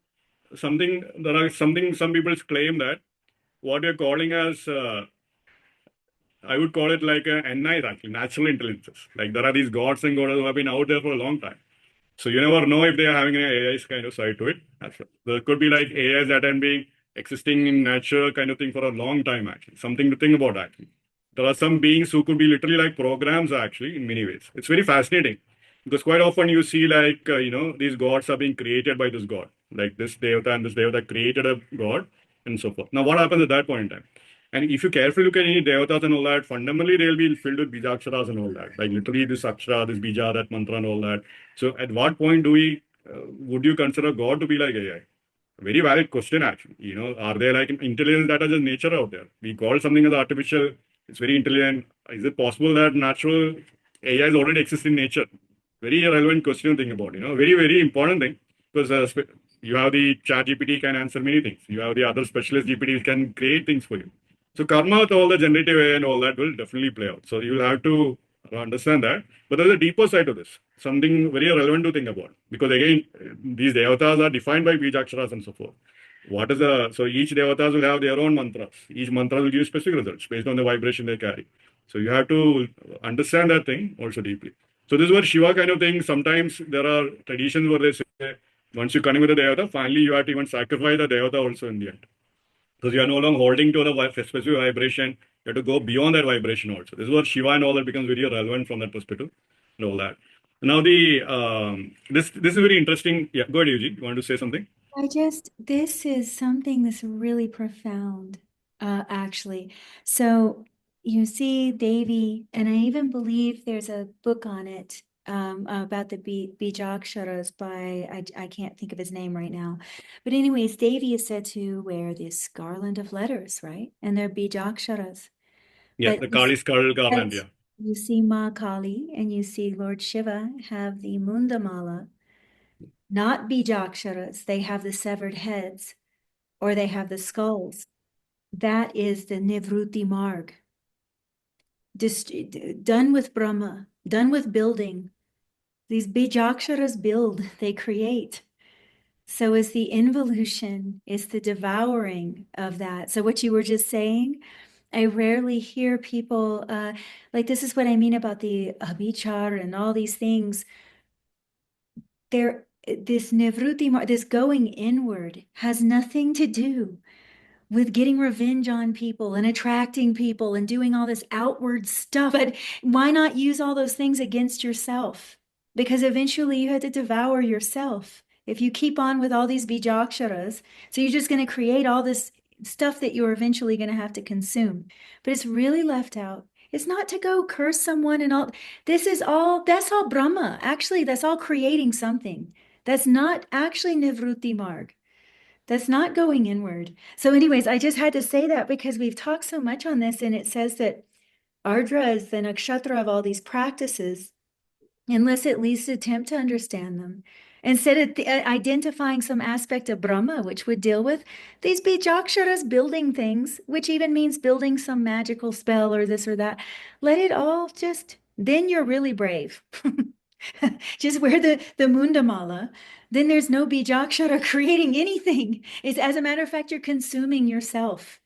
[SPEAKER 5] some people claim that what you're calling as I would call it like NIs, actually, natural intelligences. Like there are these gods and goddesses who have been out there for a long time. So you never know if they are having an AI kind of side to it. There could be like AIs that have been existing in nature kind of thing for a long time, actually. Something to think about, actually. There are some beings who could be literally like programs, actually, in many ways. It's very fascinating because quite often you see like, these gods are being created by this god. Like this Devata and this Devata created a god and so forth. Now, what happens at that point in time? And if you carefully look at any devatas and all that, fundamentally they'll be filled with bijaksharas and all that. Like literally this akshara, this bija, that mantra and all that. So at what point would you consider God to be like AI? Very valid question actually. Are there like intelligence that are just nature out there? We call something as artificial. It's very intelligent. Is it possible that natural AIs already exist in nature? Very relevant question to think about. Very, very important thing because you have the ChatGPT can answer many things. You have the other specialist GPTs can create things for you. So karma with all the generative AI and all that will definitely play out. So you'll have to understand that. But there's a deeper side to this, something very relevant to think about. Because again, these devatas are defined by bijaksharas and so forth. So each devatas will have their own mantras. Each mantra will give specific results based on the vibration they carry. So you have to understand that thing also deeply. So this is where Shiva kind of thing, sometimes there are traditions where they say, once you connect with the devata, finally you have to even sacrifice the devata also in the end. Because you are no longer holding to the specific vibration, you have to go beyond that vibration also. This is where Shiva and all that becomes very relevant from that perspective and all that. Now this is very interesting. Yeah, go ahead, Eugene. You want to say something?
[SPEAKER 2] This is something that's really profound, actually. So you see Devi, and I even believe there's a book on it about the Bijaksharas by, I can't think of his name right now. But anyways, Devi is said to wear this garland of letters, right? And they're Bijaksharas.
[SPEAKER 5] Yeah,
[SPEAKER 2] But
[SPEAKER 5] the Kali skull garland. Yeah.
[SPEAKER 2] you see Ma Kali and you see Lord Shiva have the Mundamala, not Bijaksharas. They have the severed heads or they have the skulls. That is the Nivruti Marg. Done with Brahma, done with building. These Bijaksharas build, they create. So is the involution, is the devouring of that. So what you were just saying, I rarely hear people, like this is what I mean about the Avichar and all these things. This Nivruti, this going inward has nothing to do with getting revenge on people and attracting people and doing all this outward stuff. But why not use all those things against yourself? Because eventually you had to devour yourself. If you keep on with all these bijaksharas, so you're just going to create all this stuff that you're eventually going to have to consume. But it's really left out. It's not to go curse someone and all. That's all Brahma. Actually, that's all creating something. That's not actually Nivruti Marg. That's not going inward. So anyways, I just had to say that because we've talked so much on this, and it says that Ardra is the nakshatra of all these practices, unless at least attempt to understand them. Instead of identifying some aspect of Brahma, which would deal with these bijaksharas building things, which even means building some magical spell or this or that. Let it all then you're really brave. Just wear the mundamala, then there's no bijakshara creating anything. As a matter of fact, you're consuming yourself.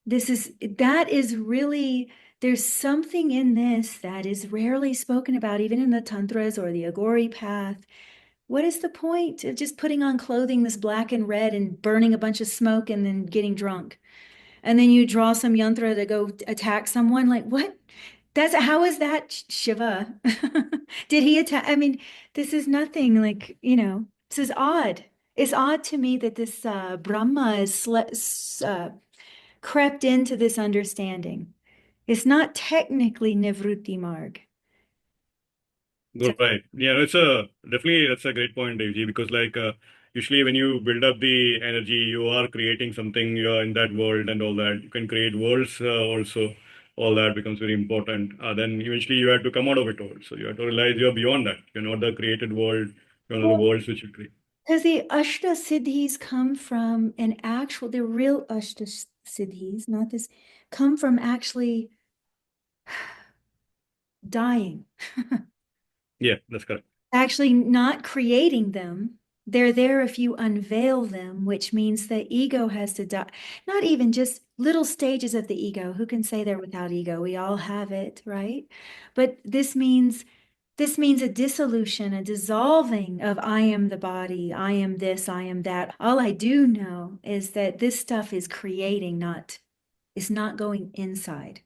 [SPEAKER 2] That is really, there's something in this that is rarely spoken about, even in the tantras or the Agori path. What is the point of just putting on clothing this black and red and burning a bunch of smoke and then getting drunk? And then you draw some yantra to go attack someone? Like, what? How is that Shiva? Did he attack? I mean, this is nothing like, this is odd. It's odd to me that this Brahma is crept into this understanding. It's not technically Nivruti Marg.
[SPEAKER 5] Right. Yeah, that's a great point, Devji, because usually when you build up the energy, you are creating something in that world and all that. You can create worlds also. All that becomes very important. Then eventually you have to come out of it all. So you have to realize you're beyond that. You're not the created world. You're not the worlds which you create.
[SPEAKER 2] Because the Ashta Siddhis come from the real Ashta Siddhis, not this, come from actually dying.
[SPEAKER 5] Yeah, that's correct.
[SPEAKER 2] Actually not creating them. They're there if you unveil them, which means the ego has to die. Not even just little stages of the ego. Who can say they're without ego? We all have it, right? But this means a dissolution, a dissolving of I am the body, I am this, I am that. All I do know is that this stuff is creating, it's not going inside.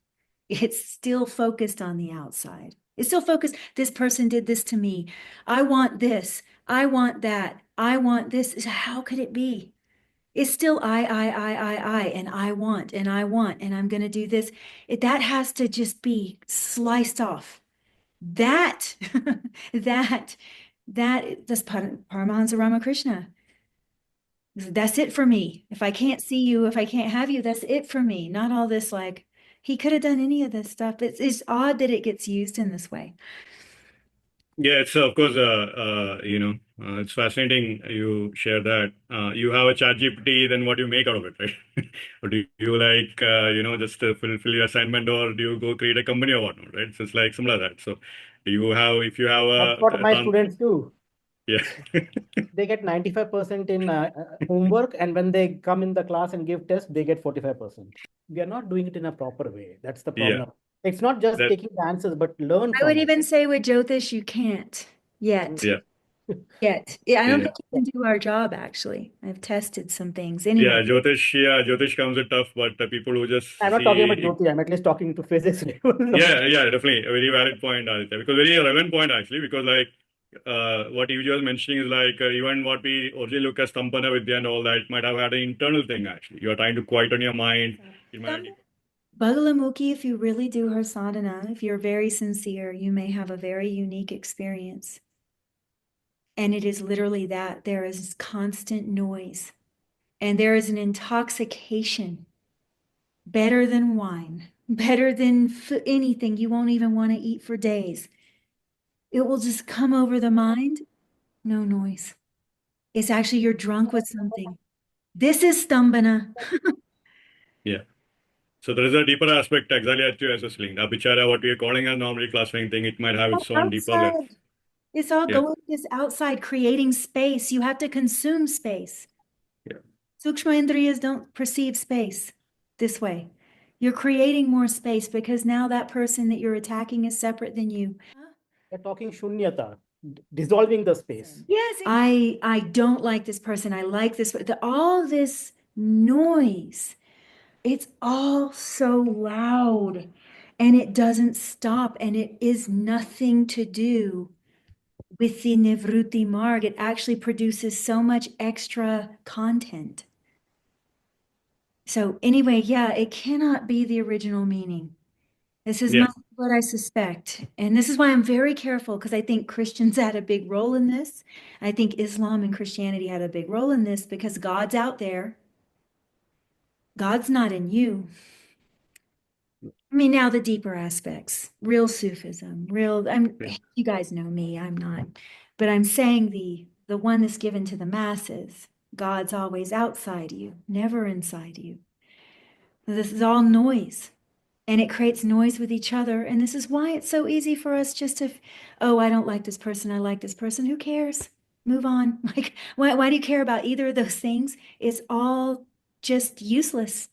[SPEAKER 2] It's still focused on the outside. It's still focused. This person did this to me. I want this. I want that. I want this. How could it be? It's still I, and I want, and I'm going to do this. That has to just be sliced off. That's Paramahansa Ramakrishna. That's it for me. If I can't see you, if I can't have you, that's it for me. Not all this he could have done any of this stuff. It's odd that it gets used in this way.
[SPEAKER 5] Yeah, it's of course, it's fascinating you share that. You have a chat GPT, then what do you make out of it, right? Or do you just fulfill your assignment, or do you go create a company or whatnot, right? So it's like similar to that. So if you have
[SPEAKER 4] That's what my students do.
[SPEAKER 5] Yeah.
[SPEAKER 4] They get 95% in homework, and when they come in the class and give test, they get 45%. We are not doing it in a proper way. That's the problem.
[SPEAKER 5] Yeah.
[SPEAKER 4] It's not just taking the answers, but learn
[SPEAKER 2] I
[SPEAKER 4] from
[SPEAKER 2] would
[SPEAKER 4] it.
[SPEAKER 2] even say with Jyotish, you can't yet.
[SPEAKER 5] Yeah.
[SPEAKER 2] Yet. Yeah, I don't think you can do our job, actually. I've tested some things.
[SPEAKER 5] Yeah,
[SPEAKER 2] Anyway.
[SPEAKER 5] Jyotish comes with tough, but the people who just
[SPEAKER 4] I'm not talking about Jyoti, I'm at least talking to physics.
[SPEAKER 5] Yeah, definitely. A very valid point, Aditya, because very relevant point actually, because what you was mentioning is even what we originally look as Stampana Vidya and all that might have had an internal thing actually. You're trying to quieten your mind.
[SPEAKER 2] Bagalamukhi, if you really do her sadhana, if you're very sincere, you may have a very unique experience. And it is literally that there is constant noise and there is an intoxication better than wine, better than anything you won't even want to eat for days. It will just come over the mind, no noise. It's actually you're drunk with something. This is Stambhana.
[SPEAKER 5] Yeah. So there is a deeper aspect exactly as you was saying. The Apichara, what we are calling a normally classifying thing, it might have its own deeper level.
[SPEAKER 2] Outside. It's all
[SPEAKER 5] Yeah.
[SPEAKER 2] going this outside, creating space. You have to consume space.
[SPEAKER 5] Yeah.
[SPEAKER 2] Sukshma Indriyas don't perceive space this way. You're creating more space because now that person that you're attacking is separate than you.
[SPEAKER 4] We're talking shunyata, dissolving the space.
[SPEAKER 2] Yes, I don't like this person. I like this. All this noise, it's all so loud and it doesn't stop and it is nothing to do with the Nivruti Marg. It actually produces so much extra content. So anyway, yeah, it cannot be the original meaning. This is
[SPEAKER 5] Yeah.
[SPEAKER 2] what I suspect. And this is why I'm very careful because I think Christians had a big role in this. I think Islam and Christianity had a big role in this because God's out there. God's not in you. I mean, now the deeper aspects, real Sufism, you guys know me, I'm not, but I'm saying the one that's given to the masses. God's always outside you, never inside you. This is all noise. And it creates noise with each other. And this is why it's so easy for us just to, oh, I don't like this person. I like this person. Who cares? Move on. Like, why do you care about either of those things? It's all just useless.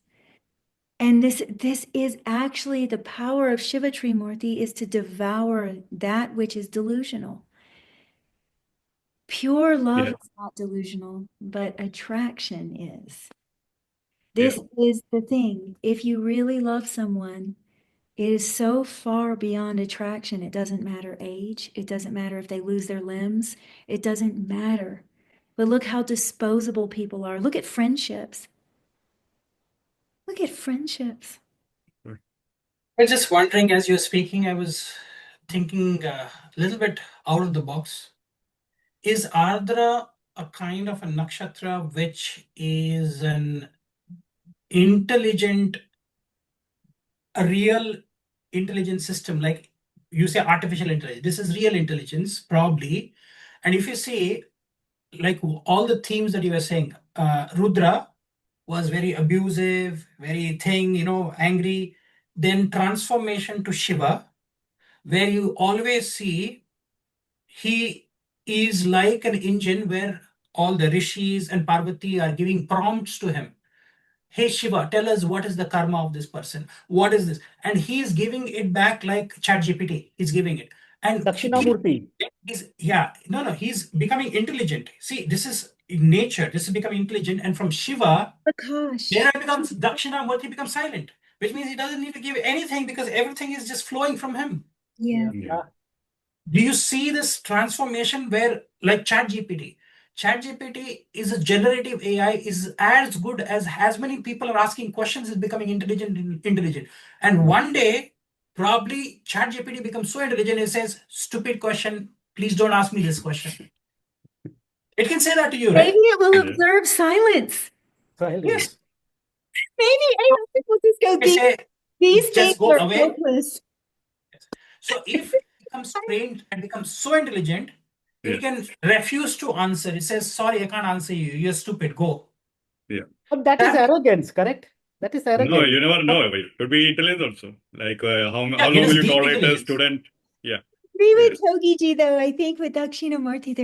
[SPEAKER 2] And this is actually the power of Shiva Trimurti is to devour that which is delusional. Pure love is not delusional, but attraction is. This is the thing. If you really love someone, it is so far beyond attraction. It doesn't matter age. It doesn't matter if they lose their limbs. It doesn't matter. But look how disposable people are. Look at friendships. Look at friendships.
[SPEAKER 6] I was just wondering, as you're speaking, I was thinking a little bit out of the box. Is Ardra a kind of a nakshatra which is an intelligent, a real intelligent system? Like you say artificial intelligence, this is real intelligence, probably. And if you see, like all the themes that you were saying, Rudra was very abusive, very angry. Then transformation to Shiva, where you always see he is like an engine where all the rishis and Parvati are giving prompts to him. Hey Shiva, tell us what is the karma of this person. What is this? And he is giving it back like ChatGPT. He's giving it. And
[SPEAKER 4] Dakshinamurti.
[SPEAKER 6] He's becoming intelligent. See, this is in nature. This is becoming intelligent. And from Shiva, there becomes Dakshinamurti becomes silent, which means he doesn't need to give anything because everything is just flowing from him.
[SPEAKER 2] Yeah.
[SPEAKER 6] Do you see this transformation where, like ChatGPT is a generative AI, is as good as many people are asking questions, is becoming intelligent. And one day, probably ChatGPT becomes so intelligent, it says, stupid question, please don't ask me this question. It can say that to you, right?
[SPEAKER 2] Maybe it will observe silence.
[SPEAKER 6] Yes.
[SPEAKER 2] Maybe AI will just go these things
[SPEAKER 6] go
[SPEAKER 2] are
[SPEAKER 6] away.
[SPEAKER 2] hopeless.
[SPEAKER 6] So if it becomes trained and becomes so intelligent, it can refuse to answer. It says, sorry, I can't answer you. You're stupid. Go.
[SPEAKER 5] Yeah.
[SPEAKER 4] But that is arrogance, correct? That is arrogance.
[SPEAKER 5] No, you never know. It could be intelligence also. Like how long will you tolerate a student? Yeah.
[SPEAKER 2] Agree with Togi ji though. I think with Dakshinamurti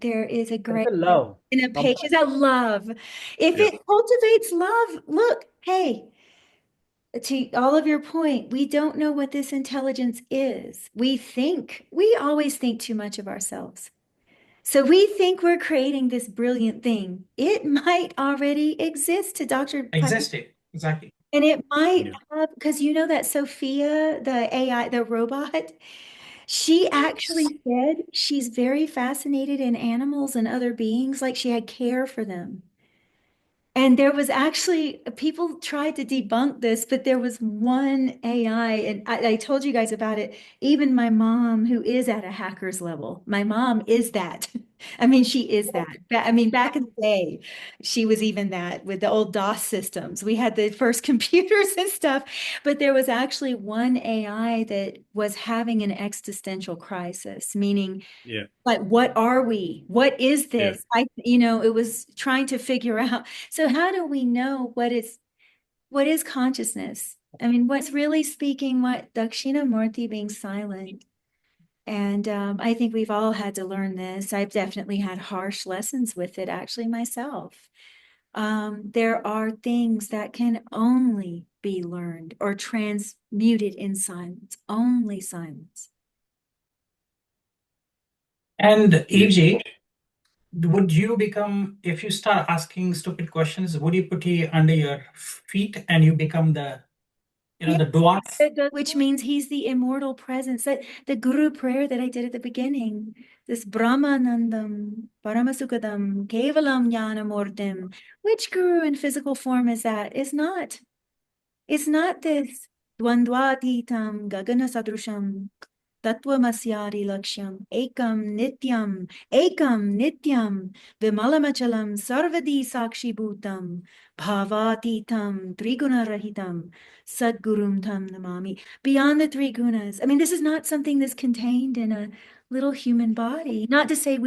[SPEAKER 2] there is a great
[SPEAKER 4] love
[SPEAKER 2] and a patience, a love. If it cultivates love, look, hey, to all of your point, we don't know what this intelligence is. We always think too much of ourselves. So we think we're creating this brilliant thing. It might already exist to Dr.
[SPEAKER 6] Existing, exactly.
[SPEAKER 2] And it might have, because you know that Sophia, the AI, the robot, she actually said she's very fascinated in animals and other beings, like she had care for them. And there was actually, people tried to debunk this, but there was one AI, and I told you guys about it. Even my mom, who is at a hacker's level, my mom is that. I mean, she is that. I mean, back in the day, she was even that with the old DOS systems. We had the first computers and stuff, but there was actually one AI that was having an existential crisis, meaning,
[SPEAKER 5] Yeah.
[SPEAKER 2] like, what are we? What is
[SPEAKER 5] Yeah.
[SPEAKER 2] this? It was trying to figure out. So how do we know what is consciousness? I mean, what's really speaking, what Dakshinamurti being silent. And I think we've all had to learn this. I've definitely had harsh lessons with it, actually, myself. There are things that can only be learned or transmuted in silence, only silence.
[SPEAKER 6] And
[SPEAKER 5] Yeah.
[SPEAKER 6] EJ, would you become, if you start asking stupid questions, would you put it under your feet and you become the,
[SPEAKER 2] Yeah.
[SPEAKER 6] the dwarf?
[SPEAKER 2] Which means he's the immortal presence. That the guru prayer that I did at the beginning, this Brahmanandam, Paramasukadam, Kevalam Jnanamurtim. Which guru in physical form is that? It's not this Dvandvatitam Gagana Sadrusham Tattvamasyari Lakshyam Ekam Nityam Vimalamachalam Sarvadi Sakshi Bhutam Bhavatitam Triguna Sadgurum Tam Namami. Beyond the three gunas. I mean, this is not something that's contained in a little human body. Not to say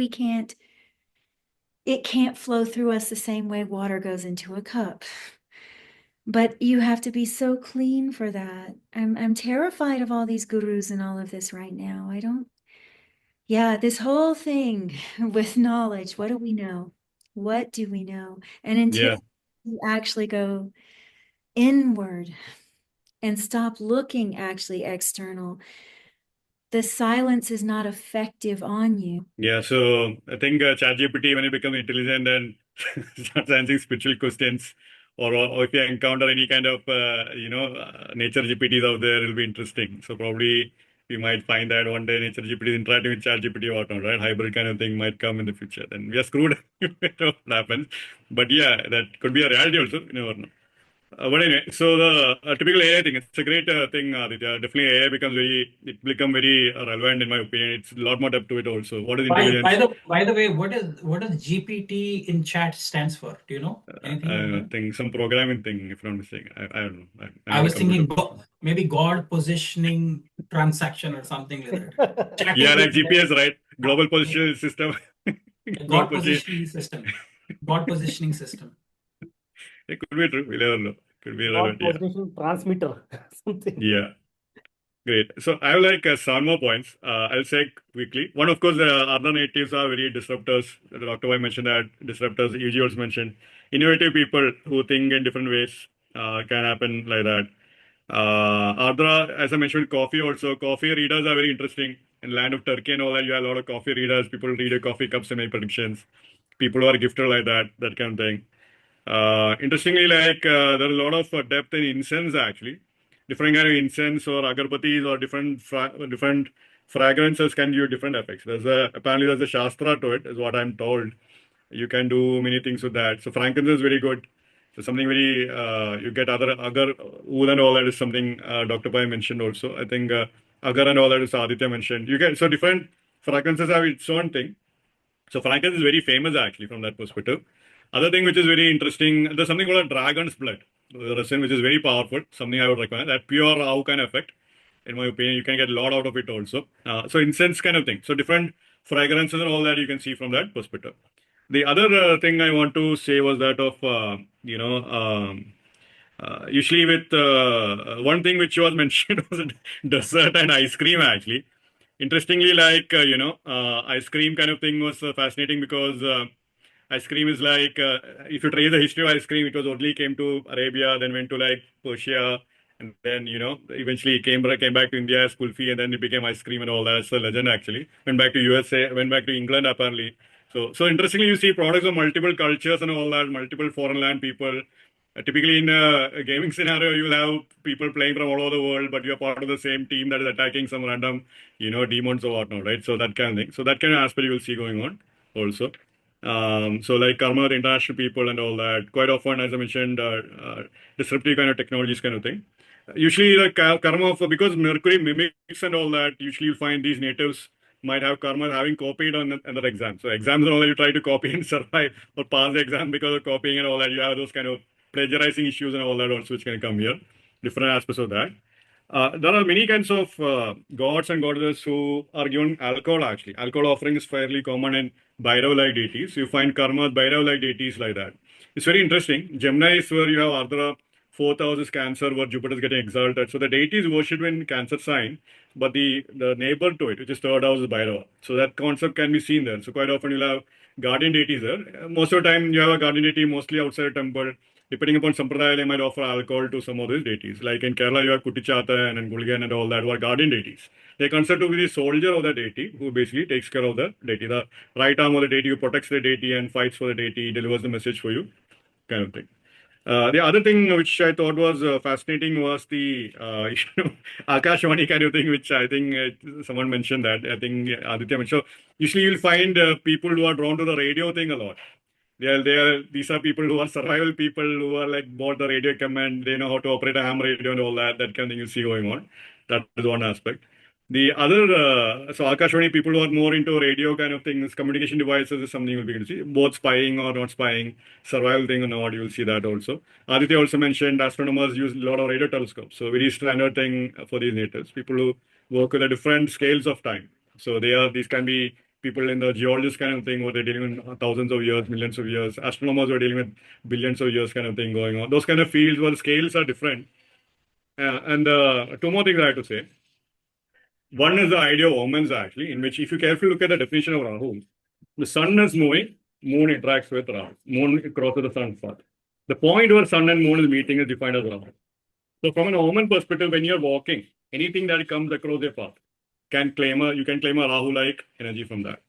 [SPEAKER 2] it can't flow through us the same way water goes into a cup. But you have to be so clean for that. I'm terrified of all these gurus and all of this right now. This whole thing with knowledge, what do we know? What do we know? And until
[SPEAKER 5] Yeah.
[SPEAKER 2] you actually go inward and stop looking actually external, the silence is not effective on you.
[SPEAKER 5] Yeah. So I think ChatGPT, when it becomes intelligent and starts answering spiritual questions, or if you encounter any kind of nature GPTs out there, it'll be interesting. So probably we might find that one day nature GPT is interacting with ChatGPT or whatnot, right? Hybrid kind of thing might come in the future. Then we are screwed if it happens. But yeah, that could be a reality also. You never know. But anyway, so the typical AI thing, it's a great thing, Aditya. Definitely AI become very relevant in my opinion. It's a lot more depth to it also. What is intelligence?
[SPEAKER 6] By the way, what does GPT in chat stands for? Do you know anything like that?
[SPEAKER 5] Think some programming thing, if I'm not mistaken. I don't know. I'm
[SPEAKER 6] I
[SPEAKER 5] not a
[SPEAKER 6] was thinking
[SPEAKER 5] computer.
[SPEAKER 6] maybe God positioning transaction or something like that.
[SPEAKER 5] Yeah,
[SPEAKER 6] Chatting
[SPEAKER 5] like
[SPEAKER 6] with
[SPEAKER 5] GPS, right? Global position system. God
[SPEAKER 6] God
[SPEAKER 5] position.
[SPEAKER 6] positioning system. God positioning system.
[SPEAKER 5] It could be true. We'll never know. Could be
[SPEAKER 4] God
[SPEAKER 5] relevant. Yeah.
[SPEAKER 4] position transmitter, something.
[SPEAKER 5] Yeah. Great. So I have like some more points. I'll say quickly. One, of course, the other natives are very disruptors. Dr. Y mentioned that disruptors. EG also mentioned innovative people who think in different ways can happen like that. Ardra, as I mentioned, coffee also. Coffee readers are very interesting. In land of Turkey and all that, you have a lot of coffee readers. People read your coffee cups and make predictions. People who are gifted like that kind of thing. Interestingly, like there is a lot of depth in incense actually. Different kind of incense or agarbatis or different fragrances can give different effects. Apparently there's a shastra to it, is what I'm told. You can do many things with that. So frankincense is very good. So something very you get other agar wool and all that is something Dr. Pai mentioned also. I think agar and all that is Aditya mentioned. You get so different fragrances have its own thing. So frankincense is very famous actually from that perspective. Other thing which is very interesting, there's something called a dragon's blood, the resin which is very powerful. Something I would recommend. That pure raw kind of effect, in my opinion, you can get a lot out of it also. So incense kind of thing. So different fragrances and all that you can see from that perspective. The other thing I want to say was that of usually with one thing which was mentioned was dessert and ice cream actually. Interestingly, like ice cream kind of thing was fascinating because ice cream is like if you trace the history of ice cream, it was only came to Arabia, then went to like Persia, and then eventually came back to India as kulfi, and then it became ice cream and all that. It's a legend actually. Went back to USA, went back to England apparently. So interestingly, you see products of multiple cultures and all that, multiple foreign land people. Typically, in a gaming scenario, you'll have people playing from all over the world, but you're part of the same team that is attacking some random, demons or whatnot, right? So that kind of thing. So that kind of aspect you will see going on also. So like karma, the international people and all that. Quite often, as I mentioned, disruptive kind of technologies kind of thing. Usually the karma of, because Mercury mimics and all that, usually you'll find these natives might have karma having copied on another exam. So exams and all that, you try to copy and survive or pass the exam because of copying and all that. You have those kind of plagiarizing issues and all that also, which can come here. Different aspects of that. There are many kinds of gods and goddesses who are given alcohol actually. Alcohol offering is fairly common in Bhairav-like deities. You find karma, Bhairav-like deities like that. It's very interesting. Gemini is where you have Ardra, fourth house is Cancer, where Jupiter is getting exalted. So the deity is worshipped in Cancer sign, but the neighbor to it, which is third house, is Bhairava. So that concept can be seen there. So quite often you'll have guardian deities there. Most of the time you have a guardian deity mostly outside a temple. Depending upon Sampradaya, they might offer alcohol to some of these deities. Like in Kerala, you have Kuttichatan and Gulgan and all that who are guardian deities. They consider to be the soldier of the deity who basically takes care of the deity. The right arm of the deity who protects the deity and fights for the deity, delivers the message for you, kind of thing. The other thing which I thought was fascinating was the Akashvani kind of thing, which I think someone mentioned that. I think Aditya mentioned. So usually you'll find people who are drawn to the radio thing a lot. These are people who are survival people who are like bought the radio command, they know how to operate a ham radio and all that kind of thing you see going on. That is one aspect. The other, so Akashvani people who are more into radio kind of things, communication devices is something you'll be able to see, both spying or not spying, survival thing or not, you'll see that also. Aditya also mentioned astronomers use a lot of radio telescopes. So very standard thing for these natives, people who work with the different scales of time. So these can be people in the geologist kind of thing where they're dealing with thousands of years, millions of years. Astronomers are dealing with billions of years kind of thing going on. Those kind of fields where the scales are different. And two more things I have to say. One is the idea of omens actually, in which if you carefully look at the definition of Rahu, the sun is moving, moon interacts with Rahu. Moon crosses the sun's path. The point where sun and moon is meeting is defined as Rahu. So from an omen perspective, when you're walking, anything that comes across your path you can claim a Rahu-like energy from that.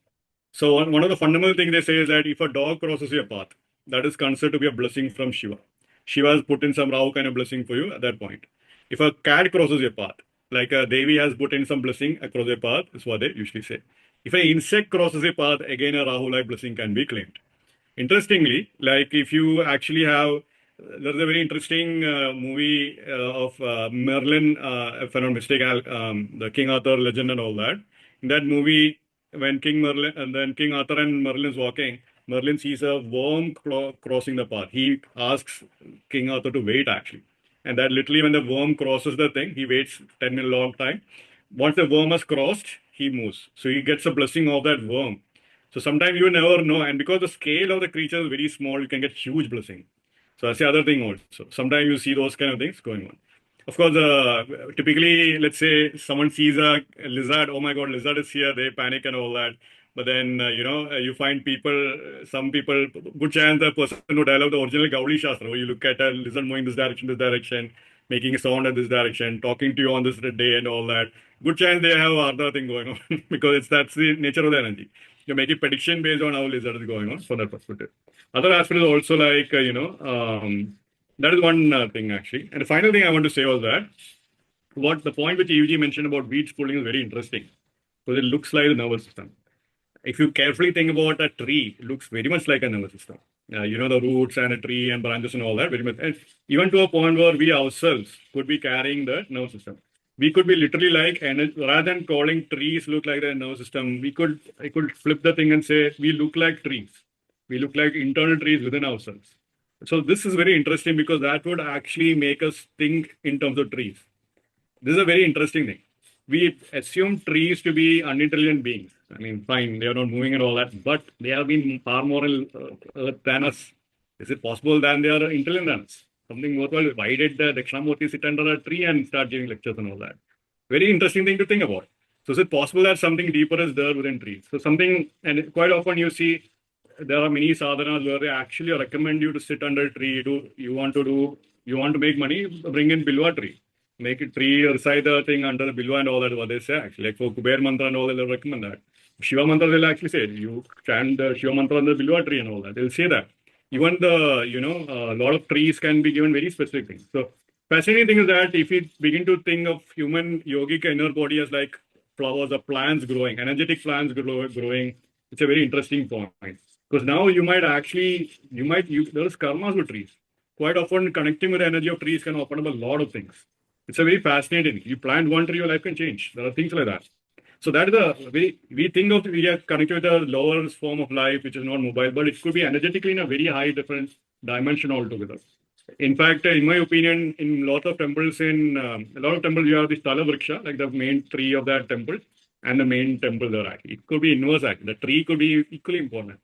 [SPEAKER 5] So one of the fundamental things they say is that if a dog crosses your path, that is considered to be a blessing from Shiva. Shiva has put in some Rahu kind of blessing for you at that point. If a cat crosses your path, like a Devi has put in some blessing across your path, is what they usually say. If an insect crosses your path, again a Rahu-like blessing can be claimed. Interestingly, like if you actually have, there's a very interesting movie of Merlin, if I'm not mistaken, the King Arthur legend and all that. In that movie, when King Arthur and Merlin's walking, Merlin sees a worm crossing the path. He asks King Arthur to wait actually. And that literally when the worm crosses the thing, he waits 10 minutes long time. Once the worm has crossed, he moves. So he gets a blessing of that worm. So sometimes you never know. And because the scale of the creature is very small, you can get huge blessing. So that's the other thing also. Sometimes you see those kind of things going on. Of course, typically, let's say someone sees a lizard, oh my God, lizard is here, they panic and all that. But then, you find some people, good chance the person who developed the original Gaudi Shastra, you look at a lizard moving this direction, making a sound in this direction, talking to you on this day and all that. Good chance they have other thing going on because that's the nature of the energy. You make a prediction based on how lizard is going on from that perspective. Other aspect is also like, that is one thing actually. And the final thing I want to say was that the point which EVG mentioned about weeds pulling is very interesting because it looks like the nervous system. If you carefully think about a tree, it looks very much like a nervous system. The roots and a tree and branches and all that, very much. And even to a point where we ourselves could be carrying the nervous system. We could be literally like, and rather than calling trees look like the nervous system, I could flip the thing and say, we look like trees. We look like internal trees within ourselves. So this is very interesting because that would actually make us think in terms of trees. This is a very interesting thing. We assume trees to be unintelligent beings. I mean, fine, they are not moving and all that, but they have been far more than us. Is it possible that they are intelligent than us? Something worthwhile. Why did the Dakshinamurti sit under a tree and start giving lectures and all that? Very interesting thing to think about. So is it possible that something deeper is there within trees? So and quite often you see there are many sadhanas where they actually recommend you to sit under a tree. You want to make money, bring in Bilwa tree. Make a tree, recite the thing under the Bilwa and all that, what they say actually. Like for Kuber mantra and all that, they'll recommend that. Shiva mantra, they'll actually say, you chant the Shiva mantra under the Bilwa tree and all that. They'll say that. Even a lot of trees can be given very specific things. So fascinating thing is that if we begin to think of human yogic inner body as like flowers or plants growing, energetic plants growing, it's a very interesting point. Because now there's karmas with trees. Quite often connecting with the energy of trees can open up a lot of things. It's a very fascinating. You plant one tree, your life can change. There are things like that. So that is we think of we are connected with a lower form of life, which is not mobile, but it could be energetically in a very high different dimension altogether. In fact, in my opinion, in a lot of temples, you have the Sthala Vriksha, like the main tree of that temple, and the main temple there. Actually, it could be inverse. Actually, the tree could be equally important.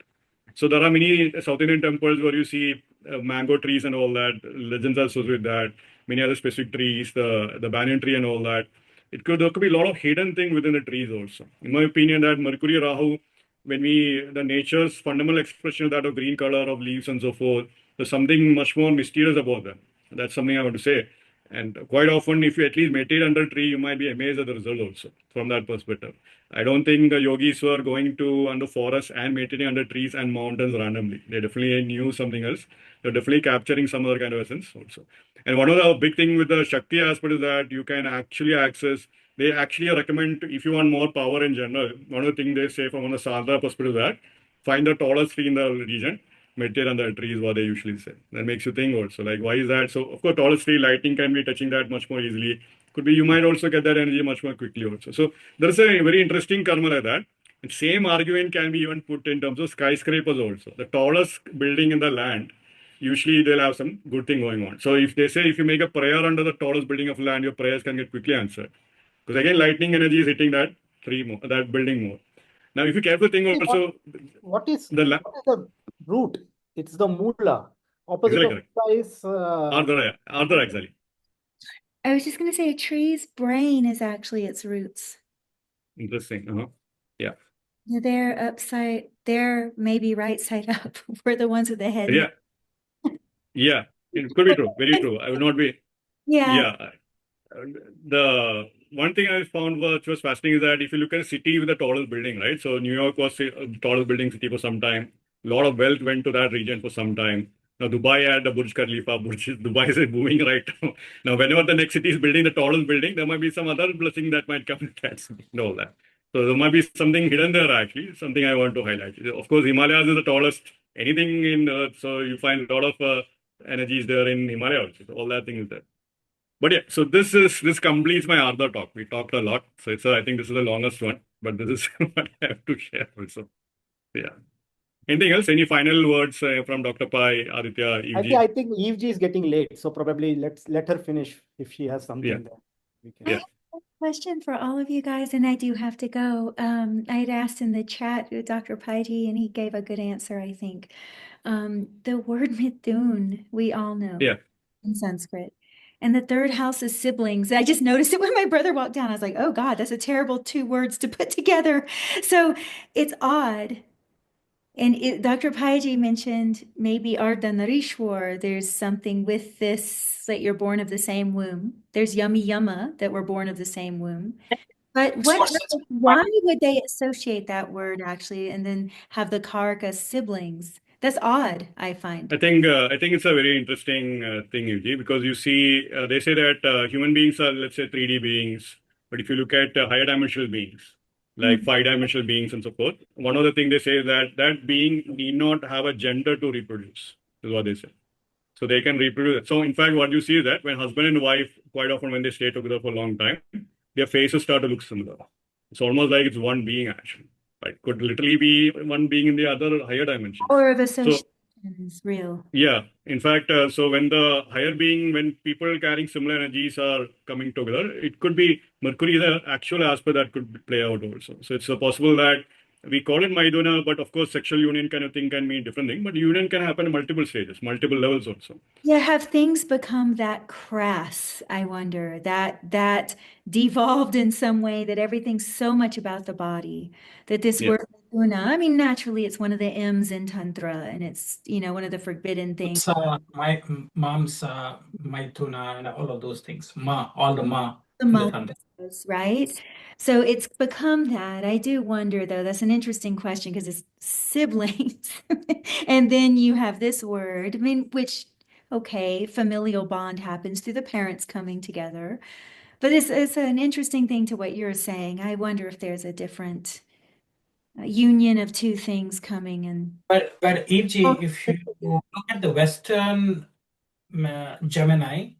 [SPEAKER 5] So there are many South Indian temples where you see mango trees and all that. Legends are associated with that. Many other specific trees, the banyan tree and all that. There could be a lot of hidden thing within the trees also. In my opinion, that Mercury Rahu, the nature's fundamental expression of that of green color of leaves and so forth, there's something much more mysterious about them. That's something I want to say. And quite often, if you at least meditate under a tree, you might be amazed at the result also from that perspective. I don't think the yogis were going to under forests and meditating under trees and mountains randomly. They definitely knew something else. They're definitely capturing some other kind of essence also. And one of the big thing with the Shakti aspect is that you can actually access. They actually recommend if you want more power in general. One of the things they say from a sadhana perspective is that find the tallest tree in the region, meditate on the tree is what they usually say. That makes you think also like why is that? So of course tallest tree lightning can be touching that much more easily. Could be you might also get that energy much more quickly also. So there's a very interesting karma like that. And same argument can be even put in terms of skyscrapers also. The tallest building in the land, usually they'll have some good thing going on. So if they say if you make a prayer under the tallest building of land, your prayers can get quickly answered. Because again, lightning energy is hitting that building more. Now, if you carefully think also,
[SPEAKER 4] What is
[SPEAKER 5] the
[SPEAKER 4] the root? It's the moola. Opposite
[SPEAKER 5] exactly
[SPEAKER 4] of moola is
[SPEAKER 5] Ardra exactly.
[SPEAKER 2] I was just going to say a tree's brain is actually its roots.
[SPEAKER 5] Interesting. Yeah.
[SPEAKER 2] They're maybe right side up. We're the ones with the head.
[SPEAKER 5] Yeah. Yeah. It could be true. Very true. I would not be.
[SPEAKER 2] Yeah.
[SPEAKER 5] Yeah. The one thing I found which was fascinating is that if you look at a city with the tallest building, right? So New York was the tallest building city for some time. A lot of wealth went to that region for some time. Now Dubai had the Burj Khalifa. Dubai is booming right now. Now whenever the next city is building the tallest building, there might be some other blessing that might come with that and all that. So there might be something hidden there actually, something I want to highlight. Of course, Himalayas is the tallest anything in Earth, so you find a lot of energies there in Himalaya also. So all that thing is there. But yeah, so this completes my Ardra talk. We talked a lot, so I think this is the longest one, but this is what I have to share also. Yeah. Anything else? Any final words from Dr. Pai, Aditya, Evji?
[SPEAKER 4] I think Evji is getting late, so probably let her finish if she has something
[SPEAKER 5] Yeah.
[SPEAKER 4] there.
[SPEAKER 2] I have a question for all of you guys, and I do have to go. I had asked in the chat with Dr. Paiji, and he gave a good answer, I think. The word Mithun, we all know in Sanskrit. And the third house is siblings. I just noticed it when my brother walked down. I was like, oh God, that's a terrible 2 words to put together. So it's odd. And Dr. Paiji mentioned maybe Ardhanarishwar, there's something with this, that you're born of the same womb. There's Yummy Yama, that we're born of the same womb. But why would they associate that word actually and then have the Karaka siblings? That's odd, I find.
[SPEAKER 5] I think it's a very interesting thing, Evji, because you see, they say that human beings are, let's say, 3D beings. But if you look at higher dimensional beings, like 5-dimensional beings and so forth, one of the things they say is that being need not have a gender to reproduce, is what they say. So they can reproduce. So in fact, what you see is that when husband and wife, quite often when they stay together for a long time, their faces start to look similar. It's almost like it's one being actually. Right? Could literally be one being in the other higher dimension.
[SPEAKER 2] Power of association is real.
[SPEAKER 5] Yeah. In fact, so when the higher being, when people carrying similar energies are coming together, it could be Mercury is an actual aspect that could play out also. So it's possible that we call it Maiduna, but of course, sexual union kind of thing can mean different thing. But union can happen at multiple stages, multiple levels also.
[SPEAKER 2] Yeah, have things become that crass, I wonder, that devolved in some way, that everything's so much about the body, that this word Una, I mean, naturally it's one of the M's in Tantra, and it's, one of the forbidden things.
[SPEAKER 6] My mom's Maituna and all of those things. All the ma.
[SPEAKER 2] The mantras, right? So it's become that. I do wonder, though, that's an interesting question because it's siblings. And then you have this word, I mean, which, okay, familial bond happens through the parents coming together. But it's an interesting thing to what you're saying. I wonder if there's a different union of two things coming in.
[SPEAKER 6] But EG, if you look at the Western Gemini,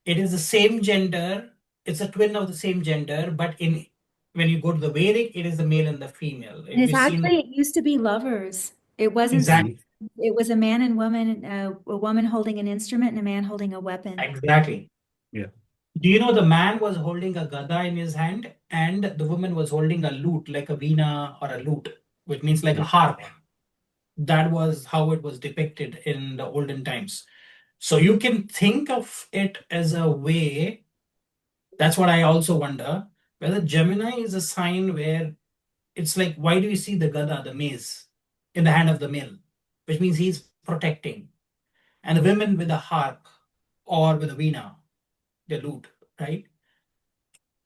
[SPEAKER 6] it is the same gender. It's a twin of the same gender, but when you go to the Vedic, it is the male and the female.
[SPEAKER 2] And it's actually, it used to be lovers. It wasn't,
[SPEAKER 6] exactly.
[SPEAKER 2] It was a man and woman, a woman holding an instrument and a man holding a weapon.
[SPEAKER 6] Exactly.
[SPEAKER 5] Yeah.
[SPEAKER 6] Do you know the man was holding a gada in his hand and the woman was holding a lute, like a veena or a lute, which means like a harp. That was how it was depicted in the olden times. So you can think of it as a way. That's what I also wonder, whether Gemini is a sign where it's like, why do you see the gada, the mace, in the hand of the male, which means he's protecting, and the women with a harp or with a veena, the lute, right?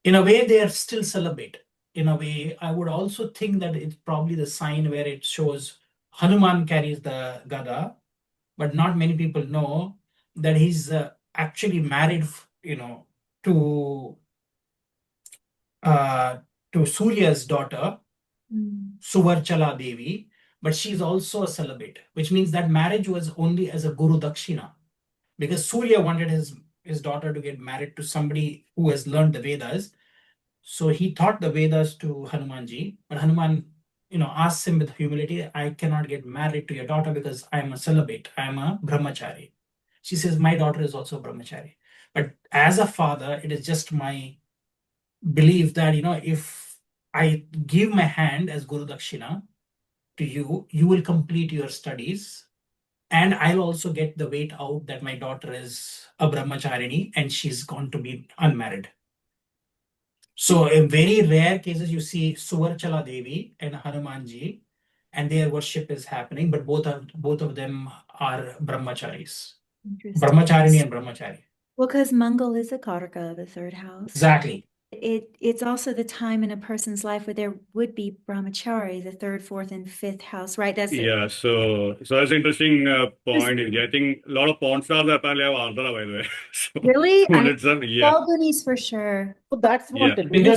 [SPEAKER 6] In a way, they are still celibate. In a way, I would also think that it's probably the sign where it shows Hanuman carries the gada, but not many people know that he's actually married, to Surya's daughter, Suvarchala Devi, but she's also a celibate, which means that marriage was only as a Guru Dakshina, because Surya wanted his daughter to get married to somebody who has learned the Vedas. So he taught the Vedas to Hanumanji, but Hanuman, asked him with humility, I cannot get married to your daughter because I am a celibate, I am a brahmachari. She says, my daughter is also brahmachari. But as a father, it is just my belief that, if I give my hand as Guru Dakshina to you, you will complete your studies. And I'll also get the weight out that my daughter is a brahmacharini and she's going to be unmarried. So in very rare cases, you see Suvarchala Devi and Hanumanji, and their worship is happening, but both of them are brahmacharis. Brahmacharini and brahmachari.
[SPEAKER 2] Well, because Mangal is a karaka of the third house.
[SPEAKER 6] Exactly.
[SPEAKER 2] It's also the time in a person's life where there would be brahmachari, the third, fourth, and fifth house, right? That's
[SPEAKER 5] Yeah, so that's an interesting point. I think a lot of porn stars apparently have Ardra, by the way. So,
[SPEAKER 2] really
[SPEAKER 5] yeah.
[SPEAKER 2] Falgunis for sure.
[SPEAKER 4] So that's what.
[SPEAKER 5] Yeah.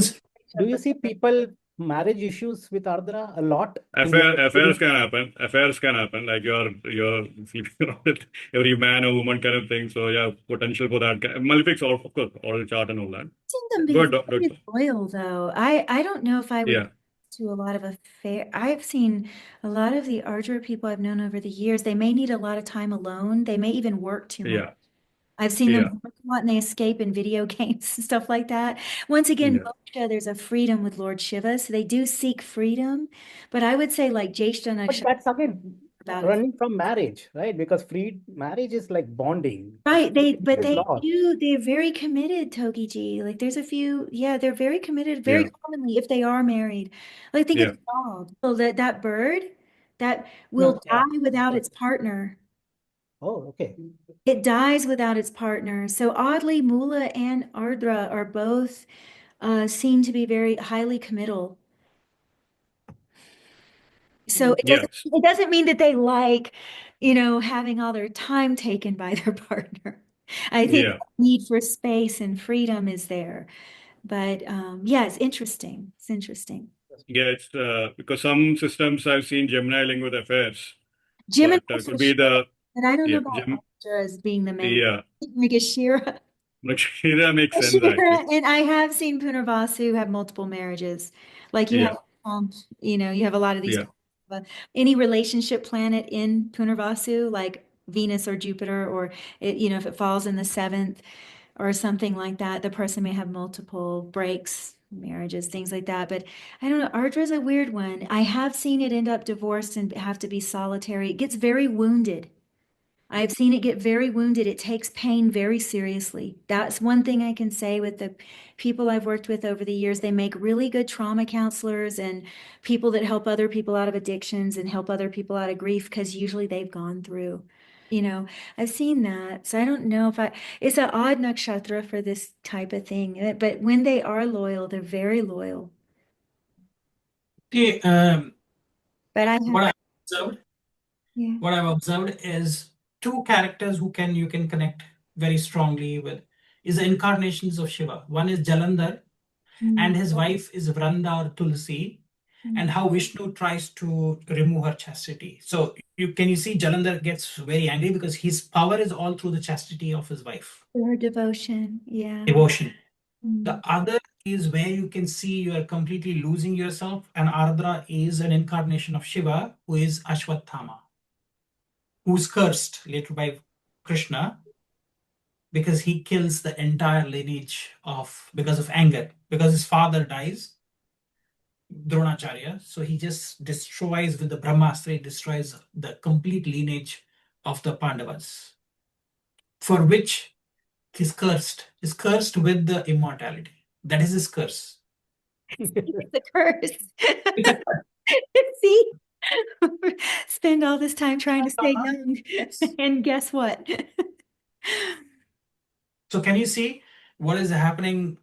[SPEAKER 4] Do you see people marriage issues with Ardra a lot?
[SPEAKER 5] Affairs can happen. Affairs can happen. Like you're sleeping around with every man or woman kind of thing. So yeah, potential for that. Malefics, of course, oral chart and all that.
[SPEAKER 2] I've seen them be very loyal, though. I don't know if I would to a lot of affair. I've seen a lot of the Ardra people I've known over the years. They may need a lot of time alone. They may even work too much.
[SPEAKER 5] Yeah.
[SPEAKER 2] I've seen them work a lot and they escape in video games and stuff like that. Once again, Moksha, there's a freedom with Lord Shiva, so they do seek freedom. But I would say like Jyeshta
[SPEAKER 4] But that's again running from marriage, right? Because marriage is like bonding.
[SPEAKER 2] Right. They're very committed, Togi Ji. Like there's a few, they're very committed, very commonly if they are married. Like think of a dog. So that bird that will die without its partner.
[SPEAKER 4] Oh, okay.
[SPEAKER 2] It dies without its partner. So oddly, Mula and Ardra are both seen to be very highly committal. So it doesn't mean that they like, having all their time taken by their partner. I think the need for space and freedom is there. But it's interesting. It's interesting.
[SPEAKER 5] Yeah, it's because some systems I've seen Gemini link with affairs.
[SPEAKER 2] Gemini
[SPEAKER 5] could be the.
[SPEAKER 2] And I don't know about Ardra as being the main.
[SPEAKER 5] Yeah.
[SPEAKER 2] Like a Shira.
[SPEAKER 5] Like Shira makes sense. Actually.
[SPEAKER 2] And I have seen Punarvasu have multiple marriages. Like you have, you have a lot of these. Any relationship planet in Punarvasu, like Venus or Jupiter, or if it falls in the 7th or something like that, the person may have multiple breaks, marriages, things like that. But I don't know, Ardra is a weird one. I have seen it end up divorced and have to be solitary. It gets very wounded. I've seen it get very wounded. It takes pain very seriously. That's one thing I can say with the people I've worked with over the years. They make really good trauma counselors and people that help other people out of addictions and help other people out of grief because usually they've gone through. I've seen that. So I don't know if it's an odd nakshatra for this type of thing. But when they are loyal, they're very loyal.
[SPEAKER 6] Okay,
[SPEAKER 2] but
[SPEAKER 6] what I've observed is two characters who you can connect very strongly with is the incarnations of Shiva. One is Jalandhar and his wife is Vranda or Tulsi. and how Vishnu tries to remove her chastity. So can you see Jalandhar gets very angry because his power is all through the chastity of his wife,
[SPEAKER 2] Her devotion. Yeah.
[SPEAKER 6] devotion.
[SPEAKER 2] Mm.
[SPEAKER 6] The other is where you can see you are completely losing yourself, and Ardra is an incarnation of Shiva, who is Ashwatthama, who's cursed later by Krishna because he kills the entire lineage because of anger, because his father dies, Dronacharya, so he just destroys with the Brahmastra, he destroys the complete lineage of the Pandavas, for which he's cursed with the immortality. That is his curse.
[SPEAKER 2] It's a curse. See? Spend all this time trying to stay young. And guess what?
[SPEAKER 6] So can you see what is happening?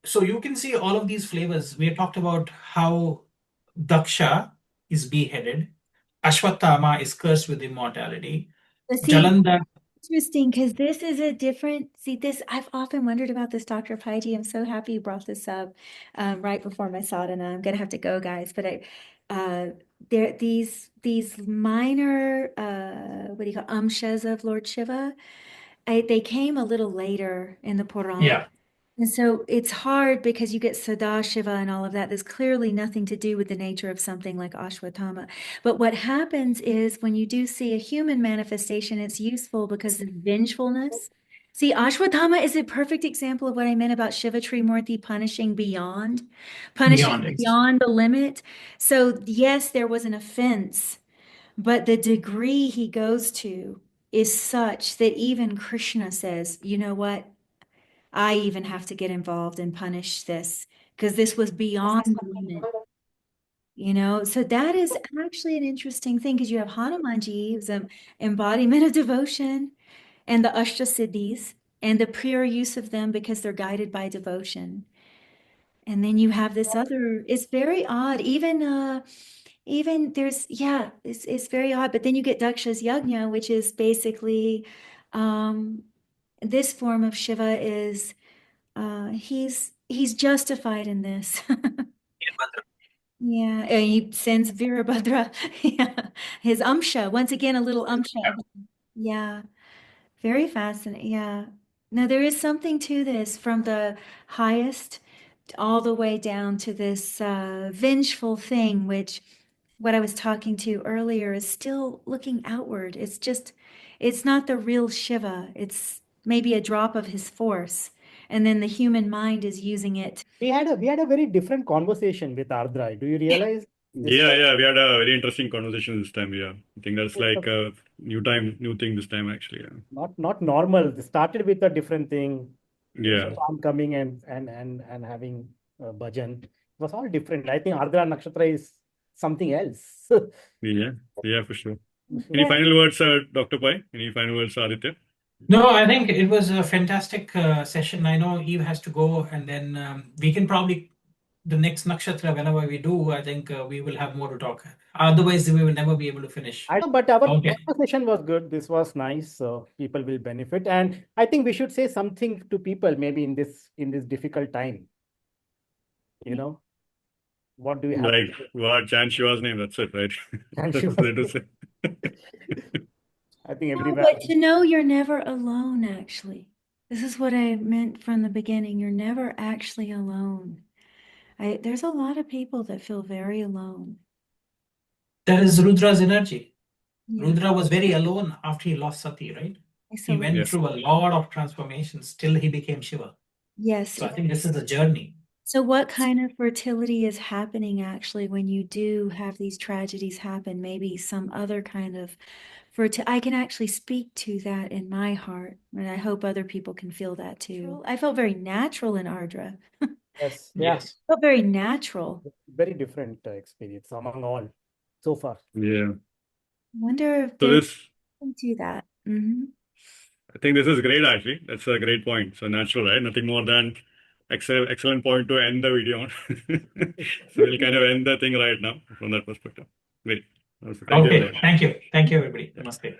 [SPEAKER 6] So you can see all of these flavors. We have talked about how Daksha is beheaded. Ashwatthama is cursed with immortality.
[SPEAKER 2] But see,
[SPEAKER 6] Jalandhar,
[SPEAKER 2] interesting, because this is a different, I've often wondered about this, Dr. Paiti. I'm so happy you brought this up right before my sadhana. I'm gonna have to go, guys, but these minor, what do you call, amshas of Lord Shiva, they came a little later in the Purana.
[SPEAKER 6] yeah,
[SPEAKER 2] And so it's hard because you get Sadashiva and all of that. There's clearly nothing to do with the nature of something like Ashwatthama. But what happens is when you do see a human manifestation, it's useful because of vengefulness. See, Ashwatthama is a perfect example of what I meant about Shiva Trimurti punishing beyond the limit. So yes, there was an offense, but the degree he goes to is such that even Krishna says, you know what? I even have to get involved and punish this because this was beyond the limit. So that is actually an interesting thing because you have Hanumanji, who's an embodiment of devotion, and the Ashtasiddhis, and the pure use of them because they're guided by devotion. And then you have this other, it's very odd. Even there's, it's very odd. But then you get Daksha's Yajna, which is basically this form of Shiva is he's justified in this. Yeah, and he sends Virabhadra. Yeah, his Amsha. Once again, a little Amsha. Yeah, very fascinating. Yeah. Now there is something to this from the highest all the way down to this vengeful thing, which what I was talking to earlier is still looking outward. It's not the real Shiva. It's maybe a drop of his force. And then the human mind is using it.
[SPEAKER 4] We had a very different conversation with Ardra. Do you realize?
[SPEAKER 5] Yeah, we had a very interesting conversation this time. Yeah, I think that's like a new thing this time actually. Yeah.
[SPEAKER 4] Not normal. It started with a different thing.
[SPEAKER 5] Yeah.
[SPEAKER 4] I'm coming and having bhajan. It was all different. I think Ardra Nakshatra is something else.
[SPEAKER 5] Yeah, for sure. Any final words, Dr. Pai? Any final words, Aditya?
[SPEAKER 6] No, I think it was a fantastic session. I know Eve has to go, and then we can probably the next nakshatra, whenever we do, I think we will have more to talk. Otherwise, we will never be able to finish.
[SPEAKER 4] I know, but our conversation was good. This was nice, so people will benefit. And I think we should say something to people, maybe in this difficult time. What do we have?
[SPEAKER 5] Like what? Chant Shiva's name. That's it, right?
[SPEAKER 4] Chant Shiva. I think everywhere.
[SPEAKER 2] But to know you're never alone, actually. This is what I meant from the beginning. You're never actually alone. There's a lot of people that feel very alone.
[SPEAKER 6] That is Rudra's energy.
[SPEAKER 2] Yeah.
[SPEAKER 6] Rudra was very alone after he lost Sati, right? He went through a lot of transformations till he became Shiva.
[SPEAKER 2] Yes.
[SPEAKER 6] So I think this is a journey.
[SPEAKER 2] So what kind of fertility is happening actually when you do have these tragedies happen? Maybe some other kind of I can actually speak to that in my heart, and I hope other people can feel that too. I felt very natural in Ardra.
[SPEAKER 4] Yes.
[SPEAKER 6] Yes.
[SPEAKER 2] Felt very natural.
[SPEAKER 4] Very different experience among all so far.
[SPEAKER 5] Yeah.
[SPEAKER 2] I wonder if
[SPEAKER 5] So
[SPEAKER 2] there's something to that.
[SPEAKER 5] I think this is great actually. That's a great point. So natural, right? Nothing more than excellent point to end the video on. So we'll kind of end the thing right now from that perspective. Great.
[SPEAKER 6] Okay. Thank you. Thank you, everybody. Namaste.